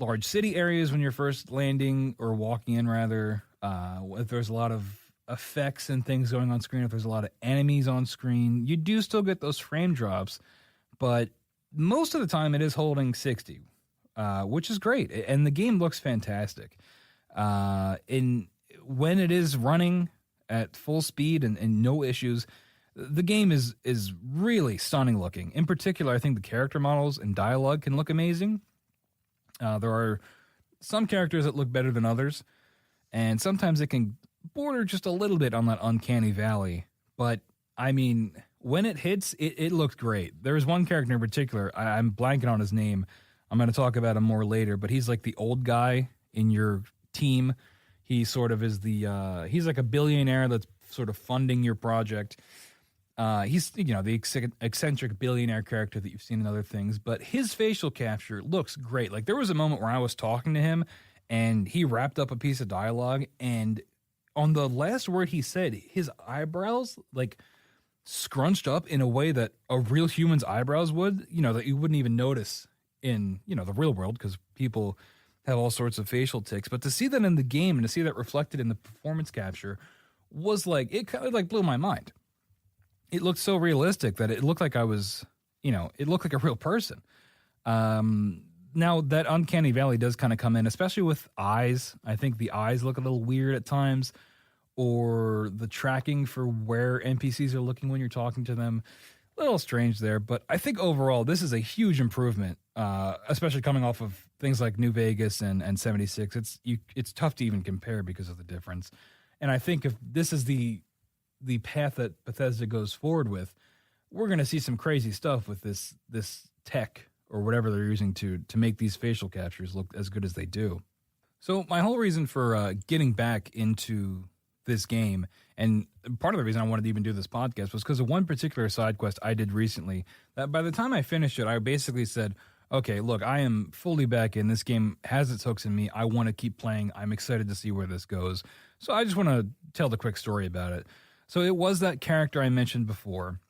large city areas when you're first landing or walking in, rather. If there's a lot of effects and things going on screen, if there's a lot of enemies on screen, you do still get those frame drops. But most of the time it is holding 60, which is great. And the game looks fantastic. When it is running at full speed and no issues, the game is really stunning looking. In particular, I think the character models and dialogue can look amazing. There are some characters that look better than others, and sometimes it can border just a little bit on that uncanny valley. But, I mean, when it hits, it looks great. There's one character in particular, I'm blanking on his name. I'm going to talk about him more later, but he's like the old guy in your team. He sort of is he's like a billionaire that's sort of funding your project. He's, the eccentric billionaire character that you've seen in other things, but his facial capture looks great. Like, there was a moment where I was talking to him and he wrapped up a piece of dialogue, and on the last word he said, his eyebrows scrunched up in a way that a real human's eyebrows would, that you wouldn't even notice in, you know, the real world, because people have all sorts of facial tics. But to see that in the game and to see that reflected in the performance capture was like, it kind of like blew my mind. It looked so realistic that it looked like I was, you know, it looked like a real person. Now that uncanny valley does kind of come in, especially with eyes. I think the eyes look a little weird at times, or the tracking for where NPCs are looking when you're talking to them. A little strange there, but I think overall this is a huge improvement, especially coming off of things like New Vegas and 76. It's tough to even compare because of the difference. And I think if this is the path that Bethesda goes forward with, we're going to see some crazy stuff with this tech or whatever they're using to make these facial captures look as good as they do. So my whole reason for getting back into this game, and part of the reason I wanted to even do this podcast, was because of one particular side quest I did recently that by the time I finished it, I basically said, okay, look, I am fully back in. This game has its hooks in me. I want to keep playing. I'm excited to see where this goes. So I just want to tell the quick story about it. So it was that character I mentioned before,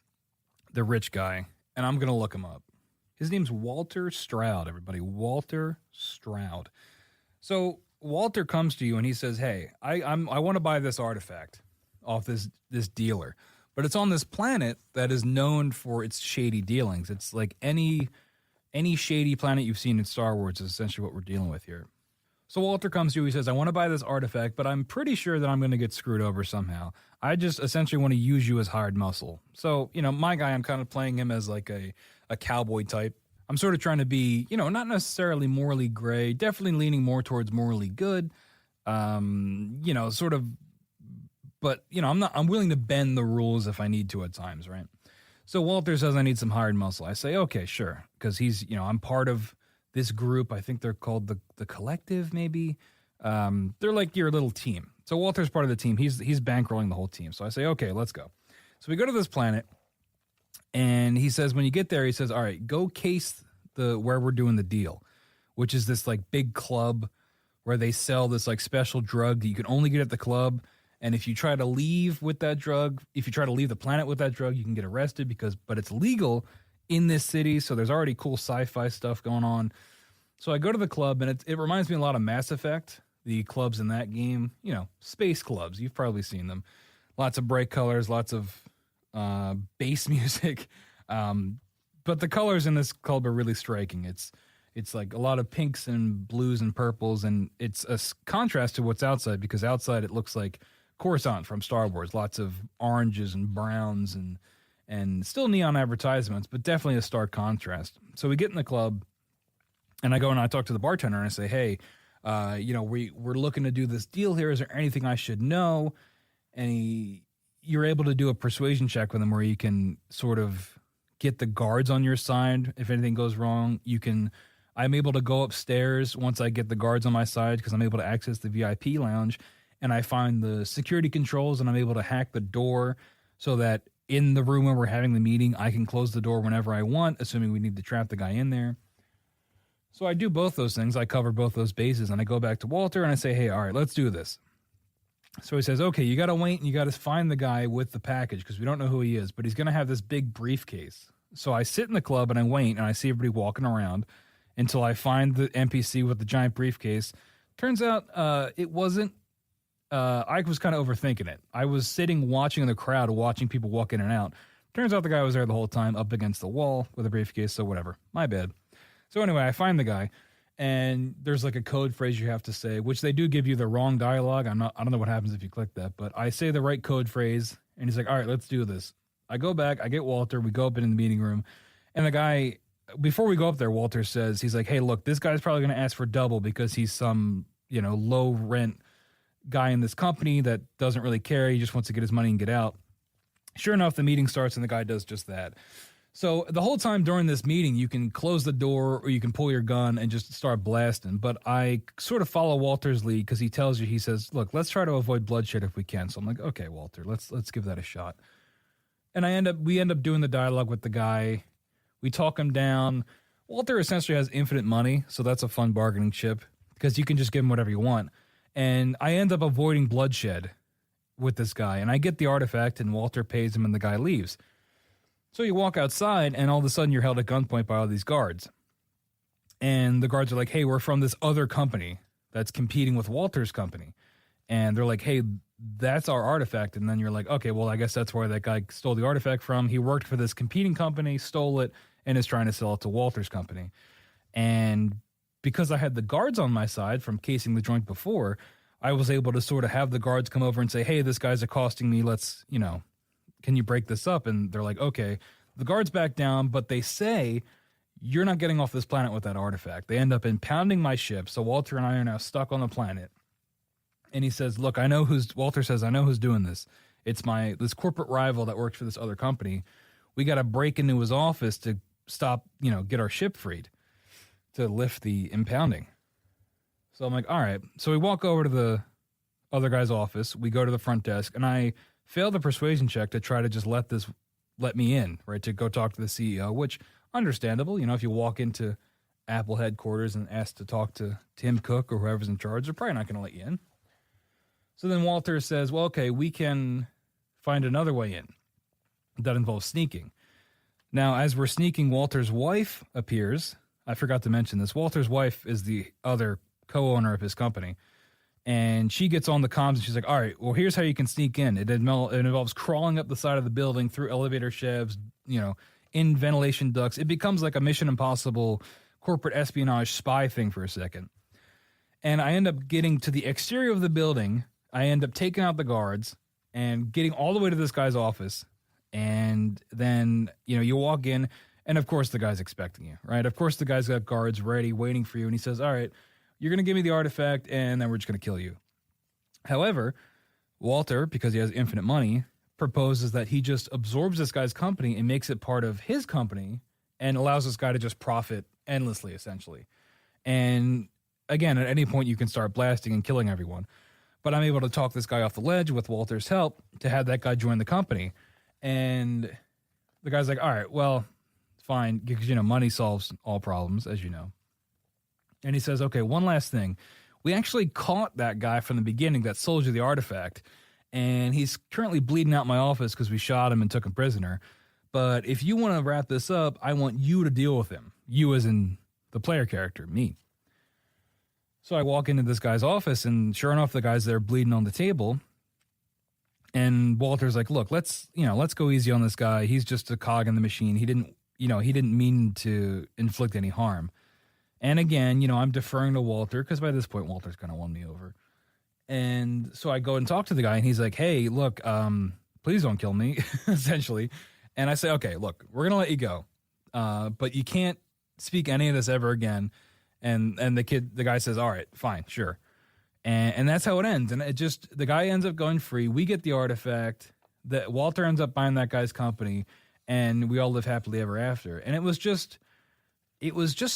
the rich guy, and I'm going to look him up. His name's Walter Stroud, everybody. Walter Stroud. So Walter comes to you and he says, hey, I want to buy this artifact off this dealer, but it's on this planet that is known for its shady dealings. It's like any shady planet you've seen in Star Wars is essentially what we're dealing with here. So Walter comes to you, he says, I want to buy this artifact, but I'm pretty sure that I'm going to get screwed over somehow. I just essentially want to use you as hired muscle. So, you know, my guy, I'm kind of playing him as like a cowboy type. I'm sort of trying to be, you know, not necessarily morally gray, definitely leaning more towards morally good, you know, sort of, but, you know, I'm willing to bend the rules if I need to at times, right? So Walter says I need some hired muscle. I say, okay, sure, because he's, you know, I'm part of this group. I think they're called the Collective, maybe. They're like your little team. So Walter's part of the team. He's bankrolling the whole team. So I say, okay, let's go. So we go to this planet, and he says, when you get there, he says, all right, go case where we're doing the deal, which is this like big club where they sell this like special drug that you can only get at the club. And if you try to leave with that drug, if you try to leave the planet with that drug, you can get arrested but it's legal in this city. So there's already cool sci-fi stuff going on. So I go to the club, and it reminds me a lot of Mass Effect, the clubs in that game, you know, space clubs. You've probably seen them. Lots of bright colors, lots of bass music. But the colors in this club are really striking. It's like a lot of pinks and blues and purples, and it's a contrast to what's outside, because outside it looks like Coruscant from Star Wars. Lots of oranges and browns and still neon advertisements, but definitely a stark contrast. So we get in the club, and I go and I talk to the bartender, and I say, hey, you know, we're looking to do this deal here. Is there anything I should know? And you're able to do a persuasion check with him where you can sort of get the guards on your side. If anything goes wrong, I'm able to go upstairs once I get the guards on my side, because I'm able to access the VIP lounge, and I find the security controls, and I'm able to hack the door so that in the room where we're having the meeting, I can close the door whenever I want, assuming we need to trap the guy in there. So I do both those things. I cover both those bases, and I go back to Walter and I say, hey, all right, let's do this. So he says, okay, you got to wait and you got to find the guy with the package, because we don't know who he is, but he's going to have this big briefcase. So I sit in the club and I wait, and I see everybody walking around until I find the NPC with the giant briefcase. Turns out it wasn't, I was kind of overthinking it. I was sitting watching in the crowd, watching people walk in and out. Turns out the guy was there the whole time, up against the wall with a briefcase, so whatever. My bad. So anyway, I find the guy, and there's like a code phrase you have to say, which they do give you the wrong dialogue. I don't know what happens if you click that, but I say the right code phrase, and he's like, all right, let's do this. I go back, I get Walter, we go up in the meeting room, and the guy, before we go up there, Walter says, he's like, hey, look, this guy's probably going to ask for double because he's some, you know, low rent guy in this company that doesn't really care. He just wants to get his money and get out. Sure enough, the meeting starts, and the guy does just that. So the whole time during this meeting, you can close the door or you can pull your gun and just start blasting. But I sort of follow Walter's lead, because he tells you, he says, look, let's try to avoid bloodshed if we can. So I'm like, okay, Walter, let's give that a shot. And we end up doing the dialogue with the guy. We talk him down. Walter essentially has infinite money, so that's a fun bargaining chip, because you can just give him whatever you want. And I end up avoiding bloodshed with this guy, and I get the artifact, and Walter pays him, and the guy leaves. So you walk outside, and all of a sudden you're held at gunpoint by all these guards. And the guards are like, hey, we're from this other company that's competing with Walter's company. And they're like, hey, that's our artifact. And then you're like, okay, well, I guess that's where that guy stole the artifact from. He worked for this competing company, stole it, and is trying to sell it to Walter's company. And because I had the guards on my side from casing the joint before, I was able to sort of have the guards come over and say, hey, this guy's accosting me. Let's, can you break this up? And they're like, okay. The guards back down, but they say, you're not getting off this planet with that artifact. They end up impounding my ship. So Walter and I are now stuck on the planet. And he says, look, Walter says, I know who's doing this. It's this corporate rival that works for this other company. We got to break into his office to stop, get our ship freed to lift the impounding. So I'm like, all right. So we walk over to the other guy's office. We go to the front desk, and I fail the persuasion check to try to just let me in, right, to go talk to the CEO, which understandable. If you walk into Apple headquarters and ask to talk to Tim Cook or whoever's in charge, they're probably not going to let you in. So then Walter says, well, okay, we can find another way in. That involves sneaking. Now, as we're sneaking, Walter's wife appears. I forgot to mention this. Walter's wife is the other co-owner of his company. And she gets on the comms and she's like, all right, well, here's how you can sneak in. It involves crawling up the side of the building through elevator shafts, in ventilation ducts. It becomes like a Mission Impossible corporate espionage spy thing for a second. And I end up getting to the exterior of the building. I end up taking out the guards and getting all the way to this guy's office. And then, you walk in, and of course the guy's expecting you, right? Of course the guy's got guards ready, waiting for you. And he says, all right, you're going to give me the artifact, and then we're just going to kill you. However, Walter, because he has infinite money, proposes that he just absorbs this guy's company and makes it part of his company and allows this guy to just profit endlessly, essentially. And again, at any point you can start blasting and killing everyone. But I'm able to talk this guy off the ledge with Walter's help to have that guy join the company. And the guy's like, all right, well, fine, because, money solves all problems, as you know. And he says, okay, one last thing. We actually caught that guy from the beginning that sold you the artifact, and he's currently bleeding out my office because we shot him and took him prisoner. But if you want to wrap this up, I want you to deal with him. You as in the player character, me. So I walk into this guy's office, and sure enough, the guy's there bleeding on the table. And Walter's like, look, let's go easy on this guy. He's just a cog in the machine. He didn't mean to inflict any harm. And again, I'm deferring to Walter because by this point, Walter's kind of won me over. And so I go and talk to the guy, and he's like, hey, look, please don't kill me, essentially. And I say, okay, look, we're going to let you go. But you can't speak any of this ever again. And the guy says, all right, fine, sure. And that's how it ends. And the guy ends up going free. We get the artifact. That Walter ends up buying that guy's company, and we all live happily ever after. And it was just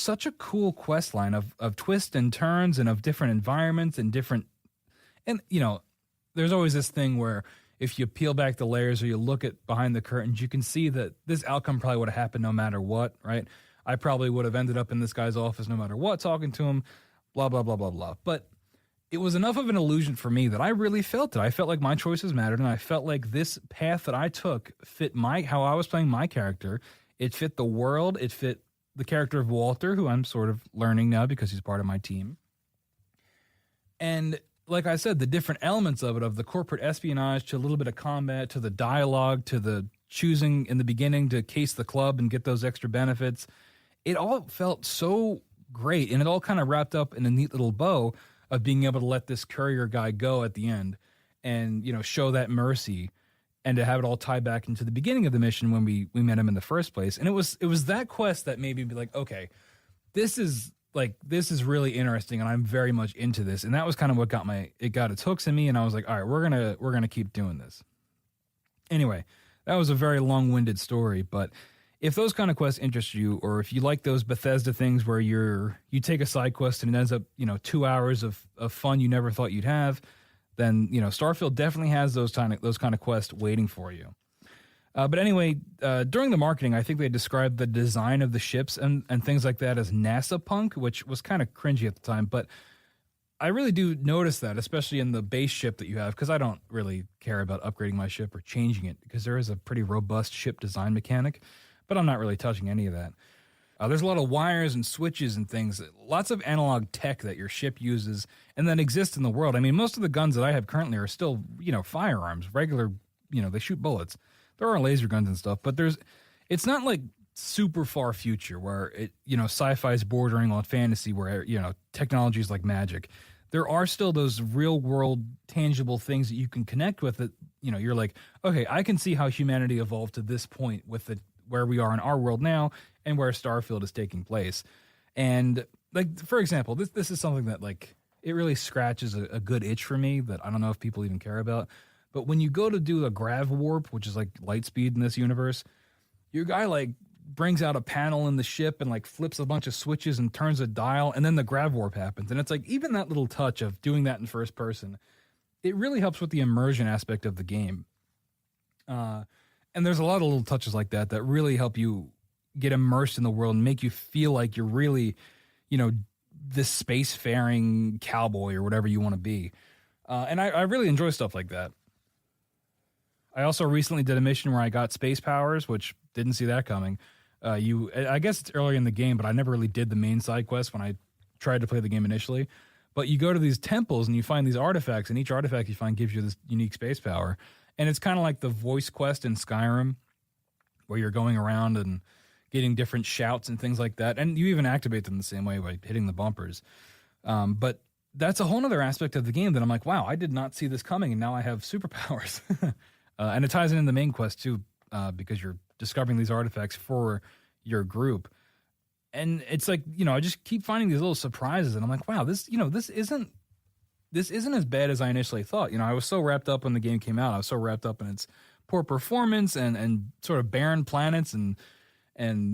such a cool quest line of twists and turns and of different environments and there's always this thing where if you peel back the layers or you look at behind the curtains, you can see that this outcome probably would have happened no matter what, right? I probably would have ended up in this guy's office no matter what, talking to him, blah, blah, blah, blah, blah. But it was enough of an illusion for me that I really felt it. I felt like my choices mattered, and I felt like this path that I took fit how I was playing my character. It fit the world. It fit the character of Walter, who I'm sort of learning now because he's part of my team. And like I said, the different elements of it, of the corporate espionage to a little bit of combat, to the dialogue, to the choosing in the beginning to case the club and get those extra benefits, it all felt so great. And it all kind of wrapped up in a neat little bow of being able to let this courier guy go at the end and, show that mercy and to have it all tie back into the beginning of the mission when we met him in the first place. And it was that quest that made me be like, okay, this is really interesting, and I'm very much into this. And that was kind of what got its hooks in me, and I was like, all right, we're gonna keep doing this. Anyway, that was a very long-winded story, but if those kind of quests interest you, or if you like those Bethesda things where you take a side quest and it ends up 2 hours of fun you never thought you'd have, then Starfield definitely has those kind of quests waiting for you. But anyway, during the marketing, I think they described the design of the ships and things like that as NASA punk, which was kind of cringy at the time. But I really do notice that, especially in the base ship that you have, because I don't really care about upgrading my ship or changing it, because there is a pretty robust ship design mechanic, but I'm not really touching any of that. There's a lot of wires and switches and things, lots of analog tech that your ship uses and that exists in the world. I mean, most of the guns that I have currently are still, firearms, regular, they shoot bullets. There are laser guns and stuff, but it's not like super far future where sci-fi is bordering on fantasy where, technology is like magic. There are still those real world tangible things that you can connect with that, you're like, okay, I can see how humanity evolved to this point with where we are in our world now and where Starfield is taking place. And like, for example, this is something that like, it really scratches a good itch for me that I don't know if people even care about. But when you go to do a grav warp, which is like light speed in this universe, your guy like brings out a panel in the ship and like flips a bunch of switches and turns a dial, and then the grav warp happens. And it's like, even that little touch of doing that in first person, it really helps with the immersion aspect of the game. And there's a lot of little touches like that that really help you get immersed in the world and make you feel like you're really, this spacefaring cowboy or whatever you want to be. And I really enjoy stuff like that. I also recently did a mission where I got space powers, which didn't see that coming. I guess it's early in the game, but I never really did the main side quest when I tried to play the game initially. But you go to these temples and you find these artifacts, and each artifact you find gives you this unique space power. And it's kind of like the voice quest in Skyrim, where you're going around and getting different shouts and things like that. And you even activate them the same way by hitting the bumpers. But that's a whole other aspect of the game that I'm like, wow, I did not see this coming, and now I have superpowers. And it ties in the main quest too, because you're discovering these artifacts for your group. And it's like, I just keep finding these little surprises, and I'm like, wow, this isn't as bad as I initially thought. I was so wrapped up when the game came out. I was so wrapped up in its poor performance and sort of barren planets and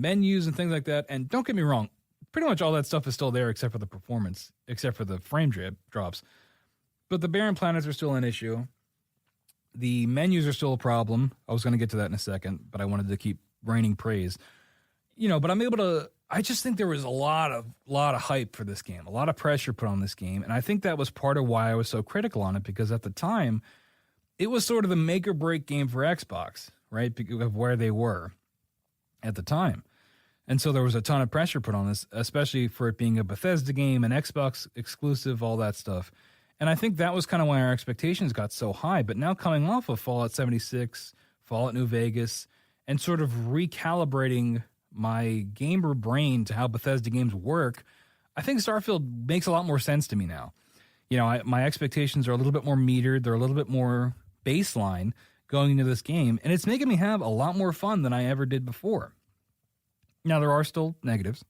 menus and things like that. And don't get me wrong, pretty much all that stuff is still there except for the performance, except for the frame drops. But the barren planets are still an issue. The menus are still a problem. I was going to get to that in a second, but I wanted to keep raining praise. But I'm able to. I just think there was a lot of hype for this game, a lot of pressure put on this game, and I think that was part of why I was so critical on it, because at the time, it was sort of the make or break game for Xbox, right? Because of where they were at the time, and so there was a ton of pressure put on this, especially for it being a Bethesda game, an Xbox exclusive, all that stuff. And I think that was kind of why our expectations got so high. But now coming off of Fallout 76, Fallout New Vegas, and sort of recalibrating my gamer brain to how Bethesda games work, I think Starfield makes a lot more sense to me now. My expectations are a little bit more metered. They're a little bit more baseline going into this game. And it's making me have a lot more fun than I ever did before. Now, there are still negatives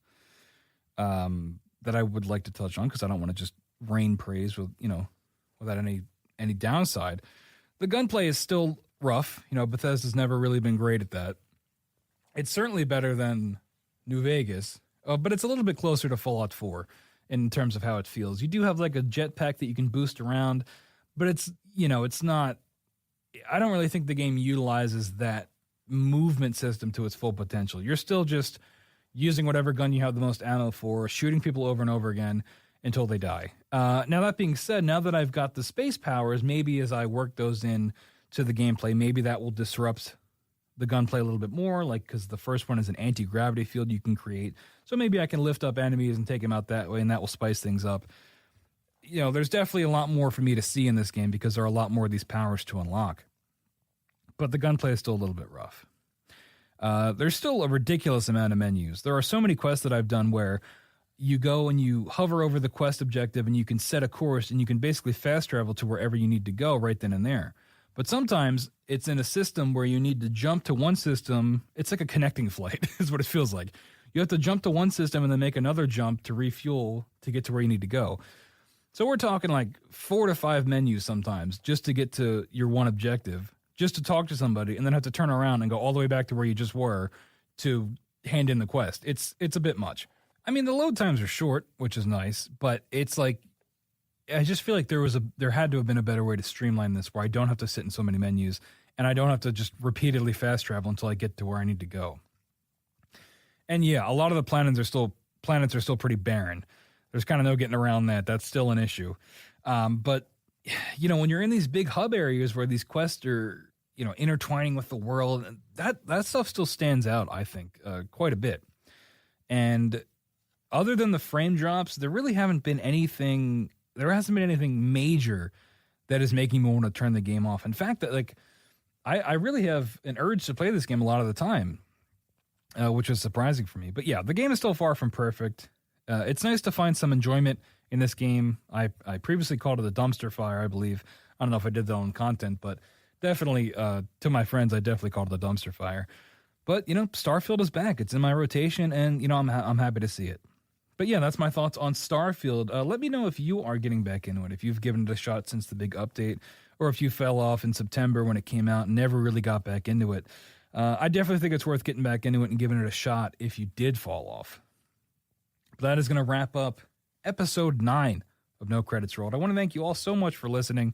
that I would like to touch on because I don't want to just rain praise without any downside. The gunplay is still rough. Bethesda's never really been great at that. It's certainly better than New Vegas, but it's a little bit closer to Fallout 4 in terms of how it feels. You do have like a jetpack that you can boost around, but it's not. I don't really think the game utilizes that movement system to its full potential. You're still just using whatever gun you have the most ammo for, shooting people over and over again until they die. Now, that being said, now that I've got the space powers, maybe as I work those in to the gameplay, maybe that will disrupt the gunplay a little bit more, like because the first one is an anti-gravity field you can create. So maybe I can lift up enemies and take them out that way, and that will spice things up. There's definitely a lot more for me to see in this game because there are a lot more of these powers to unlock. But the gunplay is still a little bit rough. There's still a ridiculous amount of menus. There are so many quests that I've done where you go and you hover over the quest objective and you can set a course and you can basically fast travel to wherever you need to go right then and there. But sometimes it's in a system where you need to jump to one system. It's like a connecting flight is what it feels like. You have to jump to one system and then make another jump to refuel to get to where you need to go. So we're talking like 4 to 5 menus sometimes just to get to your one objective, just to talk to somebody and then have to turn around and go all the way back to where you just were to hand in the quest. It's a bit much. I mean, the load times are short, which is nice, but it's like, I just feel like there had to have been a better way to streamline this where I don't have to sit in so many menus and I don't have to just repeatedly fast travel until I get to where I need to go. And yeah, a lot of the planets are still pretty barren. There's kind of no getting around that. That's still an issue. But when you're in these big hub areas where these quests are, intertwining with the world, that stuff still stands out, I think, quite a bit. And other than the frame drops, there hasn't been anything major that is making me want to turn the game off. In fact, I really have an urge to play this game a lot of the time, which is surprising for me. But yeah, the game is still far from perfect. It's nice to find some enjoyment in this game. I previously called it a dumpster fire, I believe. I don't know if I did that on content, but definitely to my friends, I definitely called it a dumpster fire. But, Starfield is back. It's in my rotation, and, I'm happy to see it. But yeah, that's my thoughts on Starfield. Let me know if you are getting back into it, if you've given it a shot since the big update, or if you fell off in September when it came out and never really got back into it. I definitely think it's worth getting back into it and giving it a shot if you did fall off. But that is going to wrap up episode 9 of No Credits Rolled. I want to thank you all so much for listening.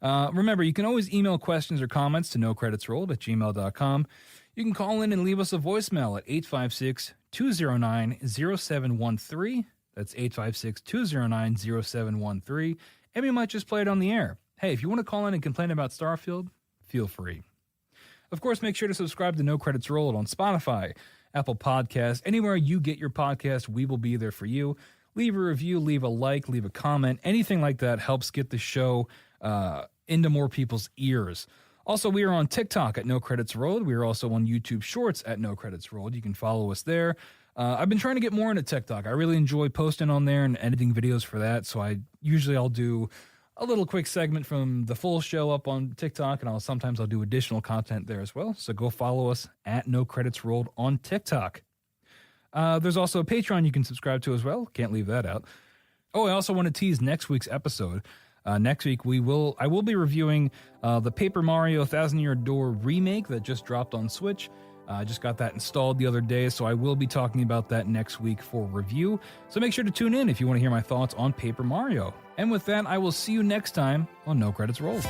Remember, you can always email questions or comments to nocreditsrolled@gmail.com. You can call in and leave us a voicemail at 856-209-0713. That's 856-209-0713. And we might just play it on the air. Hey, if you want to call in and complain about Starfield, feel free. Of course, make sure to subscribe to No Credits Rolled on Spotify, Apple Podcasts, anywhere you get your podcast, we will be there for you. Leave a review, leave a like, leave a comment. Anything like that helps get the show into more people's ears. Also, we are on TikTok at No Credits Rolled. We are also on YouTube Shorts at No Credits Rolled. You can follow us there. I've been trying to get more into TikTok. I really enjoy posting on there and editing videos for that. So I'll do a little quick segment from the full show up on TikTok, and sometimes I'll do additional content there as well. So go follow us at No Credits Rolled on TikTok. There's also a Patreon you can subscribe to as well. Can't leave that out. Oh, I also want to tease next week's episode. Next week, I will be reviewing the Paper Mario 1,000 Year Door remake that just dropped on Switch. I just got that installed the other day, so I will be talking about that next week for review. So make sure to tune in if you want to hear my thoughts on Paper Mario. And with that, I will see you next time on No Credits Rolled.